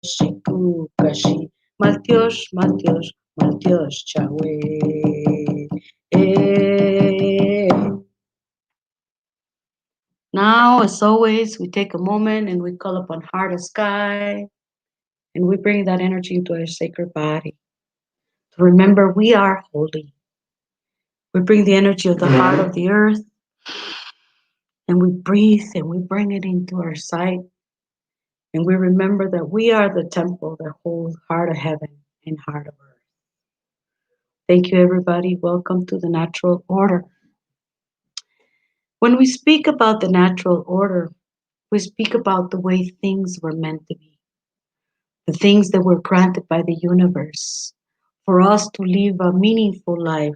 Speaker 10: shiku kashi, Maltiosh, Maltiosh, Maltiosh chawe. Now, as always, we take a moment and we call upon heart of sky, and we bring that energy into our sacred body. To remember we are holy. We bring the energy of the heart of the earth, and we breathe and we bring it into our sight. And we remember that we are the temple that holds heart of heaven and heart of earth. Thank you, everybody. Welcome to the natural order. When we speak about the natural order, we speak about the way things were meant to be, the things that were granted by the universe for us to live a meaningful life,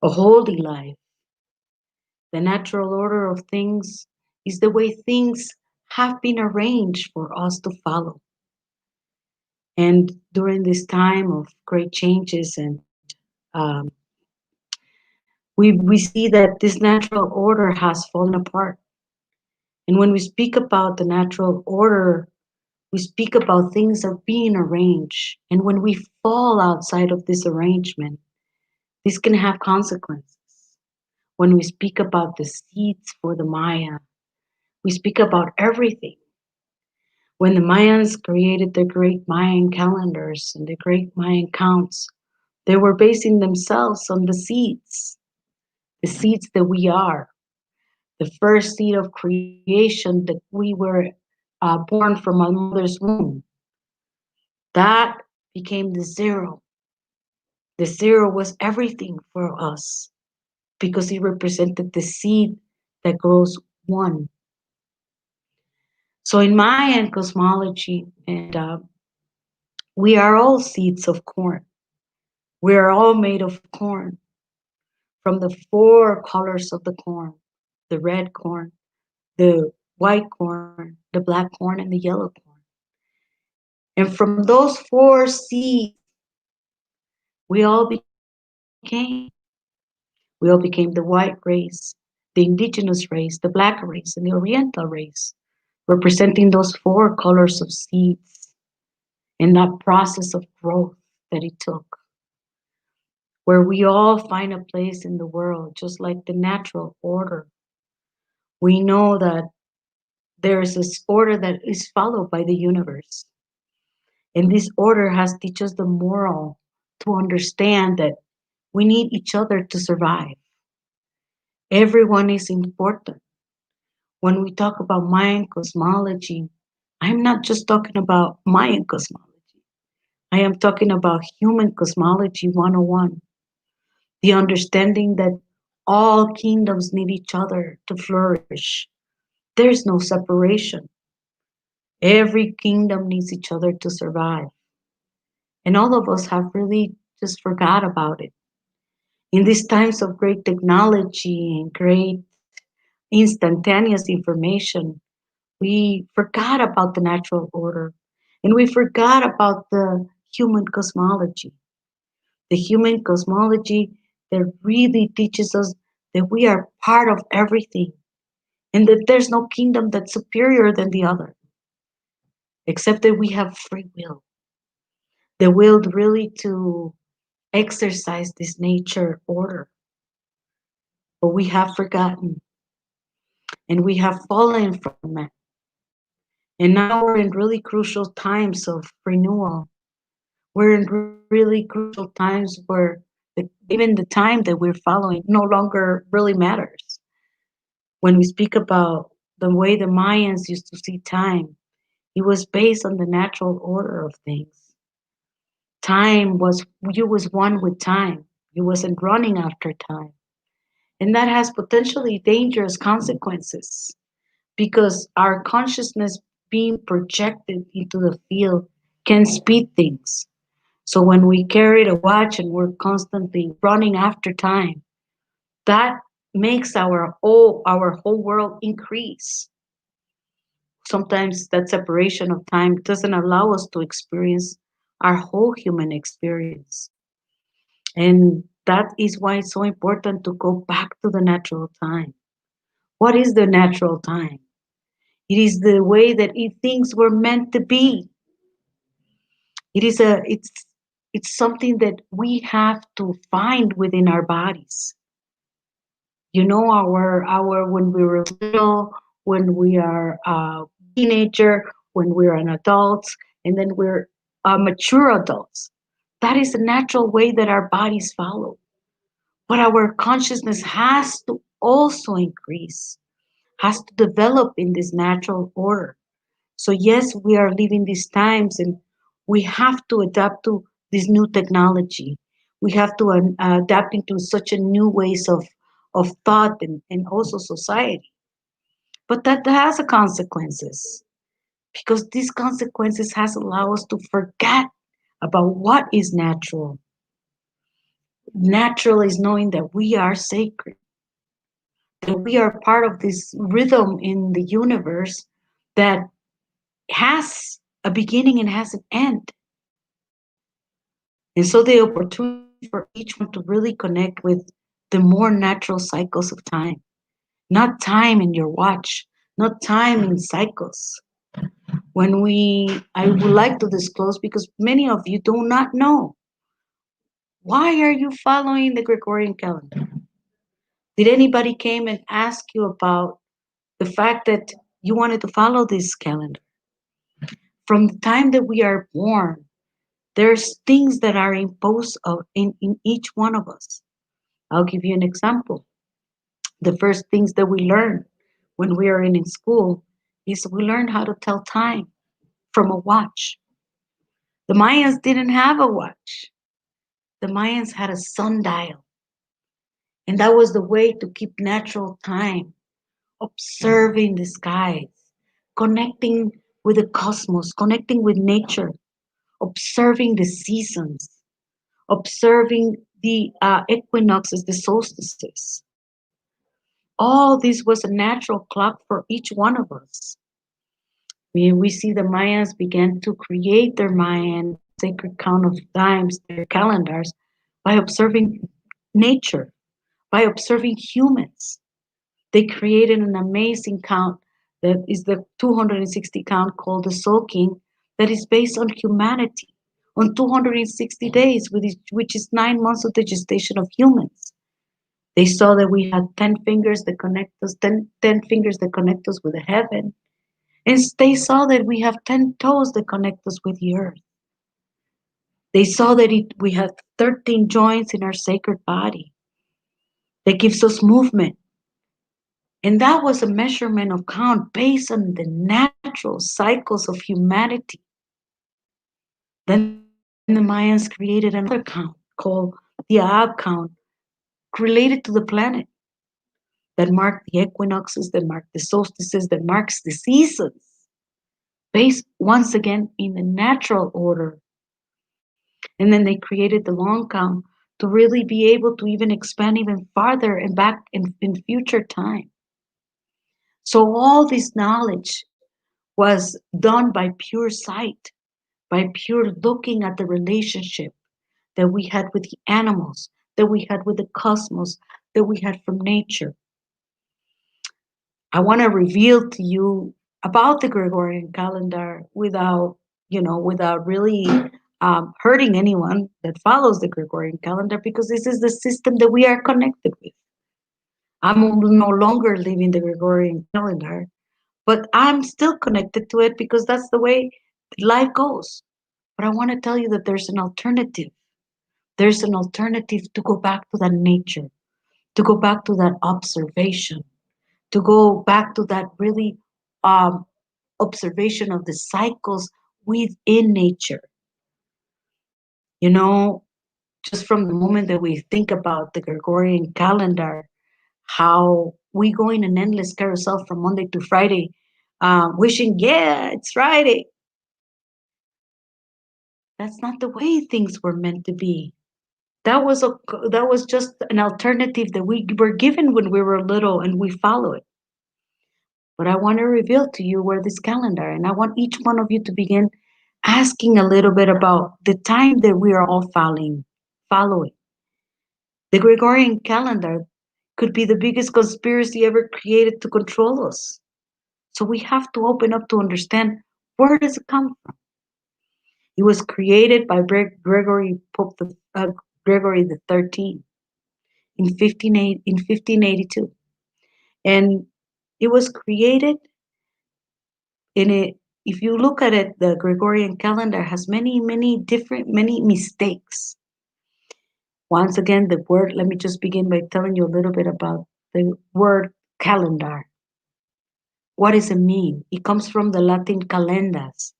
Speaker 10: a holy life. The natural order of things is the way things have been arranged for us to follow. And during this time of great changes, and we see that this natural order has fallen apart. And when we speak about the natural order, we speak about things that are being arranged. And when we fall outside of this arrangement, this can have consequences. When we speak about the seeds for the Maya, we speak about everything. When the Mayans created the great Mayan calendars and the great Mayan counts, they were basing themselves on the seeds that we are. The first seed of creation that we were born from our mother's womb. That became the zero. The zero was everything for us because it represented the seed that grows one. So in Mayan cosmology, and we are all seeds of corn. We are all made of corn, from the 4 colors of the corn: the red corn, the white corn, the black corn, and the yellow corn. And from those 4 seeds, we all became. We all became the white race, the indigenous race, the black race, and the oriental race, representing those 4 colors of seeds in that process of growth that it took, where we all find a place in the world, just like the natural order. We know that there is this order that is followed by the universe. And this order has teach us the moral to understand that we need each other to survive. Everyone is important. When we talk about Mayan cosmology, I'm not just talking about Mayan cosmology. I am talking about human cosmology 101. The understanding that all kingdoms need each other to flourish. There's no separation. Every kingdom needs each other to survive. And all of us have really just forgot about it. In these times of great technology and great instantaneous information, we forgot about the natural order, and we forgot about the human cosmology. The human cosmology that really teaches us that we are part of everything and that there's no kingdom that's superior than the other, except that we have free will. The will really to exercise this nature order. But we have forgotten and we have fallen from it. And now we're in really crucial times of renewal. We're in really crucial times where even the time that we're following no longer really matters. When we speak about the way the Mayans used to see time, it was based on the natural order of things. You was one with time. You wasn't running after time. And that has potentially dangerous consequences because our consciousness being projected into the field can speed things. So when we carry a watch and we're constantly running after time, that makes our whole world increase. Sometimes that separation of time doesn't allow us to experience our whole human experience. And that is why it's so important to go back to the natural time. What is the natural time? It is the way that things were meant to be. It's something that we have to find within our bodies. You know, our when we were little, when we are a teenager, when we're an adult, and then we're mature adults. That is the natural way that our bodies follow. But our consciousness has to also increase, has to develop in this natural order. So yes, we are living these times and we have to adapt to this new technology. We have to adapt into such a new ways of thought and also society. But that has a consequences, because these consequences has allowed us to forget about what is natural. Natural is knowing that we are sacred, that we are part of this rhythm in the universe that has a beginning and has an end. And so the opportunity for each one to really connect with the more natural cycles of time, not time in your watch, not time in cycles. I would like to disclose, because many of you do not know, why are you following the Gregorian calendar? Did anybody came and ask you about the fact that you wanted to follow this calendar? From the time that we are born, there's things that are imposed in each one of us. I'll give you an example. The first things that we learn when we are in school is we learn how to tell time from a watch. The Mayans didn't have a watch. The Mayans had a sundial. And that was the way to keep natural time, observing the skies, connecting with the cosmos, connecting with nature, observing the seasons, observing the equinoxes, the solstices. All this was a natural clock for each one of us. We see the Mayans began to create their Mayan sacred count of times, their calendars, by observing nature, by observing humans. They created an amazing count that is the 260 count called the Soul King, that is based on humanity, on 260 days, which is 9 months of the gestation of humans. They saw that we had 10 fingers that connect us, 10 fingers that connect us with the heaven. And they saw that we have 10 toes that connect us with the earth. They saw that we have 13 joints in our sacred body that gives us movement. And that was a measurement of count based on the natural cycles of humanity. Then the Mayans created another count called the Aab count, related to the planet, that marked the equinoxes, that marked the solstices, that marks the seasons, based once again in the natural order. And then they created the long count to really be able to even expand even farther and back in future time. So all this knowledge was done by pure sight, by pure looking at the relationship that we had with the animals, that we had with the cosmos, that we had from nature. I want to reveal to you about the Gregorian calendar without really hurting anyone that follows the Gregorian calendar, because this is the system that we are connected with. I'm no longer living the Gregorian calendar, but I'm still connected to it because that's the way life goes. But I want to tell you that there's an alternative. There's an alternative to go back to that nature, to go back to that observation, to go back to that really observation of the cycles within nature. You know, just from the moment that we think about the Gregorian calendar, how we go in an endless carousel from Monday to Friday, wishing, yeah, it's Friday. That's not the way things were meant to be. That was just an alternative that we were given when we were little, and we follow it. But I want to reveal to you where this calendar, and I want each one of you to begin asking a little bit about the time that we are all following. The Gregorian calendar could be the biggest conspiracy ever created to control us. So we have to open up to understand, where does it come from? It was created by Gregory the 13th in 1582, and it was created in a. If you look at it, the Gregorian calendar has many mistakes. Once again, the word. Let me just begin by telling you a little bit about the word calendar. What does it mean? It comes from the Latin calendas,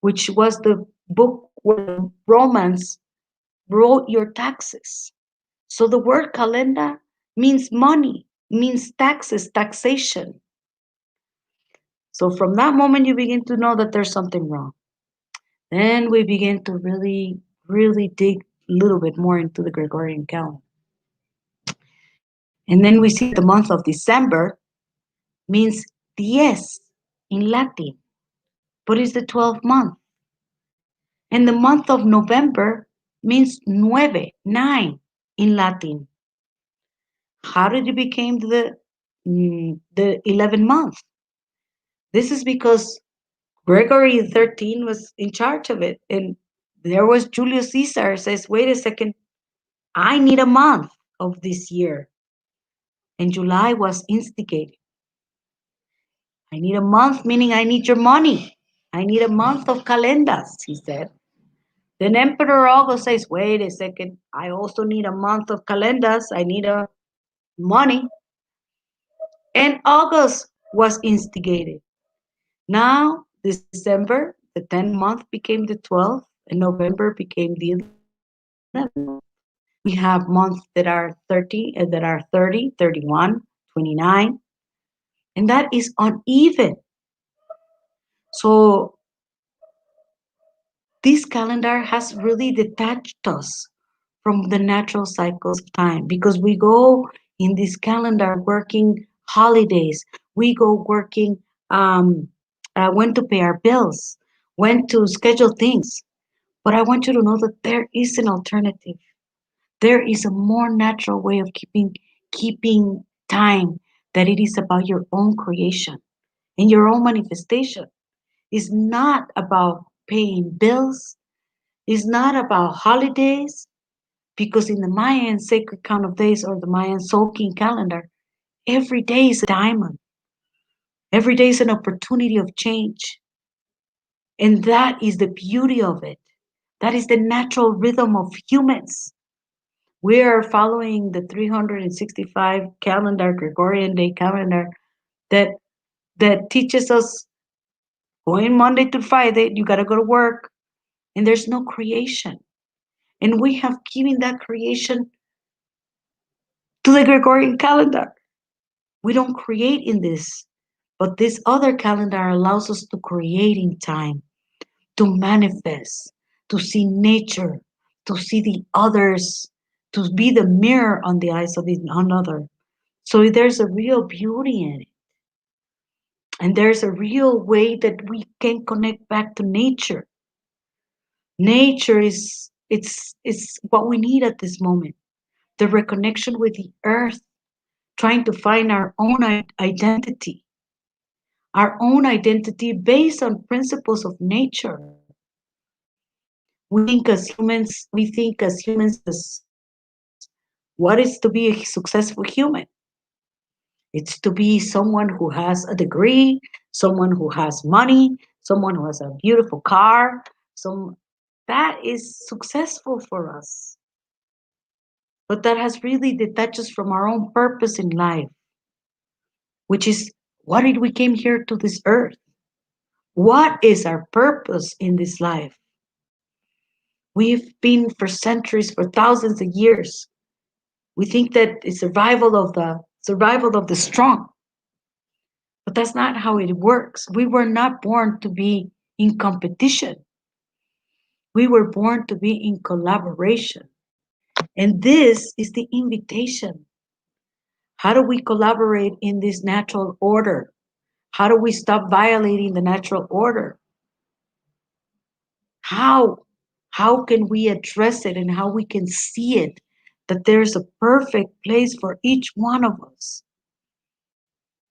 Speaker 10: which was the book where the Romans wrote your taxes. So the word calenda means money, means taxes, taxation. So from that moment, you begin to know that there's something wrong. Then we begin to really, really dig a little bit more into the Gregorian calendar. And then we see the month of December means dies in Latin, but it's the 12th month. And the month of November means nueve, 9 in Latin. How did it become the 11th month? This is because Gregory XIII was in charge of it. And there was Julius Caesar says, wait a second, I need a month of this year. And July was instigated. I need a month, meaning I need your money. I need a month of calendas, he said. Then Emperor August says, wait a second, I also need a month of calendas. I need a money. And August was instigated. Now, December, the 10th month became the 12th, and November became the 11th. We have months that are 30, 31, 29, and that is uneven. So this calendar has really detached us from the natural cycles of time, because we go in this calendar working holidays, we go working when to pay our bills, when to schedule things. But I want you to know that there is an alternative. There is a more natural way of keeping time, that it is about your own creation and your own manifestation. It's not about paying bills. It's not about holidays, because in the Mayan sacred count of days, or the Mayan Tzolk'in calendar, every day is a diamond. Every day is an opportunity of change. And that is the beauty of it. That is the natural rhythm of humans. We are following the 365 calendar, Gregorian day calendar, that teaches us going Monday to Friday, you got to go to work, and there's no creation. And we have given that creation to the Gregorian calendar. We don't create in this, but this other calendar allows us to create in time, to manifest, to see nature, to see the others, to be the mirror on the eyes of another. So there's a real beauty in it. And there's a real way that we can connect back to nature. Nature is what we need at this moment. The reconnection with the earth, trying to find our own identity. Our own identity based on principles of nature. We think as humans as what is to be a successful human? It's to be someone who has a degree, someone who has money, someone who has a beautiful car. That is successful for us. But that has really detached us from our own purpose in life, which is, what did we came here to this earth? What is our purpose in this life? We've been for centuries, for thousands of years. We think that it's survival of the strong. But that's not how it works. We were not born to be in competition. We were born to be in collaboration. And this is the invitation. How do we collaborate in this natural order? How do we stop violating the natural order? How can we address it, and how we can see it that there's a perfect place for each one of us.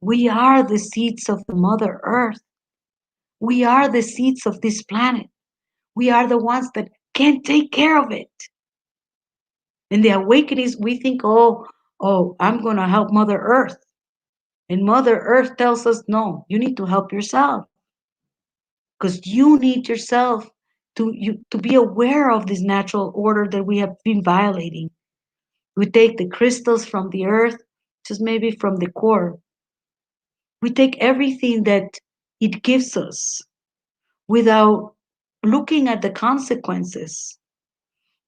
Speaker 10: We are the seeds of the Mother Earth. We are the seeds of this planet. We are the ones that can take care of it. In the awakenings, we think, oh, I'm going to help Mother Earth. And Mother Earth tells us, no, you need to help yourself. Because you need yourself to be aware of this natural order that we have been violating. We take the crystals from the earth, just maybe from the core. We take everything that it gives us without looking at the consequences,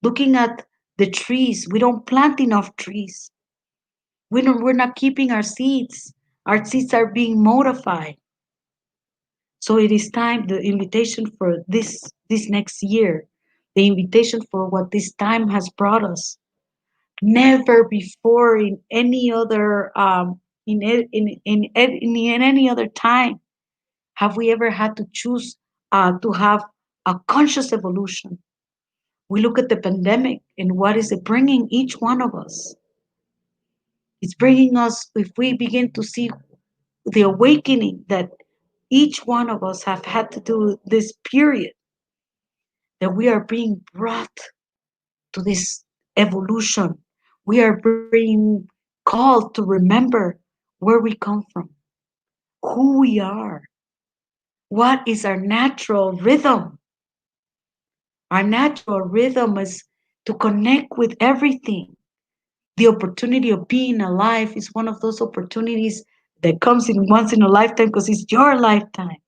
Speaker 10: looking at the trees. We don't plant enough trees. We're not keeping our seeds. Our seeds are being modified. So it is time, the invitation for this next year, the invitation for what this time has brought us. Never before in any other in any other time have we ever had to choose to have a conscious evolution. We look at the pandemic and what is it bringing each one of us? It's bringing us, if we begin to see the awakening that each one of us have had to do this period, that we are being brought to this evolution. We are being called to remember where we come from, who we are, what is our natural rhythm. Our natural rhythm is to connect with everything. The opportunity of being alive is one of those opportunities that comes in once in a lifetime because it's your lifetime.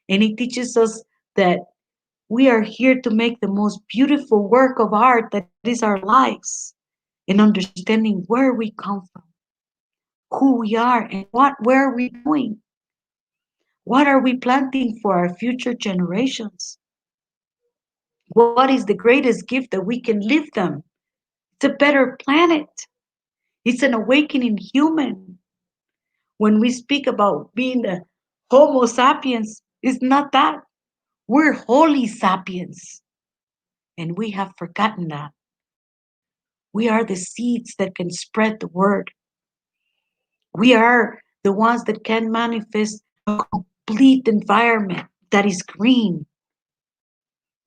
Speaker 10: And it teaches us that we are here to make the most beautiful work of art that is our lives, in understanding where we come from, who we are, and where are we going. What are we planting for our future generations? What is the greatest gift that we can leave them? It's a better planet. It's an awakening human. When we speak about being the Homo sapiens, it's not that. We're holy sapiens. And we have forgotten that. We are the seeds that can spread the word. We are the ones that can manifest a complete environment that is green,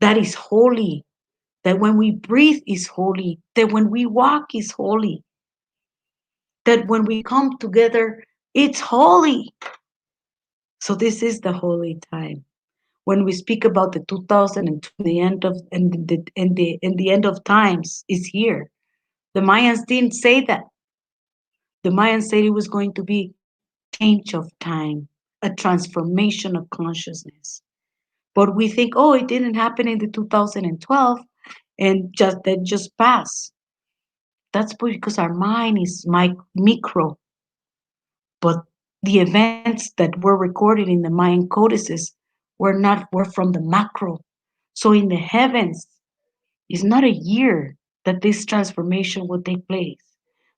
Speaker 10: that is holy, that when we breathe is holy, that when we walk is holy, that when we come together, it's holy. So this is the holy time. When we speak about the 2002, the end of the end of times is here. The Mayans didn't say that. The Mayans said it was going to be change of time, a transformation of consciousness. But we think, oh, it didn't happen in the 2012 and just pass. That's because our mind is micro. But the events that were recorded in the Mayan codices were from the macro. So in the heavens, it's not a year that this transformation will take place,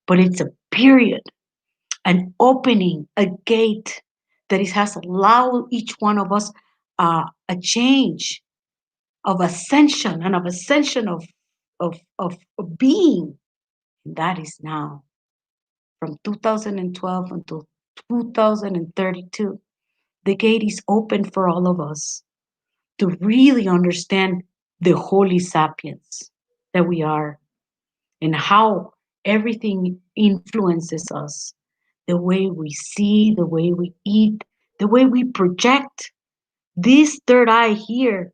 Speaker 10: but it's a period, an opening, a gate that has allowed each one of us a change of ascension and of ascension of being. And that is now. From 2012 until 2032, the gate is open for all of us to really understand the holy sapiens that we are and how everything influences us. The way we see, the way we eat, the way we project. This third eye here,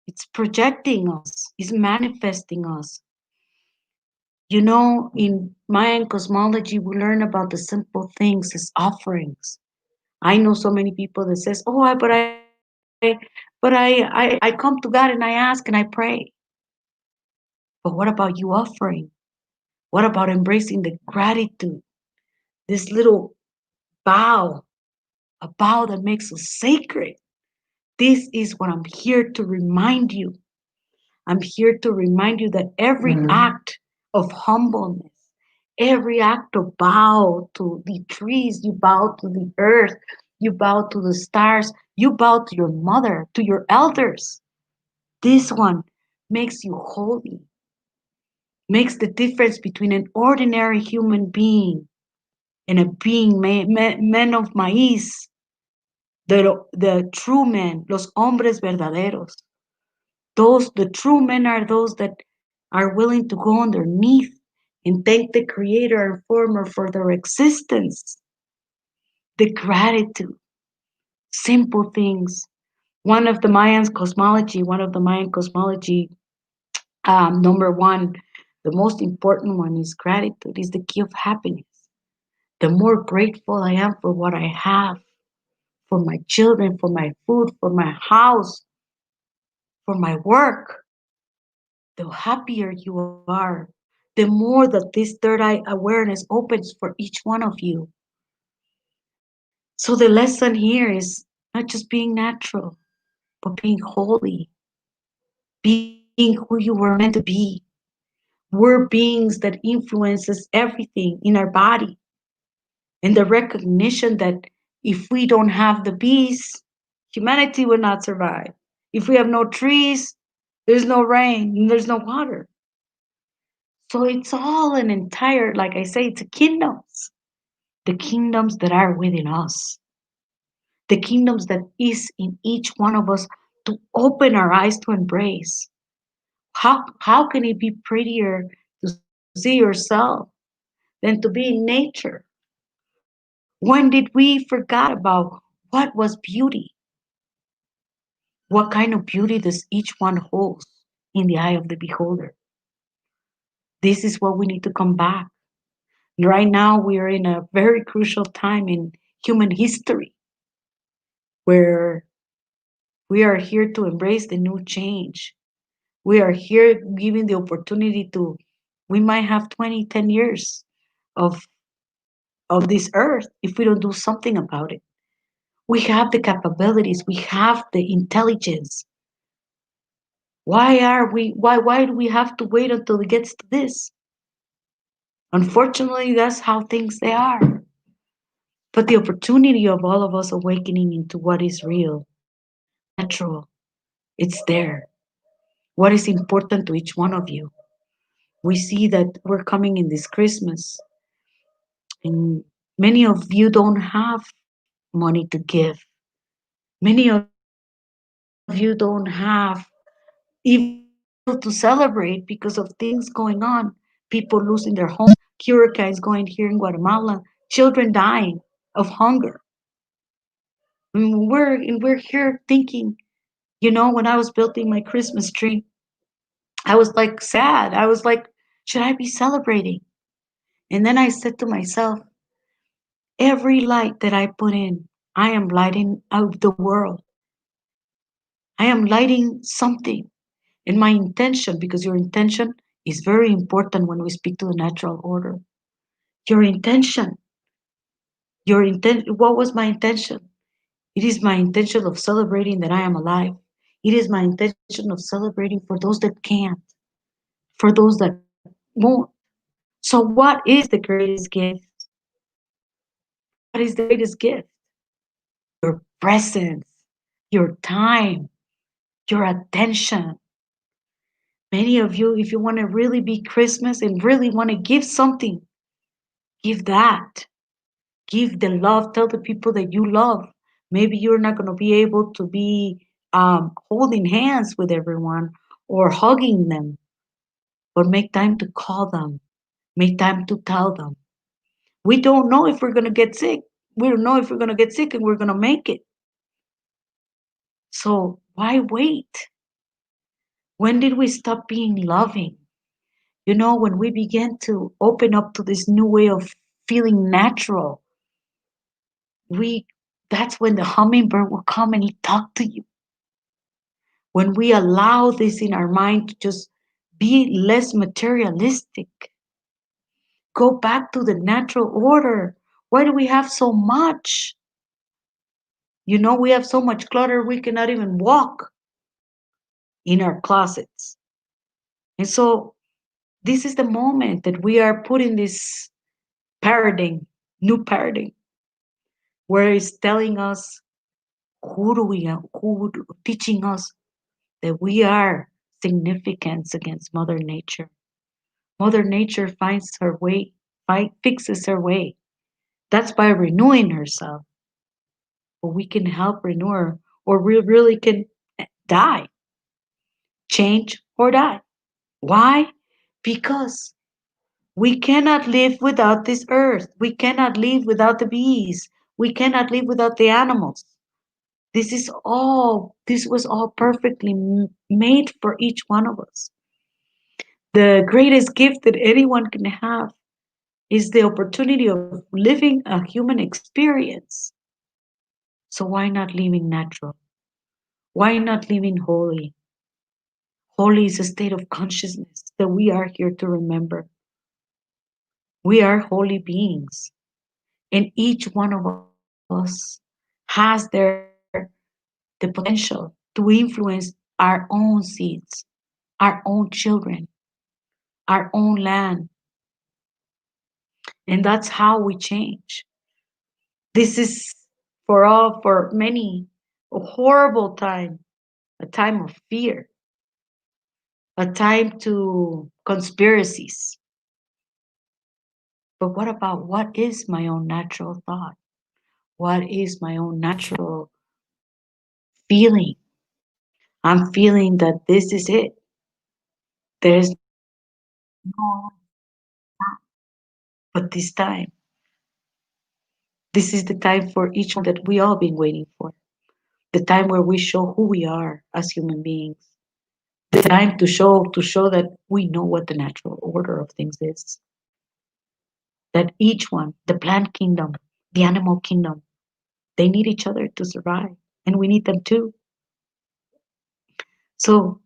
Speaker 10: it's projecting us, it's manifesting us. You know, in Mayan cosmology, we learn about the simple things as offerings. I know so many people that says, "Oh, I come to God and I ask and I pray." But what about you offering? What about embracing the gratitude? This little bow, a bow that makes us sacred. This is what I'm here to remind you. I'm here to remind you that every act of humbleness, every act of bow to the trees, you bow to the earth, you bow to the stars, you bow to your mother, to your elders. This one makes you holy. makes the difference between an ordinary human being and a being men of maíz, the true men, los hombres verdaderos. The true men are those that are willing to go underneath and thank the creator and former for their existence. The gratitude, simple things. One of the Mayan cosmology, number one, the most important one is gratitude, is the key of happiness. The more grateful I am for what I have, for my children, for my food, for my house, for my work, the happier you are, the more that this third eye awareness opens for each one of you. So the lesson here is not just being natural, but being holy, being who you were meant to be. We're beings that influences everything in our body. And the recognition that if we don't have the bees, humanity will not survive. If we have no trees, there's no rain and there's no water. So it's all an entire, like I say, it's kingdoms. The kingdoms that are within us. The kingdoms that is in each one of us to open our eyes to embrace. How can it be prettier to see yourself than to be in nature? When did we forget about what was beauty? What kind of beauty does each one hold in the eye of the beholder? This is what we need to come back. Right now, we are in a very crucial time in human history where we are here to embrace the new change. We are here giving the opportunity to, we might have 10 years of this earth if we don't do something about it. We have the capabilities, we have the intelligence. Why do we have to wait until it gets to this? Unfortunately, that's how things they are. But the opportunity of all of us awakening into what is real, natural, it's there. What is important to each one of you? We see that we're coming in this Christmas, and many of you don't have money to give. Many of you don't have even to celebrate because of things going on. People losing their homes, hurricanes going here in Guatemala, children dying of hunger. And we're here thinking, when I was building my Christmas tree, I was like sad. I was like, should I be celebrating? And then I said to myself, every light that I put in, I am lighting out the world. I am lighting something. And my intention, because your intention is very important when we speak to the natural order. Your intention. What was my intention? It is my intention of celebrating that I am alive. It is my intention of celebrating for those that can't, for those that won't. So what is the greatest gift? What is the greatest gift? Your presence, your time, your attention. Many of you, if you want to really be Christmas and really want to give something, give that. Give the love. Tell the people that you love. Maybe you're not going to be able to be holding hands with everyone or hugging them, but make time to call them. Make time to tell them. We don't know if we're going to get sick. We don't know if we're going to get sick and we're going to make it. So why wait? When did we stop being loving? When we began to open up to this new way of feeling natural, that's when the hummingbird will come and he talk to you. When we allow this in our mind to just be less materialistic, go back to the natural order. Why do we have so much? We have so much clutter, we cannot even walk in our closets. And so this is the moment that we are putting this new paradigm, where it's telling us teaching us that we are significant against Mother Nature. Mother Nature finds her way, fixes her way. That's by renewing herself. But we can help renew her, or we really can die, change, or die. Why? Because we cannot live without this earth. We cannot live without the bees. We cannot live without the animals. This was all perfectly made for each one of us. The greatest gift that anyone can have is the opportunity of living a human experience. So why not living natural? Why not living holy? Holy is a state of consciousness that we are here to remember. We are holy beings, and each one of us has the potential to influence our own seeds, our own children, our own land. And that's how we change. This is for many, a horrible time, a time of fear, a time to conspiracies. But what about what is my own natural thought? What is my own natural feeling? I'm feeling that this is it. There's no but this time. This is the time for each one that we all been waiting for. The time where we show who we are as human beings. The time to show that we know what the natural order of things is. That each one, the plant kingdom, the animal kingdom, they need each other to survive, and we need them too. So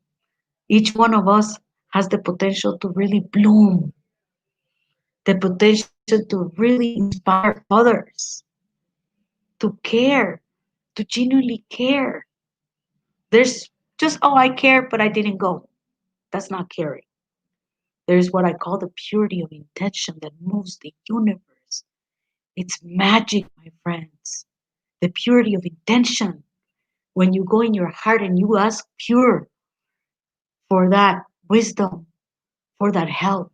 Speaker 10: each one of us has the potential to really bloom, the potential to really inspire others, to care, to genuinely care. There's just, oh, I care, but I didn't go. That's not caring. There's what I call the purity of intention that moves the universe. It's magic, my friends. The purity of intention. When you go in your heart and you ask pure for that wisdom, for that help,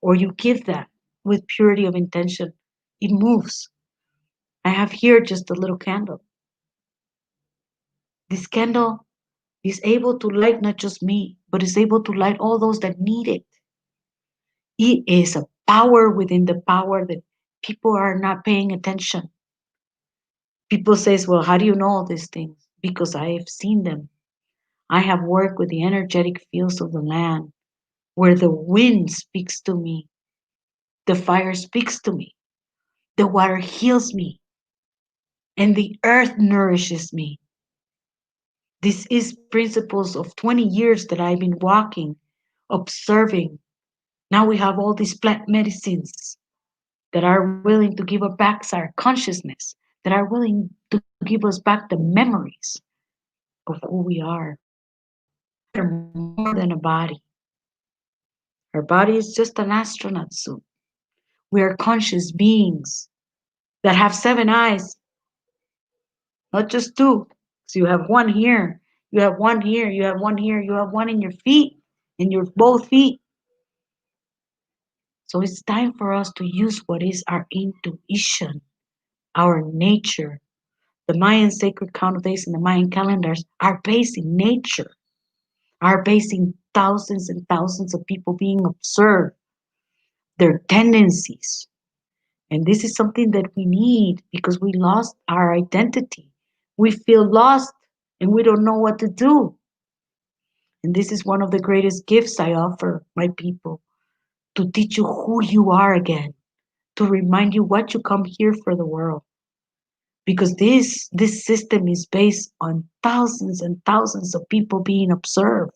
Speaker 10: or you give that with purity of intention, it moves. I have here just a little candle. This candle is able to light not just me, but is able to light all those that need it. It is a power within the power that people are not paying attention. People says, well, how do you know all these things? Because I have seen them. I have worked with the energetic fields of the land where the wind speaks to me, the fire speaks to me, the water heals me, and the earth nourishes me. This is principles of 20 years that I've been walking, observing. Now we have all these plant medicines that are willing to give us back our consciousness, that are willing to give us back the memories of who we are. We're more than a body. Our body is just an astronaut suit. We are conscious beings that have 7 eyes, not just 2. So you have one here, you have one here, you have one here, you have one in your feet, in your both feet. So it's time for us to use what is our intuition, our nature. The Mayan sacred count of days and the Mayan calendars are based in nature, are based in thousands and thousands of people being observed, their tendencies. And this is something that we need because we lost our identity. We feel lost and we don't know what to do. And this is one of the greatest gifts I offer my people, to teach you who you are again, to remind you what you come here for the world. Because this system is based on thousands and thousands of people being observed,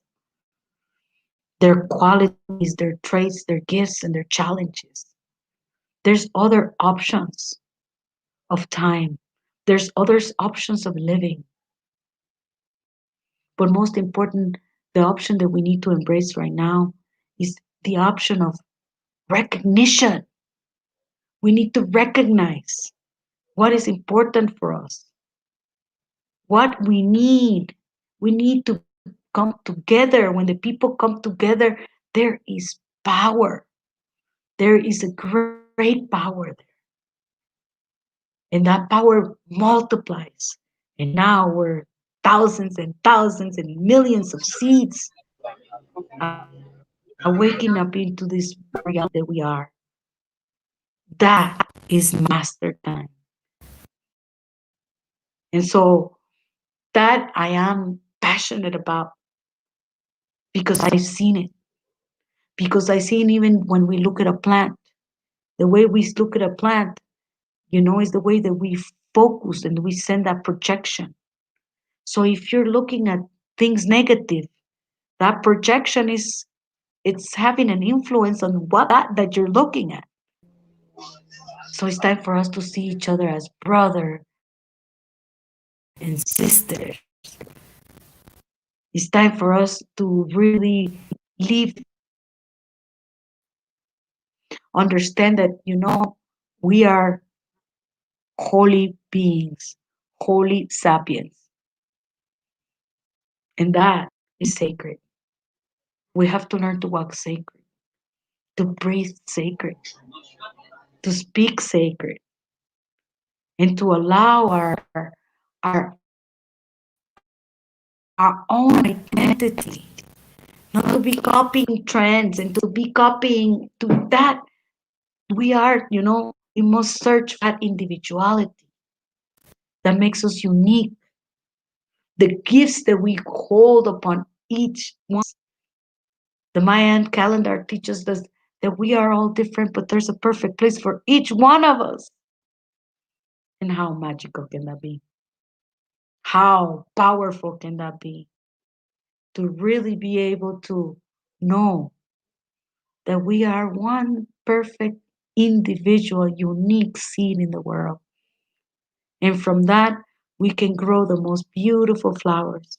Speaker 10: their qualities, their traits, their gifts, and their challenges. There's other options of time. There's other options of living. But most important, the option that we need to embrace right now is the option of recognition. We need to recognize what is important for us, what we need. We need to come together. When the people come together, there is power. there is a great power there. And that power multiplies. And now we're thousands and thousands and millions of seeds are waking up into this reality that we are. That is master time. And so that I am passionate about because I've seen it. Because I've seen even when we look at a plant, the way we look at a plant, is the way that we focus and we send that projection. So if you're looking at things negative, that projection it's having an influence on what that you're looking at. So it's time for us to see each other as brother and sister. It's time for us to really live, understand that, we are holy beings, holy sapiens. And that is sacred. We have to learn to walk sacred, to breathe sacred, to speak sacred, and to allow our own identity, not to be copying trends and to be copying to that. We are, we must search that individuality that makes us unique. The gifts that we hold upon each one. The Mayan calendar teaches us that we are all different, but there's a perfect place for each one of us. And how magical can that be? How powerful can that be? To really be able to know that we are one perfect, individual, unique seed in the world. And from that, we can grow the most beautiful flowers.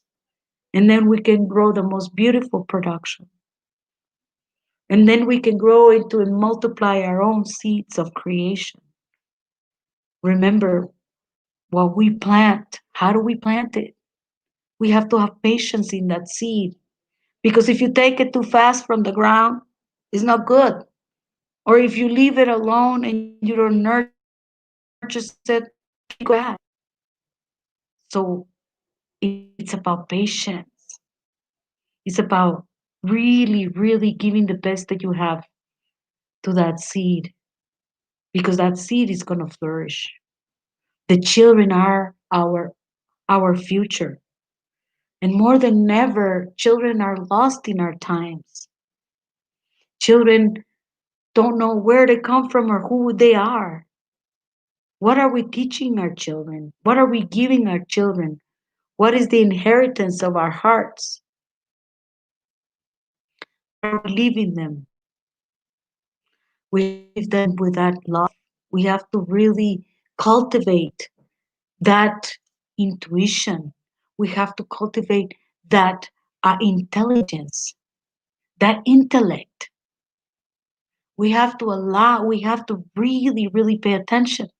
Speaker 10: And then we can grow the most beautiful production. And then we can grow into and multiply our own seeds of creation. Remember, what we plant, how do we plant it? We have to have patience in that seed. Because if you take it too fast from the ground, it's not good. Or if you leave it alone and you don't nurture it, go ahead. So it's about patience. It's about really, really giving the best that you have to that seed. Because that seed is going to flourish. The children are our future. And more than ever, children are lost in our times. Children don't know where they come from or who they are. What are we teaching our children? What are we giving our children? What is the inheritance of our hearts? Are we leaving them? We leave them with that love. We have to really cultivate that intuition. We have to cultivate that intelligence, that intellect. We have to really, really pay attention.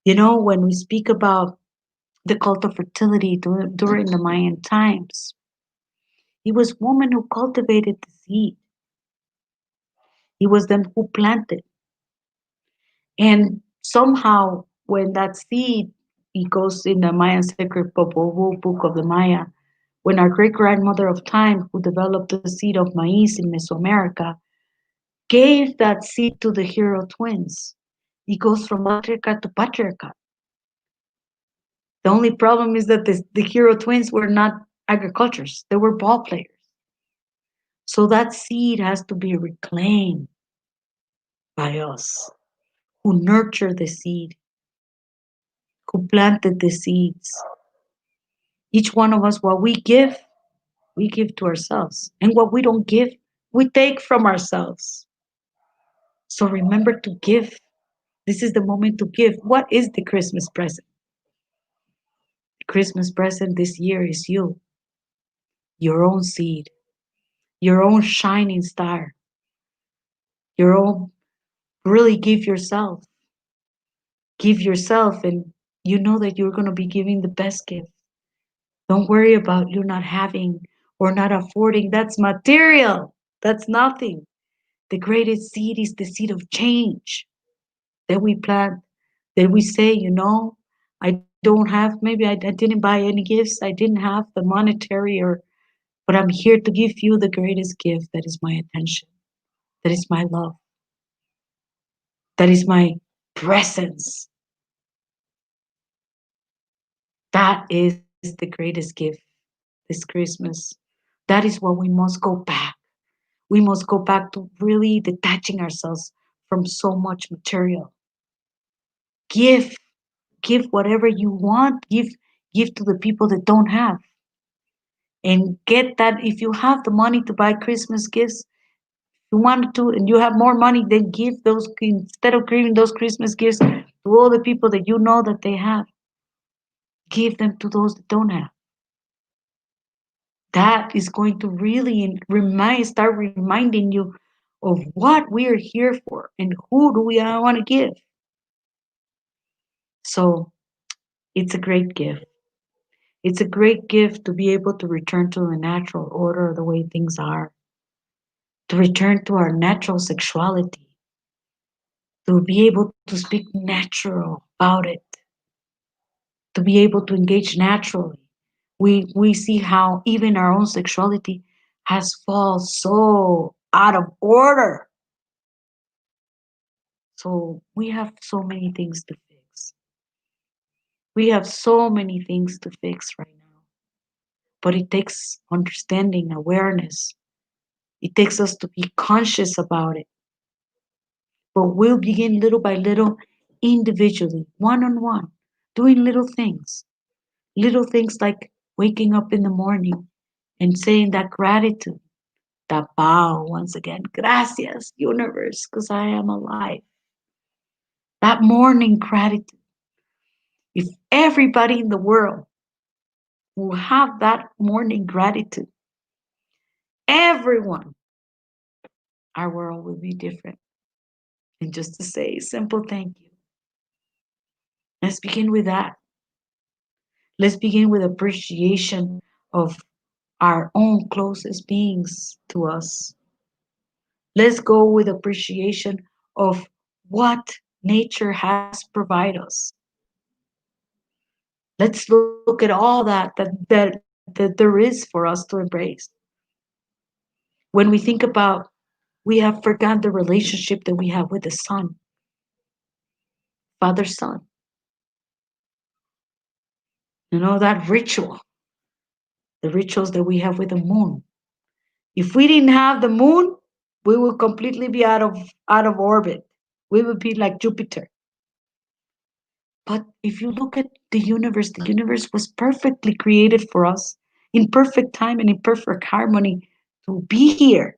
Speaker 10: When we speak about the cult of fertility during the Mayan times, it was women who cultivated the seed. It was them who planted. And somehow, when that seed, it goes in the Mayan sacred Popol Book of the Maya, when our great-grandmother of time, who developed the seed of maize in Mesoamerica, gave that seed to the hero twins. It goes from matriarch to patriarch. The only problem is that the hero twins were not agriculturists. They were ball players. So that seed has to be reclaimed by us, who nurtured the seed, who planted the seeds. Each one of us, what we give to ourselves. And what we don't give, we take from ourselves. So remember to give. This is the moment to give. What is the Christmas present? The Christmas present this year is you. Your own seed. Your own shining star. Your own, really give yourself. Give yourself, and you know that you're going to be giving the best gift. Don't worry about you not having or not affording. That's material. That's nothing. The greatest seed is the seed of change that we plant, that we say, I don't have, maybe I didn't buy any gifts, I didn't have the monetary, but I'm here to give you the greatest gift, that is my attention, that is my love, that is my presence. That is the greatest gift this Christmas. That is what we must go back. We must go back to really detaching ourselves from so much material. Give whatever you want. Give to the people that don't have. And get that. If you have the money to buy Christmas gifts, you want to, and you have more money, then give those, instead of giving those Christmas gifts to all the people that you know that they have. Give them to those that don't have. That is going to really start reminding you of what we are here for and who do we want to give. So it's a great gift. It's a great gift to be able to return to the natural order of the way things are, to return to our natural sexuality, to be able to speak natural about it, to be able to engage naturally. We see how even our own sexuality has fallen so out of order. So we have so many things to fix. We have so many things to fix right now. But it takes understanding, awareness. It takes us to be conscious about it. But we'll begin little by little, individually, one-on-one, doing little things. Little things like waking up in the morning and saying that gratitude, that bow once again. Gracias, universe, because I am alive. That morning gratitude. If everybody in the world will have that morning gratitude, everyone, our world will be different. And just to say a simple thank you. Let's begin with that. Let's begin with appreciation of our own closest beings to us. Let's go with appreciation of what nature has provided us. Let's look at all that there is for us to embrace. When we think about, we have forgotten the relationship that we have with the sun, Father Sun. That ritual, the rituals that we have with the moon. If we didn't have the moon, we would completely be out of orbit. We would be like Jupiter. But if you look at the universe was perfectly created for us in perfect time and in perfect harmony to be here.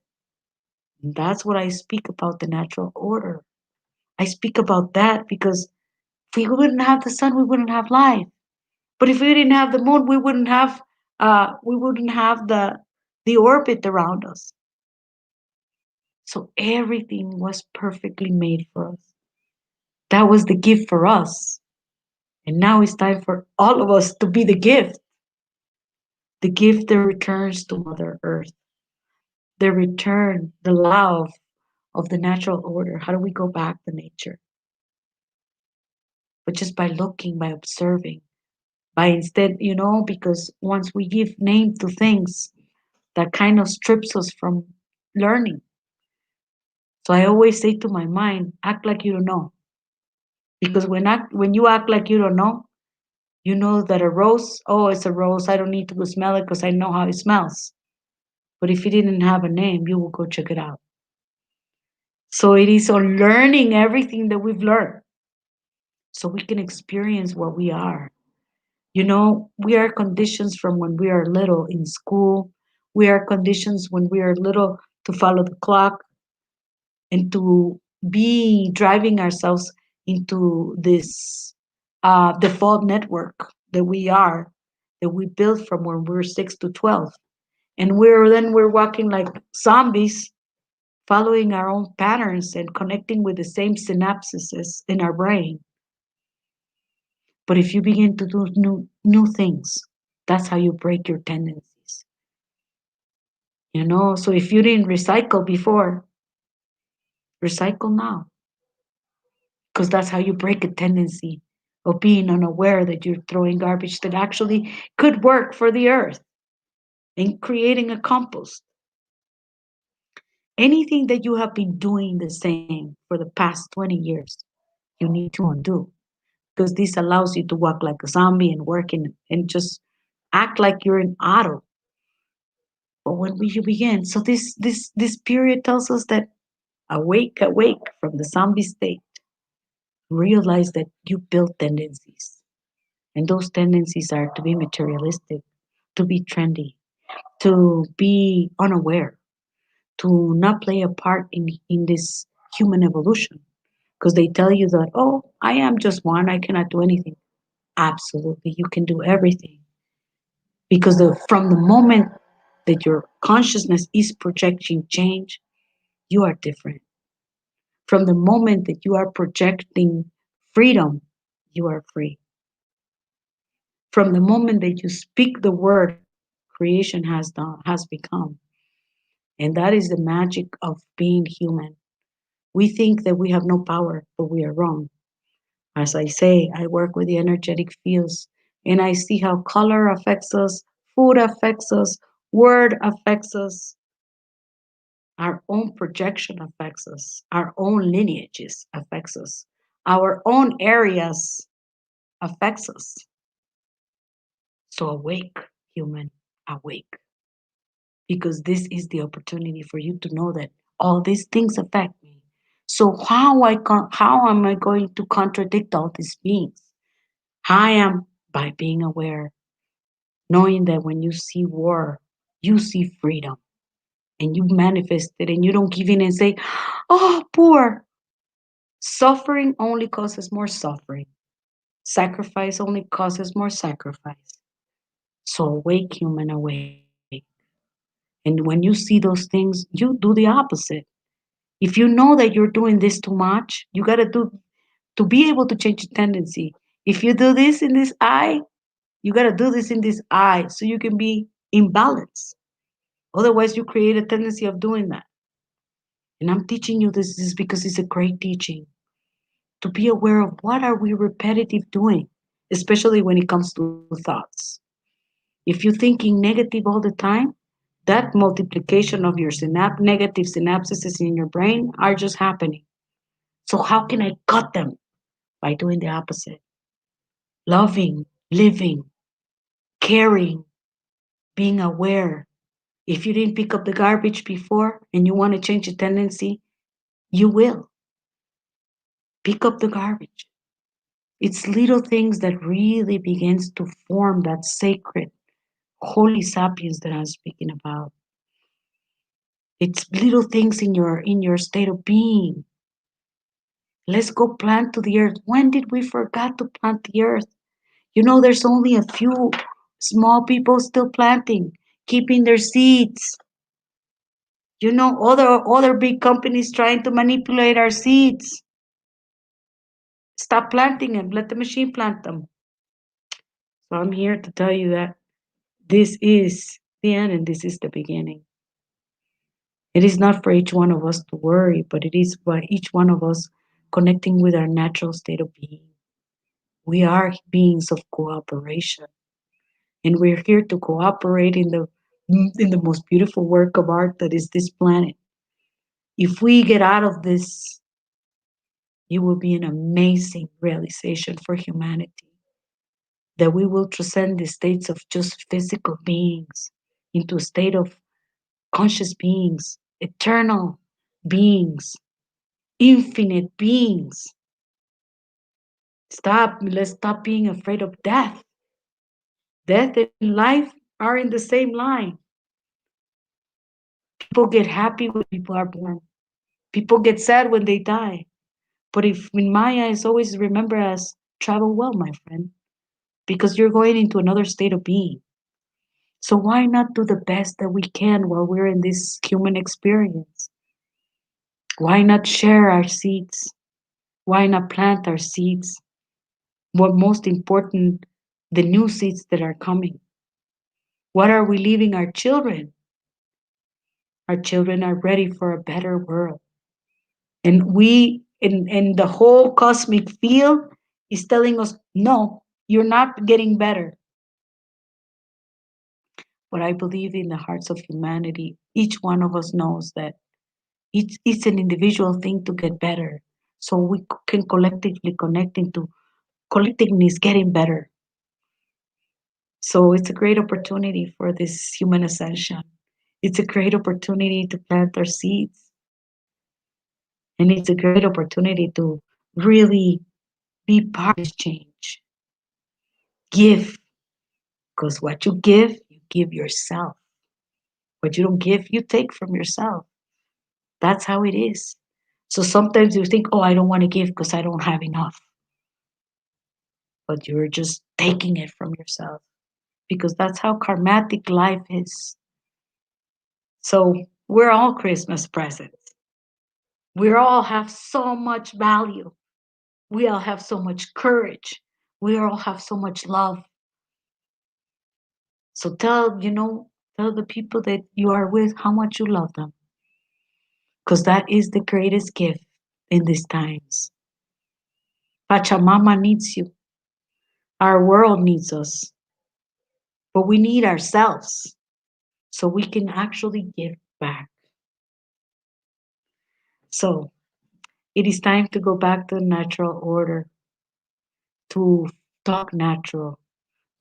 Speaker 10: And that's what I speak about, the natural order. I speak about that because if we wouldn't have the sun, we wouldn't have life. But if we didn't have the moon, we wouldn't have the orbit around us. So everything was perfectly made for us. That was the gift for us. And now it's time for all of us to be the gift that returns to Mother Earth, the love of the natural order. How do we go back to nature? But just by looking, by observing, because once we give name to things, that kind of strips us from learning. So I always say to my mind, act like you don't know. Because when you act like you don't know, you know that a rose, it's a rose. I don't need to go smell it because I know how it smells. But if it didn't have a name, you will go check it out. So it is on learning everything that we've learned so we can experience what we are. We are conditioned from when we are little in school. We are conditioned when we are little to follow the clock and to be driving ourselves into this default network that we built from when we were 6 to 12. And we're walking like zombies, following our own patterns and connecting with the same synapses in our brain. But if you begin to do new things, that's how you break your tendencies. So if you didn't recycle before, Recycle now. Because that's how you break a tendency of being unaware that you're throwing garbage that actually could work for the earth and creating a compost. Anything that you have been doing the same for the past 20 years, you need to undo. Because this allows you to walk like a zombie and work and just act like you're an auto. But when you begin, so this period tells us that awake from the zombie state. Realize that you build tendencies. And those tendencies are to be materialistic, to be trendy, to be unaware, to not play a part in this human evolution. Because they tell you that, oh, I am just one, I cannot do anything. Absolutely, you can do everything. Because from the moment that your consciousness is projecting change, you are different. From the moment that you are projecting freedom, you are free. From the moment that you speak the word, creation has become. And that is the magic of being human. We think that we have no power, but we are wrong. As I say, I work with the energetic fields, and I see how color affects us, food affects us, word affects us, our own projection affects us, our own lineages affects us, our own areas affects us. So awake, human, awake. Because this is the opportunity for you to know that all these things affect me. So how am I going to contradict all these beings? I am by being aware, knowing that when you see war, you see freedom, and you manifest it, and you don't give in and say, oh, poor. Suffering only causes more suffering. Sacrifice only causes more sacrifice. So awake, human, awake. And when you see those things, you do the opposite. If you know that you're doing this too much, you got to be able to change the tendency. If you do this in this eye, you got to do this in this eye so you can be in balance. Otherwise, you create a tendency of doing that. And I'm teaching you this is because it's a great teaching. To be aware of what are we repetitive doing, especially when it comes to thoughts. If you're thinking negative all the time, that multiplication of your negative synapses in your brain are just happening. So how can I cut them? By doing the opposite. Loving, living, caring, being aware. If you didn't pick up the garbage before and you want to change a tendency, you will. Pick up the garbage. It's little things that really begins to form that sacred, holy sapiens that I'm speaking about. It's little things in your state of being. Let's go plant to the earth. When did we forget to plant the earth? You know, there's only a few small people still planting, keeping their seeds. You know, other big companies trying to manipulate our seeds. Stop planting them. Let the machine plant them. So I'm here to tell you that this is the end and this is the beginning. It is not for each one of us to worry, but it is by each one of us connecting with our natural state of being. We are beings of cooperation, and we're here to cooperate in the most beautiful work of art that is this planet. If we get out of this, it will be an amazing realization for humanity, that we will transcend the states of just physical beings into a state of conscious beings, eternal beings, infinite beings. Let's stop being afraid of death. Death and life are in the same line. People get happy when people are born. People get sad when they die. But if in my eyes, always remember as travel well, my friend, because you're going into another state of being. So why not do the best that we can while we're in this human experience? Why not share our seeds? Why not plant our seeds? What most important, the new seeds that are coming. What are we leaving our children? Our children are ready for a better world. And we, in the whole cosmic field, is telling us, no, you're not getting better. But I believe in the hearts of humanity, each one of us knows that it's an individual thing to get better. So we can collectively connect into collectiveness getting better. So it's a great opportunity for this human ascension. It's a great opportunity to plant our seeds. And it's a great opportunity to really be part of this change. Give, because what you give yourself. What you don't give, you take from yourself. That's how it is. So sometimes you think, oh, I don't want to give because I don't have enough. But you're just taking it from yourself, because that's how karmatic life is. So we're all Christmas presents. We all have so much value. We all have so much courage. We all have so much love. So tell the people that you are with how much you love them. Because that is the greatest gift in these times. Pachamama needs you. Our world needs us. But we need ourselves so we can actually give back. So it is time to go back to natural order, to talk natural,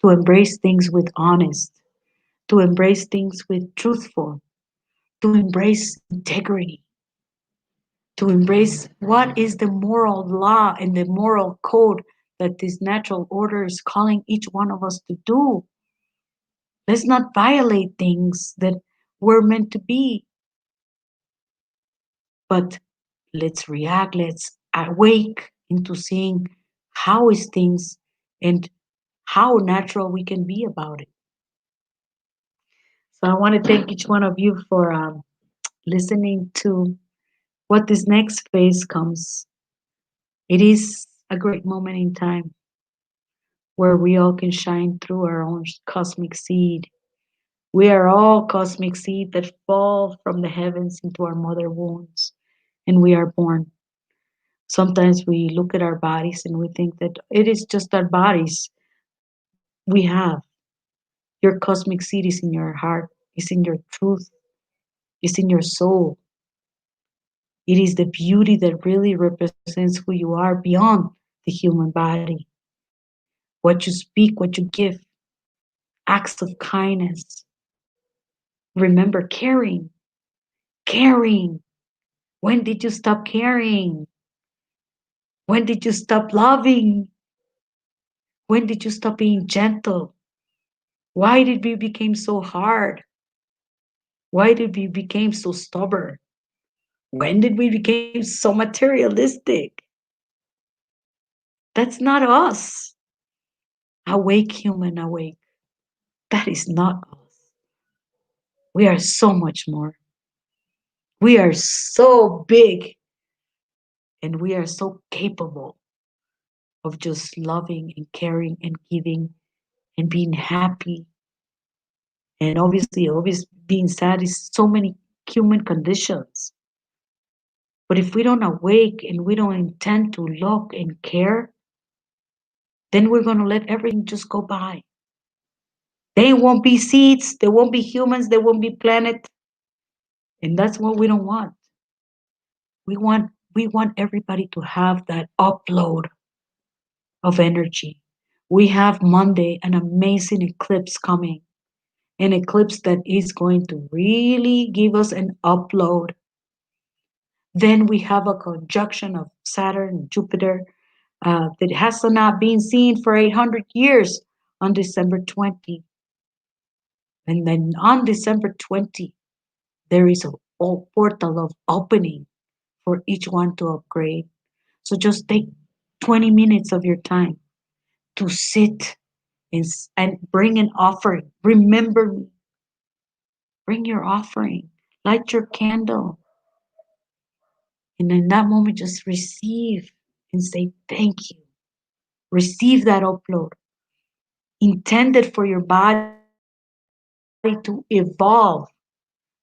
Speaker 10: to embrace things with honest, to embrace things with truthful, to embrace integrity, to embrace what is the moral law and the moral code that this natural order is calling each one of us to do. Let's not violate things that we're meant to be, but let's react, let's awake into seeing how is things and how natural we can be about it. So I want to thank each one of you for listening to what this next phase comes. It is a great moment in time where we all can shine through our own cosmic seed. We are all cosmic seed that fall from the heavens into our mother wombs, and we are born. Sometimes we look at our bodies and we think that it is just our bodies we have. Your cosmic seed is in your heart, is in your truth, is in your soul. It is the beauty that really represents who you are beyond the human body. What you speak, what you give, acts of kindness. Remember caring. Caring. When did you stop caring? When did you stop loving? When did you stop being gentle? Why did we become so hard? Why did we become so stubborn? When did we become so materialistic? That's not us. Awake, human, awake. That is not us. We are so much more. We are so big, and we are so capable of just loving and caring and giving and being happy. And obviously, always being sad is so many human conditions. But if we don't awake and we don't intend to look and care, then we're going to let everything just go by. There won't be seeds, there won't be humans, there won't be planet. And that's what we don't want. We want everybody to have that upload of energy. We have Monday an amazing eclipse coming. An eclipse that is going to really give us an upload. Then we have a conjunction of Saturn and Jupiter that has not been seen for 800 years on December 20. And then on December 20, there is a portal of opening for each one to upgrade. So just take 20 minutes of your time to sit and bring an offering. Remember me. Bring your offering. Light your candle. And in that moment, just receive and say thank you. Receive that upload. Intended for your body to evolve,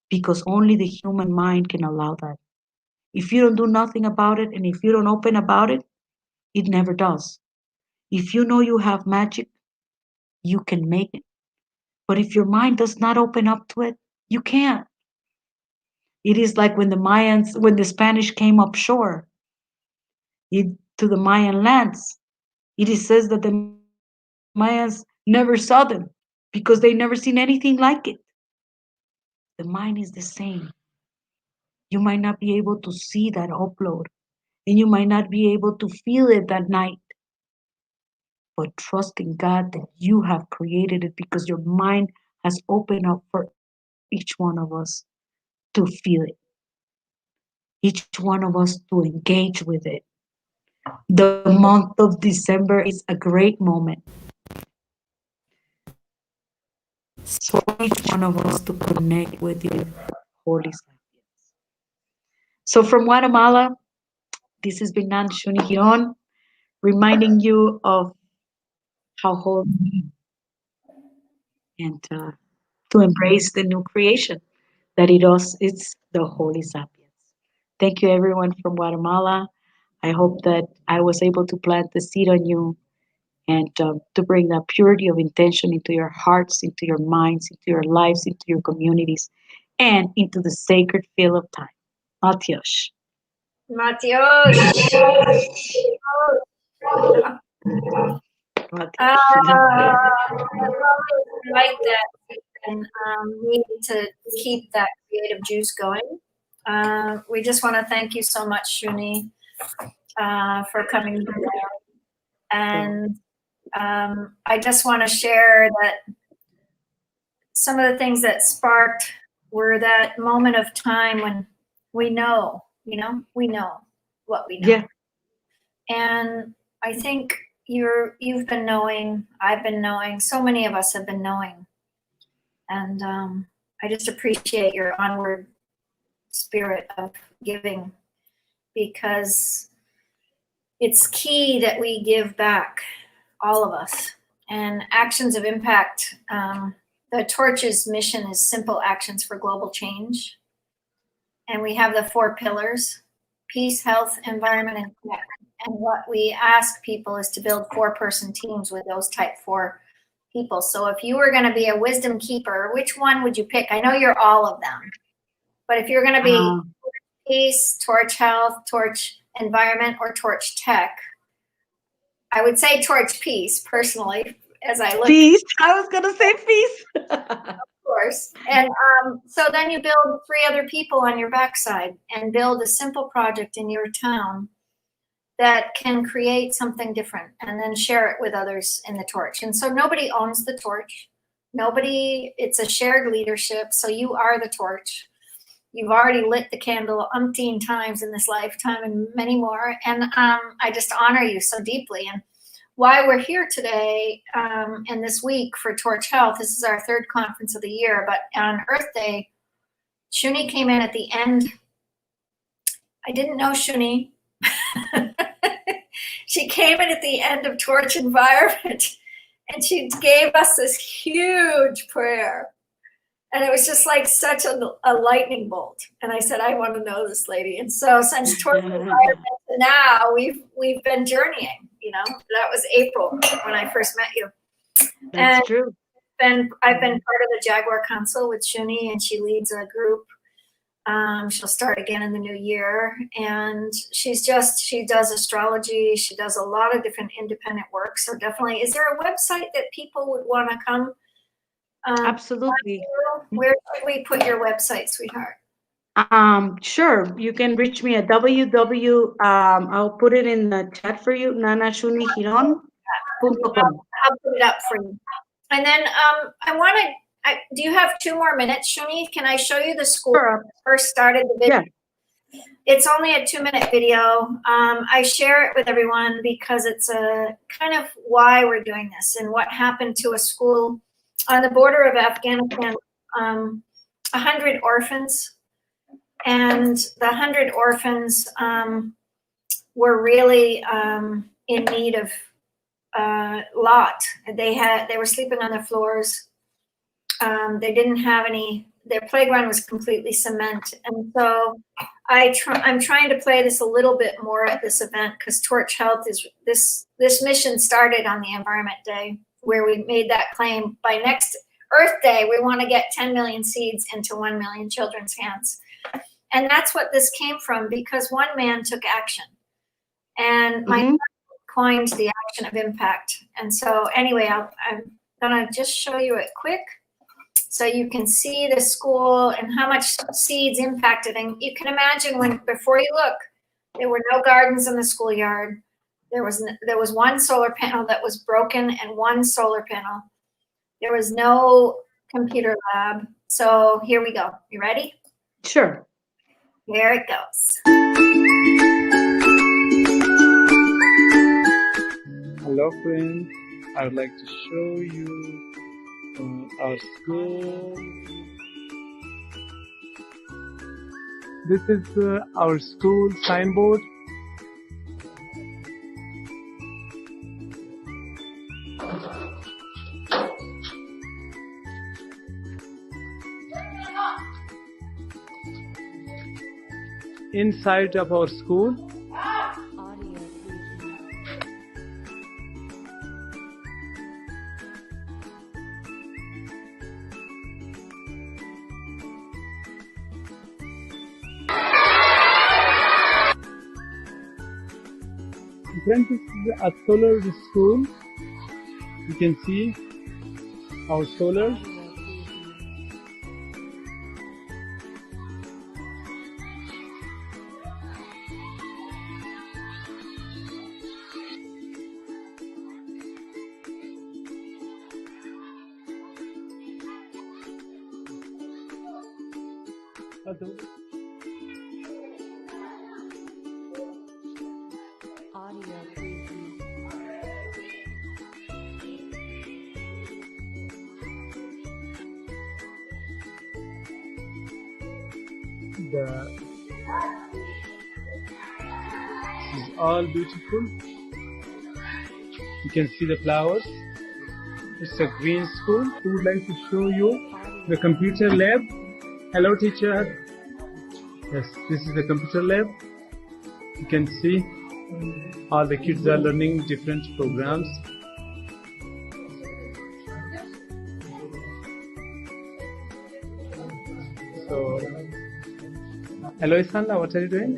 Speaker 10: because only the human mind can allow that. If you don't do nothing about it, and if you don't open about it, it never does. If you know you have magic, you can make it. But if your mind does not open up to it, you can't. It is like when the Spanish came upshore to the Mayan lands. It is says that the Mayans never saw them because they never seen anything like it. The mind is the same. You might not be able to see that upload, and you might not be able to feel it that night, but trust in God that you have created it because your mind has opened up for each one of us to feel it, each one of us to engage with it. The month of December is a great moment for each one of us to connect with your Holy Sapiens. So from Guatemala, this has been Nan Shuni Giron, reminding you of how holy and to embrace the new creation that it's the Holy Sapiens. Thank you everyone from Guatemala. I hope that I was able to plant the seed on you and to bring that purity of intention into your hearts, into your minds, into your lives, into your communities, and into the sacred field of time. Matios.
Speaker 1: Matios. I like that. And we need to keep that creative juice going. We just want to thank you so much, Shuni, for coming here. And I just want to share that some of the things that sparked were that moment of time when we know what we know.
Speaker 10: Yeah.
Speaker 1: And I think you've been knowing, I've been knowing, so many of us have been knowing. And I just appreciate your onward spirit of giving, because it's key that we give back, all of us. And Actions of Impact, the Torch's mission is simple actions for global change. And we have the 4 pillars: peace, health, environment, and connect. And what we ask people is to build 4-person teams with those type 4 people. So if you were going to be a wisdom keeper, which one would you pick? I know you're all of them, but if you're going to be peace, torch health, torch environment, or torch tech, I would say torch peace personally, as I look.
Speaker 10: Peace. I was going to say peace.
Speaker 1: Of course. And so then you build 3 other people on your backside and build a simple project in your town that can create something different, and then share it with others in the torch. And so nobody owns the torch. It's a shared leadership. So you are the torch. You've already lit the candle umpteen times in this lifetime and many more. And I just honor you so deeply. And why we're here today and this week for Torch Health, this is our 3rd conference of the year, but on Earth Day, Shuni came in at the end. I didn't know Shuni. She came in at the end of Torch Environment, and she gave us this huge prayer. And it was just like such a lightning bolt. And I said, I want to know this lady. And so since Torch Environment to now, we've been journeying, That was April when I first met you.
Speaker 10: That's true.
Speaker 1: I've been part of the Jaguar Council with Shuni, and she leads a group. She'll start again in the new year, and she does astrology. She does a lot of different independent work. So definitely, is there a website that people would want to come?
Speaker 10: Absolutely.
Speaker 1: Where should we put your website, sweetheart?
Speaker 10: Sure. You can reach me at I'll put it in the chat for you, nanashunigiron.com.
Speaker 1: I'll put it up for you. And then do you have 2 more minutes, Shuni? Can I show you the school when I first started the video? Yeah. It's only a 2-minute video. I share it with everyone because it's a kind of why we're doing this and what happened to a school on the border of Afghanistan, 100 orphans. And the 100 orphans were really in need of a lot. They were sleeping on the floors. They didn't have any their playground was completely cement. And so I'm trying to play this a little bit more at this event because Torch Health is this mission started on the Environment Day, where we made that claim by next Earth Day, we want to get 10 million seeds into 1 million children's hands. And that's what this came from, because one man took action. And my son coined the action of impact. And so anyway, I'm going to just show you it quick so you can see the school and how much seeds impacted. And you can imagine before you look, there were no gardens in the schoolyard. There was one solar panel that was broken and one solar panel. There was no computer lab. So here we go. You ready?
Speaker 10: Sure.
Speaker 1: Here it goes.
Speaker 5: Hello friends, I would like to show you our school. This is our school signboard. Inside of our school, friends, this is a solar school. You can see our solar. This is all beautiful. You can see the flowers. It's a green school. We would like to show you the computer lab. Hello, teacher. Yes, this is the computer lab. You can see all the kids are learning different programs. So, hello, Isanda, what are you doing?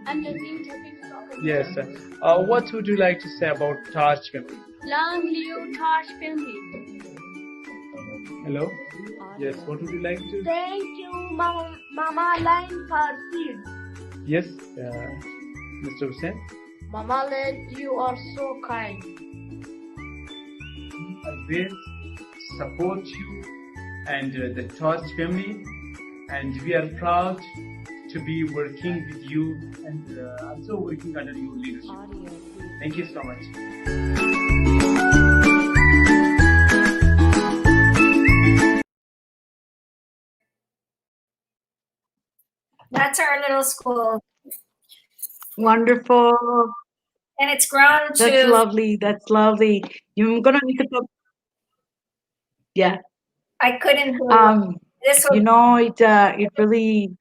Speaker 6: I'm listening to soccer.
Speaker 5: Yes. What would you like to say about Torch family?
Speaker 6: Long live Torch family.
Speaker 5: Hello? Yes, what would you like to?
Speaker 6: Thank you, Mama Line, for seeds.
Speaker 5: Yes, Mr. Hussain.
Speaker 6: Mama Line, you are so kind.
Speaker 5: I will support you and the Torch family, and we are proud to be working with you and also working under your leadership. Thank you so much.
Speaker 1: That's our little school.
Speaker 10: Wonderful.
Speaker 1: And it's grown
Speaker 10: That's
Speaker 1: to,
Speaker 10: lovely. That's lovely. I'm gonna need to put. Yeah.
Speaker 1: I couldn't believe this was,
Speaker 10: You know, it really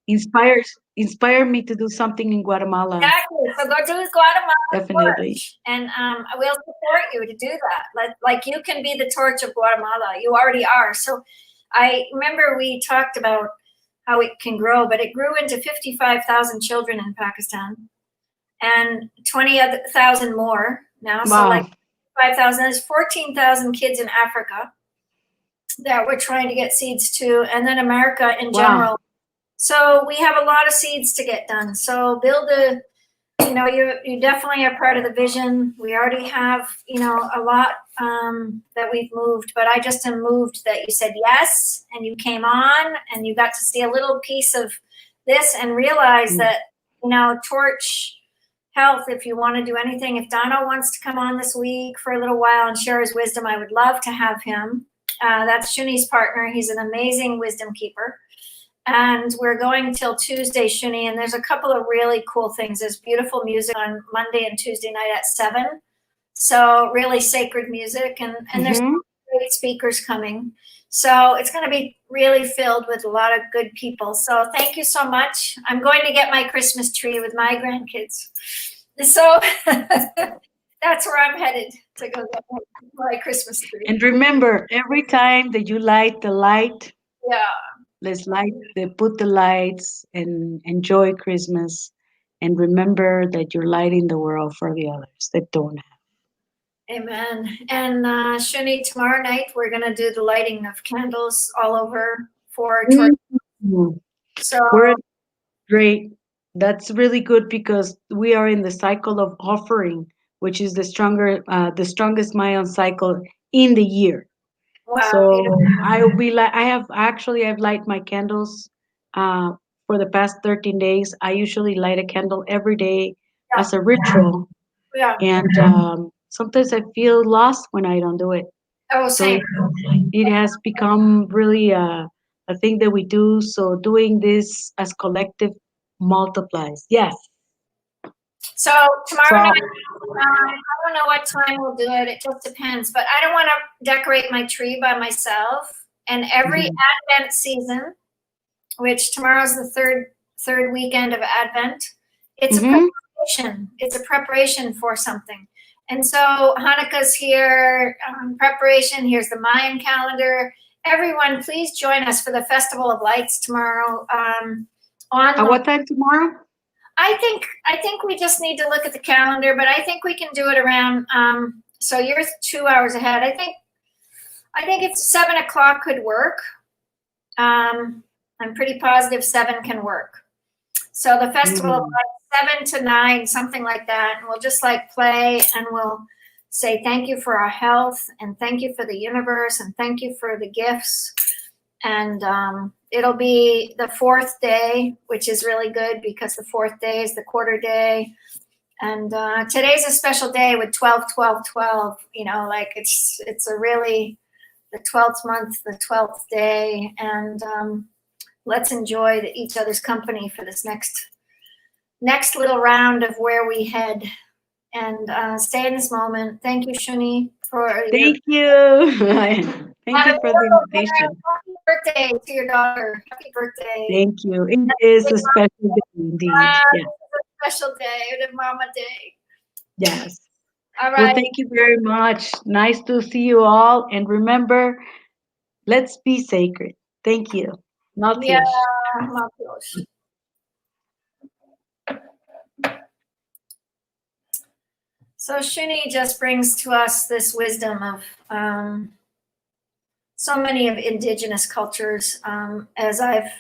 Speaker 10: inspired me to do something in Guatemala.
Speaker 1: exactly. So go do Guatemala
Speaker 10: Definitely.
Speaker 1: Torch, and we'll support you to do that. Like you can be the torch of Guatemala. You already are. So I remember we talked about how it can grow, but it grew into 55,000 children in Pakistan and 20,000 more now. So
Speaker 10: Wow.
Speaker 1: like 5,000, there's 14,000 kids in Africa that we're trying to get seeds to, and then America in
Speaker 10: Wow.
Speaker 1: general. So we have a lot of seeds to get done. So build you definitely are part of the vision. We already have, a lot that we've moved, but I just am moved that you said yes and you came on and you got to see a little piece of this and realize that, Torch Health, if you want to do anything, if Dono wants to come on this week for a little while and share his wisdom, I would love to have him. That's Shuni's partner. He's an amazing wisdom keeper. And we're going till Tuesday, Shuni, and there's a couple of really cool things. There's beautiful music on Monday and Tuesday night at 7. So really sacred music, and there's great speakers coming. So it's going to be really filled with a lot of good people. So thank you so much. I'm going to get my Christmas tree with my grandkids. So that's where I'm headed, to go get my Christmas tree.
Speaker 10: And remember, every time that you light the light,
Speaker 1: Yeah.
Speaker 10: let's put the lights and enjoy Christmas. And remember that you're lighting the world for the others that don't have.
Speaker 1: Amen. And Shuni, tomorrow night we're going to do the lighting of candles all over for church.
Speaker 10: Mhm.
Speaker 1: So
Speaker 10: We're great. That's really good because we are in the cycle of offering, which is the strongest Mayan cycle in the year.
Speaker 1: wow,
Speaker 10: So
Speaker 1: beautiful.
Speaker 10: I've light my candles for the past 13 days. I usually light a candle every day as a ritual.
Speaker 1: Yeah.
Speaker 10: And sometimes I feel lost when I don't do it.
Speaker 1: Oh,
Speaker 10: So
Speaker 1: same.
Speaker 10: it has become really a thing that we do. So doing this as collective multiplies. Yes.
Speaker 1: So tomorrow night, I don't know what time we'll do it. It just depends. But I don't want to decorate my tree by myself. And every Advent season, which tomorrow's the third weekend of Advent, it's a preparation. It's a preparation for something. And so Hanukkah's here, preparation. Here's the Mayan calendar. Everyone, please join us for the Festival of Lights tomorrow.
Speaker 10: At what time tomorrow?
Speaker 1: I think we just need to look at the calendar, but I think we can do it around. So you're 2 hours ahead. I think it's 7 o'clock could work. I'm pretty positive 7 can work. So the festival of Lights, 7 to 9, something like that, and we'll just like play and we'll say thank you for our health and thank you for the universe and thank you for the gifts. And it'll be the 4th day, which is really good because the 4th day is the quarter day. And today's a special day with 12, 12, 12. You know, like it's a really the 12th month, the 12th day. And let's enjoy each other's company for this next little round of where we head. And stay in this moment. Thank you, Shuni, for
Speaker 10: Thank you. Thank you for the invitation.
Speaker 1: Happy birthday to your daughter. Happy birthday.
Speaker 10: Thank you. It is a special day indeed. Yeah.
Speaker 1: It's a special day, the Mama Day.
Speaker 10: Yes.
Speaker 1: All
Speaker 10: Well,
Speaker 1: right.
Speaker 10: thank you very much. Nice to see you all. And remember, let's be sacred. Thank you. Maltios.
Speaker 1: Yeah, Maltios. So Shuni just brings to us this wisdom of so many of indigenous cultures, as I've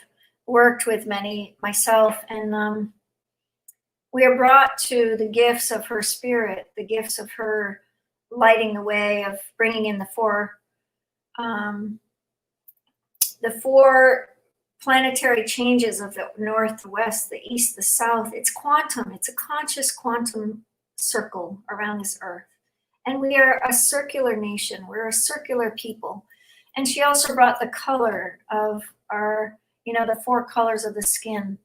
Speaker 1: worked with many myself, and we are brought to the gifts of her spirit, the gifts of her lighting the way, of bringing in the four planetary changes of the north, the west, the east, the south. It's quantum. It's a conscious quantum circle around this earth. And we are a circular nation. We're a circular people. And she also brought the color of our, the 4 colors of the skin.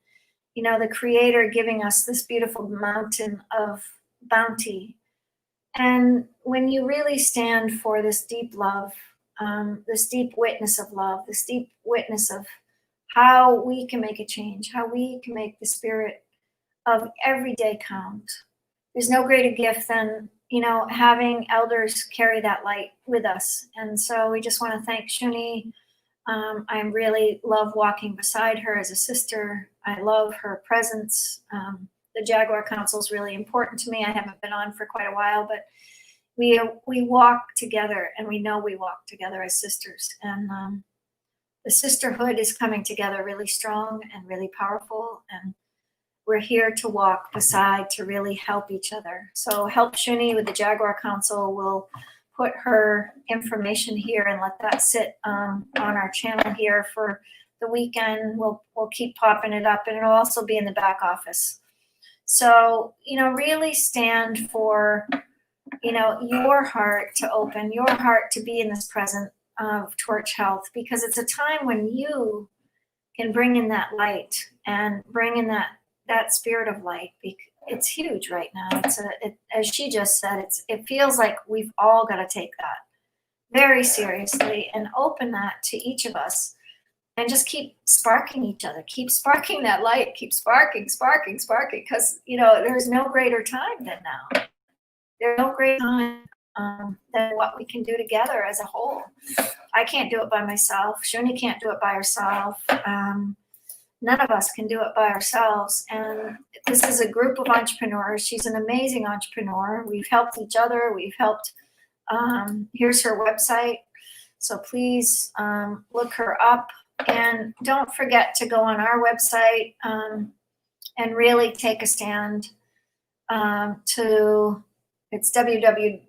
Speaker 1: The creator giving us this beautiful mountain of bounty. And when you really stand for this deep love, this deep witness of love, this deep witness of how we can make a change, how we can make the spirit of every day count. There's no greater gift than, having elders carry that light with us. And so we just want to thank Shuni. I really love walking beside her as a sister. I love her presence. The Jaguar Council is really important to me. I haven't been on for quite a while, but we walk together, and we know we walk together as sisters. And the sisterhood is coming together really strong and really powerful. And we're here to walk beside to really help each other. So help Shuni with the Jaguar Council. We'll put her information here and let that sit on our channel here for the weekend. We'll keep popping it up, and it'll also be in the back office. So, really stand for, your heart to open, your heart to be in this present of Torch Health, because it's a time when you can bring in that light and bring in that spirit of light. It's huge right now. As she just said, it feels like we've all got to take very seriously and open that to each of us and just keep sparking each other, keep sparking that light, keep sparking, because, you know, there's no greater time than now. There's no greater time than what we can do together as a whole. I can't do it by myself. Shuni can't do it by herself. None of us can do it by ourselves. And this is a group of entrepreneurs. She's an amazing entrepreneur. We've helped each other. We've helped. Here's her website. So please look her up. And don't forget to go on our website and really take a stand it's www.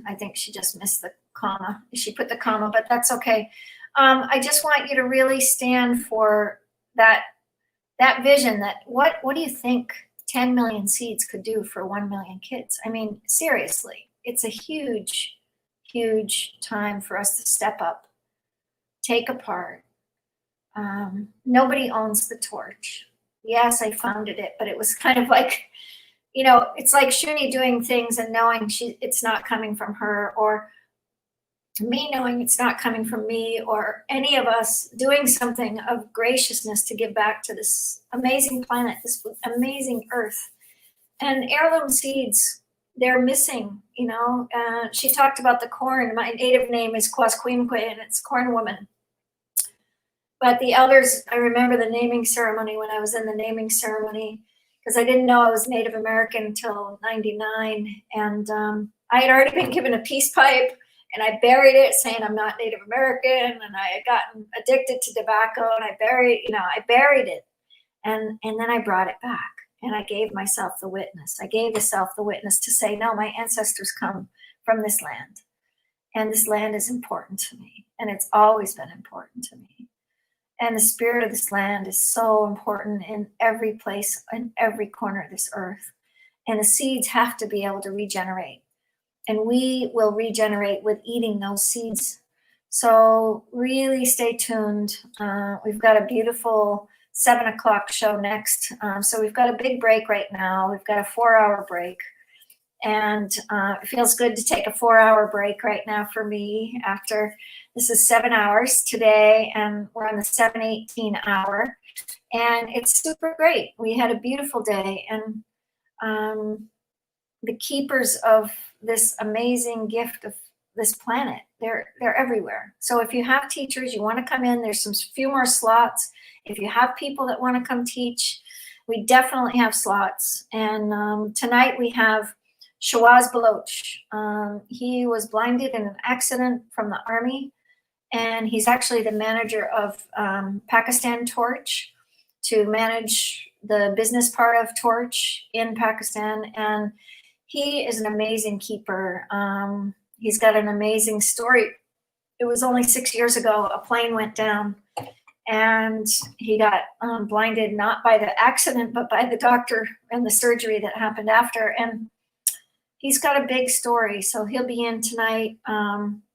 Speaker 1: I think she just missed the comma. She put the comma, but that's okay. I just want you to really stand for that vision that what do you think 10 million seeds could do for 1 million kids? I mean, seriously, it's a huge, huge time for us to step up, take a part. Nobody owns the torch. Yes, I founded it, but it was kind of like, you know, it's like Shuni doing things and knowing it's not coming from her, or me knowing it's not coming from me, or any of us doing something of graciousness to give back to this amazing planet, this amazing earth. And heirloom seeds, they're missing, you know. She talked about the corn. My native name is Kwaskwimkwe, and it's corn woman. But the elders, I remember the naming ceremony when I was in the naming ceremony, because I didn't know I was Native American until 99. And I had already been given a peace pipe, and I buried it saying I'm not Native American, and I had gotten addicted to tobacco, and I buried it. And then I brought it back, and I gave myself the witness. I gave myself the witness to say, no, my ancestors come from this land, and this land is important to me, and it's always been important to me. And the spirit of this land is so important in every place, in every corner of this earth. And the seeds have to be able to regenerate. And we will regenerate with eating those seeds. So really stay tuned. We've got a beautiful 7 o'clock show next. So we've got a big break right now. We've got a 4-hour break. And it feels good to take a 4-hour break right now for me after. This is 7 hours today, and we're on the 7:18 hour, and it's super great. We had a beautiful day, and the keepers of this amazing gift of this planet, they're everywhere. So if you have teachers, you want to come in, there's some few more slots. If you have people that want to come teach, we definitely have slots. And tonight we have Shawaz Baloch. He was blinded in an accident from the army. And he's actually the manager of Pakistan Torch, to manage the business part of Torch in Pakistan. And he is an amazing keeper. He's got an amazing story. It was only 6 years ago, a plane went down, and he got blinded, not by the accident, but by the doctor and the surgery that happened after. And he's got a big story, so he'll be in tonight.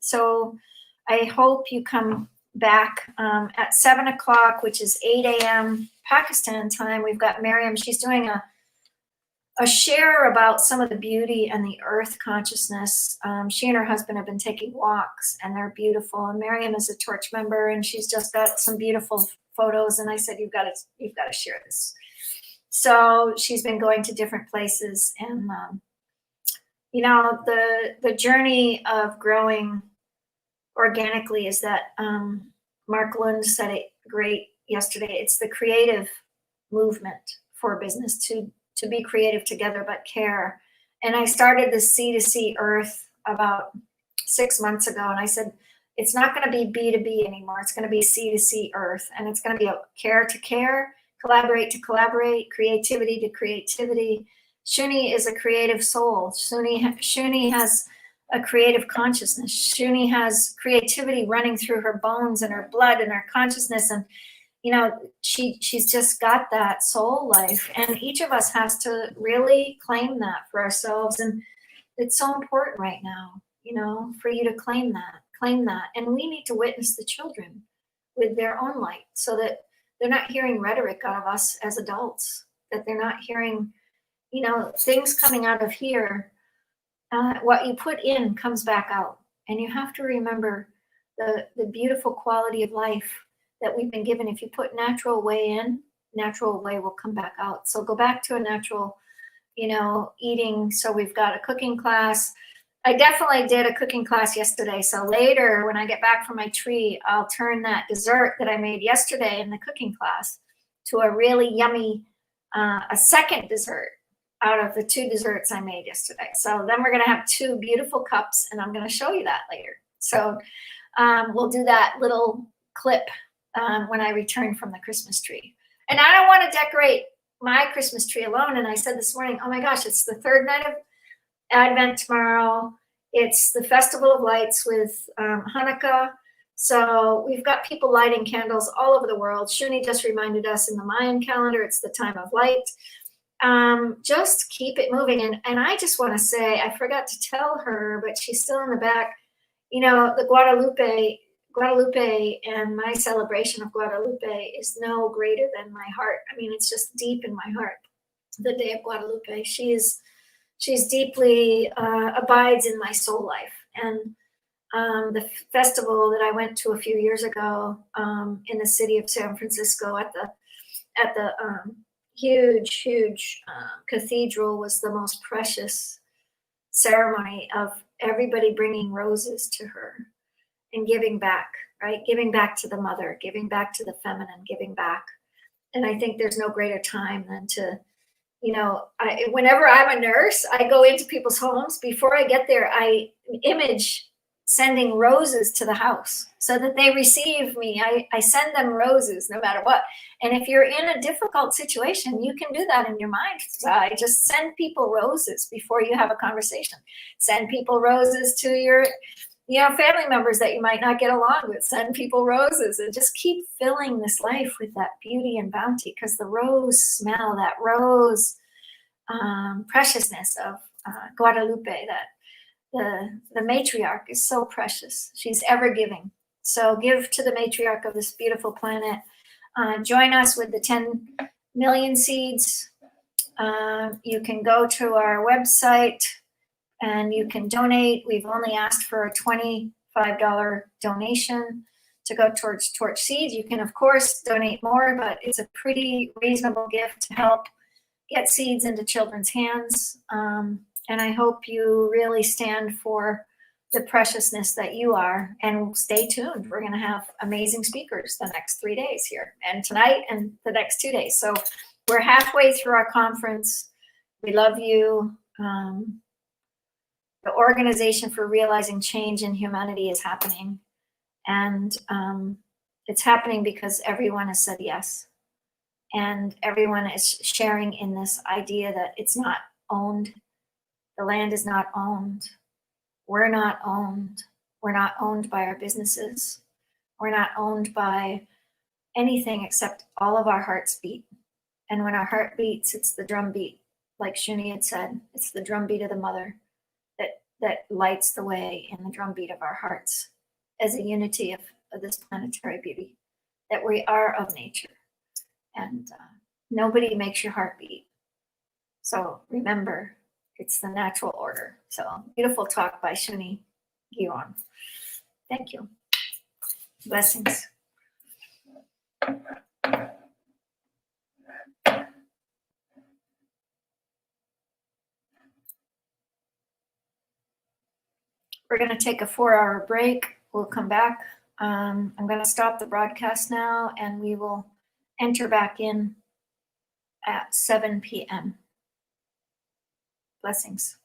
Speaker 1: So I hope you come back at 7 o'clock, which is 8 a.m. Pakistan time. We've got Miriam. She's doing a share about some of the beauty and the earth consciousness. She and her husband have been taking walks, and they're beautiful. And Miriam is a Torch member, and she's just got some beautiful photos. And I said, you've got to share this. So she's been going to different places, and you know, the journey of growing organically is that Mark Lund said it great yesterday. It's the creative movement for business to be creative together, but care. And I started this C2C Earth about 6 months ago, and I said, it's not going to be B2B anymore. It's going to be C2C Earth, and it's going to be a care to care, collaborate to collaborate, creativity to creativity. Shuni is a creative soul. Shuni has a creative consciousness. Shuni has creativity running through her bones and her blood and her consciousness. And, you know, she's just got that soul life. And each of us has to really claim that for ourselves. And it's so important right now, you know, for you to claim that. And we need to witness the children with their own light, so that they're not hearing rhetoric out of us as adults, that they're not hearing, you know, things coming out of here. What you put in comes back out. And you have to remember the beautiful quality of life that we've been given. If you put natural way in, natural way will come back out. So go back to a natural, eating. So we've got a cooking class. I definitely did a cooking class yesterday. So later when I get back from my tree, I'll turn that dessert that I made yesterday in the cooking class to a really yummy, a second dessert out of the 2 desserts I made yesterday. So then we're going to have 2 beautiful cups, and I'm going to show you that later. So we'll do that little clip when I return from the Christmas tree. And I don't want to decorate my Christmas tree alone. And I said this morning, oh my gosh, it's the 3rd night of Advent tomorrow. It's the Festival of Lights with Hanukkah. So we've got people lighting candles all over the world. Shuni just reminded us in the Mayan calendar, it's the time of light. Just keep it moving. And I just want to say, I forgot to tell her, but she's still in the back, the Guadalupe and my celebration of Guadalupe is no greater than my heart. I mean, it's just deep in my heart. The Day of Guadalupe, she's deeply abides in my soul life. And the festival that I went to a few years ago in the city of San Francisco at the huge cathedral was the most precious ceremony of everybody bringing roses to her and giving back, right? Giving back to the mother, giving back to the feminine, giving back. And I think there's no greater time than to, whenever I'm a nurse, I go into people's homes. Before I get there, I image sending roses to the house so that they receive me. I send them roses no matter what. And if you're in a difficult situation, you can do that in your mind. I just send people roses before you have a conversation. Send people roses to your family members that you might not get along with. Send people roses and just keep filling this life with that beauty and bounty, because the rose smell, that rose preciousness of Guadalupe, that the matriarch is so precious. She's ever giving. So give to the matriarch of this beautiful planet. Join us with the 10 million seeds. You can go to our website and you can donate. We've only asked for a $25 donation to go towards Torch Seeds. You can, of course, donate more, but it's a pretty reasonable gift to help get seeds into children's hands. And I hope you really stand for the preciousness that you are. And stay tuned. We're going to have amazing speakers the next 3 days here, and tonight and the next 2 days. So we're halfway through our conference. We love you. The Organization for Realizing Change in Humanity is happening. And it's happening because everyone has said yes. And everyone is sharing in this idea that it's not owned. The land is not owned. We're not owned. We're not owned by our businesses. We're not owned by anything except all of our hearts beat. And when our heart beats, it's the drum beat. Like Shuni had said, it's the drum beat of the mother that lights the way in the drum beat of our hearts as a unity of this planetary beauty, that we are of nature. And nobody makes your heart beat. So remember, it's the natural order. So beautiful talk by Shuni Gion. Thank you. Blessings. We're going to take a 4-hour break. We'll come back. I'm going to stop the broadcast now, and we will enter back in at 7 p.m. Blessings.